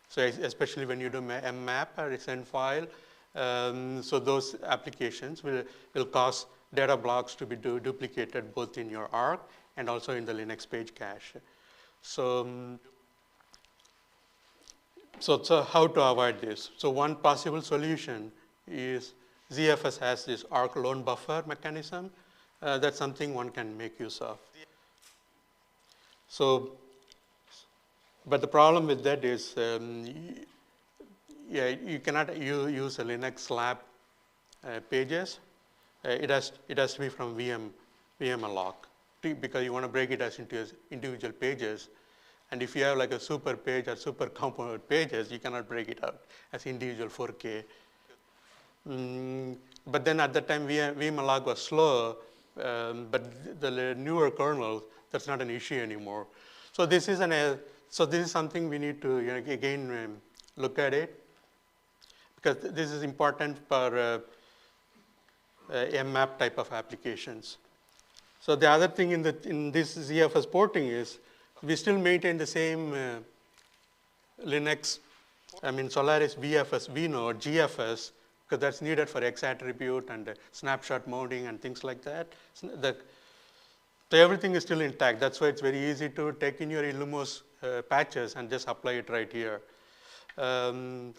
So especially when you do mmap or send file, so those applications will cause data blocks to be duplicated both in your ARC and also in the Linux page cache. So how to avoid this? So one possible solution is ZFS has this ARC loan buffer mechanism. That's something one can make use of. But the problem with that is, you cannot use a Linux slab pages. It has to be from VMalloc because you want to break it as into individual pages. And if you have like a super page or super component pages, you cannot break it out as individual 4K. But then at that time, VMalloc was slow, but the newer kernels, that's not an issue anymore. So this is something we need to again look at it, because this is important for mmap type of applications. So the other thing in this ZFS porting is we still maintain the same Solaris VFS vnode, GFS, because that's needed for X attribute and snapshot mounting and things like that. So everything is still intact. That's why it's very easy to take in your Illumos patches and just apply it right here. Well,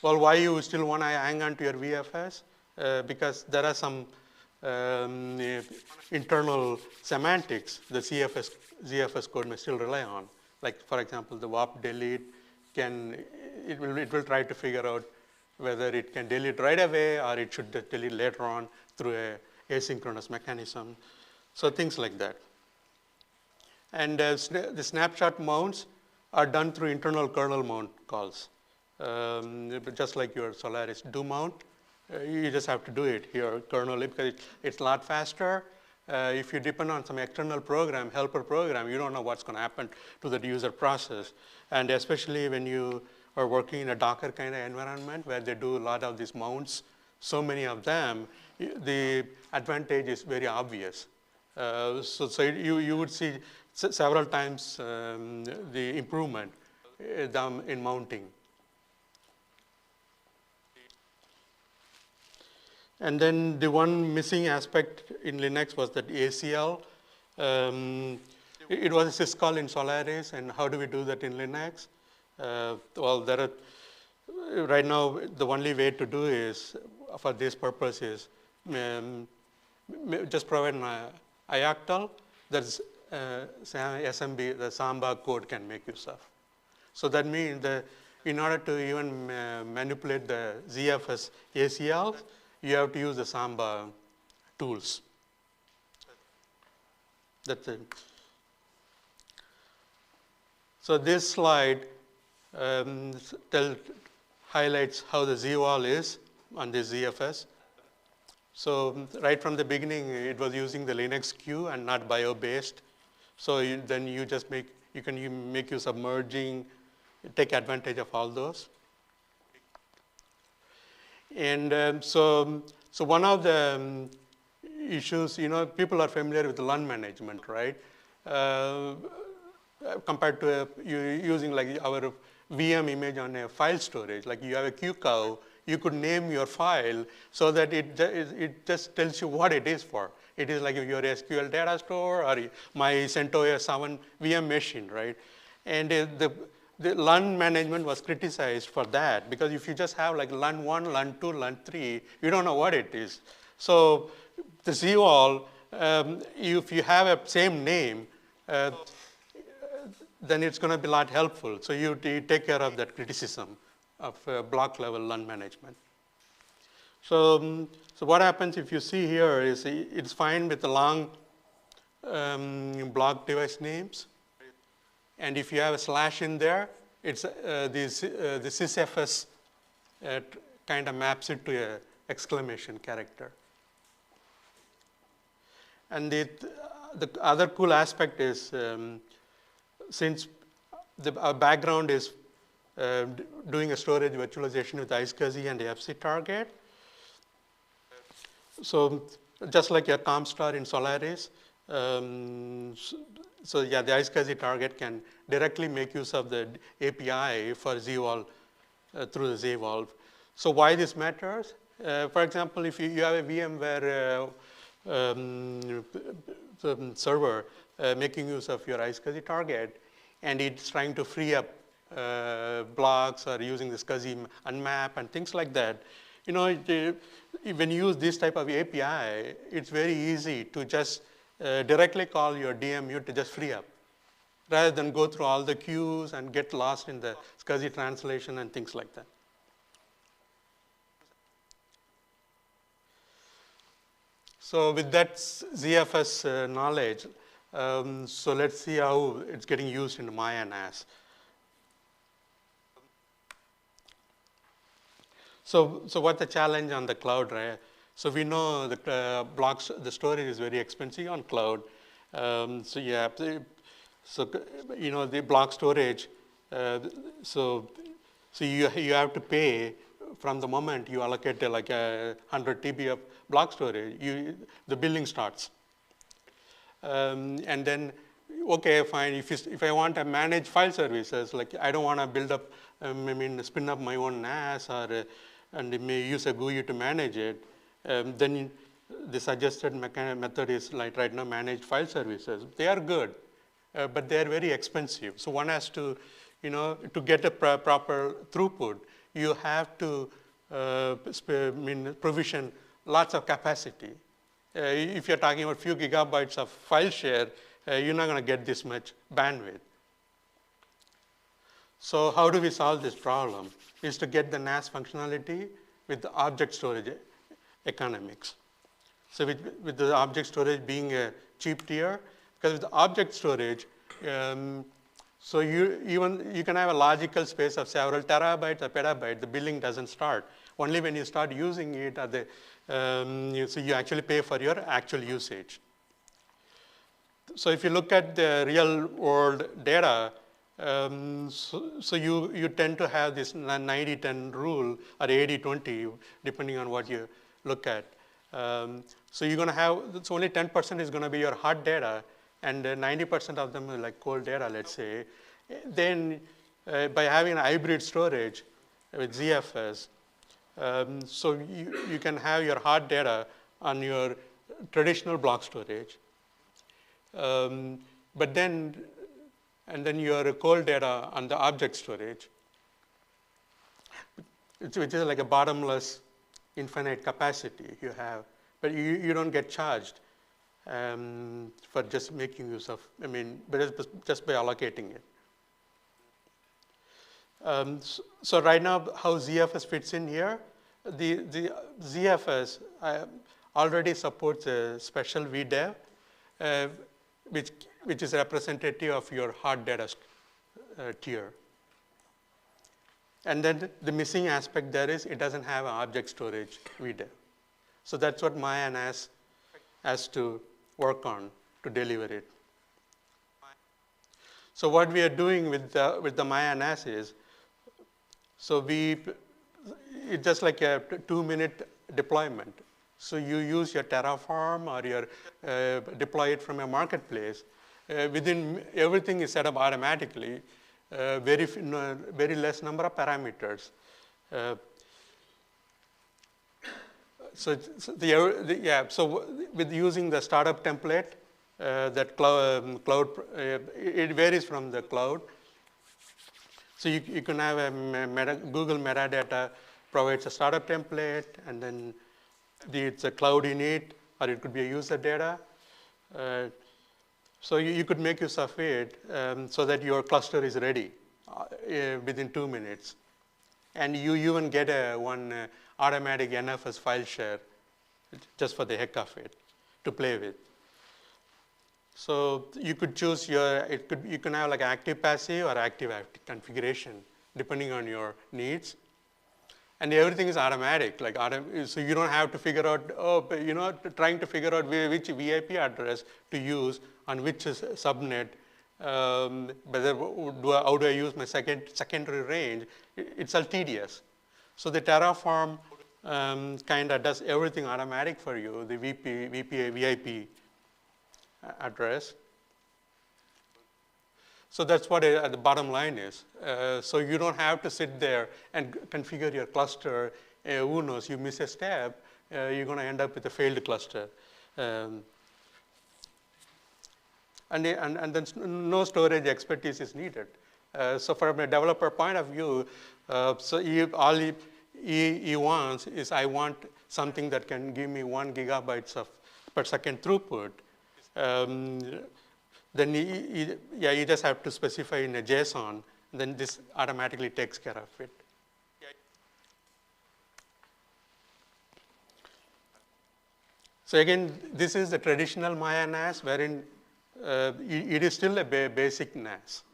why you still want to hang on to your VFS? Because there are some internal semantics the ZFS code may still rely on. Like, for example, the warp delete it will try to figure out whether it can delete right away or it should delete later on through a asynchronous mechanism. So things like that. And the snapshot mounts are done through internal kernel mount calls. Just like your Solaris do mount, you just have to do it here kernel because it's a lot faster. If you depend on some external program, helper program, you don't know what's going to happen to the user process. And especially when you are working in a Docker kind of environment where they do a lot of these mounts, so many of them, the advantage is very obvious. So you would see several times the improvement in mounting. And then the one missing aspect in Linux was that ACL. It was a syscall in Solaris, and how do we do that in Linux? Well, right now, the only way to do is, for this purpose, is just provide an IACTL that SMB, the Samba code can make use of. So that means that in order to even manipulate the ZFS ACL, you have to use the Samba tools. That's it. So this slide highlights how the ZWAL is on this ZFS. So right from the beginning, it was using the Linux queue and not bio-based. So then you just make use of merging, take advantage of all those. And so one of the issues, people are familiar with LUN management, right? Compared to using like our VM image on a file storage, like you have a QCOW, you could name your file so that it just tells you what it is for. It is like your SQL data store or my CentOS 7 VM machine, right? And the LUN management was criticized for that because if you just have like LUN 1, LUN 2, LUN 3, you don't know what it is. So the ZWall, if you have a same name, then it's going to be a lot helpful. So you take care of that criticism of block level LUN management. So what happens if you see here is it's fine with the long block device names. And if you have a slash in there, it's the sysfs kind of maps it to a exclamation character. And the other cool aspect is since our background is doing a storage virtualization with iSCSI and the FC target, so just like your ComStar in Solaris, so yeah, the iSCSI target can directly make use of the API for ZWall through the ZWall. So why this matters? For example, if you have a VMware server making use of your iSCSI target, and it's trying to free up blocks or using the SCSI unmap and things like that, when you use this type of API, it's very easy to just directly call your DMU to just free up, rather than go through all the queues and get lost in the SCSI translation and things like that. So with that ZFS knowledge, so let's see how it's getting used in Maya NAS. So what's the challenge on the cloud, right? So we know the storage is very expensive on cloud. So the block storage. So you have to pay from the moment you allocate like 100 TB of block storage. The billing starts. And then, okay, fine. If I want to manage file services, like I don't want to build up, spin up my own NAS and may use a GUI to manage it. Then the suggested method is like right now managed file services. They are good, but they are very expensive. So one has to, to get a proper throughput, you have to provision lots of capacity. If you're talking about a few gigabytes of file share, you're not going to get this much bandwidth. So how do we solve this problem? Is to get the NAS functionality with the object storage economics. So with the object storage being a cheap tier, because with the object storage, so you can have a logical space of several terabytes or petabytes. The billing doesn't start. Only when you start using it, so you actually pay for your actual usage. So if you look at the real world data, so you tend to have this 90-10 rule or 80-20, depending on what you look at. So you're going to have, so only 10% is going to be your hot data, and 90% of them are like cold data, let's say. Then by having a hybrid storage with ZFS, so you can have your hot data on your traditional block storage, but then your cold data on the object storage, which is like a bottomless infinite capacity you have, but you don't get charged for just making use of, but just by allocating it. So right now, how ZFS fits in here, the ZFS already supports a special VDEV, which is representative of your hard data tier. And then the missing aspect there is it doesn't have an object storage VDEV. So that's what MyANAS has to work on to deliver it. So what we are doing with the MyANAS is, so it's just like a 2-minute deployment. So you use your Terraform or your deploy it from a marketplace. Within everything is set up automatically. Very less number of parameters. So with using the startup template, that cloud, it varies from the cloud. So you can have a Google metadata provides a startup template, and then it's a cloud init, or it could be a user data. So you could make use of it so that your cluster is ready within 2 minutes. And you even get one automatic NFS file share just for the heck of it to play with. So you could choose you can have like active passive or active configuration depending on your needs. And everything is automatic, so you don't have to figure out, trying to figure out which VIP address to use on which subnet, how do I use my secondary range. It's all tedious. So the Terraform kind of does everything automatic for you, the VIP address. So that's what the bottom line is. So you don't have to sit there and configure your cluster. Who knows, you miss a step, you're going to end up with a failed cluster. And then no storage expertise is needed. So from a developer point of view, all he wants is, I want something that can give me 1 gigabytes per second throughput. Then you just have to specify in a JSON, then this automatically takes care of it. So again, this is the traditional MyANAS, wherein it is still a basic NAS.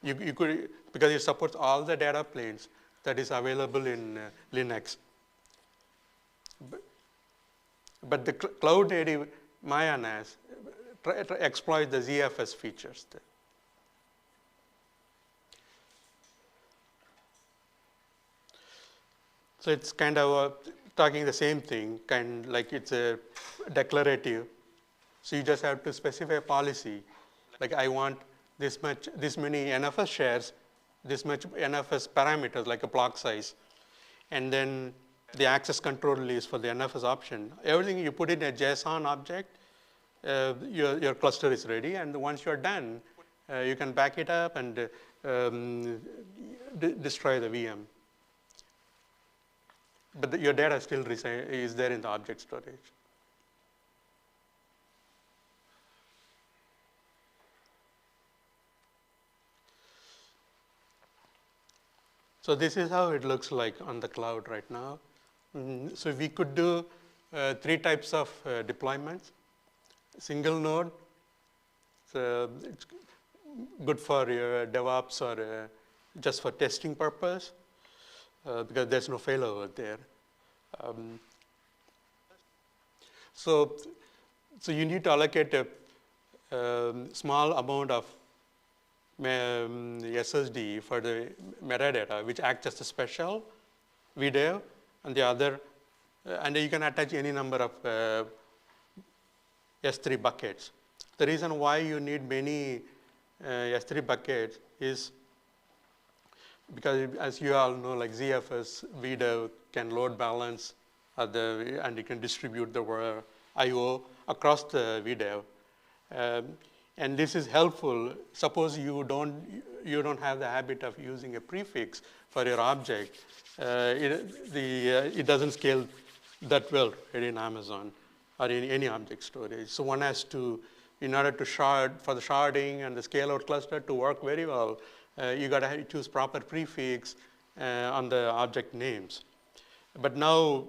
You could, because it supports all the data planes that is available in Linux. But the cloud native MyANAS exploit the ZFS features there. So it's kind of talking the same thing, kind like it's a declarative. So you just have to specify a policy, like I want this many NFS shares, this much NFS parameters, like a block size, and then the access control list for the NFS option. Everything you put in a JSON object, your cluster is ready, and once you're done, you can back it up and destroy the VM. But your data still is there in the object storage. So this is how it looks like on the cloud right now. So we could do 3 types of deployments. Single node, so it's good for your DevOps or just for testing purpose, because there's no failover there. So you need to allocate a small amount of SSD for the metadata, which acts as a special video, and the other, and you can attach any number of S3 buckets. The reason why you need many S3 buckets is because, as you all know, like ZFS VDEV can load balance and you can distribute the I/O across the VDEV. And this is helpful. Suppose you don't have the habit of using a prefix for your object. It doesn't scale that well in Amazon or in any object storage. So one has to, in order to for the sharding and the scale out cluster to work very well, you got to choose proper prefix on the object names. But now,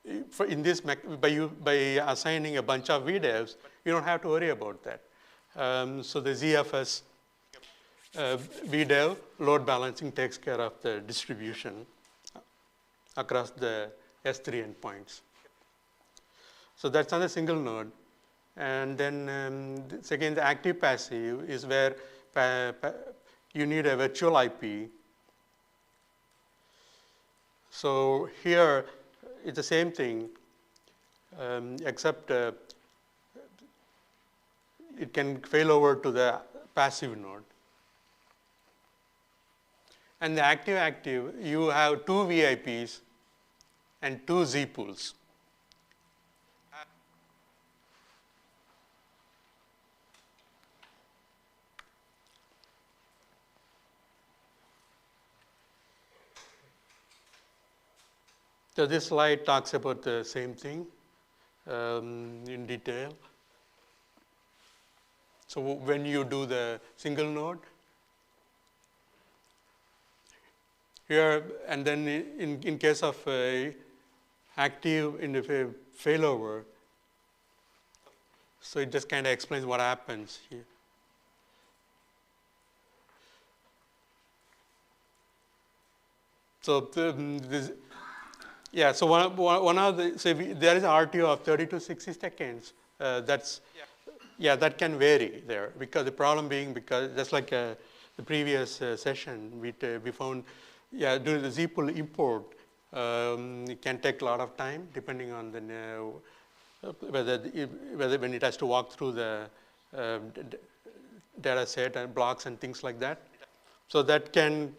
by assigning a bunch of VDEVs, you don't have to worry about that. So the ZFS VDEV load balancing takes care of the distribution across the S3 endpoints. So that's on a single node. And then again, the active passive is where you need a virtual IP. So here it's the same thing, except it can fail over to the passive node. And the active, you have 2 VIPs and 2 Z pools. So this slide talks about the same thing in detail. So when you do the single node, here, and then in case of active in the failover, so it just kind of explains what happens here. So yeah, so one of the, so there is an RTO of 30 to 60 seconds. That can vary there, because the problem being, because just like the previous session, we found, doing the Z-pool import, it can take a lot of time depending on the whether when it has to walk through the data set and blocks and things like that. So that can,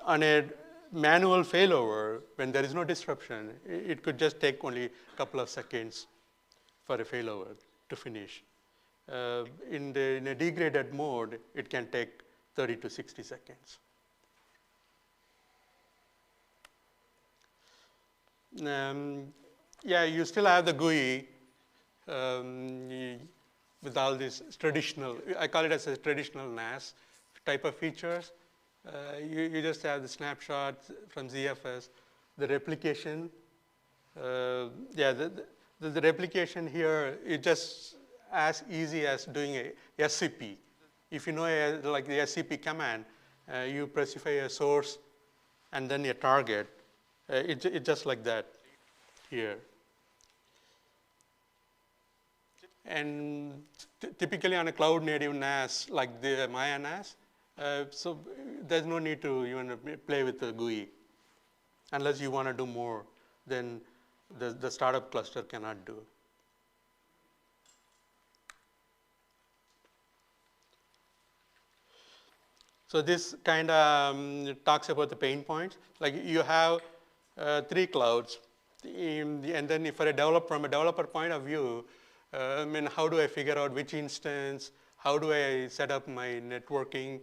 on a manual failover, when there is no disruption, it could just take only a couple of seconds for a failover to finish. In a degraded mode, it can take 30 to 60 seconds. You still have the GUI with all these traditional, I call it as a traditional NAS type of features. You just have the snapshots from ZFS, the replication. The replication here is just as easy as doing a SCP. If you know like the SCP command, you specify a source and then a target. It's just like that here. And typically on a cloud native NAS, like the Maya NAS, so there's no need to even play with the GUI unless you want to do more than the startup cluster cannot do. So this kind of talks about the pain points. Like you have 3 clouds, and then for from a developer point of view, how do I figure out which instance? How do I set up my networking?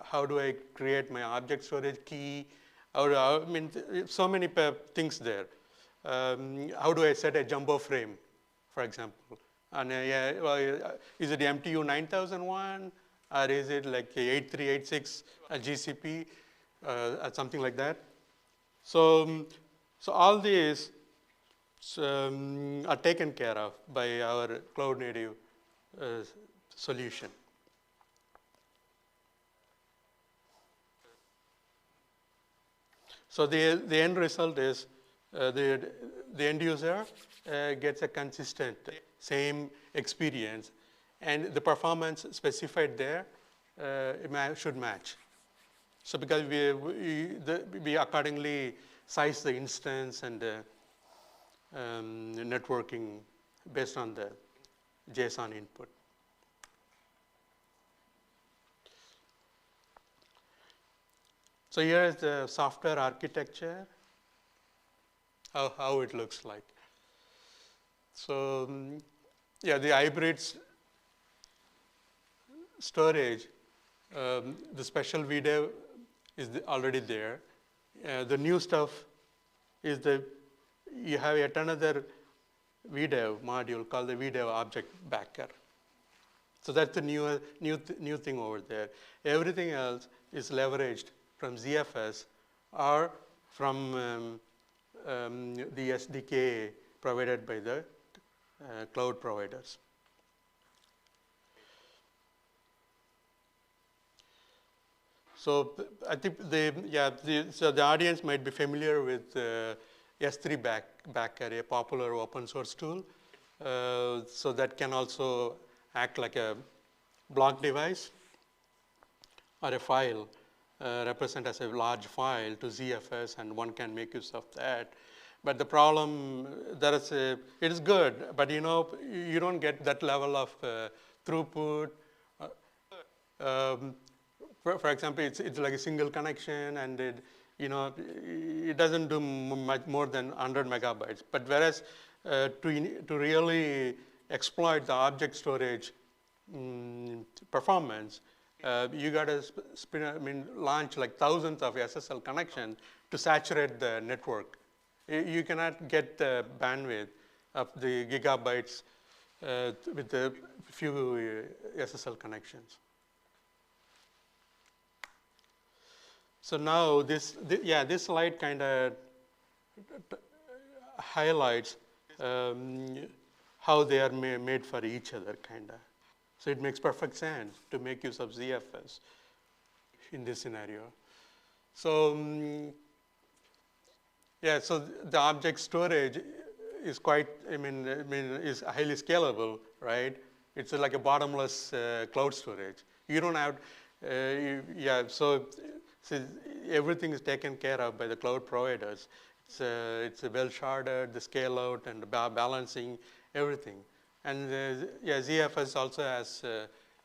How do I create my object storage key? So many things there. How do I set a jumbo frame, for example? And is it MTU 9001? Or is it like 8386 GCP, or something like that? So all these are taken care of by our cloud native solution. So the end result is the end user gets a consistent, same experience, and the performance specified there should match. So because we accordingly size the instance and networking based on the JSON input. So here is the software architecture, how it looks like. So the hybrids storage, the special VDEV is already there. The new stuff is you have yet another VDEV module called the VDEV object backer. So that's the new thing over there. Everything else is leveraged from ZFS or from the SDK provided by the cloud providers. So I think so the audience might be familiar with S3 backer, a popular open source tool. So that can also act like a block device or a file, represent as a large file to ZFS, and one can make use of that. But the problem, it is good, but you don't get that level of throughput. For example, it's like a single connection, and it doesn't do much more than 100 megabytes. But whereas to really exploit the object storage performance, you got to launch like thousands of SSL connections to saturate the network. You cannot get the bandwidth of the gigabytes with the few SSL connections. So now this slide kind of highlights how they are made for each other, kind of. So it makes perfect sense to make use of ZFS in this scenario. So so the object storage is quite, is highly scalable, right? It's like a bottomless cloud storage. You don't have, so everything is taken care of by the cloud providers. It's well sharded, the scale out and the balancing, everything. And ZFS also has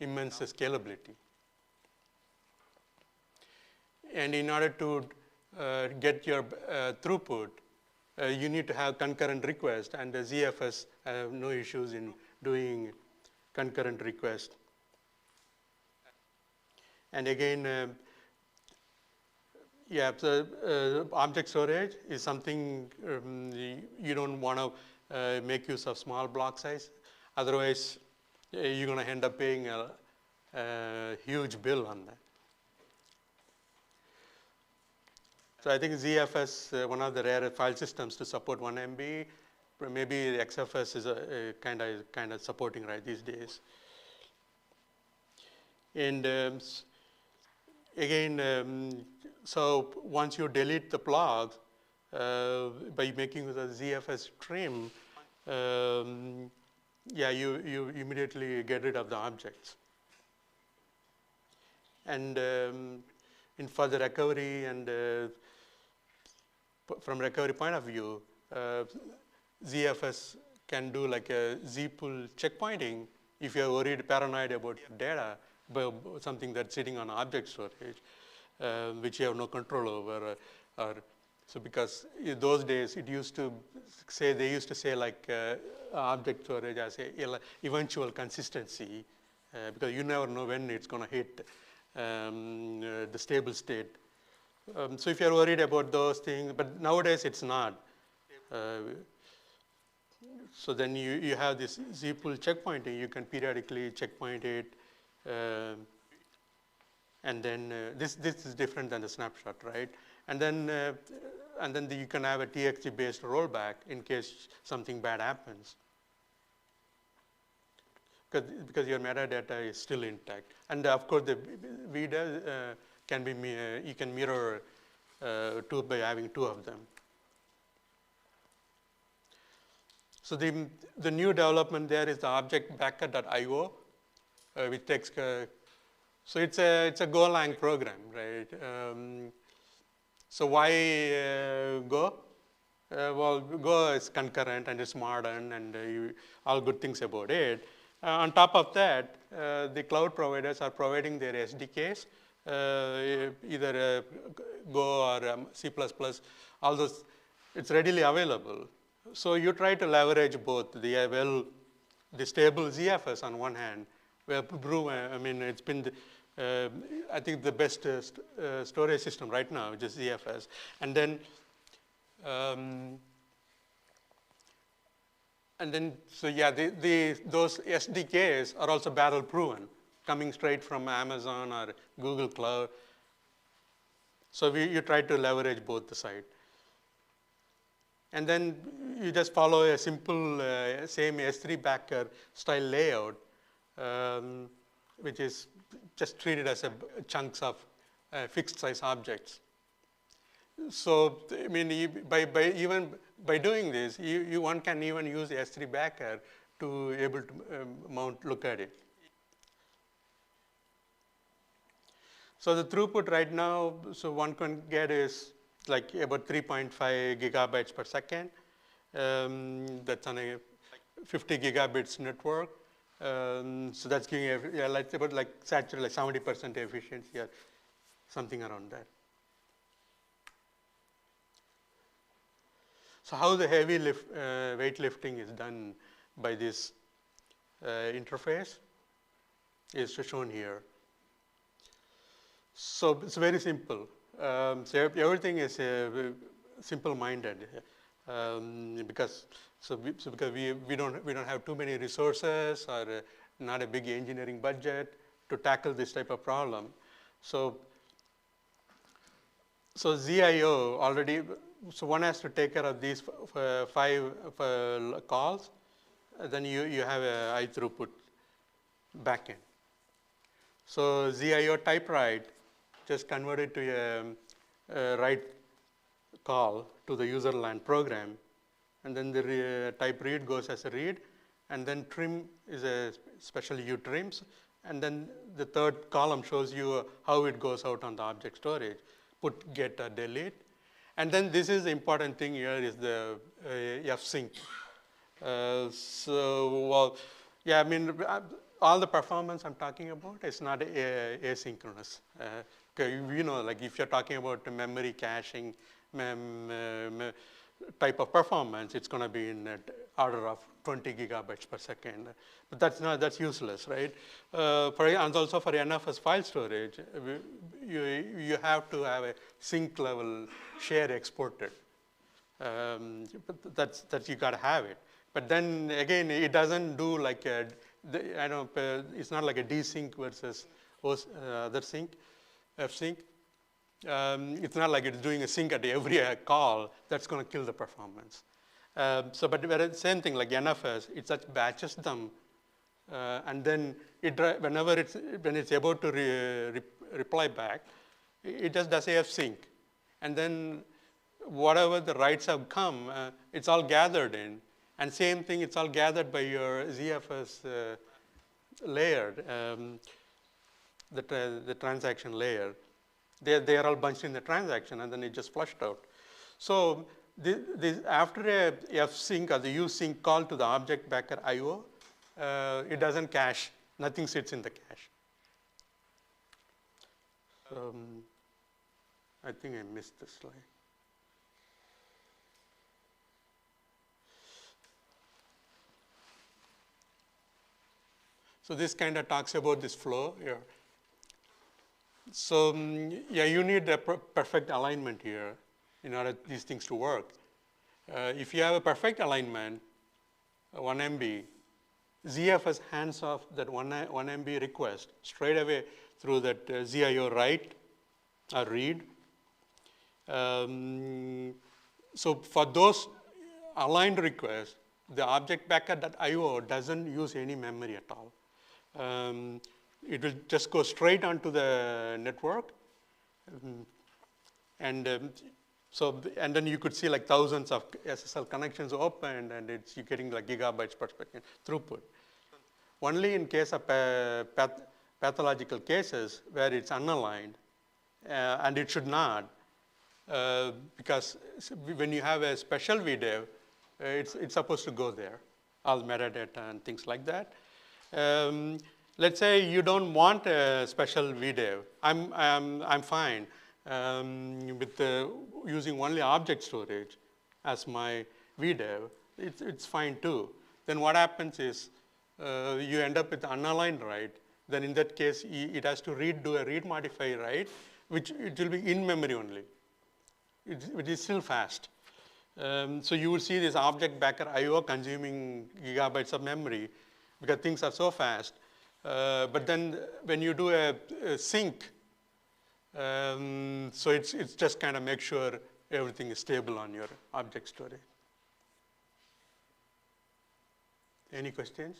immense scalability. And in order to get your throughput, you need to have concurrent request, and the ZFS have no issues in doing concurrent request. And again, so object storage is something you don't want to make use of small block size. Otherwise, you're going to end up paying a huge bill on that. So I think ZFS, one of the rare file systems to support 1 MB. Maybe the XFS is kind of supporting right these days. And again, so once you delete the blocks by making the ZFS trim, you immediately get rid of the objects. And for the recovery and from recovery point of view, ZFS can do like a Z-pull checkpointing if you're worried, paranoid about your data, but something that's sitting on object storage, which you have no control over. So because in those days, they used to say like object storage as a eventual consistency, because you never know when it's going to hit the stable state. So if you're worried about those things, but nowadays it's not. So then you have this Z-pull checkpointing. You can periodically checkpoint it. And then this is different than the snapshot, right? And then you can have a TXT-based rollback in case something bad happens, because your metadata is still intact. And of course, the VDA can be you can mirror two by having two of them. So the new development there is the object backer.io, which takes so it's a Golang program, right? So why Go? Well, Go is concurrent and it's modern, and all good things about it. On top of that, the cloud providers are providing their SDKs, either Go or C++, all those, it's readily available. So you try to leverage both the stable ZFS on one hand, where it's been I think the best storage system right now, which is ZFS, and then those SDKs are also barrel proven, coming straight from Amazon or Google Cloud. So you try to leverage both the side. And then you just follow a simple same S3 backer style layout, which is just treated as chunks of fixed size objects. So, I mean, even by doing this, one can even use S3 backer to able to look at it. So the throughput right now, so one can get is like about 3.5 gigabytes per second. That's on a 50 gigabits network. So that's giving like about like saturated like 70% efficiency, or something around that. So how the heavy weightlifting is done by this interface is shown here. So it's very simple. So everything is simple-minded because we don't have too many resources or not a big engineering budget to tackle this type of problem. So ZIO already. So one has to take care of these 5 calls. Then you have a high throughput backend. So ZIO type write just converted to a write call to the user land program, and then the type read goes as a read, and then trim is a special U trims, and then the third column shows you how it goes out on the object storage, put, get, delete. And then this is the important thing here is the fsync. Yeah, I mean, all the performance I'm talking about is not asynchronous. You know, like if you're talking about the memory caching type of performance, it's going to be in the order of 20 gigabytes per second. But that's useless, right? And also for NFS file storage, you have to have a sync level share exported. That's you got to have it. But then again, it doesn't do like it's not like a desync versus other sync, fsync. It's not like it's doing a sync at every call. That's going to kill the performance. But same thing like NFS, it just batches them, and then when it's about to reply back, it just does a fsync, and then whatever the writes have come, it's all gathered in, and same thing, it's all gathered by your ZFS layer, the transaction layer. They are all bunched in the transaction, and then it just flushed out. So after a fsync or the usync call to the object backer IO, it doesn't cache. Nothing sits in the cache. I think I missed this slide. So this kind of talks about this flow here. So yeah, you need a perfect alignment here in order for these things to work. If you have a perfect alignment, 1 MB, ZFS hands off that 1 MB request straight away through that ZIO write or read. So for those aligned requests, the object backer.io doesn't use any memory at all. It will just go straight onto the network, and then you could see like thousands of SSL connections opened, and you're getting like gigabytes per second throughput. Only in case of pathological cases where it's unaligned, and it should not, because when you have a special VDEV, it's supposed to go there, all metadata and things like that. Let's say you don't want a special VDEV. I'm fine with using only object storage as my VDEV. It's fine too. Then what happens is you end up with unaligned write. Then in that case, it has to do a read modify write, which it will be in memory only. It is still fast. So you will see this object backer IO consuming gigabytes of memory because things are so fast. But then when you do a sync, so it's just kind of make sure everything is stable on your object storage. Any questions?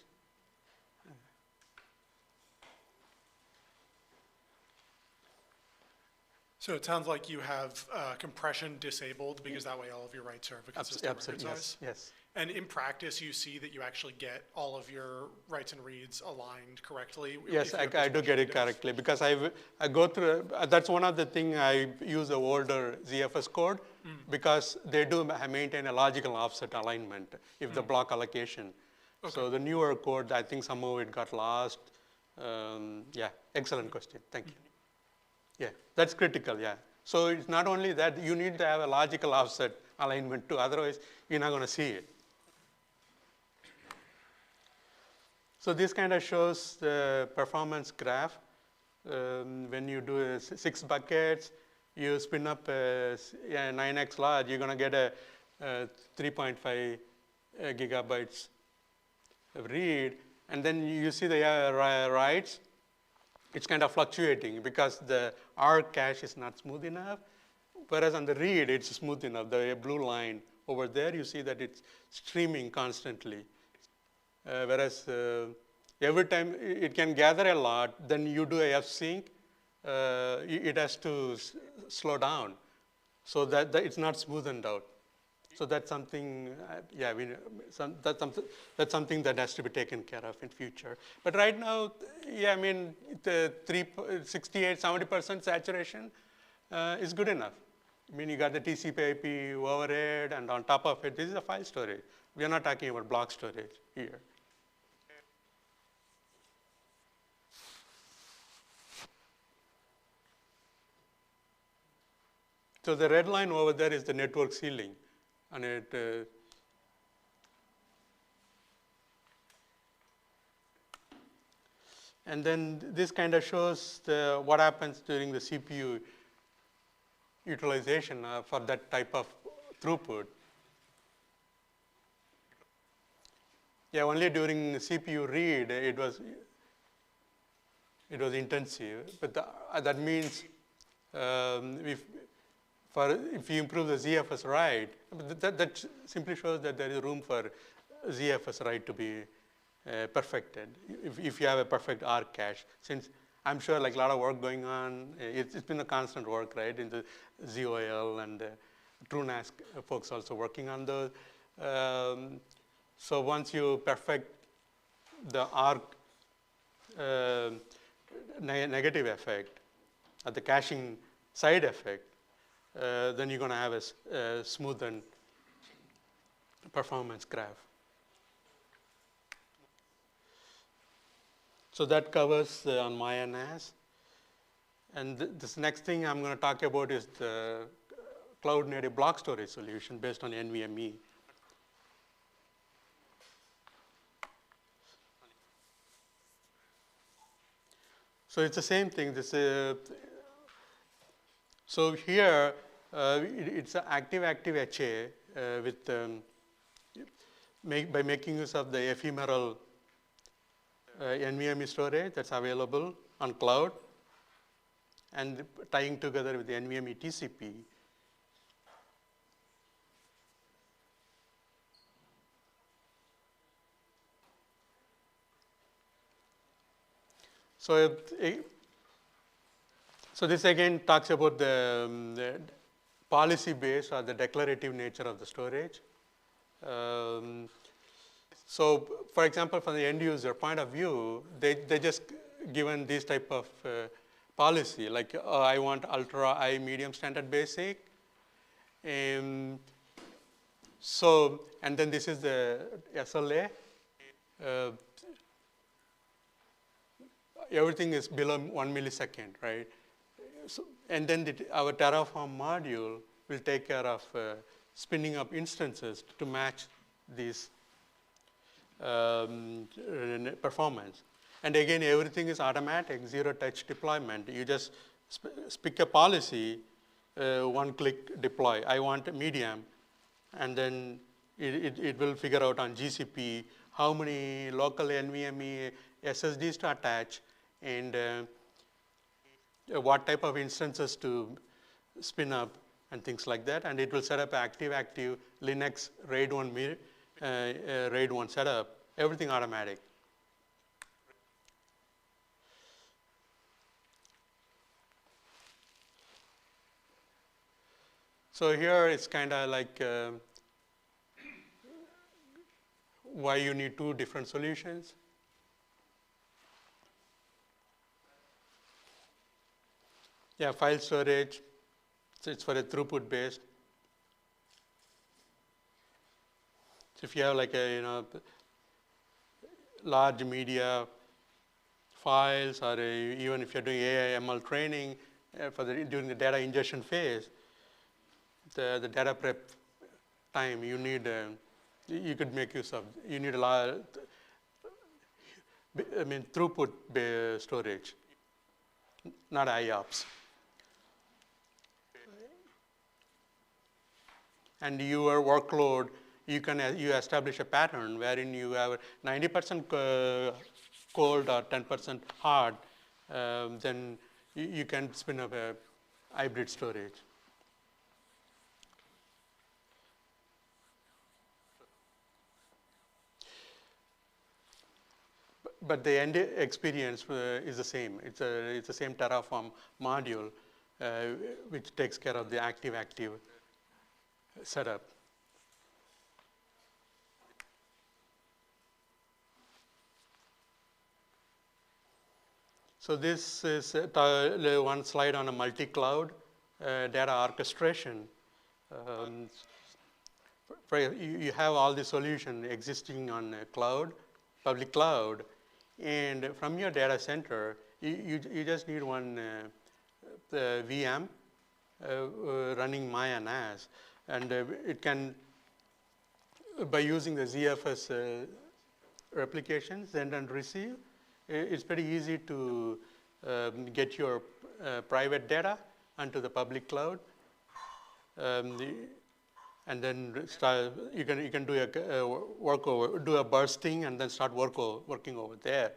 So it sounds like you have compression disabled because that way all of your writes are of a consistent record Absolutely, size. yes. And in practice, you see that you actually get all of your writes and reads aligned correctly? Yes, if you have I those do get it windows? correctly because I go through, that's one of the thing I use the older ZFS code because they do maintain a logical offset alignment if the block allocation. So the newer code, I think somehow it got lost. Yeah, excellent question, thank you. Yeah, that's critical, yeah. So it's not only that, you need to have a logical offset alignment too, otherwise you're not gonna see it. So this kind of shows the performance graph. When you do 6 buckets, you spin up a 9x large, you're gonna get a 3.5 gigabytes of read, and then you see the writes. It's kind of fluctuating because the R cache is not smooth enough, whereas on the read, it's smooth enough. The blue line over there, you see that it's streaming constantly. Whereas every time it can gather a lot, then you do a f-sync, it has to slow down so that it's not smoothened out. So that's something, yeah, that's something that has to be taken care of in future. But right now, yeah, I mean, the 68, 70% saturation is good enough. I mean, you got the TCP/IP overhead, and on top of it, this is a file storage. We are not talking about block storage here. So the red line over there is the network ceiling. And it, and then this kind of shows what happens during the CPU utilization for that type of throughput. Yeah, only during the CPU read it was intensive, but that means if you improve the ZFS write, that simply shows that there is room for ZFS write to be perfected if you have a perfect R cache. Since I'm sure like a lot of work going on, it's been a constant work, right, in the ZOL and TrueNAS folks also working on those. So once you perfect the R negative effect, or the caching side effect, then you're going to have a smoothened performance graph. So that covers on Maya NAS. And this next thing I'm going to talk about is the cloud native block storage solution based on NVMe. So it's the same thing. So here, it's an active HA with by making use of the ephemeral NVMe storage that's available on cloud and tying together with the NVMe TCP. So this again talks about the policy base or the declarative nature of the storage. So for example, from the end user point of view, they just given this type of policy, like I want ultra, high, medium, standard, basic. So, and then this is the SLA. Everything is below 1 millisecond, right? So, and then our Terraform module will take care of spinning up instances to match these performance. And again, everything is automatic, zero-touch deployment. You just pick a policy, one-click deploy. I want a medium, and then it will figure out on GCP how many local NVMe SSDs to attach, and what type of instances to spin up, and things like that. And it will set up active Linux RAID 1 setup, everything automatic. So here it's kind of like why you need two different solutions. Yeah, file storage, so it's for a throughput based. So if you have like a large media files, or even if you're doing AI ML training during the data ingestion phase, the data prep time you need, you could make use of. You need a lot. Throughput storage, not IOPS. And your workload, you establish a pattern wherein you have 90% cold or 10% hard, then you can spin up a hybrid storage. But the end experience is the same. It's the same Terraform module, which takes care of the active-active setup. So this is one slide on a multi-cloud data orchestration. You have all the solution existing on cloud, public cloud, and from your data center, you just need one VM running MyNAS, and it can, by using the ZFS replication, send and receive, it's pretty easy to get your private data onto the public cloud, and then you can do a bursting and then start working over there.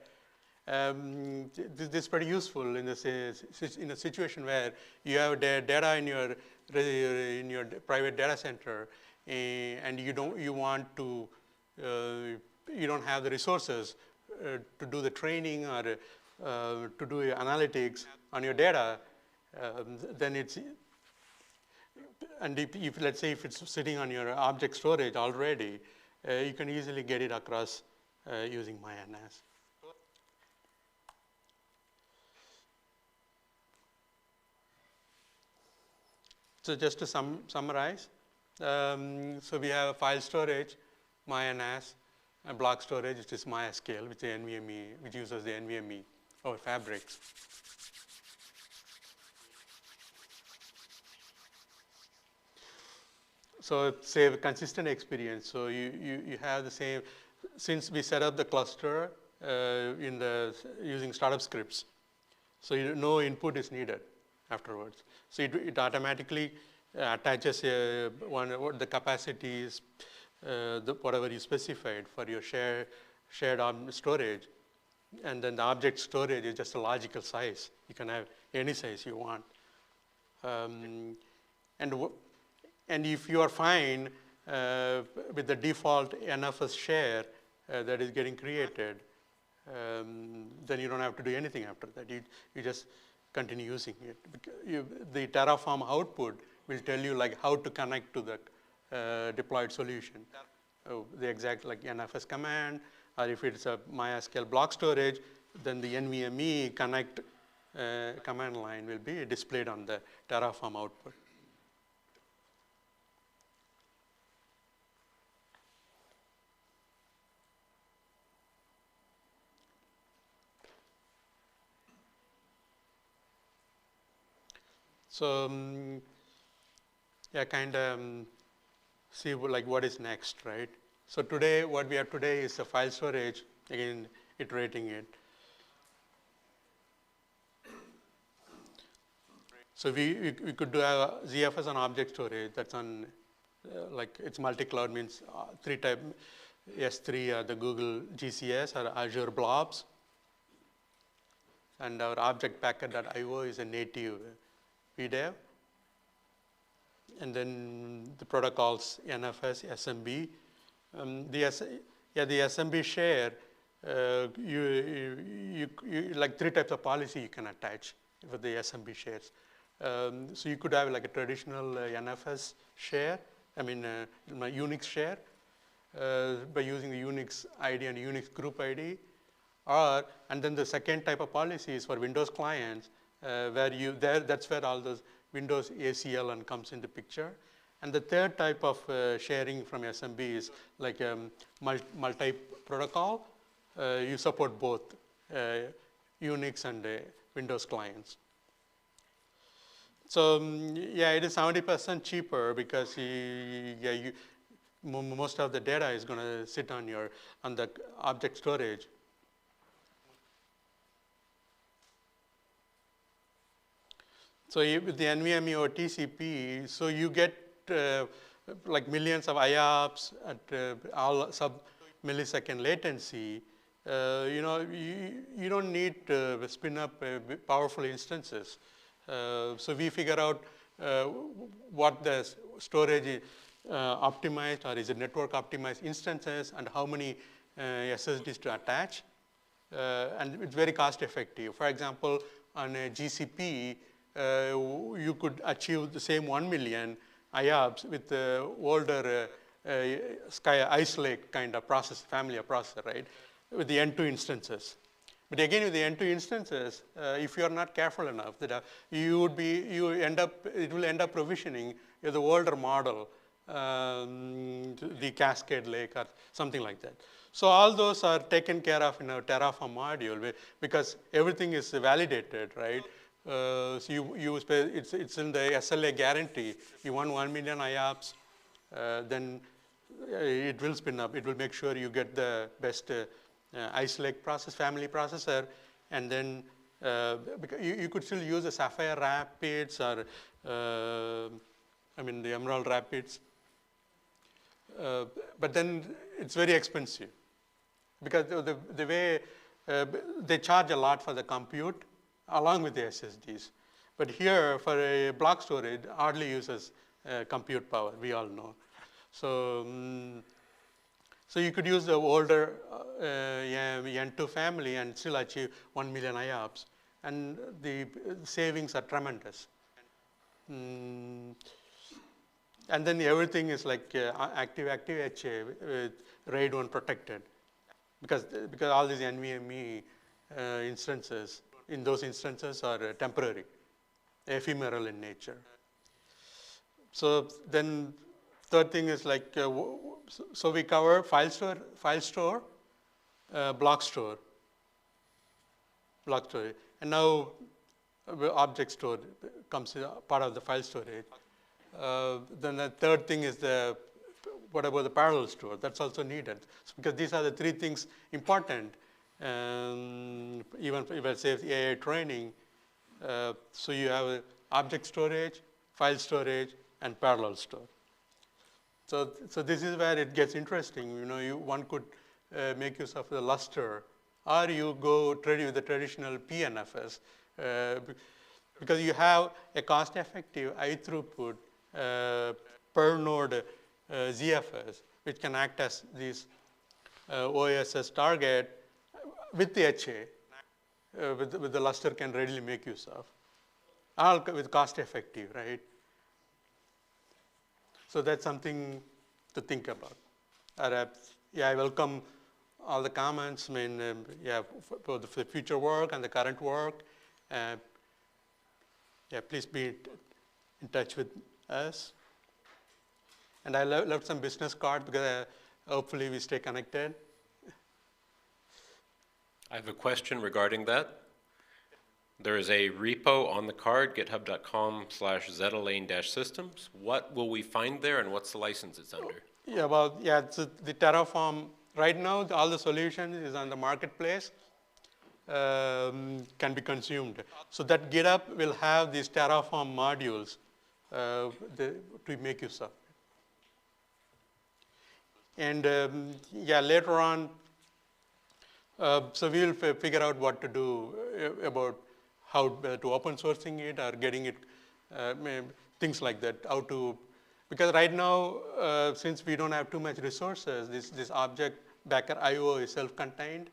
This is pretty useful in a situation where you have data in your private data center, and you don't have the resources to do the training or to do analytics on your data. Then it's, and if let's say if it's sitting on your object storage already, you can easily get it across using MyNAS. So just to summarize, so we have file storage, MyNAS, and block storage, which is MySQL, which is NVMe, which uses the NVMe over fabrics. So save a consistent experience. So you have the same, since we set up the cluster using startup scripts, so no input is needed afterwards. So it automatically attaches the capacities, whatever you specified for your shared storage, and then the object storage is just a logical size. You can have any size you want, and if you are fine with the default NFS share that is getting created, then you don't have to do anything after that. You just continue using it. The Terraform output will tell you like how to connect to the deployed solution. The exact like NFS command, or if it's a MySQL block storage, then the NVMe connect command line will be displayed on the Terraform output. So yeah, kind of see like what is next, right? So today, what we have today is a file storage, again, iterating it. So we could do a ZFS on object storage that's on, like it's multi-cloud, means three type, S3 the Google GCS or Azure blobs. And our object packet.io is a native VDEV. And then the protocols NFS, SMB. The SMB share, you like three types of policy you can attach with the SMB shares. So you could have like a traditional NFS share, my Unix share, by using the Unix ID and Unix group ID. And then the second type of policy is for Windows clients, that's where all those Windows ACL and comes into picture. And the third type of sharing from SMB is like multi-protocol. You support both Unix and Windows clients. So yeah, it is 70% cheaper because most of the data is going to sit on the object storage. So with the NVMe or TCP, so you get like millions of IOPS at all sub-millisecond latency. You don't need to spin up powerful instances. So we figure out what the storage is optimized, or is it network optimized instances, and how many SSDs to attach. And it's very cost effective. For example, on a GCP, you could achieve the same 1 million IOPS with the older Ice Lake kind of family of processor, right? With the N2 instances. But again, with the N2 instances, if you are not careful enough, that it will end up provisioning the older model, the Cascade Lake or something like that. So all those are taken care of in a Terraform module because everything is validated, right? So it's in the SLA guarantee. You want 1 million IOPS, then it will spin up. It will make sure you get the best Ice Lake family processor, and then you could still use the Sapphire Rapids or the Emerald Rapids, but then it's very expensive because the way they charge a lot for the compute along with the SSDs. But here, for a block storage, hardly uses compute power, we all know. So, so you could use the older N2 family and still achieve 1 million IOPS. And the savings are tremendous. And then everything is like active HA with RAID 1 protected. Because all these NVMe instances, in those instances are temporary, ephemeral in nature. So then third thing is like, so we cover file store, block store, and now object store comes part of the file storage. Then the third thing is what about the parallel store? That's also needed. So because these are the three things important. Even if I say the AI training, so you have object storage, file storage, and parallel store. So this is where it gets interesting. One could make use of the Lustre, or you go with the traditional PNFS, because you have a cost-effective high throughput per node ZFS, which can act as this OSS target with the HA, with the Lustre can readily make use of, all with cost-effective, right? So that's something to think about. I welcome all the comments. For the future work and the current work. Please be in touch with us. And I left some business card because hopefully we stay connected. I have a question regarding that. There is a repo on the card, github.com/zetalane-systems. What will we find there, and what's the license it's under? It's the Terraform. Right now, all the solution is on the marketplace, can be consumed. So that GitHub will have these Terraform modules to make use of. And later on, so we'll figure out what to do about how to open sourcing it or getting it, things like that, because right now, since we don't have too much resources, this object backer IO is self-contained,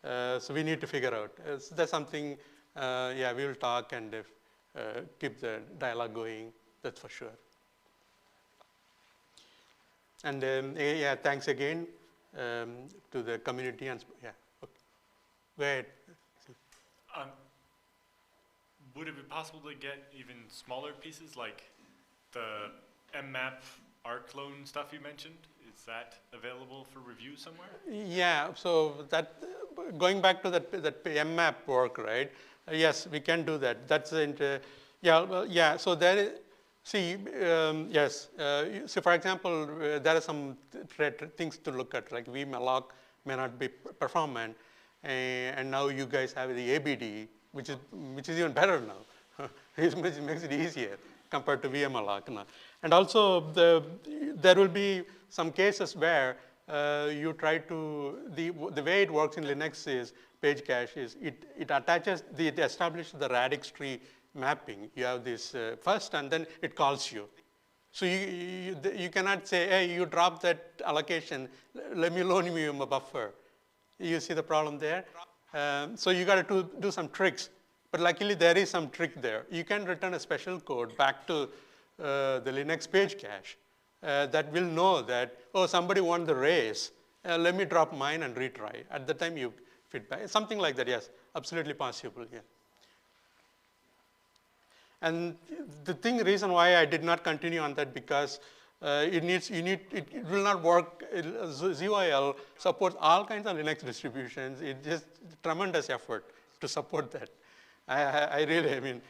so we need to figure out. That's something, we will talk and keep the dialogue going, that's for sure. And yeah, thanks again to the community and yeah. Okay. Go ahead. Would it be possible to get even smaller pieces like the mmap rclone stuff you mentioned? Is that available for review somewhere? Yeah, so that going back to that mmap work, right? Yes, we can do that. That's yeah, well, yeah. So there is. See, yes. So, for example, there are some things to look at, like vmalloc may not be performant, and now you guys have the ABD, which is even better now. It makes it easier compared to vmalloc now. And also, there will be some cases where you try to the way it works in Linux is page cache is it attaches it establishes the radix tree mapping. You have this first, and then it calls you. So you cannot say, hey, you drop that allocation, let me loan you a buffer. You see the problem there? So you got to do some tricks. But luckily, there is some trick there. You can return a special code back to the Linux page cache that will know that, oh, somebody won the race. Let me drop mine and retry. At the time, you feedback. Something like that, yes, absolutely possible, yeah. And the reason why I did not continue on that because it will not work. ZOL supports all kinds of Linux distributions. It's just tremendous effort to support that. I mean,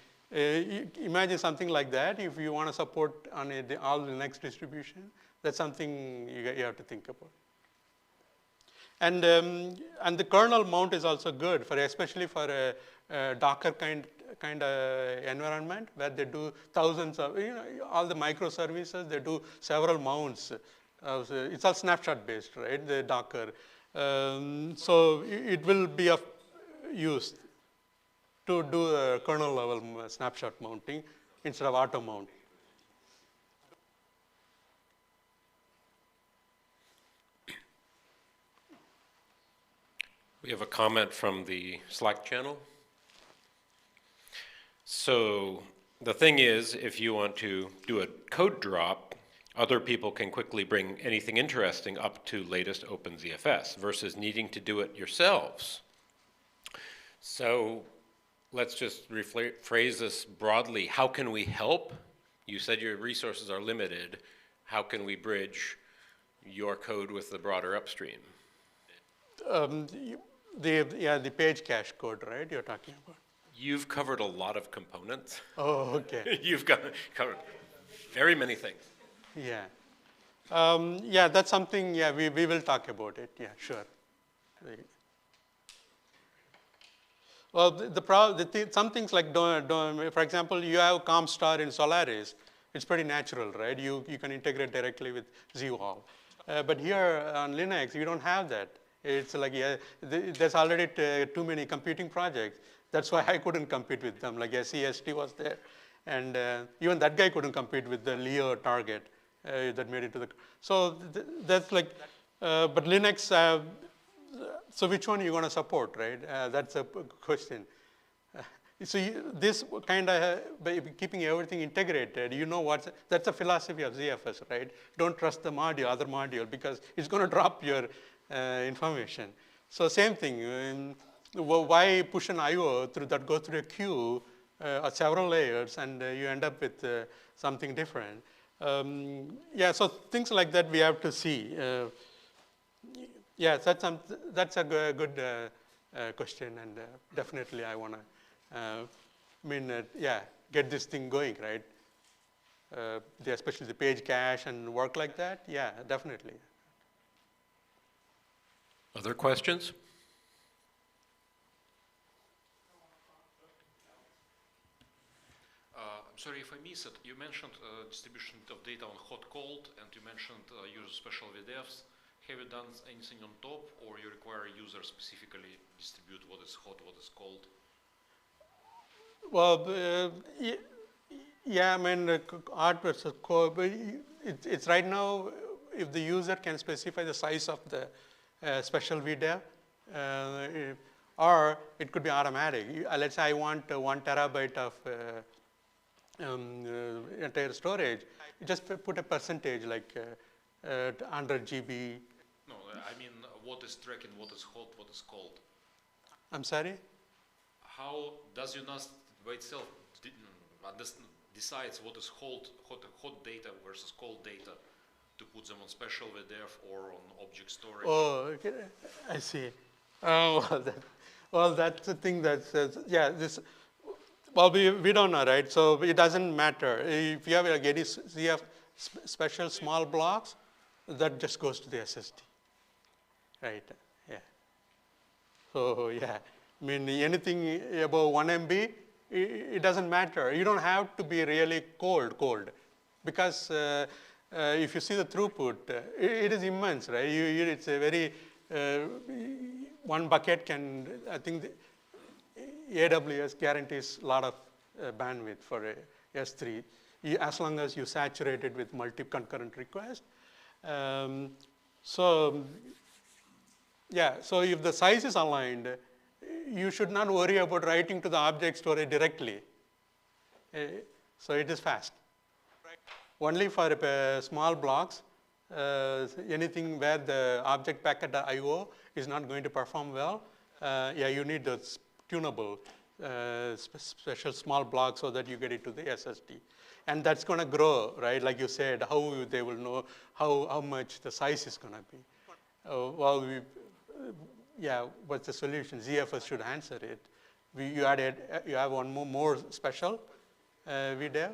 imagine something like that. If you want to support on all Linux distribution, that's something you have to think about. And the kernel mount is also good for, especially for a Docker kind of environment where they do thousands of, all the microservices, they do several mounts. It's all snapshot based, right, the Docker. So it will be of use to do a kernel level snapshot mounting instead of auto mount. We have a comment from the Slack channel. So the thing is, if you want to do a code drop, other people can quickly bring anything interesting up to latest OpenZFS versus needing to do it yourselves. So let's just rephrase this broadly. How can we help? You said your resources are limited. How can we bridge your code with the broader upstream? The page cache code, right, you're talking about? You've covered a lot of components. Oh, okay. You've covered very many things. Yeah. Yeah, that's something, yeah, we will talk about it. Yeah, sure. Well, some things like, for example, you have ComStar in Solaris. It's pretty natural, right? You can integrate directly with ZWall. But here on Linux, you don't have that. It's like, yeah, there's already too many competing projects. That's why I couldn't compete with them. Like SEST was there. And even that guy couldn't compete with the Leo target that made it to the. So that's like, but Linux, so which one are you going to support, right? That's a question. So this kind of, by keeping everything integrated, that's the philosophy of ZFS, right? Don't trust the module, other module, because it's going to drop your information. So same thing. Why push an I/O that goes through a queue several layers, and you end up with something different? Yeah, so things like that we have to see. Yeah, that's a good question, and definitely I want to, yeah, get this thing going, right? Especially the page cache and work like that. Yeah, definitely. Other questions? I'm sorry if I missed it. You mentioned distribution of data on hot-cold, and you mentioned use special VDFs. Have you done anything on top, or you require users specifically distribute what is hot, what is cold? Well, yeah, I mean, art versus cold. It's right now, if the user can specify the size of the special VDEV, or it could be automatic. Let's say I want 1 terabyte of entire storage, you just put a percentage like 100 GB. No, I mean what is tracking, what is hot, what is cold. I'm sorry? How does UNAS by itself decides what is hot data versus cold data to put them on special VDF or on object storage? Oh, okay. I see. Oh, well, that's the thing that says, yeah, this, well, we don't know, right? So it doesn't matter. If you have like any CF special small blocks, that just goes to the SSD, right? Yeah. So yeah, I mean anything above 1 MB, it doesn't matter. You don't have to be really cold, because if you see the throughput, it is immense, right? It's a very one bucket can, I think, AWS guarantees a lot of bandwidth for a S3, as long as you saturate it with multi-concurrent requests. So yeah, so if the size is aligned, you should not worry about writing to the object storage directly. So it is fast. Only for small blocks, anything where the object packet IO is not going to perform well, yeah, you need those tunable special small blocks so that you get it to the SSD. And that's going to grow, right? Like you said, how they will know how much the size is going to be. Well, yeah, what's the solution? ZFS should answer it. You have one more special VDEV?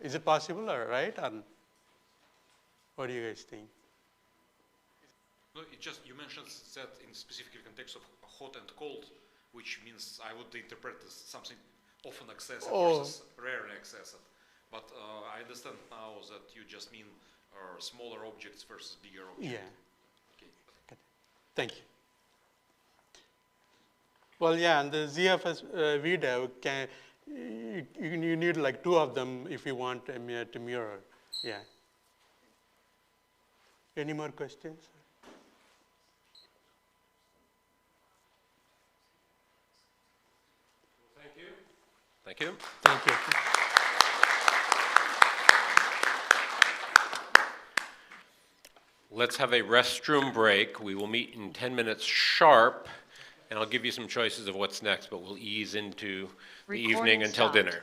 Is it possible, or right? Or what do you guys think? No, it just, you mentioned that in specific context of hot and cold, which means I would interpret as something often accessed versus rarely accessed. But I understand now that you just mean smaller objects versus bigger objects. Yeah. Okay. Thank you. Well, yeah, and the ZFS VDEV can, you need like 2 of them if you want to mirror. Yeah. Any more questions? Thank you. Thank you. Thank you. Let's have a restroom break. We will meet in 10 minutes sharp, and I'll give you some choices of what's next, but we'll ease into the evening until dinner.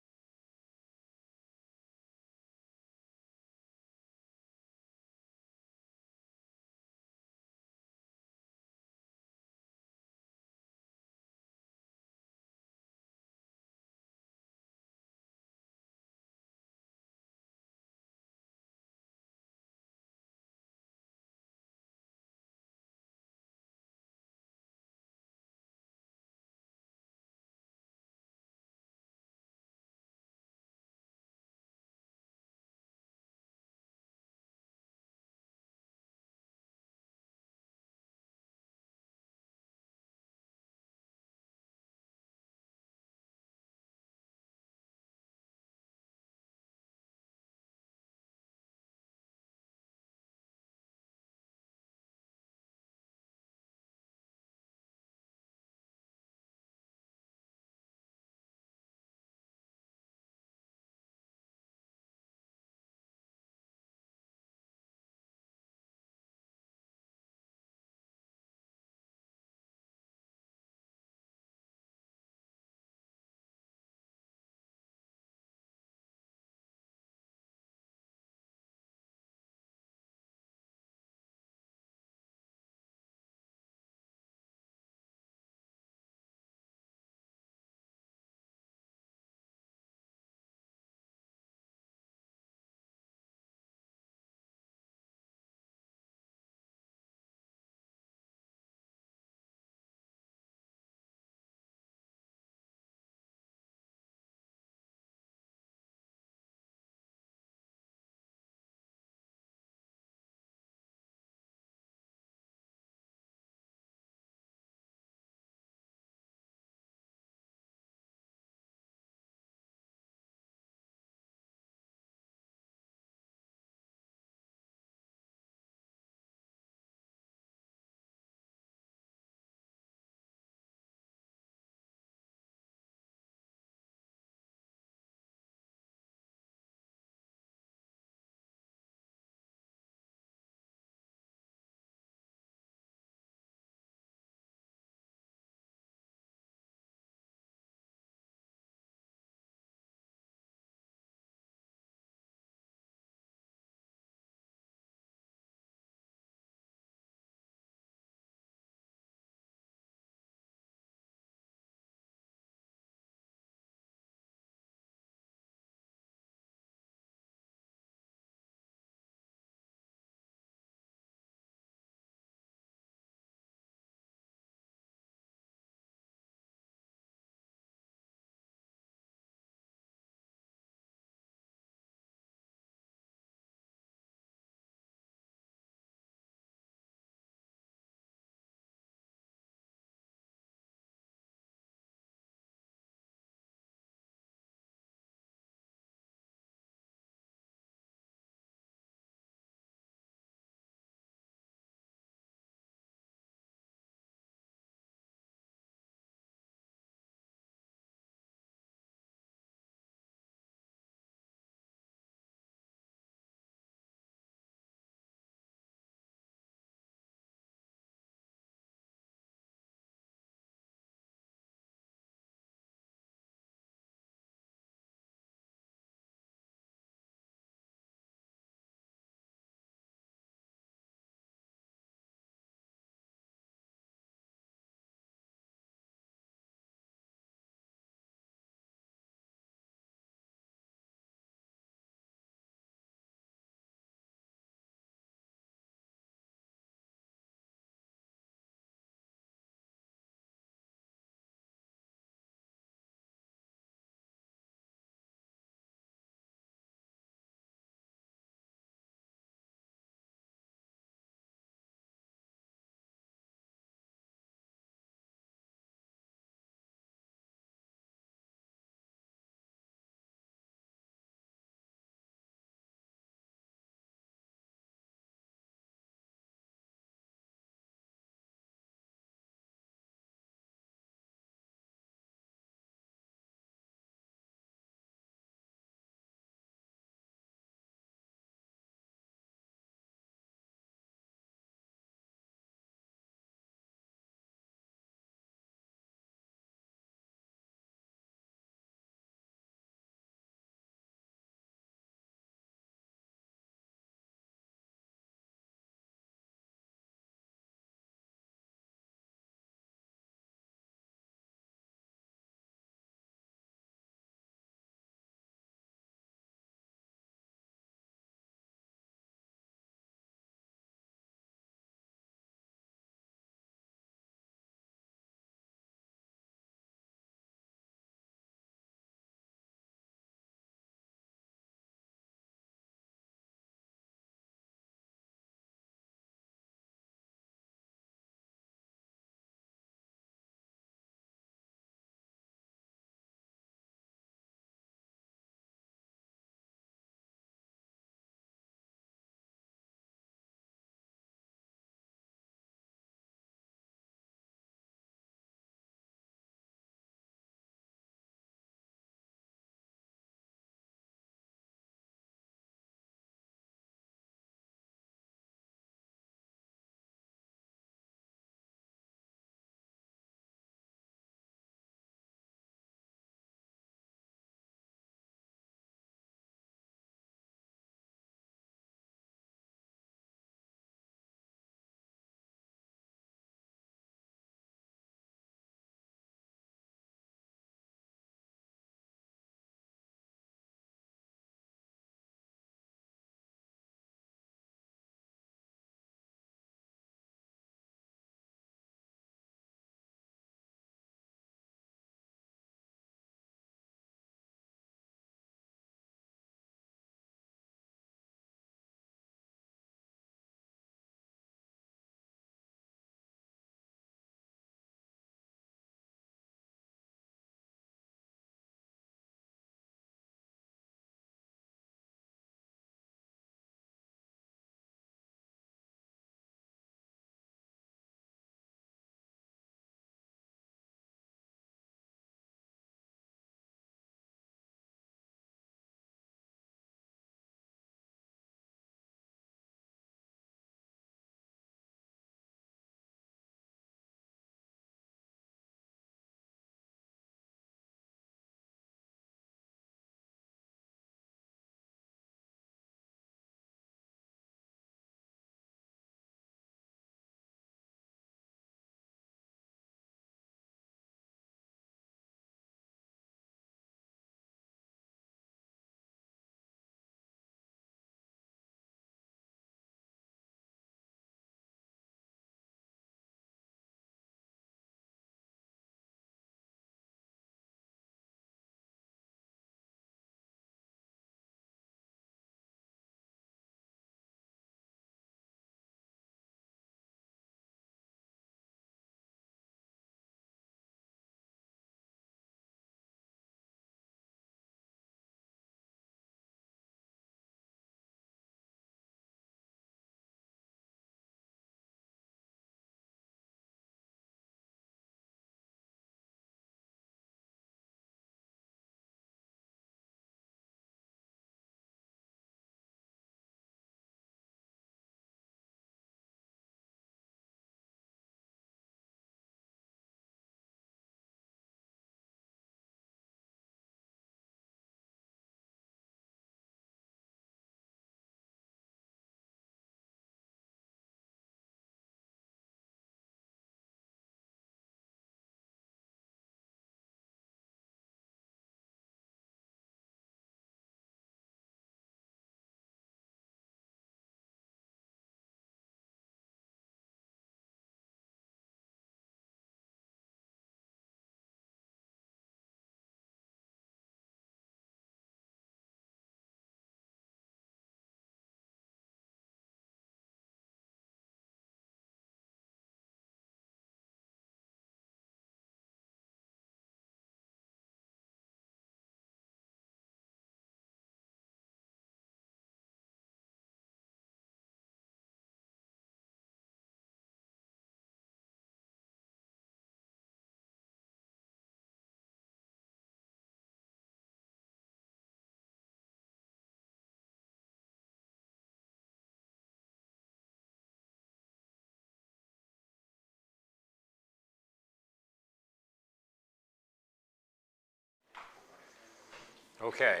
Okay.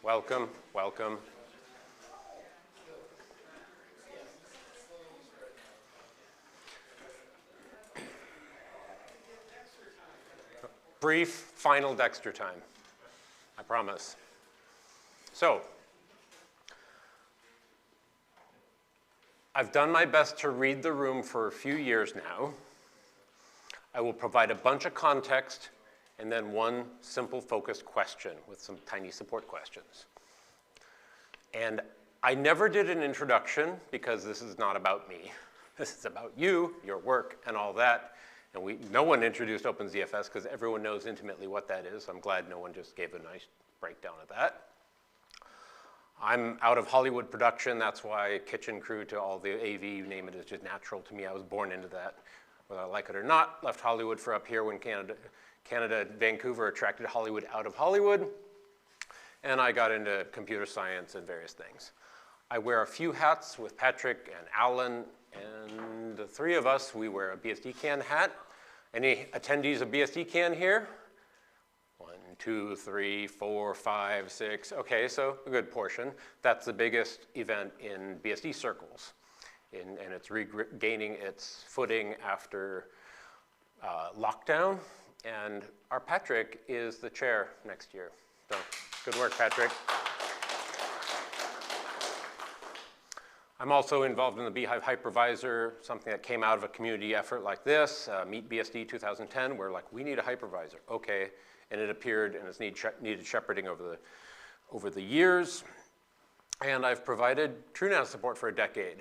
Welcome, welcome. Brief final Dexter time, I promise. So, I've done my best to read the room for a few years now. I will provide a bunch of context and then one simple focused question with some tiny support questions. And I never did an introduction because this is not about me. This is about you, your work, and all that. And no one introduced OpenZFS because everyone knows intimately what that is. I'm glad no one just gave a nice breakdown of that. I'm out of Hollywood production. That's why kitchen crew to all the AV, you name it, is just natural to me. I was born into that, whether I like it or not. Left Hollywood for up here when Canada, Vancouver attracted Hollywood out of Hollywood. And I got into computer science and various things. I wear a few hats with Patrick and Alan, and the three of us, we wear a BSDCan hat. Any attendees of BSDCan here? 1, 2, 3, 4, 5, 6. Okay, so a good portion. That's the biggest event in BSD circles. And it's regaining its footing after lockdown. And our Patrick is the chair next year. So good work, Patrick. I'm also involved in the Beehive hypervisor, something that came out of a community effort like this, Meet BSD 2010, where like, we need a hypervisor. Okay, and it appeared and it's needed shepherding over the years. And I've provided TrueNAS support for a decade.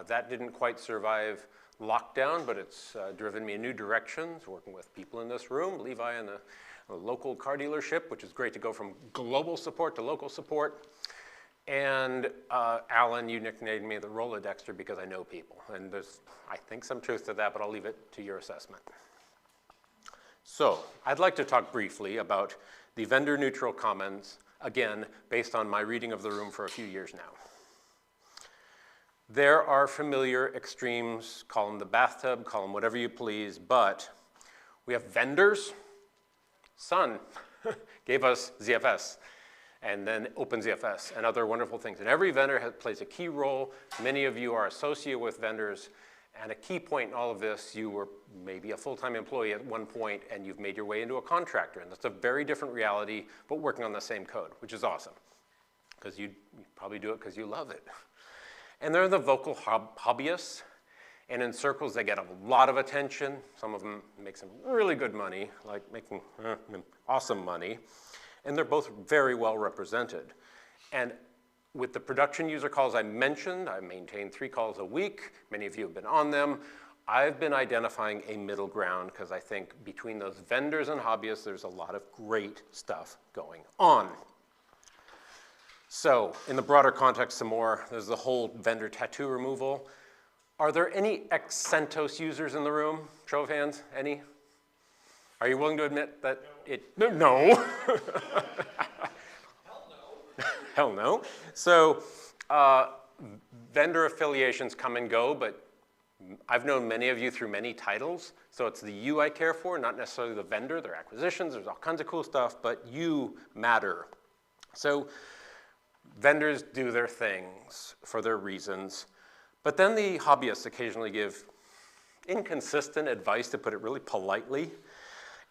That didn't quite survive lockdown, but it's driven me in new directions, working with people in this room, Levi in a local car dealership, which is great to go from global support to local support. And Alan, you nicknamed me the Rolodexter because I know people. And there's, I think, some truth to that, but I'll leave it to your assessment. So I'd like to talk briefly about the vendor-neutral commons, again, based on my reading of the room for a few years now. There are familiar extremes, call them the bathtub, call them whatever you please, but we have vendors. Sun gave us ZFS, and then OpenZFS, and other wonderful things. And every vendor plays a key role. Many of you are associated with vendors, and a key point in all of this, you were maybe a full-time employee at one point, and you've made your way into a contractor, and that's a very different reality, but working on the same code, which is awesome, because you probably do it because you love it. And they're the vocal hobbyists, and in circles they get a lot of attention. Some of them make some really good money, like making awesome money. And they're both very well represented. And with the production user calls I mentioned, I maintain 3 calls a week. Many of you have been on them. I've been identifying a middle ground because I think between those vendors and hobbyists, there's a lot of great stuff going on. So in the broader context some more, there's the whole vendor tattoo removal. Are there any ex-CentOS users in the room? Show of hands, any? Are you willing to admit that no? Hell no. Hell no. So vendor affiliations come and go, but I've known many of you through many titles. So it's the you I care for, not necessarily the vendor. Their acquisitions, there's all kinds of cool stuff, but you matter. So vendors do their things for their reasons. But then the hobbyists occasionally give inconsistent advice, to put it really politely.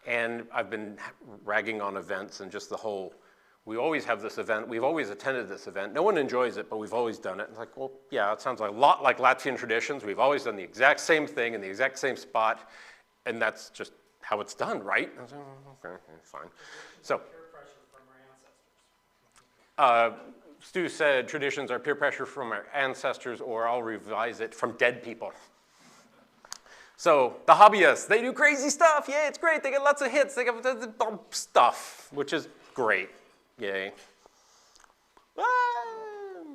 And I've been ragging on events and just the whole, we always have this event, we've always attended this event. No one enjoys it, but we've always done it. It's like, well, yeah, it sounds like a lot like Latvian traditions. We've always done the exact same thing in the exact same spot, and that's just how it's done, right? I was like, oh, okay, fine. So, Stu said traditions are peer pressure from our ancestors, or I'll revise it, from dead people. So the hobbyists, they do crazy stuff. Yay, it's great. They get lots of hits. They get stuff, which is great. Yay.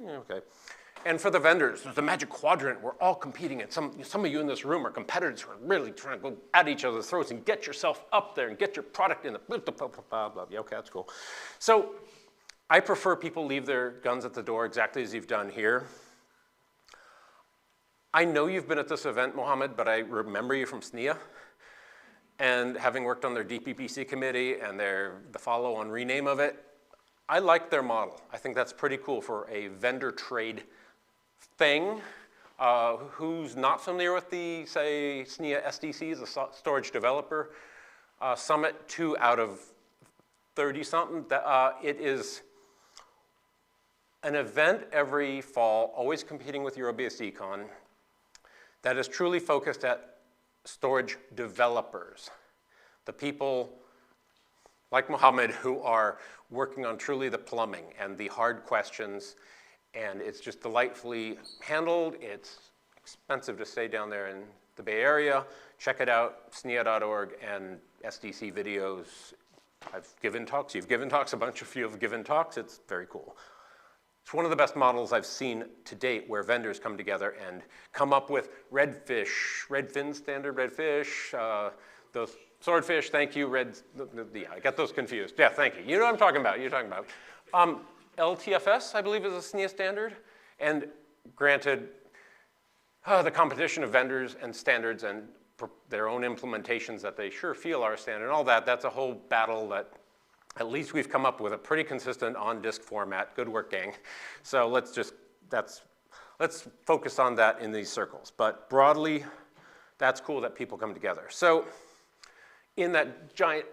Okay. And for the vendors, there's the magic quadrant. We're all competing, and some of you in this room are competitors who are really trying to go at each other's throats and get yourself up there and get your product in the blah, blah, blah, blah. Yeah, okay, that's cool. So I prefer people leave their guns at the door exactly as you've done here. I know you've been at this event, Mohammed, but I remember you from SNIA. And having worked on their DPPC committee and the follow-on rename of it, I like their model. I think that's pretty cool for a vendor trade thing. Who's not familiar with the, say, SNIA SDCs, the Storage Developer Summit, 2 out of 30-something. It is an event every fall, always competing with EuroBSDCon, that is truly focused at storage developers, the people like Mohammed who are working on truly the plumbing and the hard questions, and it's just delightfully handled. It's expensive to stay down there in the Bay Area. Check it out, SNIA.org and SDC videos. I've given talks, you've given talks, a bunch of you have given talks. It's very cool. It's one of the best models I've seen to date where vendors come together and come up with redfin standard, redfish, those swordfish, thank you, yeah, I got those confused. Yeah, thank you. You know what I'm talking about, you're talking about. LTFS, I believe, is a SNIA standard. And granted, the competition of vendors and standards and their own implementations that they sure feel are standard and all that, that's a whole battle that at least we've come up with a pretty consistent on-disk format. Good work, gang. So let's focus on that in these circles. But broadly, that's cool that people come together. So in that giant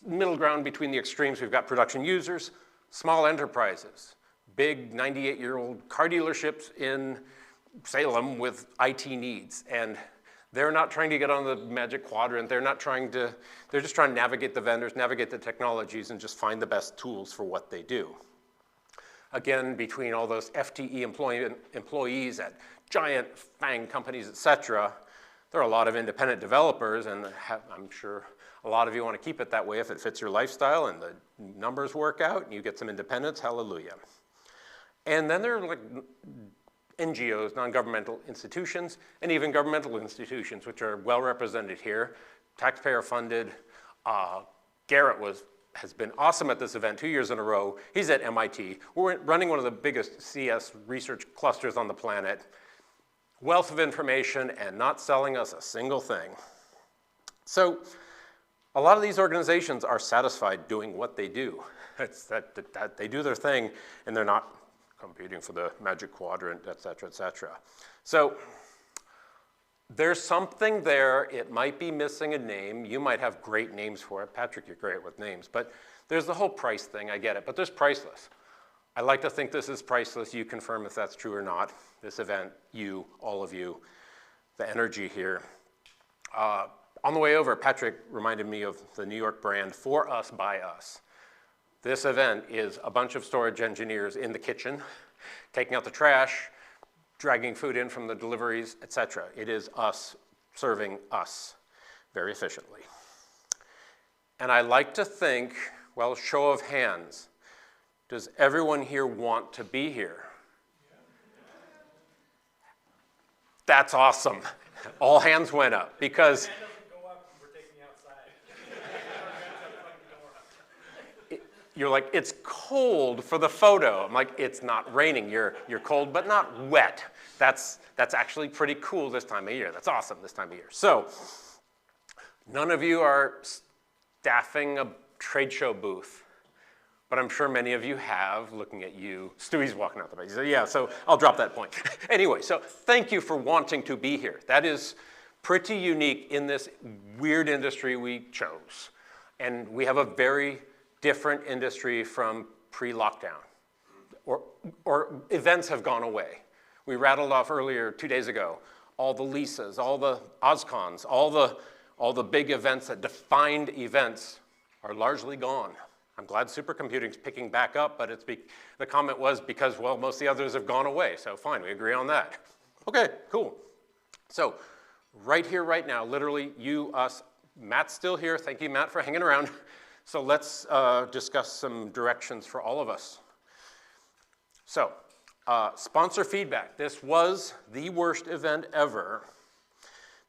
middle ground between the extremes, we've got production users, small enterprises, big 98-year-old car dealerships in Salem with IT needs. And they're not trying to get on the magic quadrant. They're just trying to navigate the vendors, navigate the technologies, and just find the best tools for what they do. Again, between all those FTE employees at giant FANG companies, et cetera, there are a lot of independent developers, and I'm sure a lot of you want to keep it that way if it fits your lifestyle and the numbers work out and you get some independence, hallelujah. And then there are like NGOs, non-governmental institutions, and even governmental institutions, which are well represented here, taxpayer funded. Garrett has been awesome at this event 2 years in a row. He's at MIT. We're running one of the biggest CS research clusters on the planet. Wealth of information and not selling us a single thing. So a lot of these organizations are satisfied doing what they do. It's that they do their thing and they're not competing for the magic quadrant, et cetera, et cetera. So there's something there. It might be missing a name. You might have great names for it. Patrick, you're great with names. But there's the whole price thing. I get it. But there's priceless. I like to think this is priceless. You confirm if that's true or not. This event, you, all of you, the energy here. On the way over, Patrick reminded me of the New York brand, For Us, By Us. This event is a bunch of storage engineers in the kitchen, taking out the trash, dragging food in from the deliveries, et cetera. It is us serving us very efficiently. And I like to think, well, show of hands, does everyone here want to be here? That's awesome. All hands went up because you're like, it's cold for the photo. I'm like, it's not raining. You're cold, but not wet. That's actually pretty cool this time of year. That's awesome this time of year. So none of you are staffing a trade show booth, but I'm sure many of you have, looking at you. Stewie's walking out the back. Yeah, so I'll drop that point. Anyway, so thank you for wanting to be here. That is pretty unique in this weird industry we chose. And we have a very different industry from pre-lockdown, or events have gone away. We rattled off earlier, 2 days ago, all the LISAs, all the OSCONs, all the big events that defined events are largely gone. I'm glad supercomputing's picking back up, but the comment was because, well, most of the others have gone away, so fine, we agree on that. Okay, cool. So right here, right now, literally you, us, Matt's still here. Thank you, Matt, for hanging around. So let's discuss some directions for all of us. So, sponsor feedback. This was the worst event ever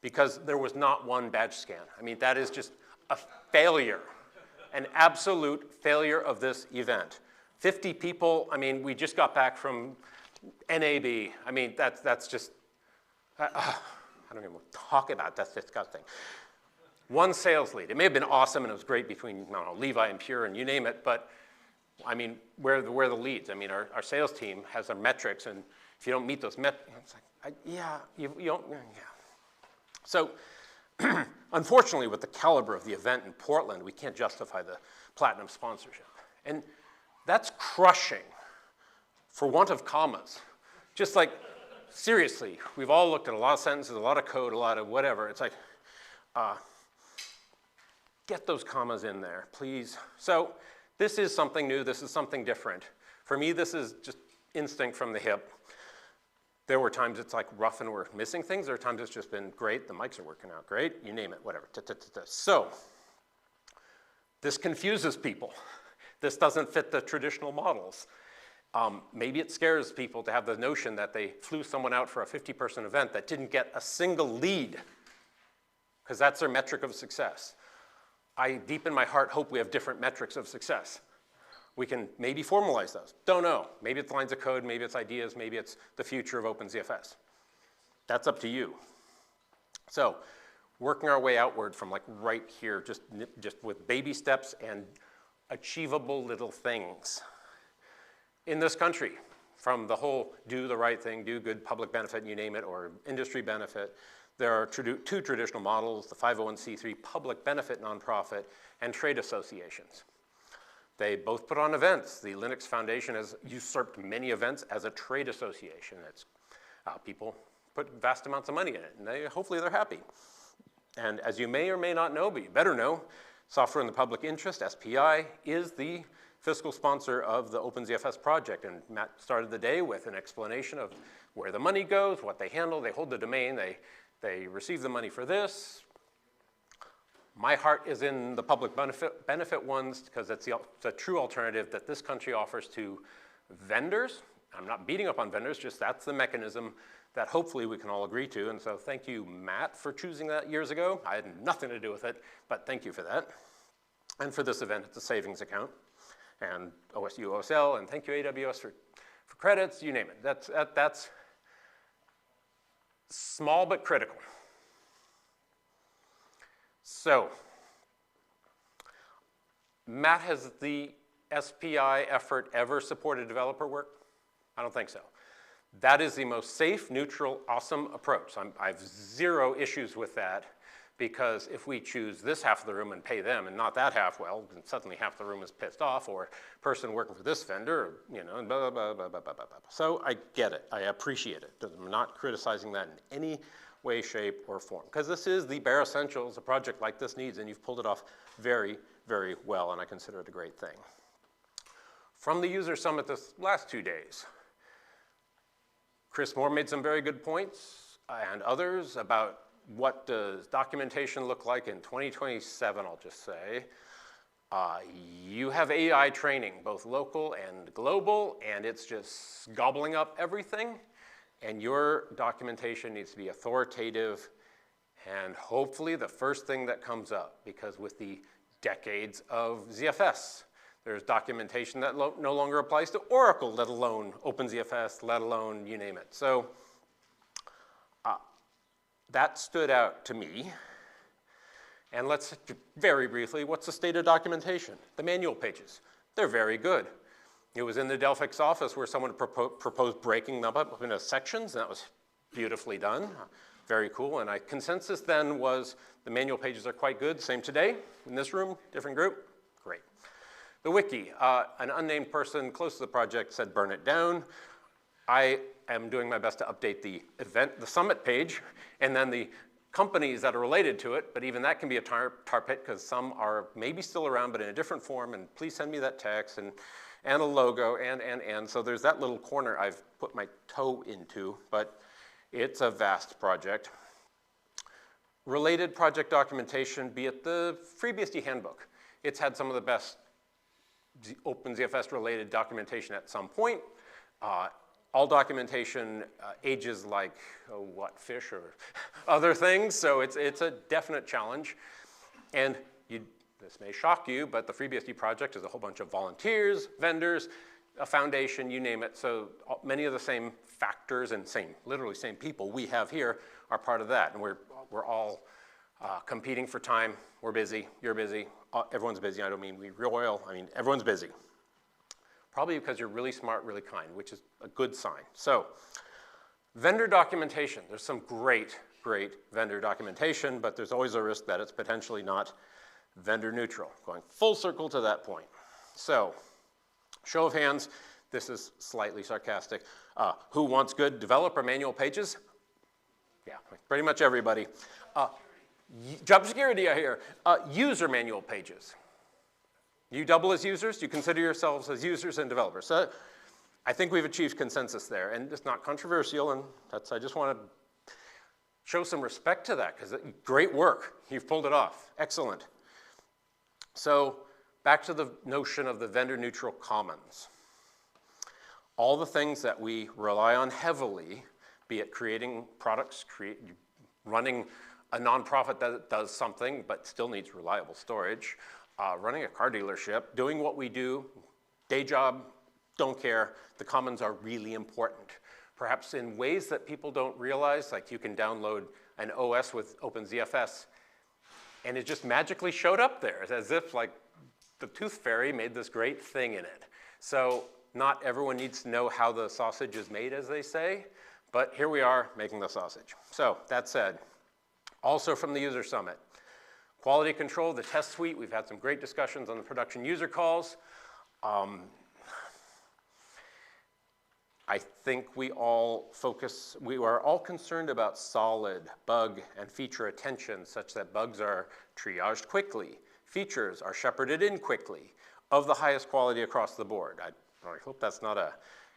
because there was not one badge scan. I mean, that is just a failure, an absolute failure of this event. 50 people, I mean, we just got back from NAB. I mean, that's just, I don't even want to talk about it. That's disgusting. One sales lead. It may have been awesome and it was great between, I don't know, Levi and Pure and you name it, but I mean, where are the leads? I mean, our sales team has their metrics, and if you don't meet those metrics, it's like, you don't, yeah. So, unfortunately, with the caliber of the event in Portland, we can't justify the platinum sponsorship. And that's crushing for want of commas. Just like, seriously, we've all looked at a lot of sentences, a lot of code, a lot of whatever. It's like, get those commas in there, please. So this is something new. This is something different. For me, this is just instinct from the hip. There were times it's like rough and we're missing things. There are times it's just been great. The mics are working out great. You name it, whatever. So this confuses people. This doesn't fit the traditional models. Maybe it scares people to have the notion that they flew someone out for a 50-person event that didn't get a single lead, because that's their metric of success. I, deep in my heart, hope we have different metrics of success. We can maybe formalize those. Don't know. Maybe it's lines of code, maybe it's ideas, maybe it's the future of OpenZFS. That's up to you. So, working our way outward from like right here, just with baby steps and achievable little things. In this country, from the whole do the right thing, do good public benefit, you name it, or industry benefit, there are two traditional models, the 501c3 public benefit nonprofit and trade associations. They both put on events. The Linux Foundation has usurped many events as a trade association. It's, people put vast amounts of money in it, and hopefully they're happy. And as you may or may not know, but you better know, Software in the Public Interest, SPI, is the fiscal sponsor of the OpenZFS project. And Matt started the day with an explanation of where the money goes, what they handle. They hold the domain. They receive the money for this. My heart is in the public benefit ones because it's the true alternative that this country offers to vendors. I'm not beating up on vendors, just that's the mechanism that hopefully we can all agree to. And so thank you, Matt, for choosing that years ago. I had nothing to do with it, but thank you for that. And for this event, it's a savings account. And OSU, OSL, and thank you, AWS, for credits, you name it. That's small but critical. So, Matt, has the SPI effort ever supported developer work? I don't think so. That is the most safe, neutral, awesome approach. I have zero issues with that, because if we choose this half of the room and pay them and not that half, well, then suddenly half the room is pissed off, or person working for this vendor, you know, blah, blah, blah, blah, blah, blah. So I get it. I appreciate it. I'm not criticizing that in any way, shape, or form, because this is the bare essentials a project like this needs, and you've pulled it off very, very well, and I consider it a great thing. From the User Summit this last 2 days, Chris Moore made some very good points, and others, about what does documentation look like in 2027, I'll just say. You have AI training, both local and global, and it's just gobbling up everything. And your documentation needs to be authoritative and hopefully the first thing that comes up, because with the decades of ZFS, there's documentation that no longer applies to Oracle, let alone OpenZFS, let alone you name it. So that stood out to me. And let's very briefly, what's the state of documentation? The manual pages, they're very good. It was in the Delphix office where someone proposed breaking them up into sections, and that was beautifully done. Very cool, and consensus then was the manual pages are quite good. Same today, in this room, different group, great. The wiki, an unnamed person close to the project said burn it down. I am doing my best to update the summit page, and then the companies that are related to it, but even that can be a tar pit, because some are maybe still around, but in a different form, and please send me that text, and a logo, and. So there's that little corner I've put my toe into, but it's a vast project. Related project documentation, be it the FreeBSD handbook. It's had some of the best OpenZFS related documentation at some point. All documentation ages like, fish or other things, so it's a definite challenge. And this may shock you, but the FreeBSD project is a whole bunch of volunteers, vendors, a foundation, you name it. So many of the same factors and literally same people we have here are part of that. And we're all competing for time. We're busy, you're busy, everyone's busy. I don't mean we royal, I mean everyone's busy. Probably because you're really smart, really kind, which is a good sign. So, vendor documentation. There's some great vendor documentation, but there's always a risk that it's potentially not vendor neutral. Going full circle to that point. So, show of hands, this is slightly sarcastic. Who wants good developer manual pages? Yeah, pretty much everybody. Job security, I hear. User manual pages. You double as users, you consider yourselves as users and developers. So I think we've achieved consensus there, and it's not controversial, and I just want to show some respect to that, because great work. You've pulled it off. Excellent. So back to the notion of the vendor-neutral commons. All the things that we rely on heavily, be it creating products, running a nonprofit that does something but still needs reliable storage, running a car dealership, doing what we do, day job, don't care, the commons are really important. Perhaps in ways that people don't realize, like you can download an OS with OpenZFS, and it just magically showed up there. It's as if like the tooth fairy made this great thing in it. So not everyone needs to know how the sausage is made, as they say, but here we are making the sausage. So that said, also from the User Summit, quality control, the test suite, we've had some great discussions on the production user calls. I think we are all concerned about solid bug and feature attention such that bugs are triaged quickly, features are shepherded in quickly, of the highest quality across the board. I hope that's not a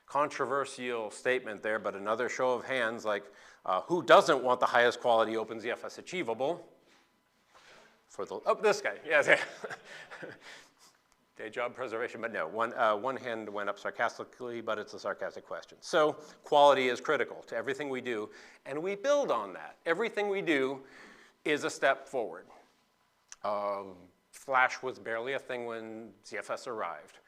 controversial statement there, but another show of hands, like who doesn't want the highest quality OpenZFS achievable? This guy, yes. Day job preservation, but no, one hand went up sarcastically, but it's a sarcastic question. So quality is critical to everything we do, and we build on that. Everything we do is a step forward. Flash was barely a thing when ZFS arrived.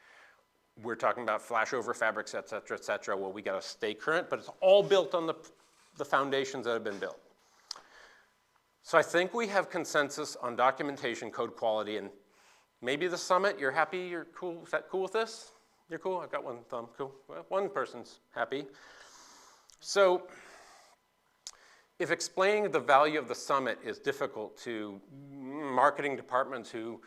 We're talking about Flash over fabrics, et cetera, well, we gotta stay current, but it's all built on the foundations that have been built. So I think we have consensus on documentation, code quality, and maybe the summit, you're happy, you're cool, is that cool with this? You're cool, I've got one thumb, cool. Well, one person's happy. So if explaining the value of the summit is difficult to marketing departments who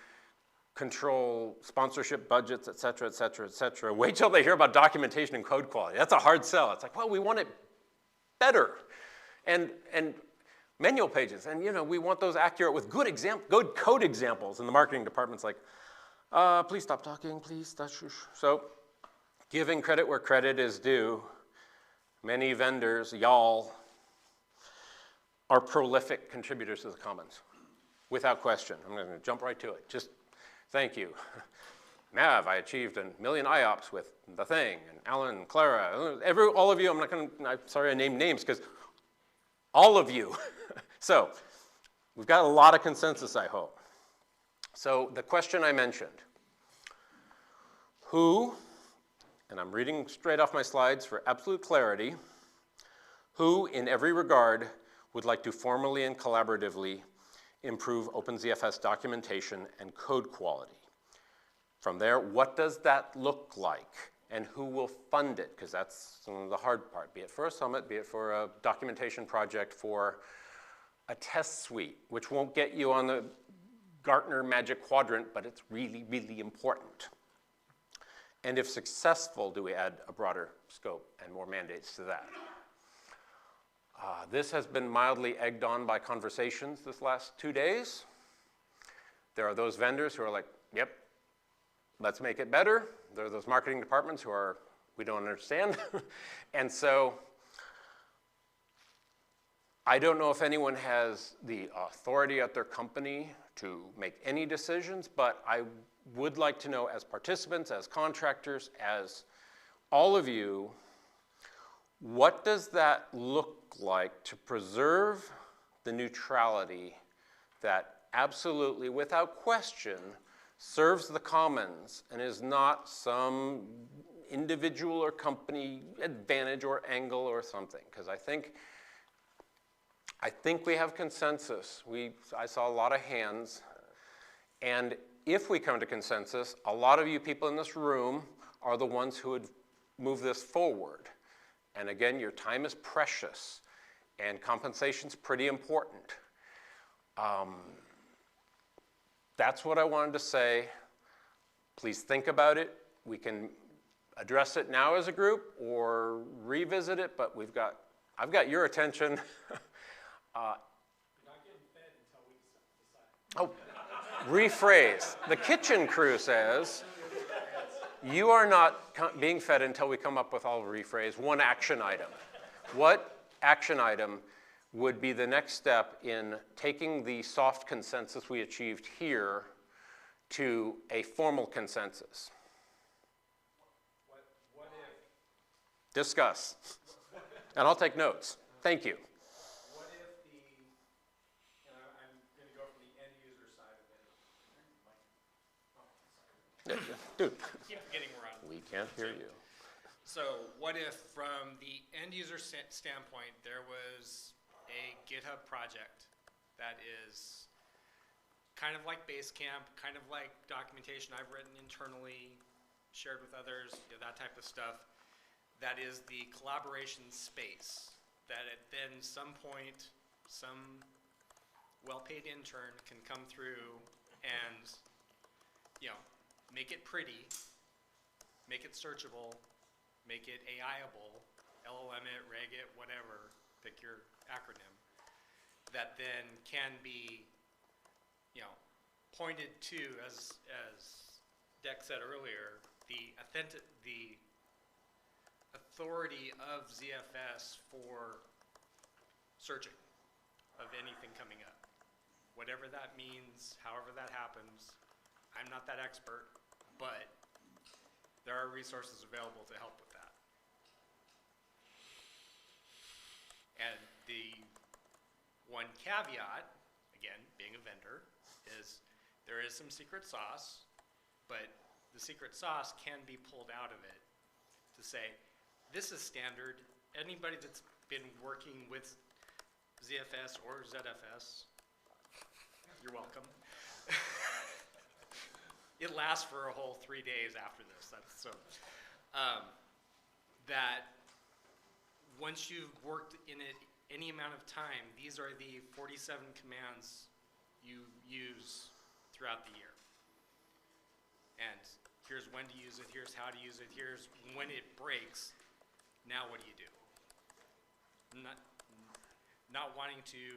control sponsorship budgets, et cetera, wait till they hear about documentation and code quality. That's a hard sell. It's like, well, we want it better. And manual pages, and we want those accurate with good code examples. And the marketing department's like, please stop talking, please. So giving credit where credit is due, many vendors, y'all, are prolific contributors to the commons, without question. I'm going to jump right to it. Just thank you. Mav, I achieved 1 million IOPS with the thing, and Alan, Clara, all of you, I'm sorry I named names, because all of you. So we've got a lot of consensus, I hope. So the question I mentioned, who, and I'm reading straight off my slides for absolute clarity, who in every regard would like to formally and collaboratively improve OpenZFS documentation and code quality? From there, what does that look like? And who will fund it? Because that's the hard part, be it for a summit, be it for a documentation project, for a test suite, which won't get you on the Gartner Magic Quadrant, but it's really, really important. And if successful, do we add a broader scope and more mandates to that? This has been mildly egged on by conversations this last 2 days. There are those vendors who are like, yep, let's make it better. There are those marketing departments who are, we don't understand. And so I don't know if anyone has the authority at their company to make any decisions, but I would like to know, as participants, as contractors, as all of you, what does that look like to preserve the neutrality that absolutely, without question, serves the commons and is not some individual or company advantage or angle or something? Because I think we have consensus. I saw a lot of hands, and if we come to consensus, a lot of you people in this room are the ones who would move this forward. And again, your time is precious, and compensation's pretty important. That's what I wanted to say. Please think about it. We can address it now as a group or revisit it, but I've got your attention. Oh, rephrase. The kitchen crew says, you are not being fed until we come up with, I'll rephrase, one action item. What action item would be the next step in taking the soft consensus we achieved here to a formal consensus? What if? Discuss. And I'll take notes. Thank you. What if and I'm going to go from the end user side of it. Dude. Keep getting around. We can't hear you. So what if from the end user standpoint, there was a GitHub project that is kind of like Basecamp, kind of like documentation I've written internally, shared with others, that type of stuff, that is the collaboration space, that at then some point, some well-paid intern can come through and, make it pretty, make it searchable, make it AI-able, LLM it, reg it, whatever, pick your acronym, that then can be, pointed to, as Deck said earlier, the authority of ZFS for searching of anything coming up. Whatever that means, however that happens, I'm not that expert, but there are resources available to help with that. And the one caveat, again, being a vendor, is there is some secret sauce, but the secret sauce can be pulled out of it to say, this is standard. Anybody that's been working with ZFS or ZFS, you're welcome. It lasts for a whole 3 days after this. That's so, that once you've worked in it any amount of time, these are the 47 commands you use throughout the year. And here's when to use it, here's how to use it, here's when it breaks. Now what do you do? Not wanting to,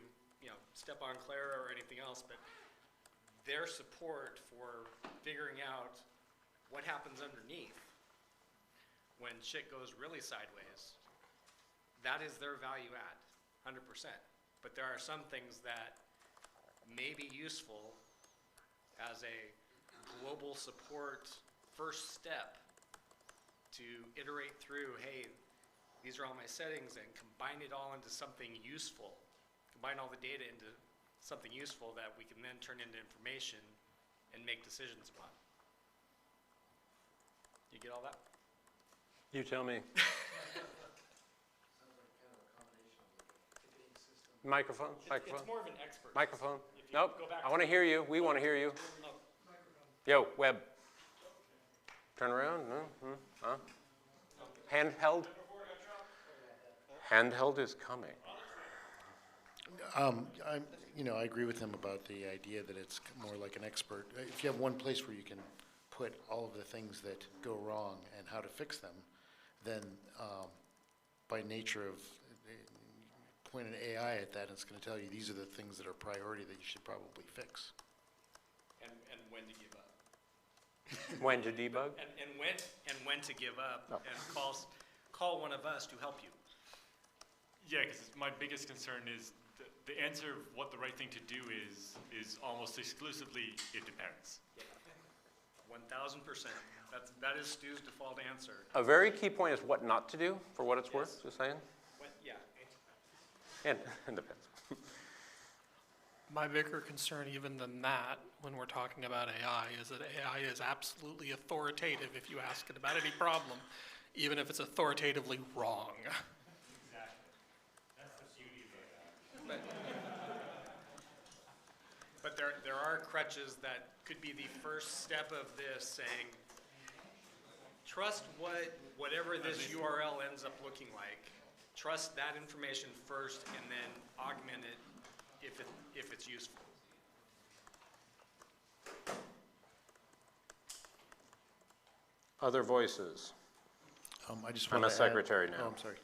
step on Clara or anything else, but their support for figuring out what happens underneath when shit goes really sideways, that is their value add, 100%. But there are some things that may be useful as a global support first step to iterate through, hey, these are all my settings, and combine it all into something useful. Combine all the data into something useful that we can then turn into information and make decisions upon. You get all that? You tell me. Microphone? It's more of an expert. Microphone? Nope. I want to hear you. We want to hear you. Oh. Yo, Webb. Turn around. No? Huh? Handheld? Handheld is coming. I agree with him about the idea that it's more like an expert. If you have one place where you can put all of the things that go wrong and how to fix them, then by nature of point an AI at that, and it's going to tell you these are the things that are priority that you should probably fix. And when to give up. When to debug? And when to give up, and call one of us to help you. Yeah, because my biggest concern is the answer of what the right thing to do is almost exclusively it depends. Yeah. 1,000%. That is Stu's default answer. A very key point is what not to do, for what it's worth, just saying. Yeah. And depends. My bigger concern even than that, when we're talking about AI, is that AI is absolutely authoritative if you ask it about any problem, even if it's authoritatively wrong. But there are crutches that could be the first step of this, saying, trust whatever this URL ends up looking like. Trust that information first and then augment it if it's useful. Other voices? I just I'm want a to add- secretary now. Oh, I'm sorry.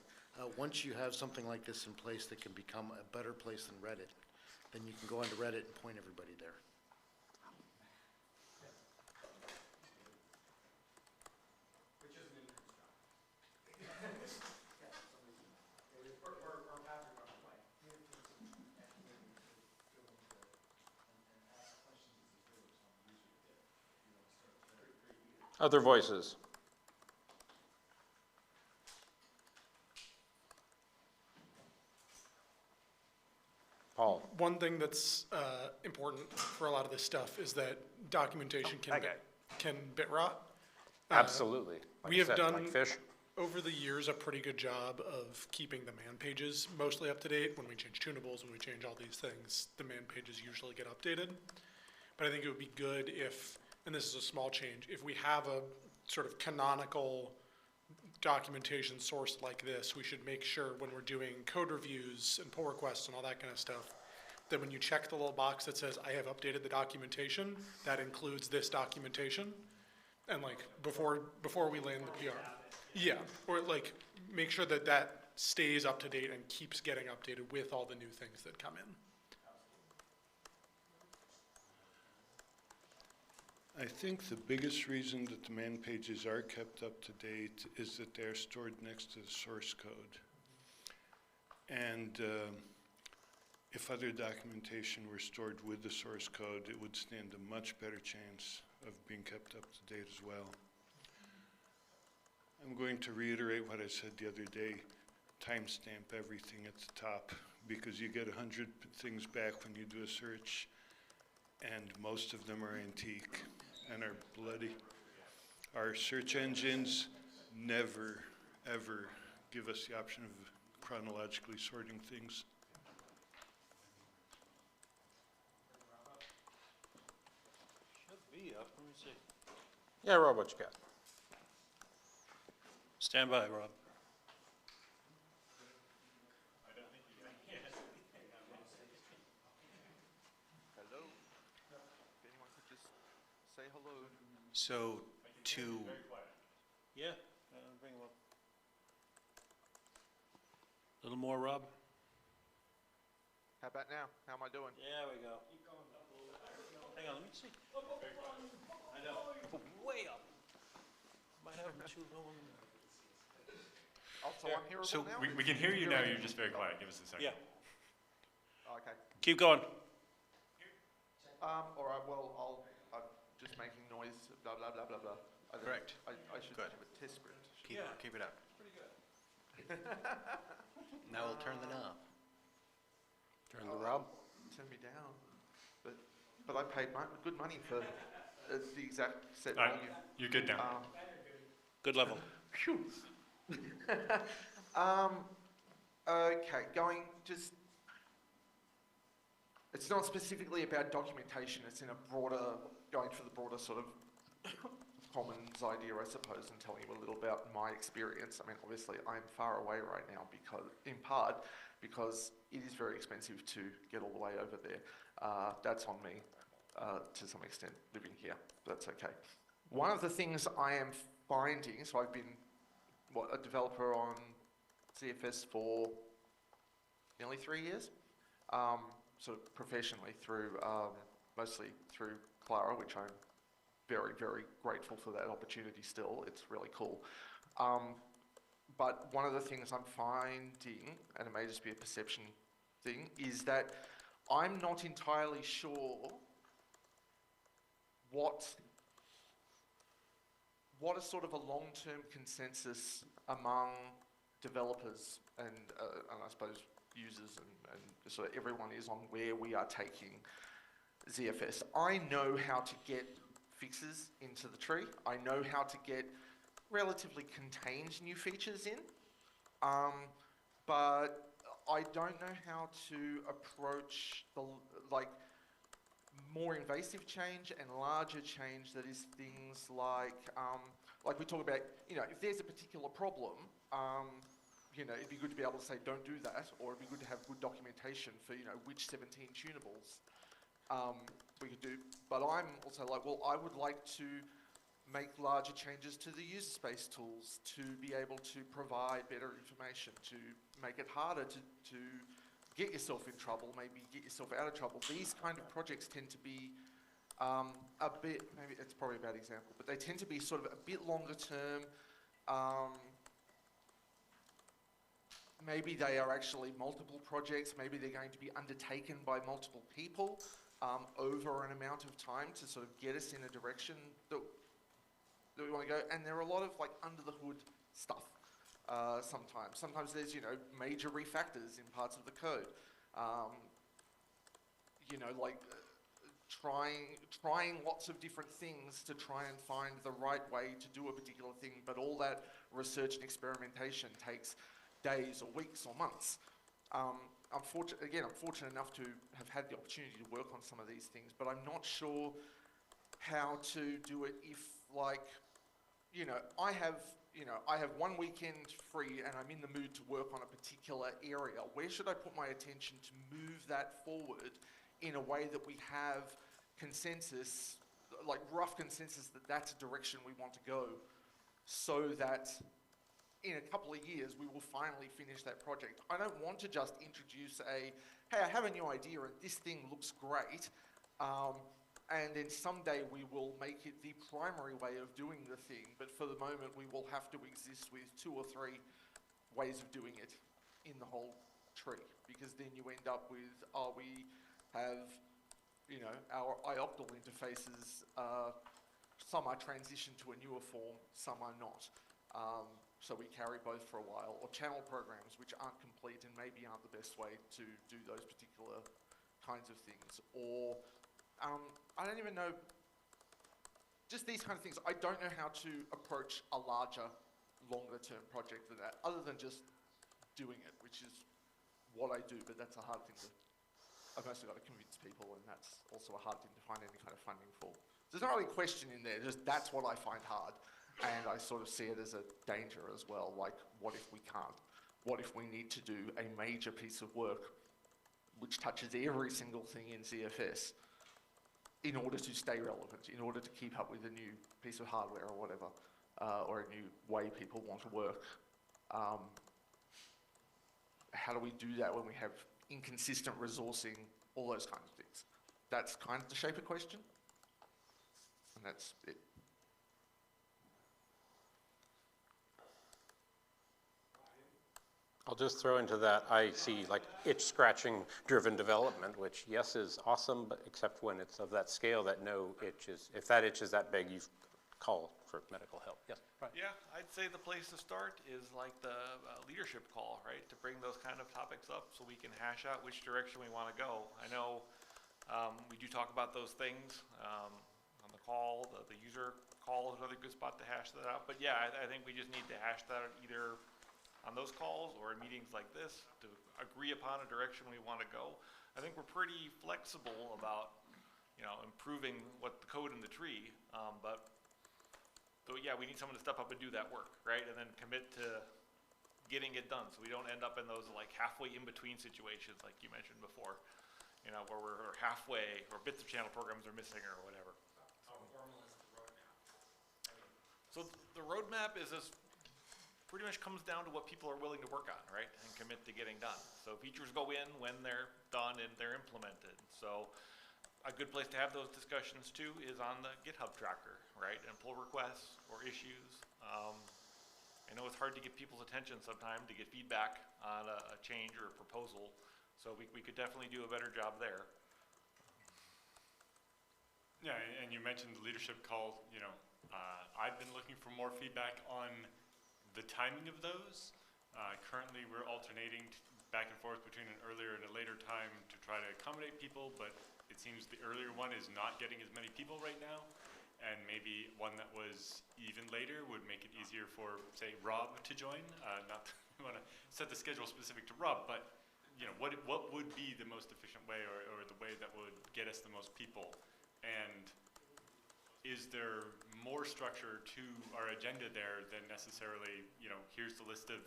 Once you have something like this in place that can become a better place than Reddit, then you can go onto Reddit and point everybody there. Other voices? Paul? One thing that's important for a lot of this stuff is that documentation can bit rot. Absolutely. Like We have said, done, like fish. over the years, a pretty good job of keeping the man pages mostly up to date. When we change tunables, when we change all these things, the man pages usually get updated. But I think it would be good if, and this is a small change, if we have a sort of canonical documentation source like this, we should make sure when we're doing code reviews and pull requests and all that kind of stuff, that when you check the little box that says, I have updated the documentation, that includes this documentation. And like, before we land the PR. Yeah, or like, make sure that that stays up to date and keeps getting updated with all the new things that come in. I think the biggest reason that the man pages are kept up to date is that they're stored next to the source code. And if other documentation were stored with the source code, it would stand a much better chance of being kept up to date as well. I'm going to reiterate what I said the other day, timestamp everything at the top, because you get 100 things back when you do a search, and most of them are antique and are bloody. Our search engines never, ever give us the option of chronologically sorting things. Should be up, let me see. Yeah, Rob, what you got? Stand by, Rob. Hello? If anyone could just say hello. So to, Yeah, bring him up. A little more, Rob? How about now? How am I doing? There we go. Hang on, let me see. I know, way up. Might have him too low. Oh, so I'm hearable So now? we can hear you now, you're just very quiet. Give us a second. Yeah. Okay. Keep going. All right, well, I'm just making noise, blah, blah, blah, blah, blah. Correct. I should Good. have a test script. keep it up. Pretty good. Now we'll turn the knob. Turn the Rob? Turn me down. But I paid good money for the exact set All right, volume. you're good now. Good level. Phew. Okay, it's not specifically about documentation, it's in a going for the broader sort of commons idea, I suppose, and telling you a little about my experience. I mean, obviously, I'm far away right now in part because it is very expensive to get all the way over there. That's on me, to some extent, living here. That's okay. One of the things I am finding, so I've been a developer on ZFS for nearly 3 years, sort of professionally through, mostly through Clara, which I'm very, very grateful for that opportunity still. It's really cool. But one of the things I'm finding, and it may just be a perception thing, is that I'm not entirely sure what a sort of a long-term consensus among developers and I suppose users and sort of everyone is on where we are taking ZFS. I know how to get fixes into the tree. I know how to get relatively contained new features in, but I don't know how to approach the more invasive change and larger change that is things like like we talk about, you know, if there's a particular problem, you know, it'd be good to be able to say, don't do that, or it'd be good to have good documentation for, you know, which 17 tunables we could do. But I'm also like, well, I would like to make larger changes to the user space tools to be able to provide better information, to make it harder to get yourself in trouble, maybe get yourself out of trouble. These kind of projects tend to be a bit, maybe it's probably a bad example, but they tend to be sort of a bit longer term. Maybe they are actually multiple projects, maybe they're going to be undertaken by multiple people over an amount of time to sort of get us in a direction that we want to go. And there are a lot of like under the hood stuff sometimes. Sometimes there's, you know, major refactors in parts of the code. You know, like trying lots of different things to try and find the right way to do a particular thing, but all that research and experimentation takes days or weeks or months. I'm fortunate enough to have had the opportunity to work on some of these things, but I'm not sure how to do it if, like, you know, I have 1 weekend free and I'm in the mood to work on a particular area. Where should I put my attention to move that forward in a way that we have consensus, like rough consensus that that's a direction we want to go, so that in a couple of years we will finally finish that project. I don't want to just introduce hey, I have a new idea and this thing looks great, and then someday we will make it the primary way of doing the thing, but for the moment we will have to exist with 2 or 3 ways of doing it in the whole tree, because then you end up with, we have, you know, our ioctl interfaces, some are transitioned to a newer form, some are not. So we carry both for a while, or channel programs which aren't complete and maybe aren't the best way to do those particular kinds of things, or I don't even know, just these kind of things. I don't know how to approach a larger, longer term project than that, other than just doing it, which is what I do, but that's a hard thing to, I've mostly got to convince people, and that's also a hard thing to find any kind of funding for. There's not really a question in there, just that's what I find hard. And I sort of see it as a danger as well, like, what if we can't? What if we need to do a major piece of work which touches every single thing in ZFS in order to stay relevant, in order to keep up with a new piece of hardware or whatever, or a new way people want to work? How do we do that when we have inconsistent resourcing, all those kinds of things? That's kind of the shape of question, and that's it. I'll just throw into that, I see like itch-scratching driven development, which yes is awesome, but except when it's of that scale that no itch is, if that itch is that big, you call for medical help. Yes, right. Yeah, I'd say the place to start is like the leadership call, right? To bring those kind of topics up so we can hash out which direction we want to go. I know we do talk about those things on the call, the user call is another good spot to hash that out. But yeah, I think we just need to hash that out either on those calls or in meetings like this to agree upon a direction we want to go. I think we're pretty flexible about, you know, improving what the code in the tree, but yeah, we need someone to step up and do that work, right? And then commit to getting it done so we don't end up in those like halfway in between situations like you mentioned before, you know, where we're halfway or bits of channel programs are missing or whatever. How formal is the roadmap? So the roadmap is this pretty much comes down to what people are willing to work on, right, and commit to getting done. So features go in when they're done and they're implemented. So a good place to have those discussions too is on the GitHub tracker, right, and pull requests or issues. I know it's hard to get people's attention sometimes to get feedback on a change or a proposal, so we could definitely do a better job there. Yeah, and you mentioned the leadership call. You know, I've been looking for more feedback on the timing of those. Currently we're alternating back and forth between an earlier and a later time to try to accommodate people, but it seems the earlier one is not getting as many people right now, and maybe one that was even later would make it easier for, say, Rob to join. Not that we want to set the schedule specific to Rob, but you know, what would be the most efficient way, or the way that would get us the most people? And is there more structure to our agenda there than necessarily, here's the list of,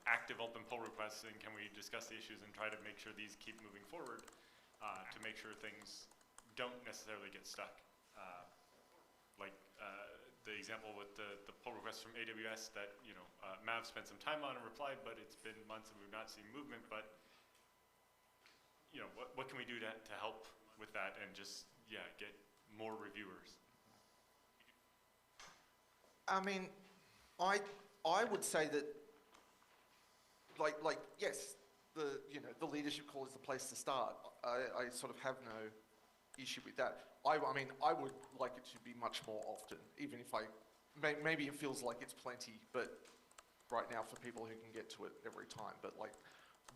active open pull requests, and can we discuss the issues and try to make sure these keep moving forward to make sure things don't necessarily get stuck. The example with the pull requests from AWS that, Mav spent some time on and replied, but it's been months and we've not seen movement, but, what can we do to help with that and just, get more reviewers? I mean, I would say that, yes, the leadership call is the place to start. I sort of have no issue with that. I mean, I would like it to be much more often, even if maybe it feels like it's plenty, but right now for people who can get to it every time, but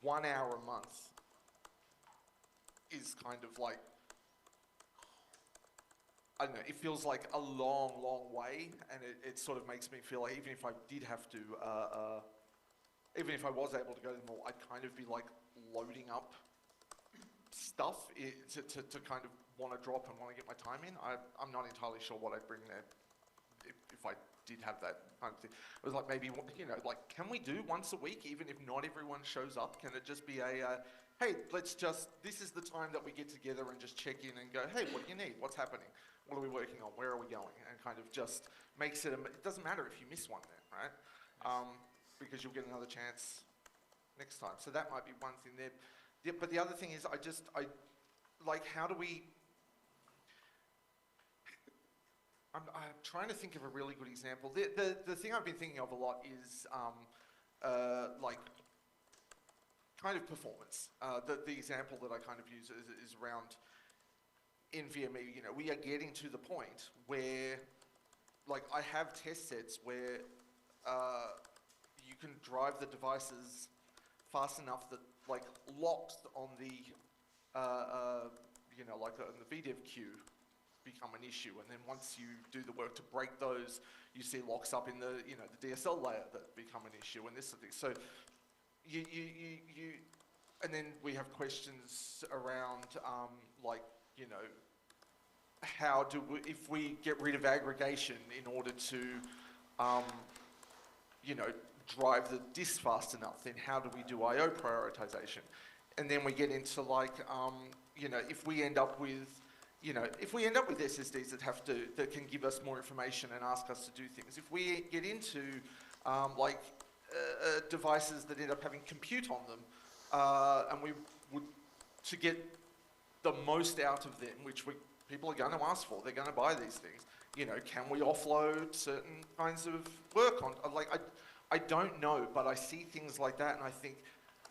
1 hour a month is kind of like, I don't know, it feels like a long, long way, and it sort of makes me feel like even if I did have to, even if I was able to go to them all, I'd kind of be loading up stuff to kind of want to drop and want to get my time in. I'm not entirely sure what I'd bring there if I did have that kind of thing. It was maybe, can we do once a week, even if not everyone shows up? Can it just be hey, this is the time that we get together and just check in and go, hey, what do you need? What's happening? What are we working on? Where are we going? And kind of just makes it doesn't matter if you miss one then, right? Because you'll get another chance next time. So that might be one thing there. But the other thing is, how do we... I'm trying to think of a really good example. The thing I've been thinking of a lot is kind of performance. The example that I kind of use is around NVMe. We are getting to the point where, I have test sets where you can drive the devices fast enough that locks on the on the VDEV queue become an issue, and then once you do the work to break those, you see locks up in the the DSL layer that become an issue, and this sort of thing. So and then we have questions around how do we, if we get rid of aggregation in order to drive the disk fast enough, then how do we do I/O prioritization? And then we get into if we end up with SSDs that can give us more information and ask us to do things. If we get into devices that end up having compute on them, and we would, to get the most out of them, which people are going to ask for, they're going to buy these things. Can we offload certain kinds of work on? I don't know, but I see things like that, and I think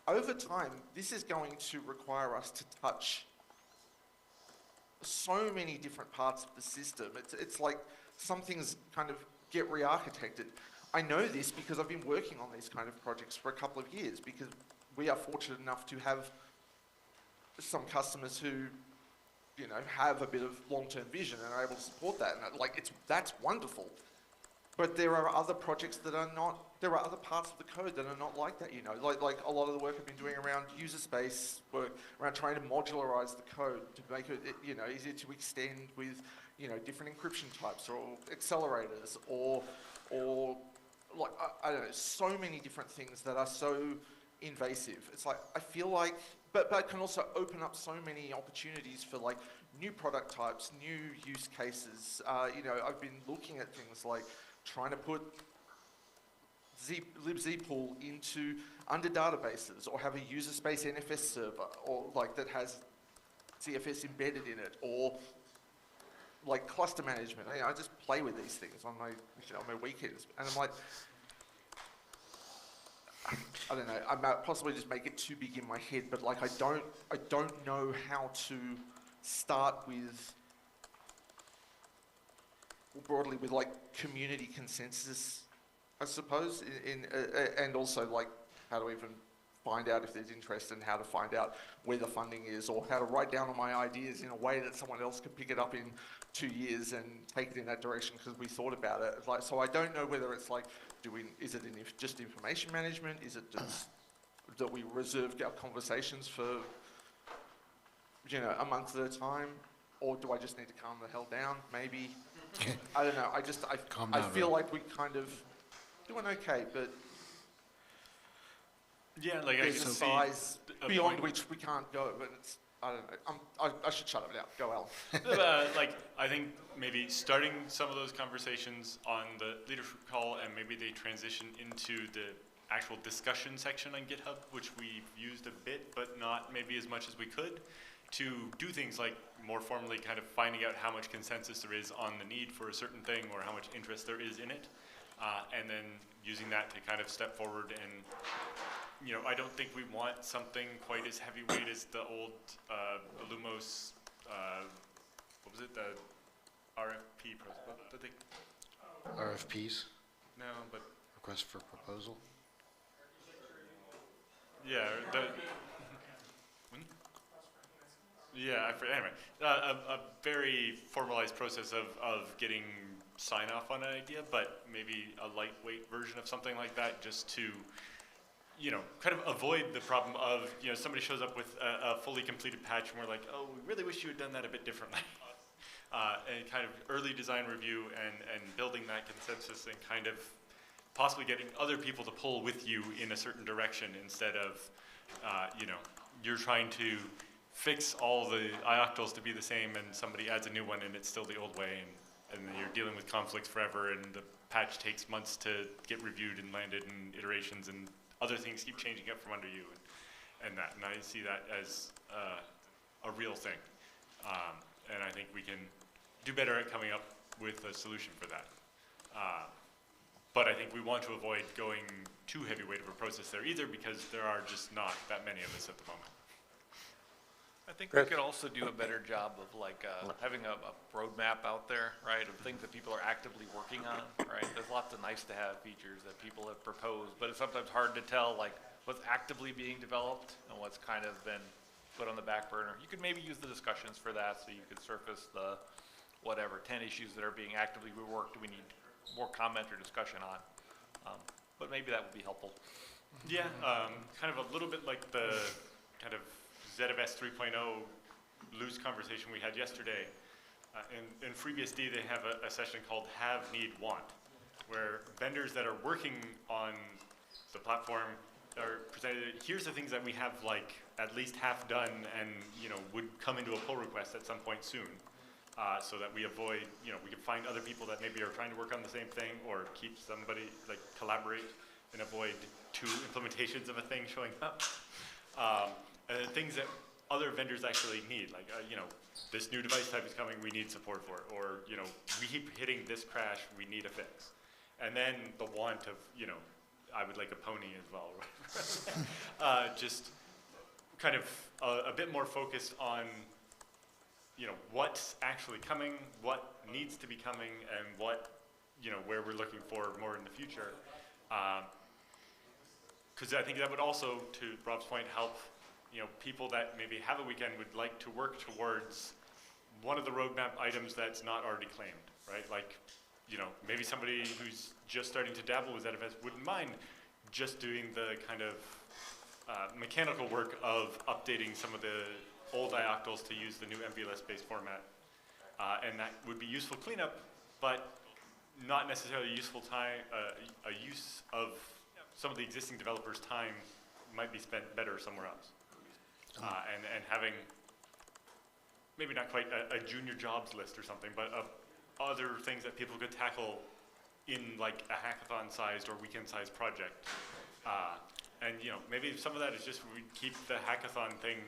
over time this is going to require us to touch so many different parts of the system. It's like some things kind of get re-architected. I know this because I've been working on these kind of projects for a couple of years, because we are fortunate enough to have some customers who, have a bit of long-term vision and are able to support that. And that's wonderful. But there are other projects that are not, there are other parts of the code that are not like that, like a lot of the work I've been doing around user space work, around trying to modularize the code to make it, easier to extend with, different encryption types or accelerators or I don't know, so many different things that are so invasive. It's I feel like, but it can also open up so many opportunities for new product types, new use cases. I've been looking at things like trying to put libzpool under databases, or have a user space NFS server, or that has ZFS embedded in it, or cluster management. I just play with these things on my weekends, and I'm I don't know. I might possibly just make it too big in my head, but I don't know how to start with, broadly with community consensus, I suppose, and also how to even find out if there's interest, and how to find out where the funding is, or how to write down all my ideas in a way that someone else can pick it up in 2 years and take it in that direction because we thought about it. So I don't know whether it's is it just information management? Is it just that we reserved our conversations for, a month at a time? or do I just need to calm the hell down? Maybe. I don't know. Calm I down, feel Rob. like we kind of doing okay, but Yeah, like I there's can a see size a beyond point. which we can't go. But it's, I don't know. I should shut it out. Go, Al. Like, I think maybe starting some of those conversations on the leadership call, and maybe they transition into the actual discussion section on GitHub, which we've used a bit, but not maybe as much as we could, to do things like more formally kind of finding out how much consensus there is on the need for a certain thing or how much interest there is in it, and then using that to kind of step forward. And you know, I don't think we want something quite as heavyweight as the old Illumos, what was it, the RFP process? What did they? RFPs, No, but request for proposal. yeah, yeah. Anyway, a very formalized process of getting sign off on an idea, but maybe a lightweight version of something like that, just to, you know, kind of avoid the problem of, you know, somebody shows up with a fully completed patch and we're like, oh, we really wish you had done that a bit differently. And kind of early design review and building that consensus and kind of possibly getting other people to pull with you in a certain direction instead of, you know, you're trying to fix all the ioctls to be the same and somebody adds a new one and it's still the old way, and then you're dealing with conflicts forever and the patch takes months to get reviewed and landed and iterations and other things keep changing up from under you, and I see that as a real thing, and I think we can do better at coming up with a solution for that. But I think we want to avoid going too heavyweight of a process there either, because there are just not that many of us at the moment. I think we could also do a better job of like having a roadmap out there, right, of things that people are actively working on, right? There's lots of nice to have features that people have proposed, but it's sometimes hard to tell like what's actively being developed and what's kind of been put on the back burner. You could maybe use the discussions for that, so you could surface the whatever 10 issues that are being actively reworked we need more comment or discussion on. But maybe that would be helpful. Yeah, kind of a little bit like the kind of ZFS 3.0 loose conversation we had yesterday. In FreeBSD, they have a session called Have, Need, Want, where vendors that are working on the platform are presented, here's the things that we have like at least half done and, you know, would come into a pull request at some point soon. So that we avoid, you know, we can find other people that maybe are trying to work on the same thing, or keep somebody, like collaborate and avoid 2 implementations of a thing showing up. And then things that other vendors actually need, like, you know, this new device type is coming, we need support for it, or, you know, we keep hitting this crash, we need a fix. And then the want of, you know, I would like a pony as well. Just kind of a bit more focused on, you know, what's actually coming, what needs to be coming, and what, you know, where we're looking for more in the future. Because I think that would also, to Rob's point, help, you know, people that maybe have a weekend would like to work towards one of the roadmap items that's not already claimed, right? Like, you know, maybe somebody who's just starting to dabble with ZFS wouldn't mind just doing the kind of mechanical work of updating some of the old ioctls to use the new MVLS-based format. And that would be useful cleanup, but not necessarily useful time, a use of some of the existing developers' time might be spent better somewhere else. And having maybe not quite a junior jobs list or something, but other things that people could tackle in like a hackathon-sized or weekend-sized project. And you know, maybe some of that is just we keep the hackathon thing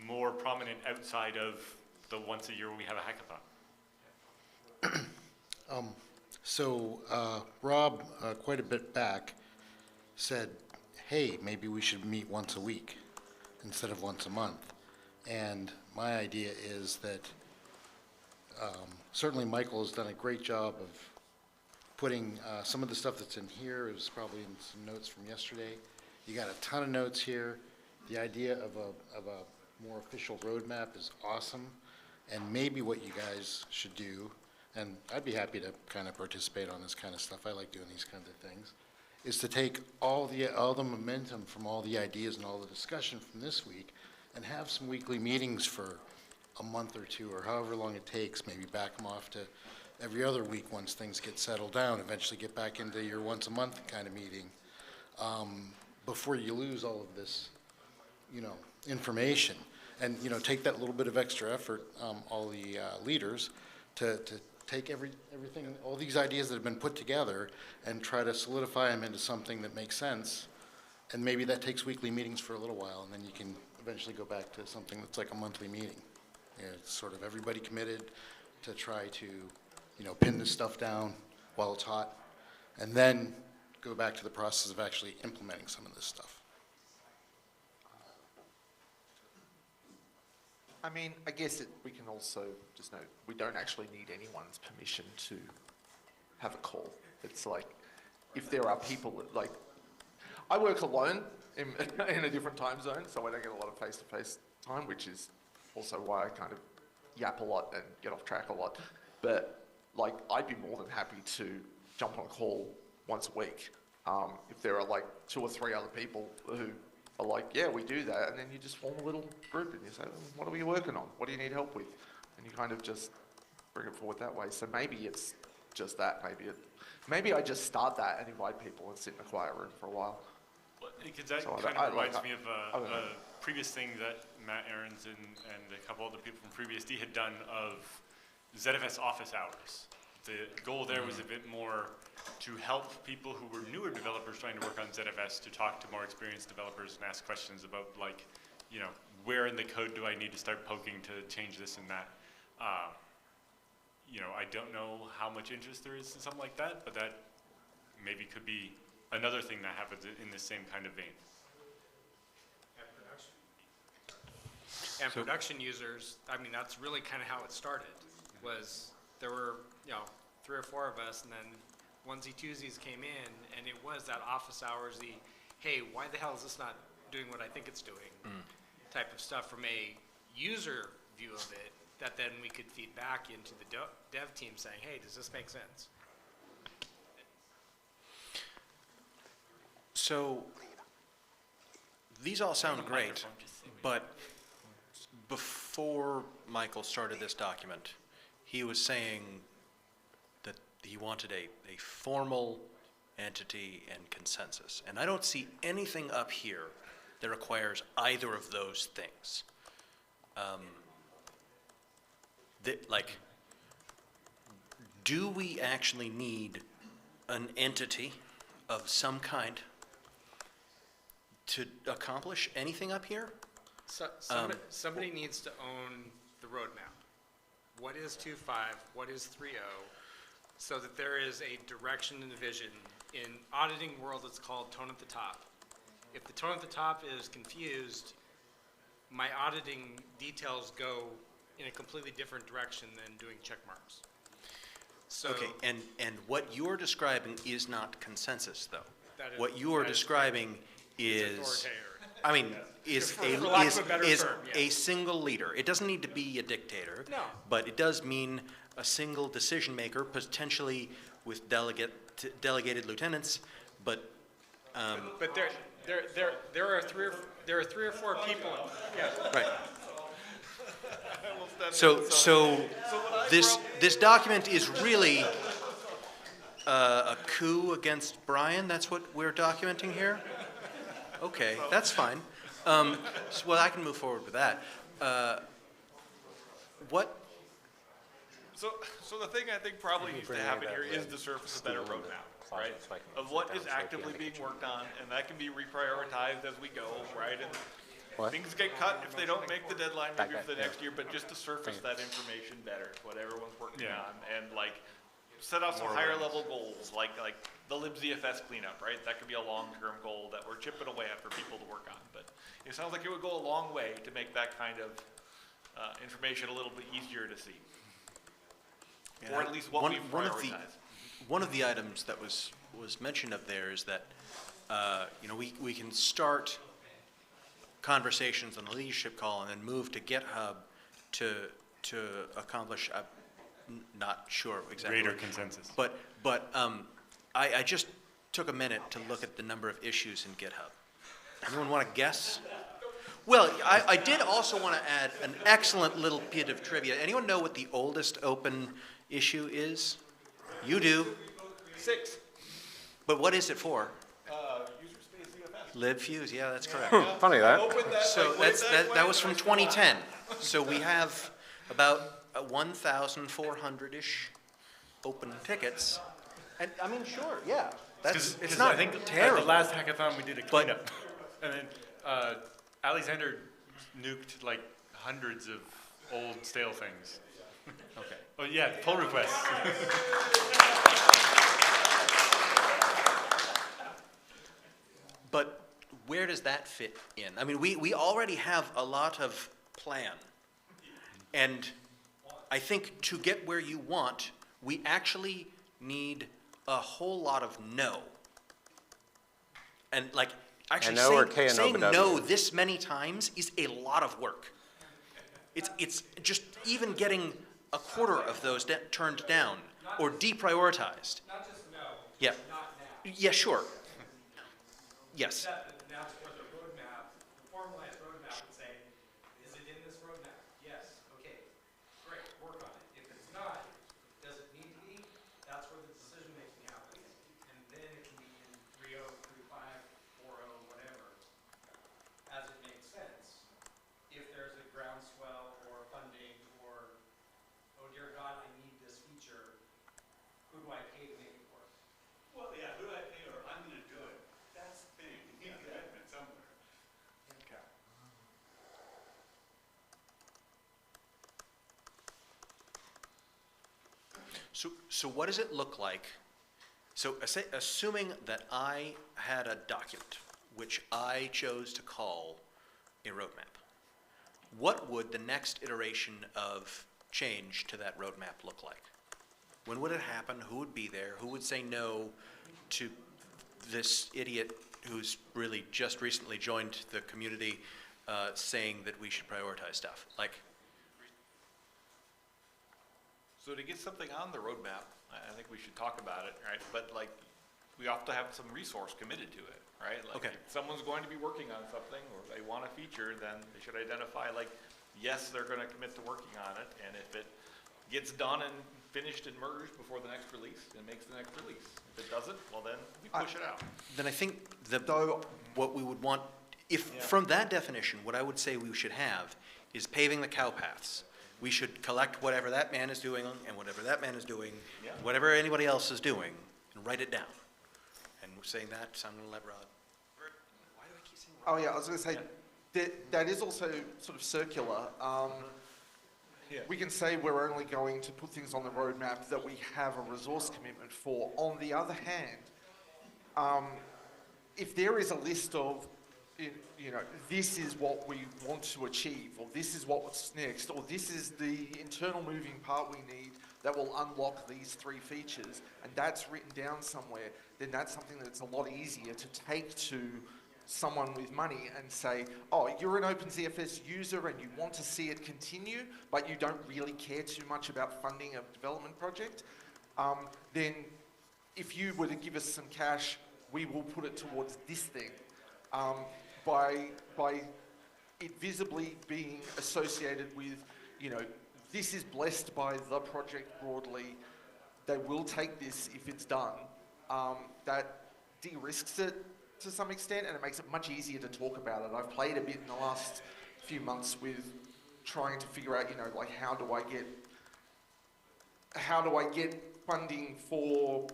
more prominent outside of the once a year when we have a hackathon. So Rob, quite a bit back, said, hey, maybe we should meet once a week instead of once a month. And my idea is that certainly Michael has done a great job of putting some of the stuff that's in here is probably in some notes from yesterday. You got a ton of notes here. The idea of a more official roadmap is awesome. And maybe what you guys should do, and I'd be happy to kind of participate on this kind of stuff, I like doing these kinds of things, is to take all the momentum from all the ideas and all the discussion from this week and have some weekly meetings for a month or two, or however long it takes, maybe back them off to every other week once things get settled down, eventually get back into your once a month kind of meeting, before you lose all of this, information. And, take that little bit of extra effort, all the leaders, to take everything, all these ideas that have been put together and try to solidify them into something that makes sense. And maybe that takes weekly meetings for a little while, and then you can eventually go back to something that's like a monthly meeting. It's sort of everybody committed to try to, pin this stuff down while it's hot, and then go back to the process of actually implementing some of this stuff. I mean, I guess we can also just note, we don't actually need anyone's permission to have a call. It's like, if there are people that, like, I work alone in a different time zone, so I don't get a lot of face-to-face time, which is also why I kind of yap a lot and get off track a lot. But, like, I'd be more than happy to jump on a call once a week. If there are, like, 2 or 3 other people who are like, yeah, we do that, and then you just form a little group and you say, well, what are you working on? What do you need help with? And you kind of just bring it forward that way. So maybe it's just that. Maybe I just start that and invite people and sit in a quiet room for a while. Because that So kind of reminds me of I don't know. a previous thing that Matt Aarons and a couple other people from FreeBSD had done of ZFS office hours. The goal there was a bit more to help people who were newer developers trying to work on ZFS to talk to more experienced developers and ask questions about, like, where in the code do I need to start poking to change this and that. I don't know how much interest there is in something like that, but that maybe could be another thing that happens in the same kind of vein. And production users, I mean, that's really kind of how it started, was there were, 3 or 4 of us, and then onesie twosies came in, and it was that office hours, hey, why the hell is this not doing what I think it's doing type of stuff from a user view of it, that then we could feed back into the dev team saying, hey, does this make sense? So these all sound great, but before Michael started this document, he was saying that he wanted a formal entity and consensus. And I don't see anything up here that requires either of those things. Do we actually need an entity of some kind to accomplish anything up here? So, somebody needs to own the roadmap. What is 2.5? What is 3.0? So that there is a direction and a vision. In auditing world, it's called tone at the top. If the tone at the top is confused, my auditing details go in a completely different direction than doing check marks. So okay, and what you're describing is not consensus, though. That is- What you are that is describing is, authoritarian. I mean, is For lack of a better is term, a yes. single leader. It doesn't need to be a dictator. No. But it does mean a single decision maker, potentially with delegated lieutenants. But But there are 3 or 4 people. Yeah. right. So this document is really a coup against Brian. That's what we're documenting here. Okay, that's fine. Well, I can move forward with that. What? So the thing I think probably needs to happen here is the surface a better roadmap, right? Of what is actively being worked on, and that can be reprioritized as we go, right? And things get cut if they don't make the deadline maybe for the next year, but just to surface that information better, what everyone's working on, and like set out some higher level goals, like the libZFS cleanup, right? That could be a long-term goal that we're chipping away at for people to work on, but it sounds like it would go a long way to make that kind of information a little bit easier to see. Yeah, Or at least what we prioritize. One of the items that was mentioned up there is that we can start conversations on the leadership call and then move to GitHub to accomplish. I'm not sure exactly. Greater consensus. But I just took a minute to look at the number of issues in GitHub. Anyone want to guess? Well, I did also want to add an excellent little bit of trivia. Anyone know what the oldest open issue is? You do. 6. But what is it for? User space ZFS. LibFuse, yeah, that's correct. Funny that. So that was from 2010. So we have about 1,400-ish open tickets. And I mean, sure, yeah. It's not I think terrible. At the last hackathon, we did a cleanup. And then Alexander nuked like hundreds of old stale things. Okay. Oh yeah, pull requests. But where does that fit in? I mean, we already have a lot of plan. And I think to get where you want, we actually need a whole lot of no. And like, actually N-O or K-N-O saying but no W? this many times is a lot of work. It's just even getting a quarter of those turned down or deprioritized. Not just no. Yeah. Not now. Yeah, sure. Yes. That's where the roadmap, the formalized roadmap would say, is it in this roadmap? Yes. Okay. Great. Work on it. If it's not, does it need to be? That's where the decision making happens. And then it can be in 3.0, 3.5, 4.0, whatever, as it makes sense. If there's a groundswell or funding or, oh dear God, I need this feature, who do I pay to make it work? Well, yeah, who do I pay or I'm gonna do it. That's the thing, you need commitment somewhere. Okay. So what does it look like? So assuming that I had a document which I chose to call a roadmap, what would the next iteration of change to that roadmap look like? When would it happen? Who would be there? Who would say no to this idiot who's really just recently joined the community saying that we should prioritize stuff? Like, So to get something on the roadmap, I think we should talk about it, right? But like, we have to have some resource committed to it, right? Like, Okay. if someone's going to be working on something or they want a feature, then they should identify like, yes, they're gonna commit to working on it, and if it gets done and finished and merged before the next release, it makes the next release. If it doesn't, well then, we push it out. then I think what we would want, from that definition, what I would say we should have is paving the cow paths. We should collect whatever that man is doing and whatever that man is doing, whatever anybody else is doing, and write it down. And saying that, so I'm going to let Rod. Why do I keep saying Rod? Oh yeah, I was going to say, that is also sort of circular. We can say we're only going to put things on the roadmap that we have a resource commitment for. On the other hand, if there is a list of, you know, this is what we want to achieve, or this is what's next, or this is the internal moving part we need that will unlock these 3 features, and that's written down somewhere, then that's something that's a lot easier to take to someone with money and say, oh, you're an OpenZFS user and you want to see it continue, but you don't really care too much about funding a development project, then if you were to give us some cash, we will put it towards this thing. By it visibly being associated with, you know, this is blessed by the project broadly, they will take this if it's done, that de-risks it to some extent, and it makes it much easier to talk about it. I've played a bit in the last few months with trying to figure out, you know, like how do I get funding for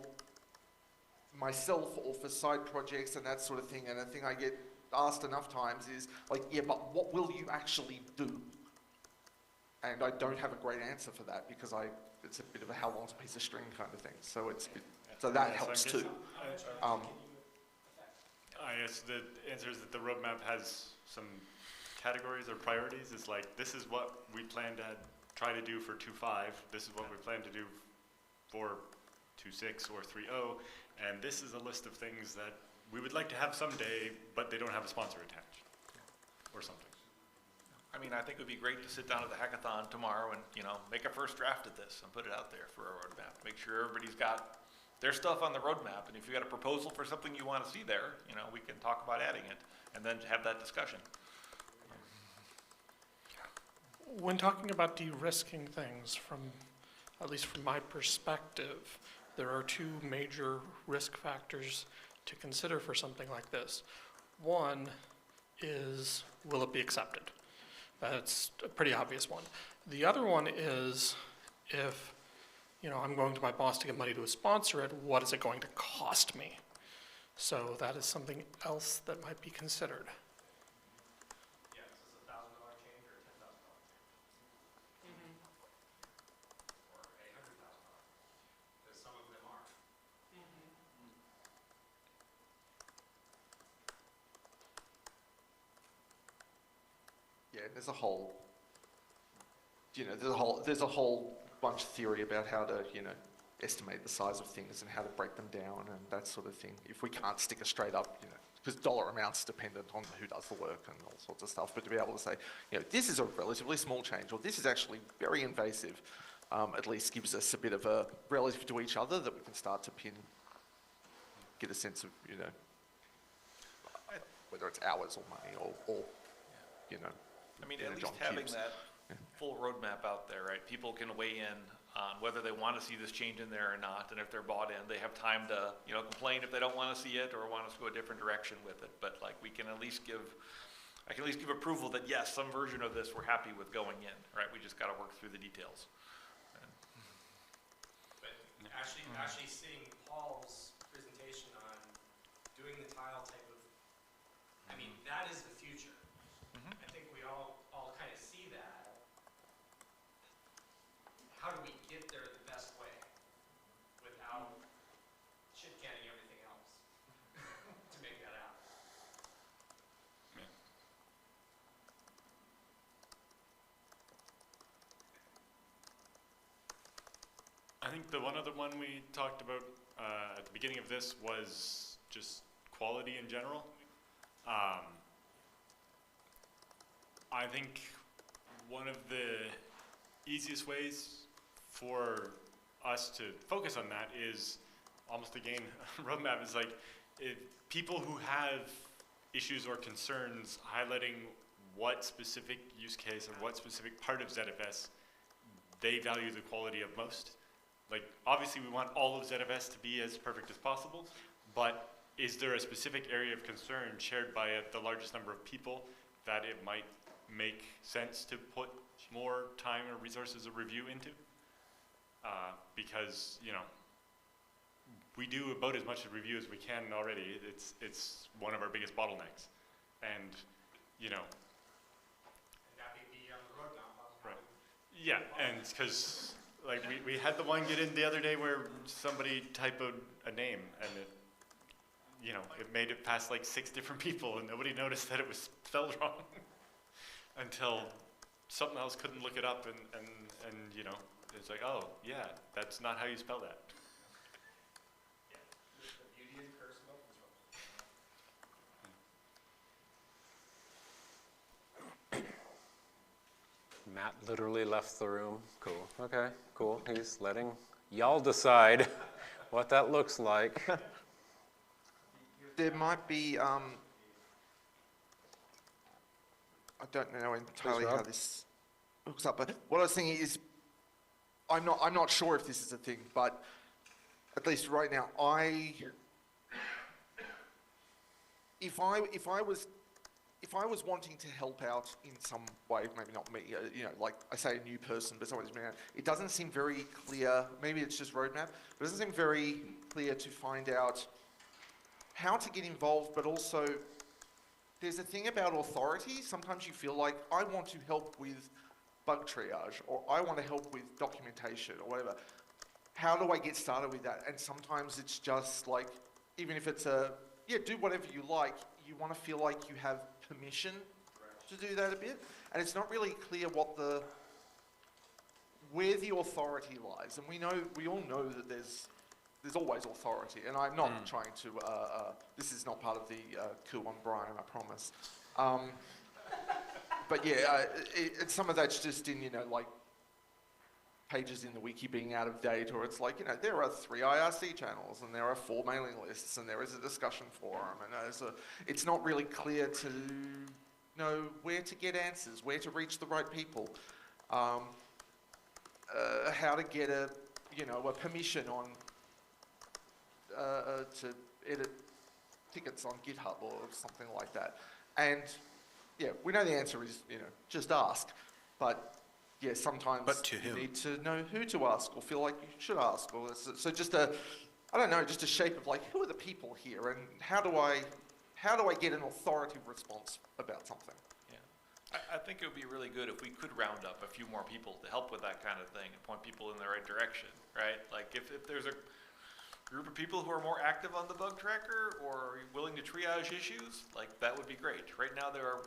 myself or for side projects and that sort of thing, and the thing I get asked enough times is like, yeah, but what will you actually do? And I don't have a great answer for that because it's a bit of a how long's a piece of string kind of thing. So so that helps too. I guess the answer is that the roadmap has some categories or priorities. It's like, this is what we plan to try to do for 2.5. This is what we plan to do for 2.6 or 3.0. And this is a list of things that we would like to have someday, but they don't have a sponsor attached or something. I mean, I think it would be great to sit down at the hackathon tomorrow and, you know, make a first draft of this and put it out there for a roadmap. Make sure everybody's got their stuff on the roadmap, and if you got a proposal for something you want to see there, you know, we can talk about adding it and then have that discussion. when talking about de-risking things, at least from my perspective, there are two major risk factors to consider for something like this. One is, will it be accepted? That's a pretty obvious one. The other one is, if I'm going to my boss to get money to sponsor it, what is it going to cost me? So that is something else that might be considered. Yeah, is this a $1,000 change or a $10,000 change? Or $800,000? Because some of them are. Yeah, there's a whole bunch of theory about how to, estimate the size of things and how to break them down and that sort of thing. If we can't stick a straight up, because dollar amounts dependent on who does the work and all sorts of stuff, but to be able to say, this is a relatively small change, or this is actually very invasive, at least gives us a bit of a, relative to each other, that we can start to get a sense of, whether it's hours or money or I mean, at least having that full roadmap out there, right? People can weigh in on whether they want to see this change in there or not, and if they're bought in, they have time to, complain if they don't want to see it or want us to go a different direction with it. But like, I can at least give approval that yes, some version of this we're happy with going in, right? We just got to work through the details. But actually seeing Paul's presentation on doing the tile type of, I mean, that is the future. I think we all kind of see that. How do we get there the best way without shit-canning everything else to make that happen? I think the one other one we talked about at the beginning of this was just quality in general. I think one of the easiest ways for us to focus on that is almost again, roadmap is like, if people who have issues or concerns highlighting what specific use case or what specific part of ZFS they value the quality of most. Like, obviously we want all of ZFS to be as perfect as possible, but is there a specific area of concern shared by the largest number of people that it might make sense to put more time or resources of review into? Because, we do about as much review as we can already. It's one of our biggest bottlenecks. And, And that may be on the road now. Right. Yeah, and because like we had the one get in the other day where somebody typoed a name and it, it made it past like 6 different people and nobody noticed that it was spelled wrong until something else couldn't look it up and it's like, oh yeah, that's not how you spell that. Yeah, the beauty and curse of open source. Matt literally left the room. Cool. Okay, cool. He's letting y'all decide what that looks like. There might be, I don't know entirely how this hooks up, but what I was thinking is, I'm not sure if this is a thing, but at least right now, if I was wanting to help out in some way, maybe not me, like I say a new person, but someone's been out, it doesn't seem very clear, maybe it's just roadmap, but it doesn't seem very clear to find out how to get involved, but also there's a thing about authority. Sometimes you feel like, I want to help with bug triage, or I want to help with documentation, or whatever. How do I get started with that? And sometimes it's just like, even if it's do whatever you like, you want to feel like you have permission to do that a bit. And it's not really clear where the authority lies. And we all know that there's always authority. And I'm not trying to, this is not part of the coup on Brian, I promise. But yeah, some of that's just in, like pages in the wiki being out of date, or it's like, there are 3 IRC channels and there are 4 mailing lists and there is a discussion forum and it's not really clear to know where to get answers, where to reach the right people, how to get a permission on to edit tickets on GitHub or something like that. And yeah, we know the answer is, just ask. But yeah, sometimes you need to know who to ask or feel like you should ask. Or so just a shape of like, who are the people here and how do I get an authoritative response about something? I think it would be really good if we could round up a few more people to help with that kind of thing and point people in the right direction, right? Like if there's a group of people who are more active on the bug tracker or willing to triage issues, like that would be great. Right now there are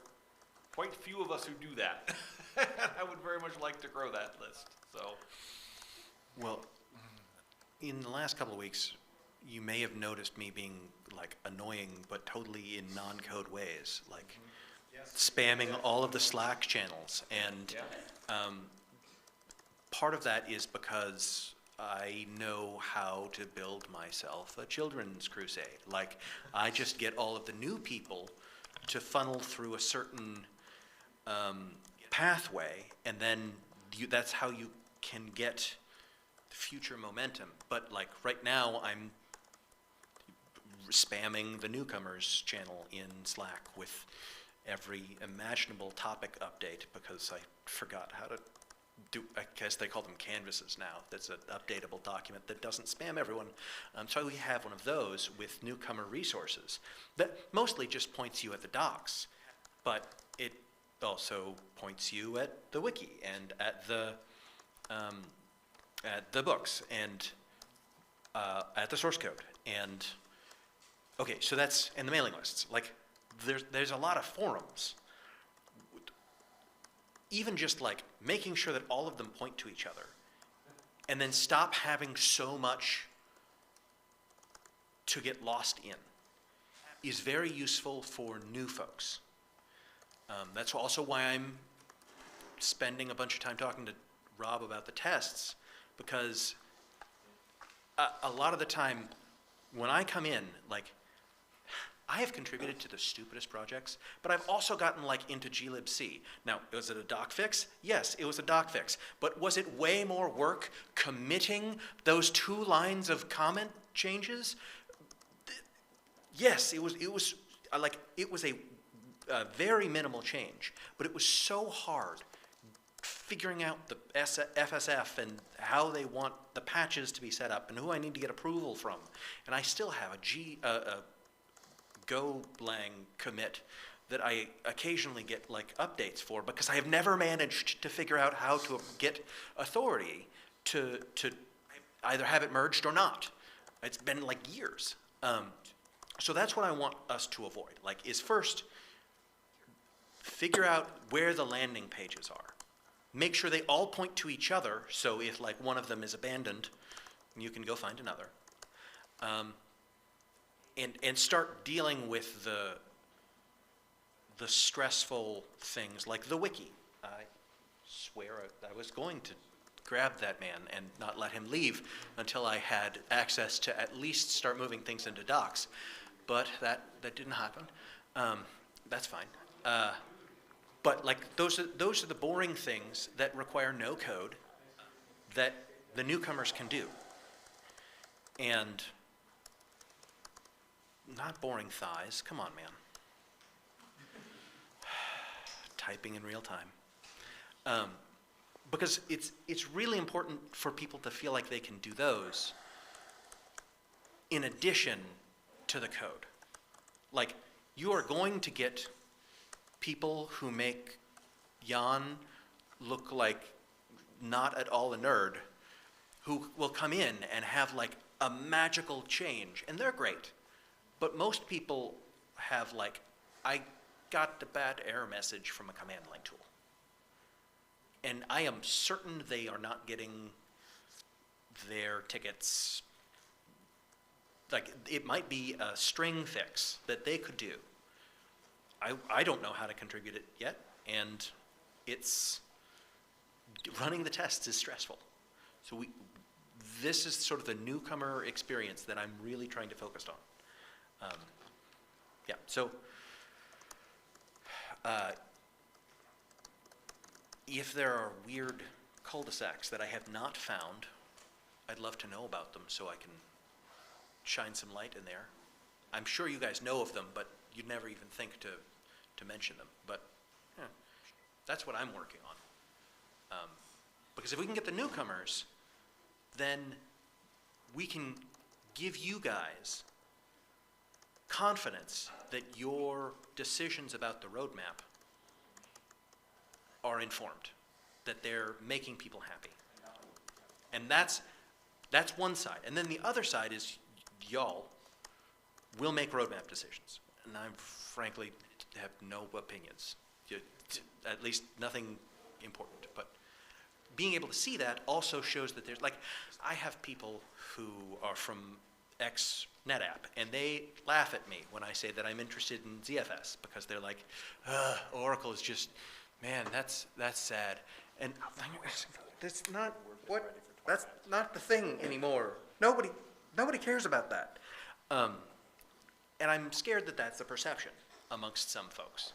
quite few of us who do that. I would very much like to grow that list, so. Well, in the last couple of weeks, you may have noticed me being like annoying, but totally in non-code ways, like spamming all of the Slack channels. And part of that is because I know how to build myself a children's crusade. Like, I just get all of the new people to funnel through a certain pathway, and then that's how you can get future momentum. But like right now, I'm spamming the newcomers channel in Slack with every imaginable topic update because I forgot how to do, I guess they call them canvases now. That's an updatable document that doesn't spam everyone. So we have one of those with newcomer resources that mostly just points you at the docs, but it also points you at the wiki and at the books and at the source code. And okay, so that's, and the mailing lists. Like, there's a lot of forums. Even just like making sure that all of them point to each other and then stop having so much to get lost in is very useful for new folks. That's also why I'm spending a bunch of time talking to Rob about the tests, because a lot of the time when I come in, like, I have contributed to the stupidest projects, but I've also gotten like into glibc. Now, was it a doc fix? Yes, it was a doc fix. But was it way more work committing those 2 lines of comment changes? Yes, it was a very minimal change, but it was so hard figuring out the FSF and how they want the patches to be set up and who I need to get approval from. And I still have a Golang commit that I occasionally get like updates for because I have never managed to figure out how to get authority to either have it merged or not. It's been like years. So that's what I want us to avoid. Like, is first figure out where the landing pages are. Make sure they all point to each other, so if like one of them is abandoned, you can go find another. And start dealing with the stressful things like the wiki. I swear I was going to grab that man and not let him leave until I had access to at least start moving things into docs. But that didn't happen. That's fine. But like those are the boring things that require no code that the newcomers can do. And not boring thighs. Come on, man. Typing in real time. Because it's really important for people to feel like they can do those in addition to the code. Like, you are going to get people who make Jan look like not at all a nerd, who will come in and have like a magical change, and they're great. But most people have like, I got the bad error message from a command line tool. And I am certain they are not getting their tickets. Like, it might be a string fix that they could do. I don't know how to contribute it yet, and running the tests is stressful. So this is sort of the newcomer experience that I'm really trying to focus on. Yeah, so If there are weird cul-de-sacs that I have not found, I'd love to know about them so I can shine some light in there. I'm sure you guys know of them, but you'd never even think to mention them. But that's what I'm working on. Because if we can get the newcomers, then we can give you guys confidence that your decisions about the roadmap are informed, that they're making people happy. And that's one side. And then the other side is y'all will make roadmap decisions. And I frankly have no opinions, at least nothing important. But being able to see that also shows that there's, like, I have people who are from X NetApp, and they laugh at me when I say that I'm interested in ZFS, because they're like, Oracle is just, man, that's sad. And that's not the thing anymore. Nobody cares about that. And I'm scared that that's the perception amongst some folks.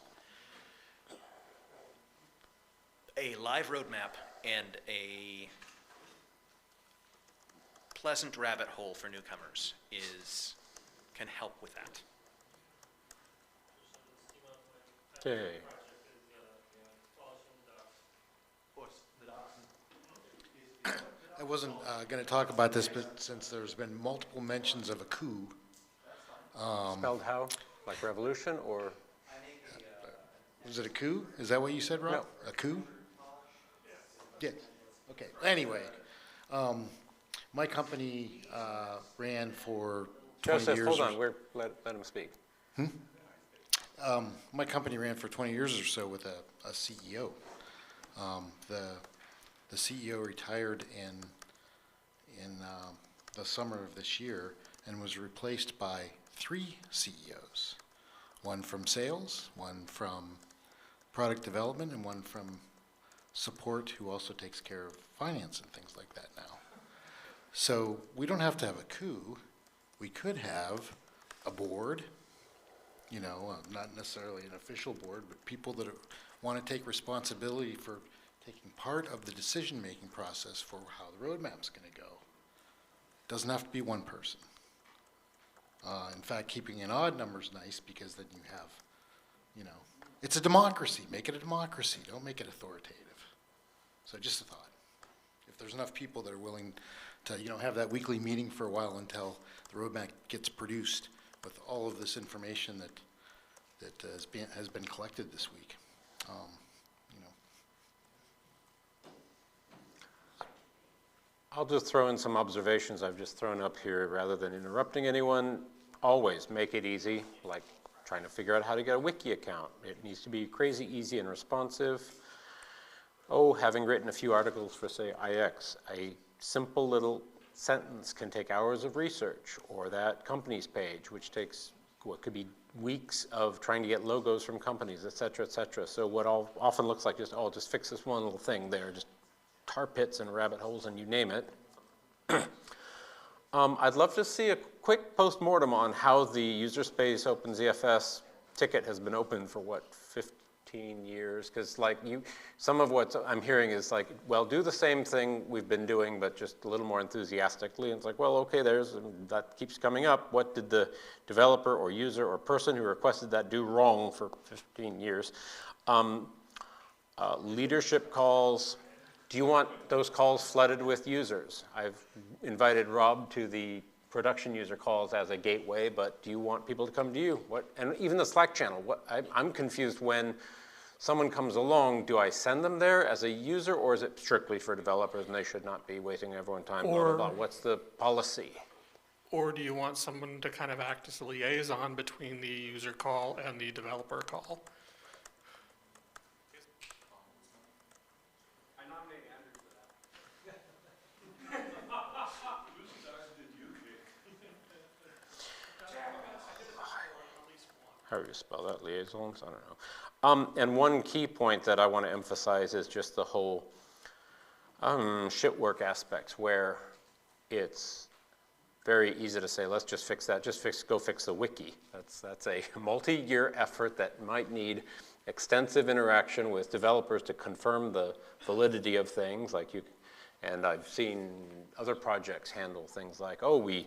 A live roadmap and a pleasant rabbit hole for newcomers can help with that. Okay. I wasn't going to talk about this, but since there's been multiple mentions of a coup. Spelled how? Like revolution, or? Was it a coup? Is that what you said, Rob? No. A coup? Yes. Okay. Anyway, my company ran for 20 Joseph, years. hold on. Let him speak. My company ran for 20 years or so with a CEO. The CEO retired in the summer of this year and was replaced by 3 CEOs. One from sales, one from product development, and one from support, who also takes care of finance and things like that now. So we don't have to have a coup. We could have a board, not necessarily an official board, but people that want to take responsibility for taking part of the decision-making process for how the roadmap's going to go. Doesn't have to be one person. In fact, keeping an odd number is nice, because then you have, it's a democracy. Make it a democracy. Don't make it authoritative. So just a thought. If there's enough people that are willing to, have that weekly meeting for a while until the roadmap gets produced with all of this information that has been collected this week. I'll just throw in some observations I've just thrown up here rather than interrupting anyone. Always make it easy, like trying to figure out how to get a wiki account. It needs to be crazy easy and responsive. Having written a few articles for, say, IX, a simple little sentence can take hours of research, or that company's page, which takes what could be weeks of trying to get logos from companies, et cetera, et cetera. So what often looks like just fix this one little thing there, just tar pits and rabbit holes and you name it. I'd love to see a quick post-mortem on how the user space OpenZFS ticket has been open for, 15 years? Because some of what I'm hearing is like, well, do the same thing we've been doing, but just a little more enthusiastically. And it's like, well, okay, that keeps coming up. What did the developer or user or person who requested that do wrong for 15 years? Leadership calls. Do you want those calls flooded with users? I've invited Rob to the production user calls as a gateway, but do you want people to come to you? And even the Slack channel, I'm confused when someone comes along, do I send them there as a user, or is it strictly for developers and they should not be wasting everyone's time, blah, blah, blah. What's the policy? Or do you want someone to kind of act as a liaison between the user call and the developer call? How do you spell that? Liaisons? I don't know. And one key point that I want to emphasize is just the whole shit work aspects, where it's very easy to say, let's just fix that. Go fix the wiki. That's a multi-year effort that might need extensive interaction with developers to confirm the validity of things, like and I've seen other projects handle things like, oh, we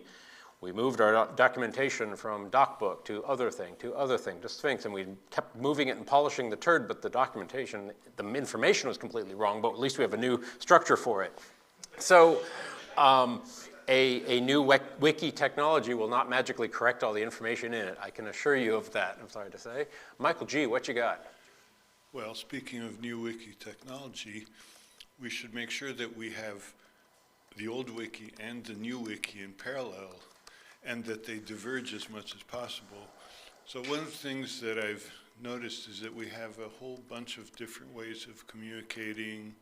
moved our documentation from DocBook to other thing, just things, and we kept moving it and polishing the turd, but the documentation, the information was completely wrong, but at least we have a new structure for it. So a new wiki technology will not magically correct all the information in it. I can assure you of that, I'm sorry to say. Michael G., what you got? Well, speaking of new wiki technology, we should make sure that we have the old wiki and the new wiki in parallel, and that they diverge as much as possible. So one of the things that I've noticed is that we have a whole bunch of different ways of communicating,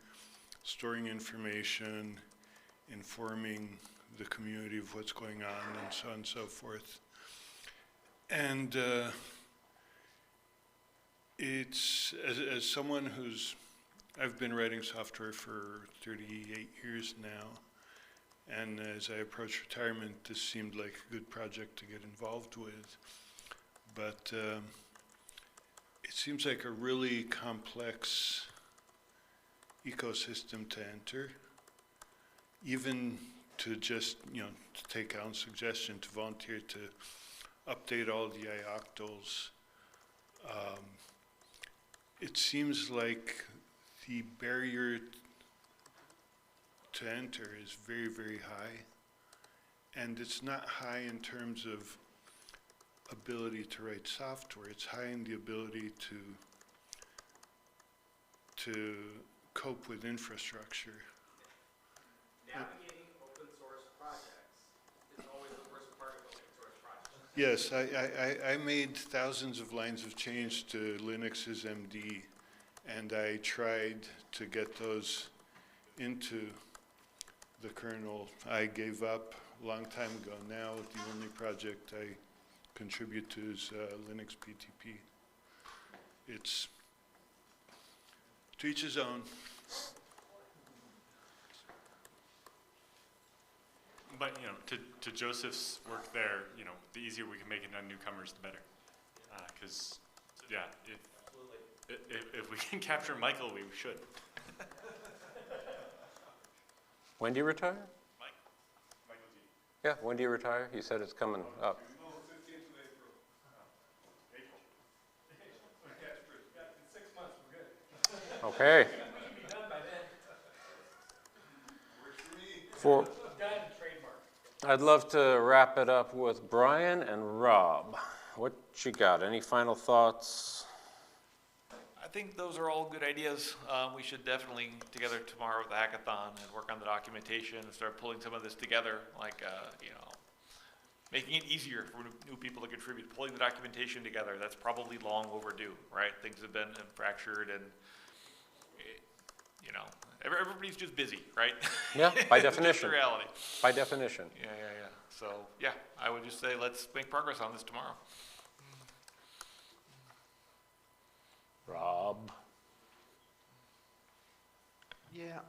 storing information, informing the community of what's going on, and so on and so forth. And it's, as someone I've been writing software for 38 years now, and as I approach retirement, this seemed like a good project to get involved with. But it seems like a really complex ecosystem to enter, even to just, to take on suggestion, to volunteer to update all the ioctls. It seems like the barrier to enter is very, very high, and it's not high in terms of ability to write software. It's high in the ability to cope with infrastructure. Navigating open source projects is always the worst part of open source projects. Yes, I made thousands of lines of change to Linux's MD, and I tried to get those into the kernel. I gave up a long time ago. Now the only project I contribute to is Linux PTP. It's to each his own. But to Joseph's work there, the easier we can make it on newcomers, the better. Because if we can capture Michael, we should. When do you retire? Michael G. Yeah, when do you retire? You said it's coming up. 15th of April. April. In 6 months, we're good. Okay. We should be done by then. Works For, for me. Done, trademark. I'd love to wrap it up with Brian and Rob. What you got? Any final thoughts? I think those are all good ideas. We should definitely together tomorrow with the hackathon and work on the documentation and start pulling some of this together, like, making it easier for new people to contribute. Pulling the documentation together, that's probably long overdue, right? Things have been fractured and, everybody's just busy, right? Yeah, by It's just definition. the reality. By definition. Yeah. So, yeah, I would just say let's make progress on this tomorrow. Rob. Yeah,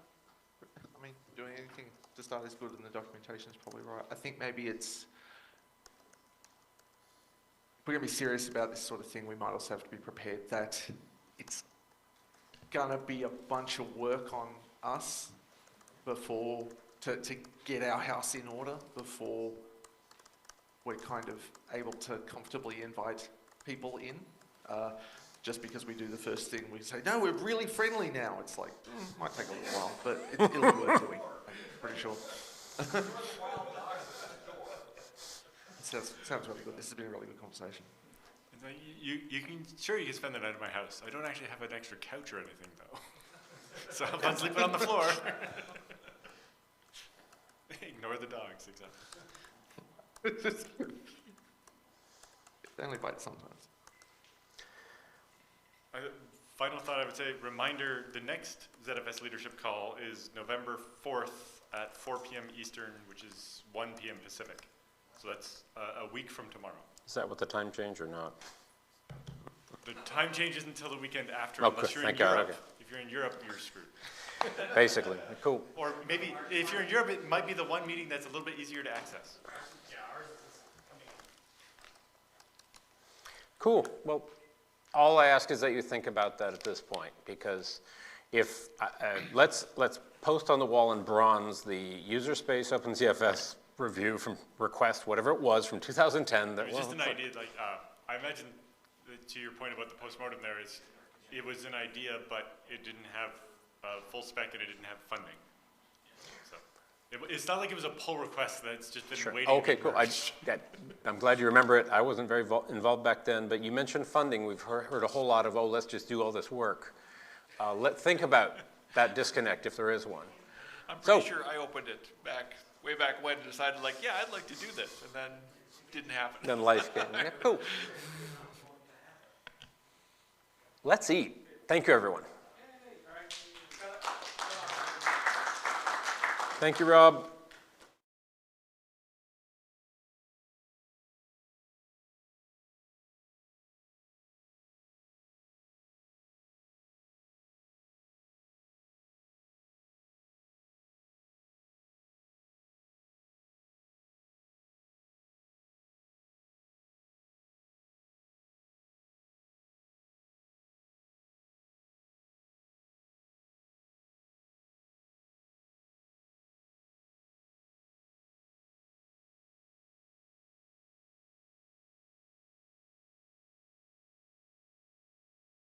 I mean, doing anything to start is good, and the documentation is probably right. I think maybe if we're going to be serious about this sort of thing, we might also have to be prepared that it's going to be a bunch of work on us before, to get our house in order before we're kind of able to comfortably invite people in. Just because we do the first thing, we say, no, we're really friendly now. It's like, might take a little while, but it'll be worth doing, I'm pretty sure. Sounds really good. This has been a really good conversation. You can spend the night at my house. I don't actually have an extra couch or anything, though. So I'm sleeping on the floor. Ignore the dogs, exactly. They only bite sometimes. Final thought, I would say, reminder, the next ZFS leadership call is November 4th at 4 p.m. Eastern, which is 1 p.m. Pacific. So that's a week from tomorrow. Is that with the time change or not? The time changes until the weekend after, Oh, unless good. you're in Thank God. Europe. Okay. If you're in Europe, you're screwed. Basically. Cool. Or maybe, if you're in Europe, it might be the one meeting that's a little bit easier to access. Yeah, ours is coming. Cool. Well, All I ask is that you think about that at this point, because if, let's post on the wall in bronze the user space OpenZFS review from request, whatever it was, from 2010. That it was just an idea, like, I imagine, that to your point about the postmortem there is, it was an idea, but it didn't have a full spec and it didn't have funding. So, it's not like it was a pull request that's just been waiting. Okay, cool. I'm glad you remember it. I wasn't very involved back then, but you mentioned funding. We've heard a whole lot of, oh, let's just do all this work. Think about that disconnect if there is one. I'm pretty sure I opened it way back when, and decided like, yeah, I'd like to do this, and then didn't happen. Then life came. Yeah, cool. Let's eat. Thank you, everyone. Thank you, Rob.